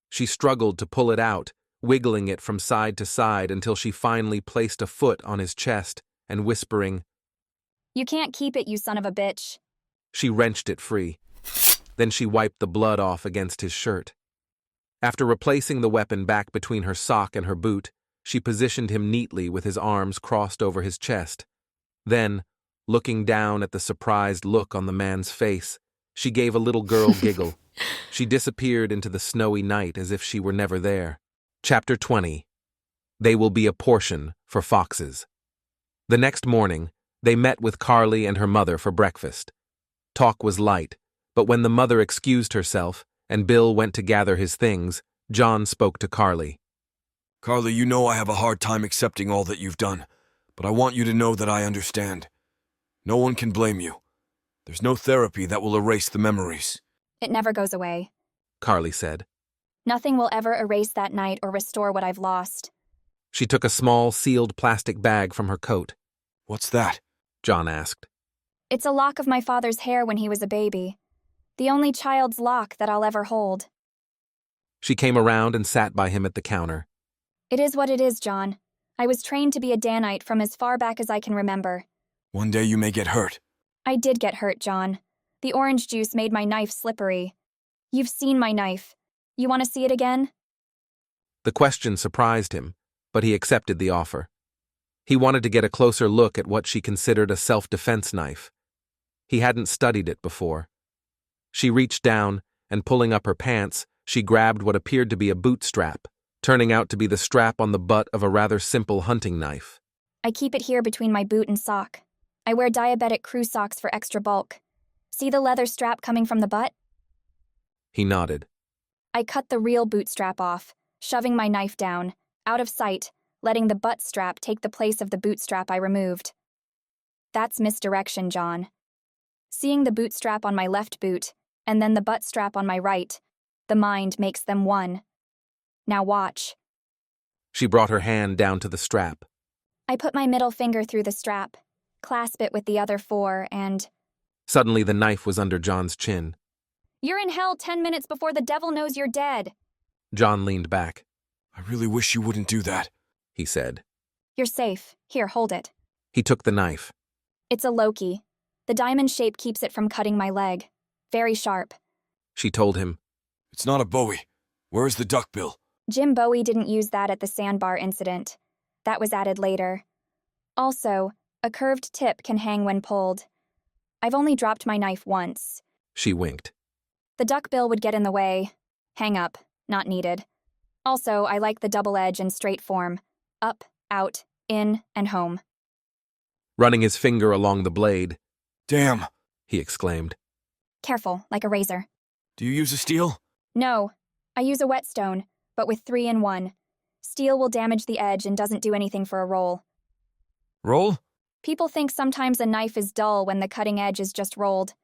She struggled to pull it out, wiggling it from side to side until she finally placed a foot on his chest and whispering, You can't keep it, you son of a bitch. She wrenched it free. Then she wiped the blood off against his shirt. After replacing the weapon back between her sock and her boot, she positioned him neatly with his arms crossed over his chest. Then, looking down at the surprised look on the man's face, she gave a little girl giggle. She disappeared into the snowy night as if she were never there. Chapter 20. They will be a portion for foxes. The next morning, they met with Carly and her mother for breakfast. Talk was light, but when the mother excused herself and Bill went to gather his things, John spoke to Carly. Carly, you know I have a hard time accepting all that you've done, but I want you to know that I understand. No one can blame you. There's no therapy that will erase the memories. It never goes away, Carly said. Nothing will ever erase that night or restore what I've lost. She took a small, sealed plastic bag from her coat. What's that? John asked. It's a lock of my father's hair when he was a baby. The only child's lock that I'll ever hold. She came around and sat by him at the counter. It is what it is, John. I was trained to be a Danite from as far back as I can remember. One day you may get hurt. I did get hurt, John. The orange juice made my knife slippery. You've seen my knife. You want to see it again? The question surprised him, but he accepted the offer. He wanted to get a closer look at what she considered a self-defense knife. He hadn't studied it before. She reached down, and pulling up her pants, she grabbed what appeared to be a boot strap, turning out to be the strap on the butt of a rather simple hunting knife. I keep it here between my boot and sock. I wear diabetic crew socks for extra bulk. See the leather strap coming from the butt? He nodded. I cut the real boot strap off, shoving my knife down, out of sight, letting the butt strap take the place of the boot strap I removed. That's misdirection, John. Seeing the boot strap on my left boot, and then the butt strap on my right, the mind makes them one. Now watch. She brought her hand down to the strap. I put my middle finger through the strap, clasp it with the other four, and... Suddenly the knife was under John's chin. You're in hell 10 minutes before the devil knows you're dead. John leaned back. I really wish you wouldn't do that, he said. You're safe. Here, hold it. He took the knife. It's a Loki. The diamond shape keeps it from cutting my leg. Very sharp. She told him. It's not a Bowie. Where's the duckbill? Jim Bowie didn't use that at the sandbar incident. That was added later. Also, a curved tip can hang when pulled. I've only dropped my knife once. She winked. The duckbill would get in the way. Hang up. Not needed. Also, I like the double edge and straight form. Up, out, in, and home. Running his finger along the blade. Damn, he exclaimed. Careful, like a razor. Do you use a steel? No, I use a whetstone, but with 3 in 1. Steel will damage the edge and doesn't do anything for a roll. Roll? People think sometimes a knife is dull when the cutting edge is just rolled.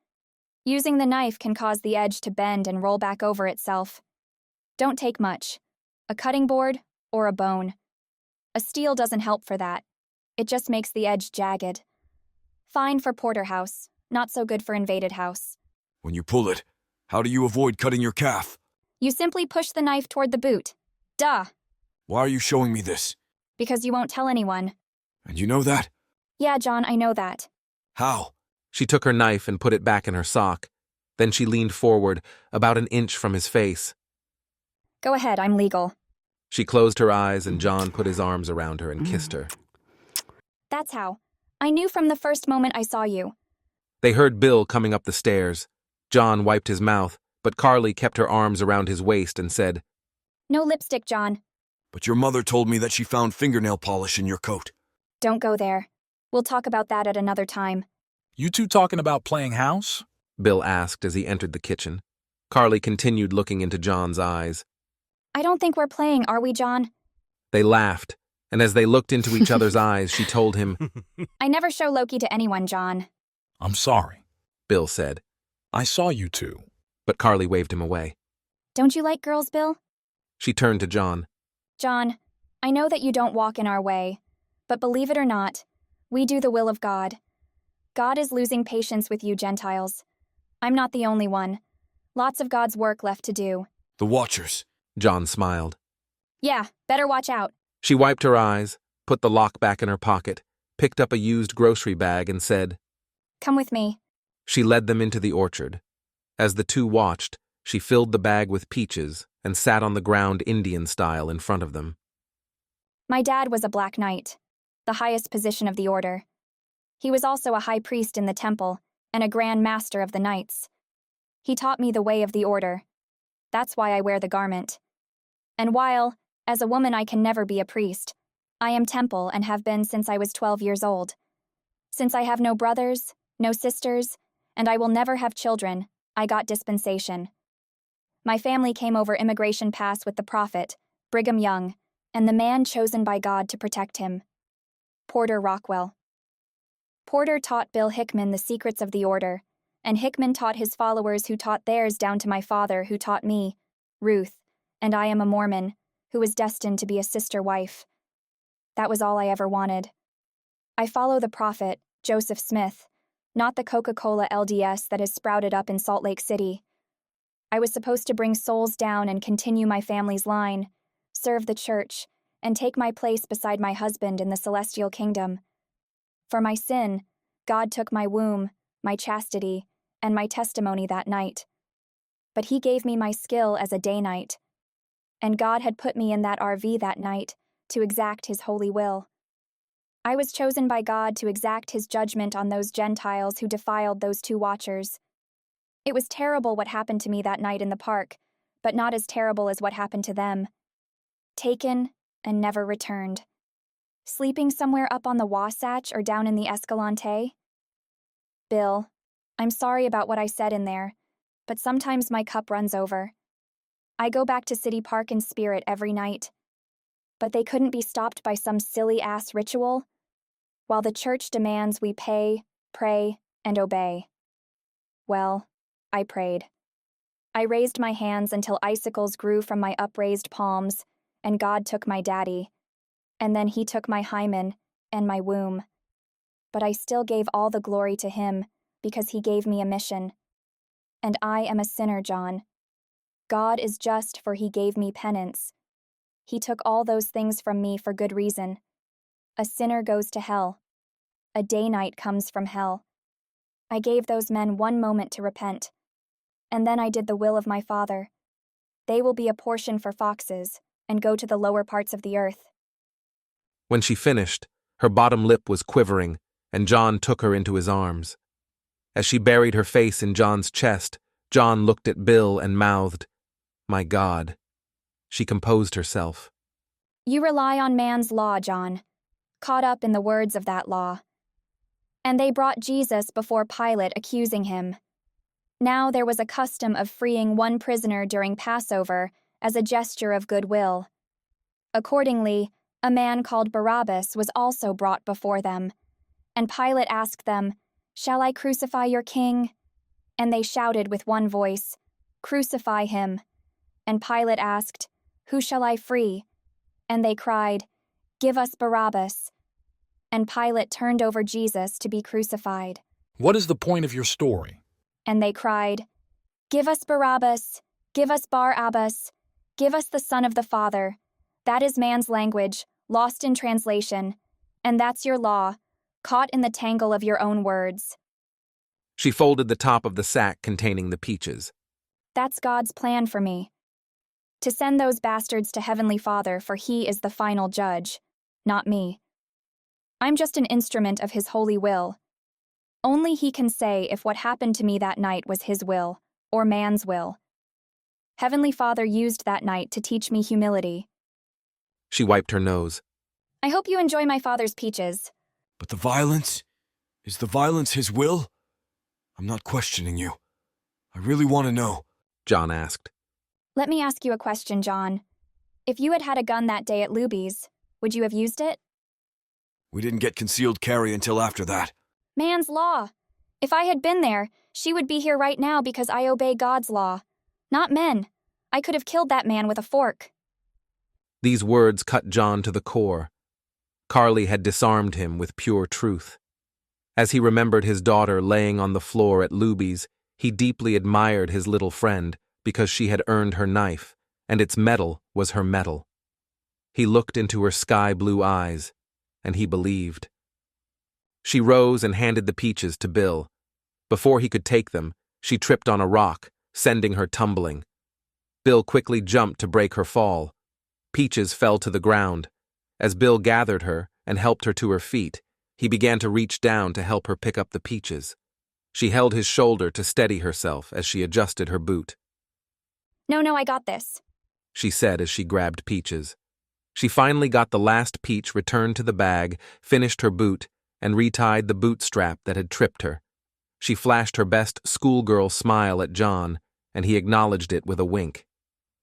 Using the knife can cause the edge to bend and roll back over itself. Don't take much. A cutting board or a bone. A steel doesn't help for that. It just makes the edge jagged. Fine for porterhouse, not so good for invaded house. When you pull it, how do you avoid cutting your calf? You simply push the knife toward the boot. Duh. Why are you showing me this? Because you won't tell anyone. And you know that? Yeah, John, I know that. How? She took her knife and put it back in her sock. Then she leaned forward, about an inch from his face. Go ahead, I'm legal. She closed her eyes and John put his arms around her and kissed her. That's how. I knew from the first moment I saw you. They heard Bill coming up the stairs. John wiped his mouth, but Carly kept her arms around his waist and said, No lipstick, John. But your mother told me that she found fingernail polish in your coat. Don't go there. We'll talk about that at another time. You two talking about playing house? Bill asked as he entered the kitchen. Carly continued looking into John's eyes. I don't think we're playing, are we, John? They laughed, and as they looked into each other's eyes, she told him, I never show Loki to anyone, John. I'm sorry, Bill said. I saw you two. But Carly waved him away. Don't you like girls, Bill? She turned to John. John, I know that you don't walk in our way, but believe it or not, we do the will of God. God is losing patience with you Gentiles. I'm not the only one. Lots of God's work left to do. The Watchers. John smiled. Yeah, better watch out. She wiped her eyes, put the lock back in her pocket, picked up a used grocery bag and said, Come with me. She led them into the orchard. As the two watched, she filled the bag with peaches and sat on the ground Indian style in front of them. My dad was a Black Knight, the highest position of the order. He was also a high priest in the temple and a grand master of the knights. He taught me the way of the order. That's why I wear the garment. And while, as a woman, I can never be a priest, I am temple and have been since I was 12 years old. Since I have no brothers, no sisters, and I will never have children, I got dispensation. My family came over immigration pass with the prophet, Brigham Young, and the man chosen by God to protect him, Porter Rockwell. Porter taught Bill Hickman the secrets of the order, and Hickman taught his followers who taught theirs down to my father who taught me, Ruth, and I am a Mormon, who was destined to be a sister wife. That was all I ever wanted. I follow the prophet, Joseph Smith, not the Coca-Cola LDS that has sprouted up in Salt Lake City. I was supposed to bring souls down and continue my family's line, serve the church, and take my place beside my husband in the celestial kingdom. For my sin, God took my womb, my chastity, and my testimony that night. But he gave me my skill as a day knight. And God had put me in that RV that night to exact his holy will. I was chosen by God to exact his judgment on those Gentiles who defiled those two watchers. It was terrible what happened to me that night in the park, but not as terrible as what happened to them. Taken and never returned. Sleeping somewhere up on the Wasatch or down in the Escalante? Bill, I'm sorry about what I said in there, but sometimes my cup runs over. I go back to City Park in spirit every night. But they couldn't be stopped by some silly-ass ritual, while the church demands we pay, pray, and obey. Well, I prayed. I raised my hands until icicles grew from my upraised palms, and God took my daddy. And then he took my hymen and my womb. But I still gave all the glory to him because he gave me a mission. And I am a sinner, John. God is just, for he gave me penance. He took all those things from me for good reason. A sinner goes to hell. A day-night comes from hell. I gave those men one moment to repent. And then I did the will of my Father. They will be a portion for foxes and go to the lower parts of the earth. When she finished, her bottom lip was quivering, and John took her into his arms. As she buried her face in John's chest, John looked at Bill and mouthed, "My God." She composed herself. You rely on man's law, John, caught up in the words of that law. And they brought Jesus before Pilate, accusing him. Now there was a custom of freeing one prisoner during Passover as a gesture of goodwill. Accordingly, a man called Barabbas was also brought before them. And Pilate asked them, "Shall I crucify your king?" And they shouted with one voice, "Crucify him." And Pilate asked, "Who shall I free?" And they cried, "Give us Barabbas." And Pilate turned over Jesus to be crucified. What is the point of your story? And they cried, "Give us Barabbas, give us Bar-Abbas, give us the Son of the Father." That is man's language, lost in translation. And that's your law, caught in the tangle of your own words. She folded the top of the sack containing the peaches. That's God's plan for me. To send those bastards to Heavenly Father, for He is the final judge, not me. I'm just an instrument of His holy will. Only He can say if what happened to me that night was His will, or man's will. Heavenly Father used that night to teach me humility. She wiped her nose. I hope you enjoy my father's peaches. But the violence? Is the violence His will? I'm not questioning you. I really want to know. John asked. Let me ask you a question, John. If you had had a gun that day at Luby's, would you have used it? We didn't get concealed carry until after that. Man's law. If I had been there, she would be here right now because I obey God's law. Not men. I could have killed that man with a fork. These words cut John to the core. Carly had disarmed him with pure truth. As he remembered his daughter laying on the floor at Luby's, he deeply admired his little friend because she had earned her knife, and its metal was her metal. He looked into her sky-blue eyes, and he believed. She rose and handed the peaches to Bill. Before he could take them, she tripped on a rock, sending her tumbling. Bill quickly jumped to break her fall. Peaches fell to the ground. As Bill gathered her and helped her to her feet, he began to reach down to help her pick up the peaches. She held his shoulder to steady herself as she adjusted her boot. No, I got this, she said as she grabbed Peaches. She finally got the last peach returned to the bag, finished her boot, and retied the boot strap that had tripped her. She flashed her best schoolgirl smile at John, and he acknowledged it with a wink.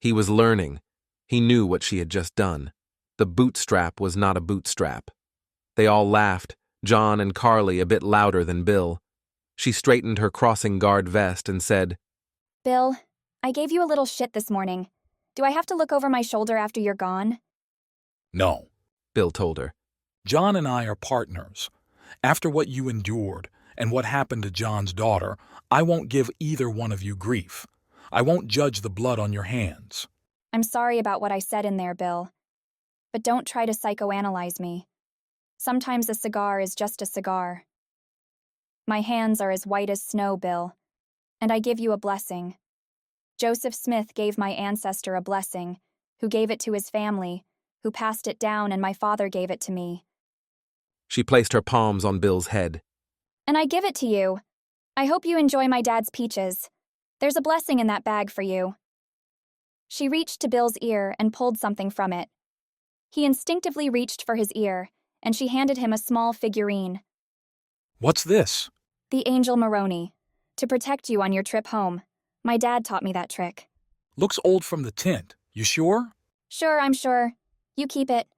He was learning. He knew what she had just done. The bootstrap was not a bootstrap. They all laughed, John and Carly a bit louder than Bill. She straightened her crossing guard vest and said, Bill, I gave you a little shit this morning. Do I have to look over my shoulder after you're gone? No, Bill told her. John and I are partners. After what you endured and what happened to John's daughter, I won't give either one of you grief. I won't judge the blood on your hands. I'm sorry about what I said in there, Bill. But don't try to psychoanalyze me. Sometimes a cigar is just a cigar. My hands are as white as snow, Bill. And I give you a blessing. Joseph Smith gave my ancestor a blessing, who gave it to his family, who passed it down, and my father gave it to me. She placed her palms on Bill's head. And I give it to you. I hope you enjoy my dad's peaches. There's a blessing in that bag for you. She reached to Bill's ear and pulled something from it. He instinctively reached for his ear, and she handed him a small figurine. What's this? The Angel Maroney. To protect you on your trip home. My dad taught me that trick. Looks old from the tint. You sure? Sure, I'm sure. You keep it.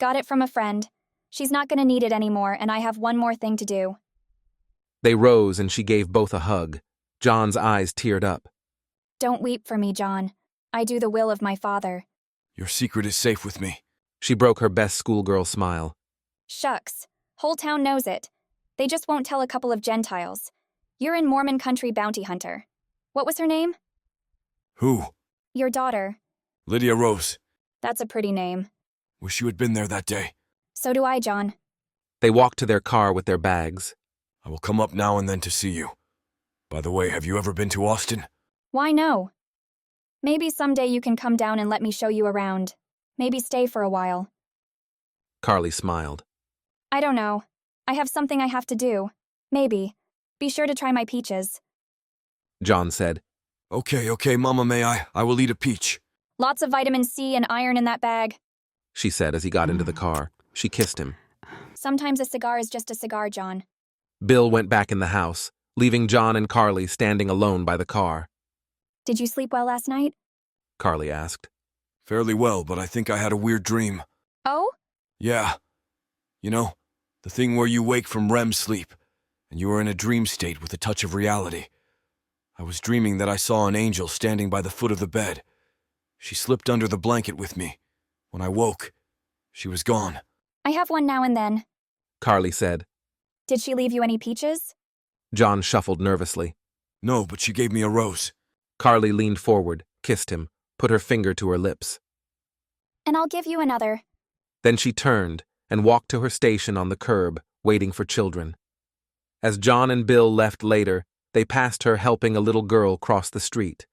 Got it from a friend. She's not gonna need it anymore, and I have one more thing to do. They rose and she gave both a hug. John's eyes teared up. Don't weep for me, John. I do the will of my father. Your secret is safe with me. She broke her best schoolgirl smile. Shucks. Whole town knows it. They just won't tell a couple of Gentiles. You're in Mormon country bounty hunter. What was her name? Who? Your daughter. Lydia Rose. That's a pretty name. Wish you had been there that day. So do I, John. They walked to their car with their bags. I will come up now and then to see you. By the way, have you ever been to Austin? Why no? Maybe someday you can come down and let me show you around. Maybe stay for a while. Carly smiled. I don't know. I have something I have to do. Maybe. Be sure to try my peaches. John said. Okay, Mama, may I? I will eat a peach. Lots of vitamin C and iron in that bag, she said as he got into the car. She kissed him. Sometimes a cigar is just a cigar, John. Bill went back in the house, leaving John and Carly standing alone by the car. Did you sleep well last night? Carly asked. Fairly well, but I think I had a weird dream. Oh? Yeah. You know, the thing where you wake from REM sleep, and you are in a dream state with a touch of reality. I was dreaming that I saw an angel standing by the foot of the bed. She slipped under the blanket with me. When I woke, she was gone. I have one now and then, Carly said. Did she leave you any peaches? John shuffled nervously. No, but she gave me a rose. Carly leaned forward, kissed him, put her finger to her lips. And I'll give you another. Then she turned and walked to her station on the curb, waiting for children. As John and Bill left later, they passed her helping a little girl cross the street.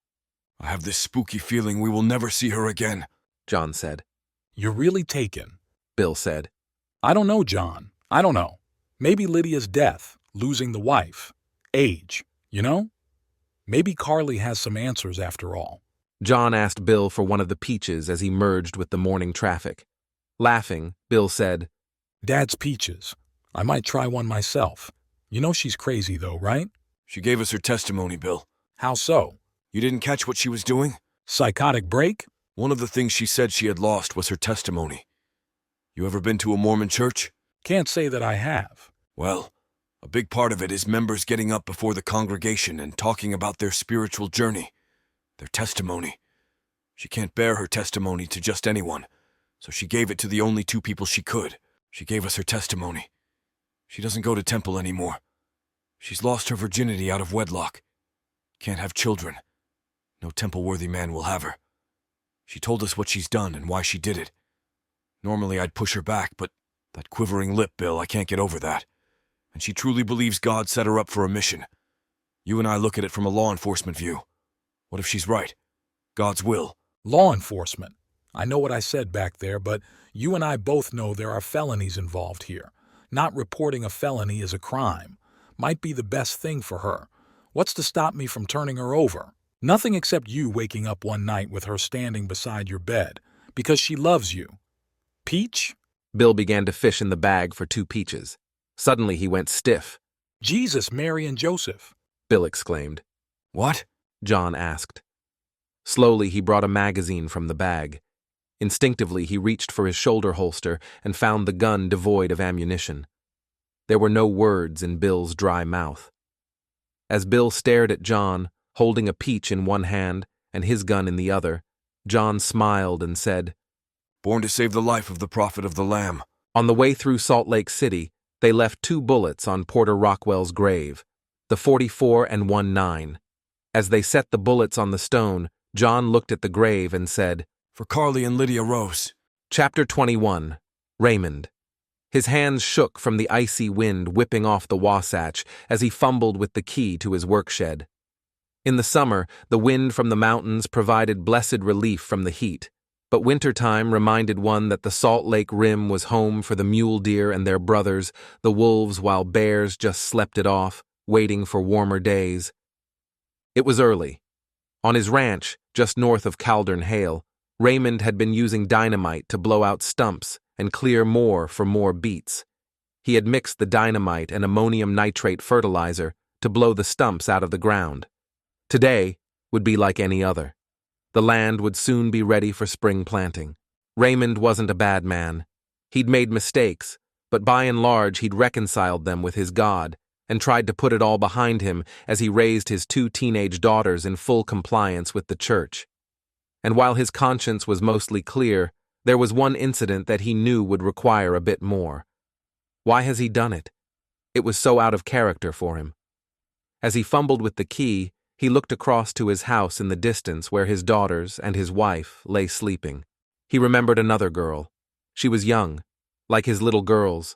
I have this spooky feeling we will never see her again, John said. You're really taken, Bill said. I don't know, John. I don't know. Maybe Lydia's death, losing the wife, age, you know? Maybe Carly has some answers after all. John asked Bill for one of the peaches as he merged with the morning traffic. Laughing, Bill said, Dad's peaches. I might try one myself. You know she's crazy though, right? She gave us her testimony, Bill. How so? You didn't catch what she was doing? Psychotic break? One of the things she said she had lost was her testimony. You ever been to a Mormon church? Can't say that I have. Well, a big part of it is members getting up before the congregation and talking about their spiritual journey, their testimony. She can't bear her testimony to just anyone, so she gave it to the only two people she could. She gave us her testimony. She doesn't go to temple anymore. She's lost her virginity out of wedlock. Can't have children. No temple-worthy man will have her. She told us what she's done and why she did it. Normally I'd push her back, but that quivering lip, Bill, I can't get over that. And she truly believes God set her up for a mission. You and I look at it from a law enforcement view. What if she's right? God's will. Law enforcement. I know what I said back there, but you and I both know there are felonies involved here. Not reporting a felony is a crime. Might be the best thing for her. What's to stop me from turning her over? Nothing except you waking up one night with her standing beside your bed, because she loves you. Peach? Bill began to fish in the bag for 2 peaches. Suddenly he went stiff. Jesus, Mary, and Joseph, Bill exclaimed. What? John asked. Slowly he brought a magazine from the bag. Instinctively he reached for his shoulder holster and found the gun devoid of ammunition. There were no words in Bill's dry mouth. As Bill stared at John, holding a peach in one hand and his gun in the other, John smiled and said, Born to save the life of the prophet of the Lamb. On the way through Salt Lake City, they left 2 bullets on Porter Rockwell's grave, the .44 and 1.9. As they set the bullets on the stone, John looked at the grave and said, For Carly and Lydia Rose. Chapter 21. Raymond. His hands shook from the icy wind whipping off the Wasatch as he fumbled with the key to his workshed. In the summer, the wind from the mountains provided blessed relief from the heat, but wintertime reminded one that the Salt Lake Rim was home for the mule deer and their brothers, the wolves, while bears just slept it off, waiting for warmer days. It was early. On his ranch, just north of Caldern Hale, Raymond had been using dynamite to blow out stumps and clear more for more beets. He had mixed the dynamite and ammonium nitrate fertilizer to blow the stumps out of the ground. Today would be like any other. The land would soon be ready for spring planting. Raymond wasn't a bad man. He'd made mistakes, but by and large he'd reconciled them with his God and tried to put it all behind him as he raised his 2 teenage daughters in full compliance with the church. And while his conscience was mostly clear, there was one incident that he knew would require a bit more. Why has he done it? It was so out of character for him. As he fumbled with the key, he looked across to his house in the distance where his daughters and his wife lay sleeping. He remembered another girl. She was young, like his little girls,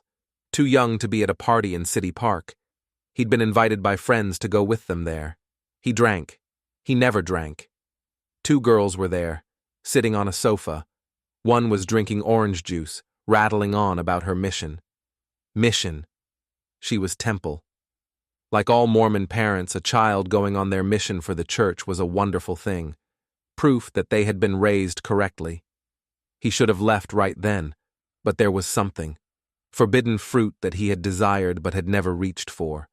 too young to be at a party in City Park. He'd been invited by friends to go with them there. He drank. He never drank. 2 girls were there, sitting on a sofa. One was drinking orange juice, rattling on about her mission. Mission. She was temple. Like all Mormon parents, a child going on their mission for the church was a wonderful thing, proof that they had been raised correctly. He should have left right then, but there was something, forbidden fruit that he had desired but had never reached for.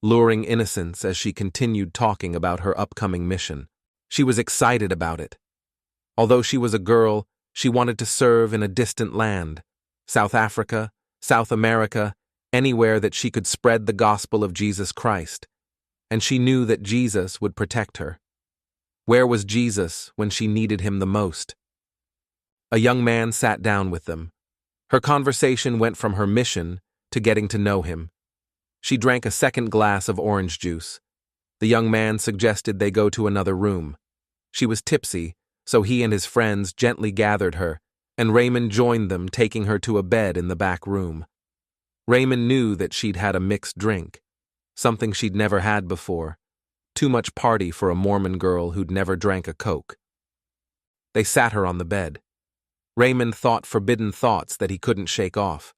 Luring innocence as she continued talking about her upcoming mission. She was excited about it. Although she was a girl, she wanted to serve in a distant land, South Africa, South America, anywhere that she could spread the gospel of Jesus Christ, and she knew that Jesus would protect her. Where was Jesus when she needed him the most? A young man sat down with them. Her conversation went from her mission to getting to know him. She drank a second glass of orange juice. The young man suggested they go to another room. She was tipsy, so he and his friends gently gathered her, and Raymond joined them, taking her to a bed in the back room. Raymond knew that she'd had a mixed drink, something she'd never had before. Too much party for a Mormon girl who'd never drank a Coke. They sat her on the bed. Raymond thought forbidden thoughts that he couldn't shake off.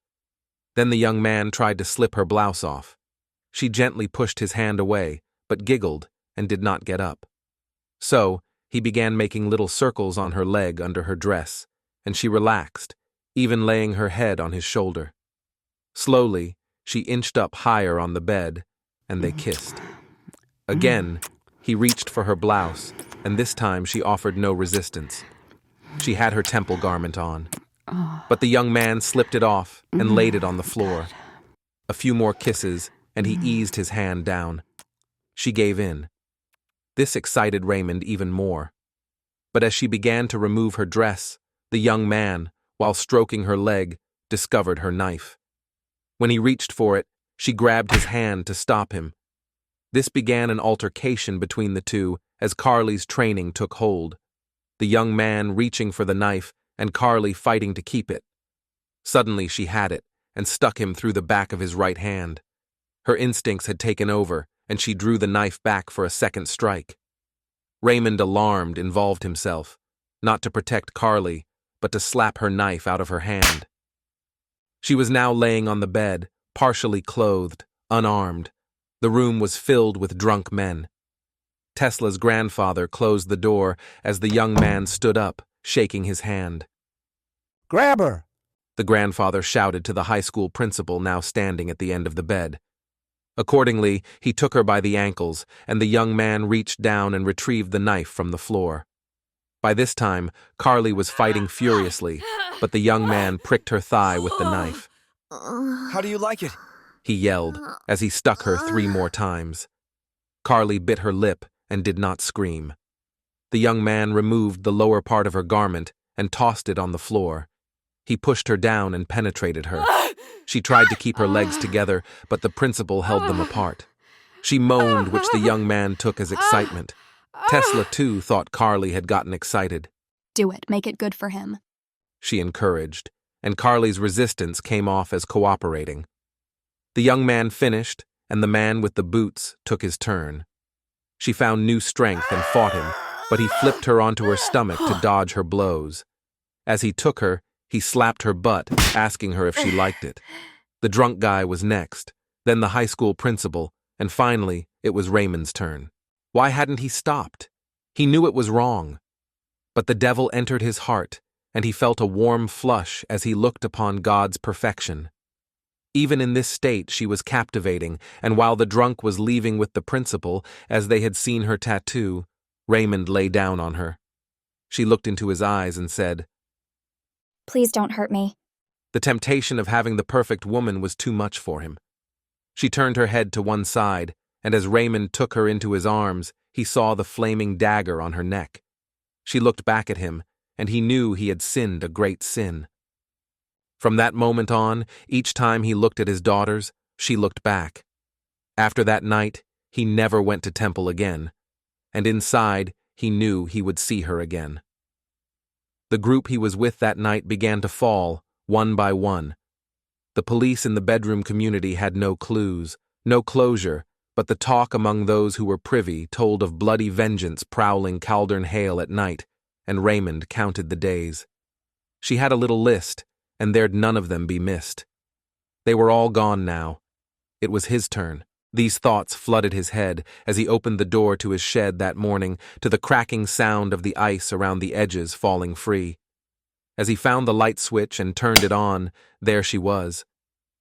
Then the young man tried to slip her blouse off. She gently pushed his hand away, but giggled and did not get up. So, he began making little circles on her leg under her dress, and she relaxed, even laying her head on his shoulder. Slowly, she inched up higher on the bed, and they kissed. Again, he reached for her blouse, and this time she offered no resistance. She had her temple garment on. But the young man slipped it off and laid it on the floor. A few more kisses, and he eased his hand down. She gave in. This excited Raymond even more. But as she began to remove her dress, the young man, while stroking her leg, discovered her knife. When he reached for it, she grabbed his hand to stop him. This began an altercation between the two as Carly's training took hold. The young man reaching for the knife and Carly fighting to keep it. Suddenly she had it and stuck him through the back of his right hand. Her instincts had taken over, and she drew the knife back for a second strike. Raymond, alarmed, involved himself, not to protect Carly, but to slap her knife out of her hand. She was now laying on the bed, partially clothed, unarmed. The room was filled with drunk men. Tesla's grandfather closed the door as the young man stood up, shaking his hand. "Grab her!" The grandfather shouted to the high school principal now standing at the end of the bed. Accordingly, he took her by the ankles, and the young man reached down and retrieved the knife from the floor. By this time, Carly was fighting furiously, but the young man pricked her thigh with the knife. How do you like it? He yelled as he stuck her 3 more times. Carly bit her lip and did not scream. The young man removed the lower part of her garment and tossed it on the floor. He pushed her down and penetrated her. She tried to keep her legs together, but the principal held them apart. She moaned, which the young man took as excitement. Tesla, too, thought Carly had gotten excited. Do it. Make it good for him. She encouraged, and Carly's resistance came off as cooperating. The young man finished, and the man with the boots took his turn. She found new strength and fought him, but he flipped her onto her stomach to dodge her blows. As he took her, he slapped her butt, asking her if she liked it. The drunk guy was next, then the high school principal, and finally, it was Raymond's turn. Why hadn't he stopped? He knew it was wrong. But the devil entered his heart, and he felt a warm flush as he looked upon God's perfection. Even in this state, she was captivating, and while the drunk was leaving with the principal, as they had seen her tattoo, Raymond lay down on her. She looked into his eyes and said, "Please don't hurt me." The temptation of having the perfect woman was too much for him. She turned her head to one side, and as Raymond took her into his arms, he saw the flaming dagger on her neck. She looked back at him, and he knew he had sinned a great sin. From that moment on, each time he looked at his daughters, she looked back. After that night, he never went to temple again, and inside, he knew he would see her again. The group he was with that night began to fall, one by one. The police in the bedroom community had no clues, no closure, but the talk among those who were privy told of bloody vengeance prowling Caldern Hale at night, and Raymond counted the days. She had a little list, and there'd none of them be missed. They were all gone now. It was his turn. These thoughts flooded his head as he opened the door to his shed that morning to the cracking sound of the ice around the edges falling free. As he found the light switch and turned it on, there she was.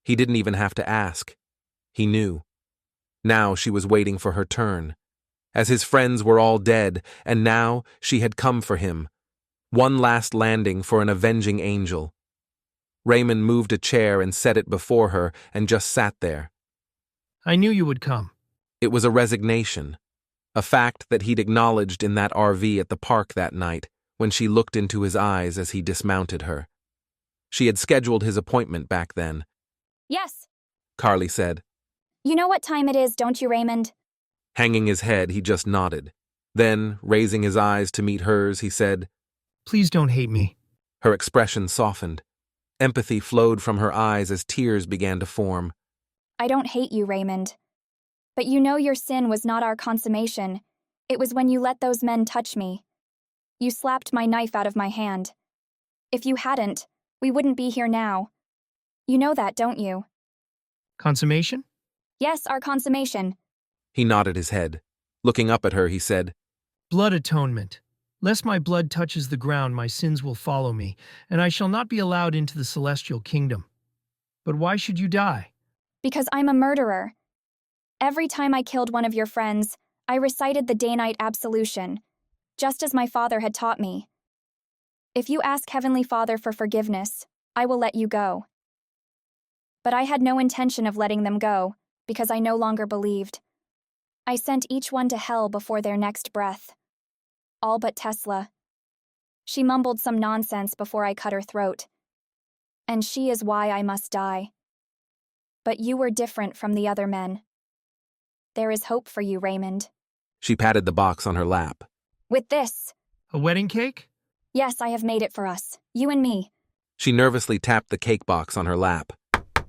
He didn't even have to ask. He knew. Now she was waiting for her turn. As his friends were all dead, and now she had come for him. One last landing for an avenging angel. Raymond moved a chair and set it before her and just sat there. "I knew you would come." It was a resignation, a fact that he'd acknowledged in that RV at the park that night when she looked into his eyes as he dismounted her. She had scheduled his appointment back then. "Yes." Carly said. "You know what time it is, don't you, Raymond?" Hanging his head, he just nodded. Then, raising his eyes to meet hers, he said, "Please don't hate me." Her expression softened. Empathy flowed from her eyes as tears began to form. "I don't hate you, Raymond. But you know your sin was not our consummation. It was when you let those men touch me. You slapped my knife out of my hand. If you hadn't, we wouldn't be here now. You know that, don't you? Consummation? Yes, our consummation. He nodded his head. Looking up at her, he said, Blood atonement. Lest my blood touches the ground, my sins will follow me, and I shall not be allowed into the celestial kingdom. But why should you die? Because I'm a murderer. Every time I killed one of your friends, I recited the Danite absolution, just as my father had taught me. If you ask Heavenly Father for forgiveness, I will let you go. But I had no intention of letting them go, because I no longer believed. I sent each one to hell before their next breath. All but Tesla. She mumbled some nonsense before I cut her throat. And she is why I must die. But you were different from the other men. There is hope for you, Raymond. She patted the box on her lap. With this. A wedding cake? Yes, I have made it for us. You and me. She nervously tapped the cake box on her lap.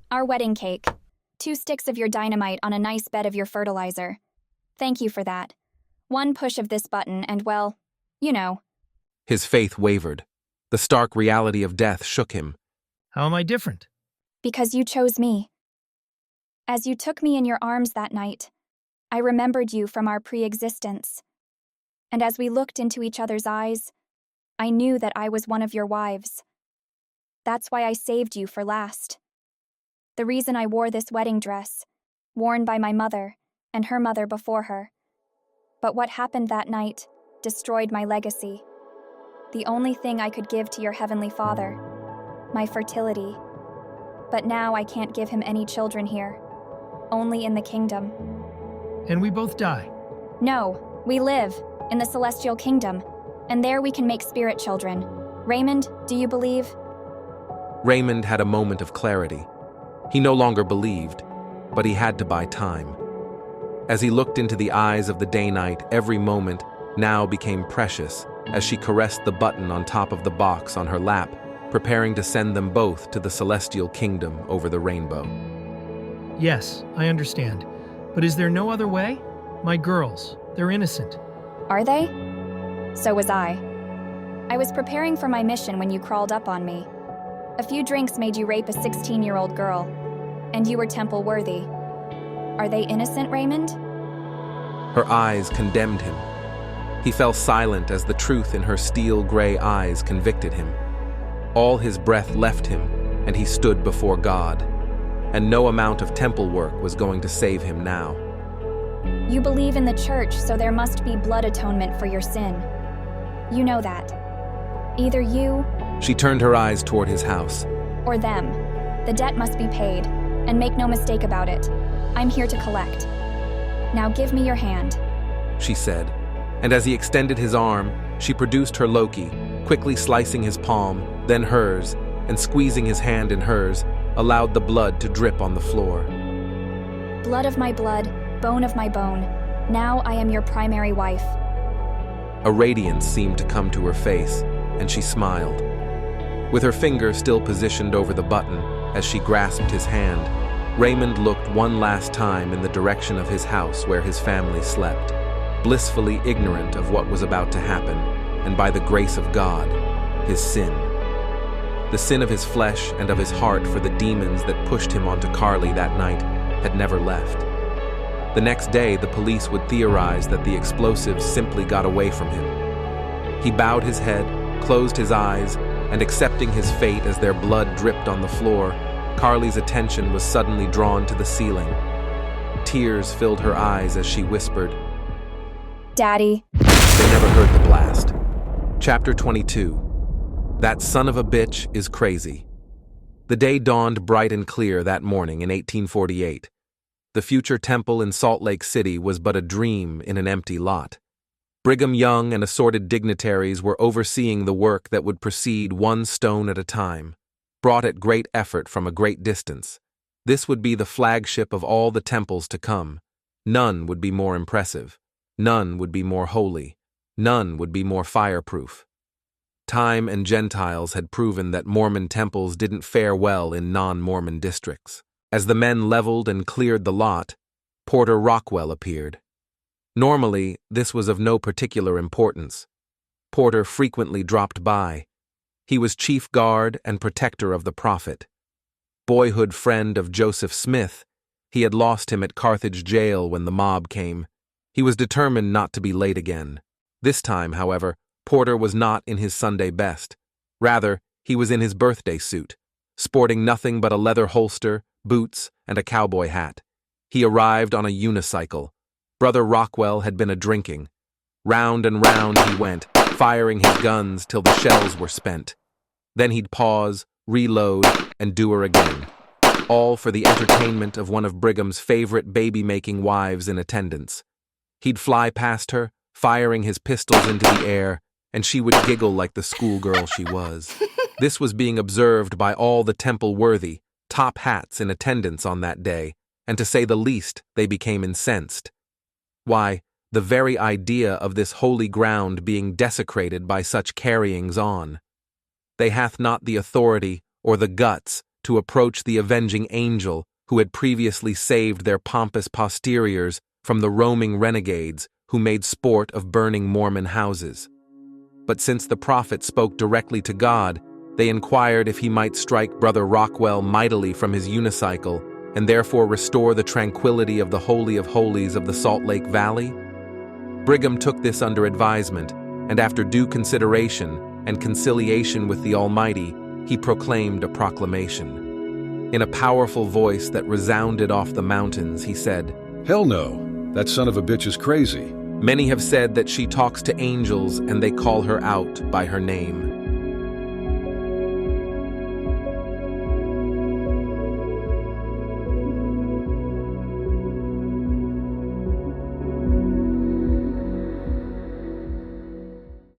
Our wedding cake. 2 sticks of your dynamite on a nice bed of your fertilizer. Thank you for that. One push of this button and, well, you know. His faith wavered. The stark reality of death shook him. How am I different? Because you chose me. As you took me in your arms that night, I remembered you from our pre-existence. And as we looked into each other's eyes, I knew that I was one of your wives. That's why I saved you for last. The reason I wore this wedding dress, worn by my mother and her mother before her. But what happened that night destroyed my legacy. The only thing I could give to your Heavenly Father, my fertility. But now I can't give him any children here, only in the kingdom. And we both die? No, we live in the celestial kingdom, and there we can make spirit children. Raymond, do you believe? Raymond had a moment of clarity. He no longer believed, but he had to buy time. As he looked into the eyes of the Danite, every moment now became precious as she caressed the button on top of the box on her lap, preparing to send them both to the celestial kingdom over the rainbow. Yes, I understand. But is there no other way? My girls, they're innocent. Are they? So was I. I was preparing for my mission when you crawled up on me. A few drinks made you rape a 16-year-old girl, and you were temple worthy. Are they innocent, Raymond? Her eyes condemned him. He fell silent as the truth in her steel-gray eyes convicted him. All his breath left him, and he stood before God. And no amount of temple work was going to save him now. You believe in the church, so there must be blood atonement for your sin. You know that. Either you... She turned her eyes toward his house. Or them. The debt must be paid, and make no mistake about it. I'm here to collect. Now give me your hand, she said. And as he extended his arm, she produced her Loki, quickly slicing his palm, then hers, and squeezing his hand in hers, allowed the blood to drip on the floor. Blood of my blood, bone of my bone. Now I am your primary wife. A radiance seemed to come to her face, and she smiled. With her finger still positioned over the button, as she grasped his hand, Raymond looked one last time in the direction of his house where his family slept, blissfully ignorant of what was about to happen, and by the grace of God, his sin. The sin of his flesh and of his heart for the demons that pushed him onto Carly that night had never left. The next day, the police would theorize that the explosives simply got away from him. He bowed his head, closed his eyes, and accepting his fate as their blood dripped on the floor, Carly's attention was suddenly drawn to the ceiling. Tears filled her eyes as she whispered, Daddy. They never heard the blast. Chapter 22. That son of a bitch is crazy. The day dawned bright and clear that morning in 1848. The future temple in Salt Lake City was but a dream in an empty lot. Brigham Young and assorted dignitaries were overseeing the work that would proceed one stone at a time, brought at great effort from a great distance. This would be the flagship of all the temples to come. None would be more impressive. None would be more holy. None would be more fireproof. Time and Gentiles had proven that Mormon temples didn't fare well in non-Mormon districts. As the men leveled and cleared the lot, Porter Rockwell appeared. Normally, this was of no particular importance. Porter frequently dropped by. He was chief guard and protector of the prophet. Boyhood friend of Joseph Smith, he had lost him at Carthage jail when the mob came. He was determined not to be late again. This time, however, Porter was not in his Sunday best. Rather, he was in his birthday suit, sporting nothing but a leather holster, boots, and a cowboy hat. He arrived on a unicycle. Brother Rockwell had been a-drinking. Round and round he went, firing his guns till the shells were spent. Then he'd pause, reload, and do her again, all for the entertainment of one of Brigham's favorite baby-making wives in attendance. He'd fly past her, firing his pistols into the air, and she would giggle like the schoolgirl she was. This was being observed by all the temple-worthy, top hats in attendance on that day, and to say the least, they became incensed. Why, the very idea of this holy ground being desecrated by such carryings on. They hath not the authority or the guts to approach the avenging angel who had previously saved their pompous posteriors from the roaming renegades who made sport of burning Mormon houses. But since the prophet spoke directly to God, they inquired if he might strike Brother Rockwell mightily from his unicycle and therefore restore the tranquility of the Holy of Holies of the Salt Lake Valley. Brigham took this under advisement, and after due consideration and conciliation with the Almighty, he proclaimed a proclamation. In a powerful voice that resounded off the mountains, he said, "Hell no, that son of a bitch is crazy." Many have said that she talks to angels and they call her out by her name.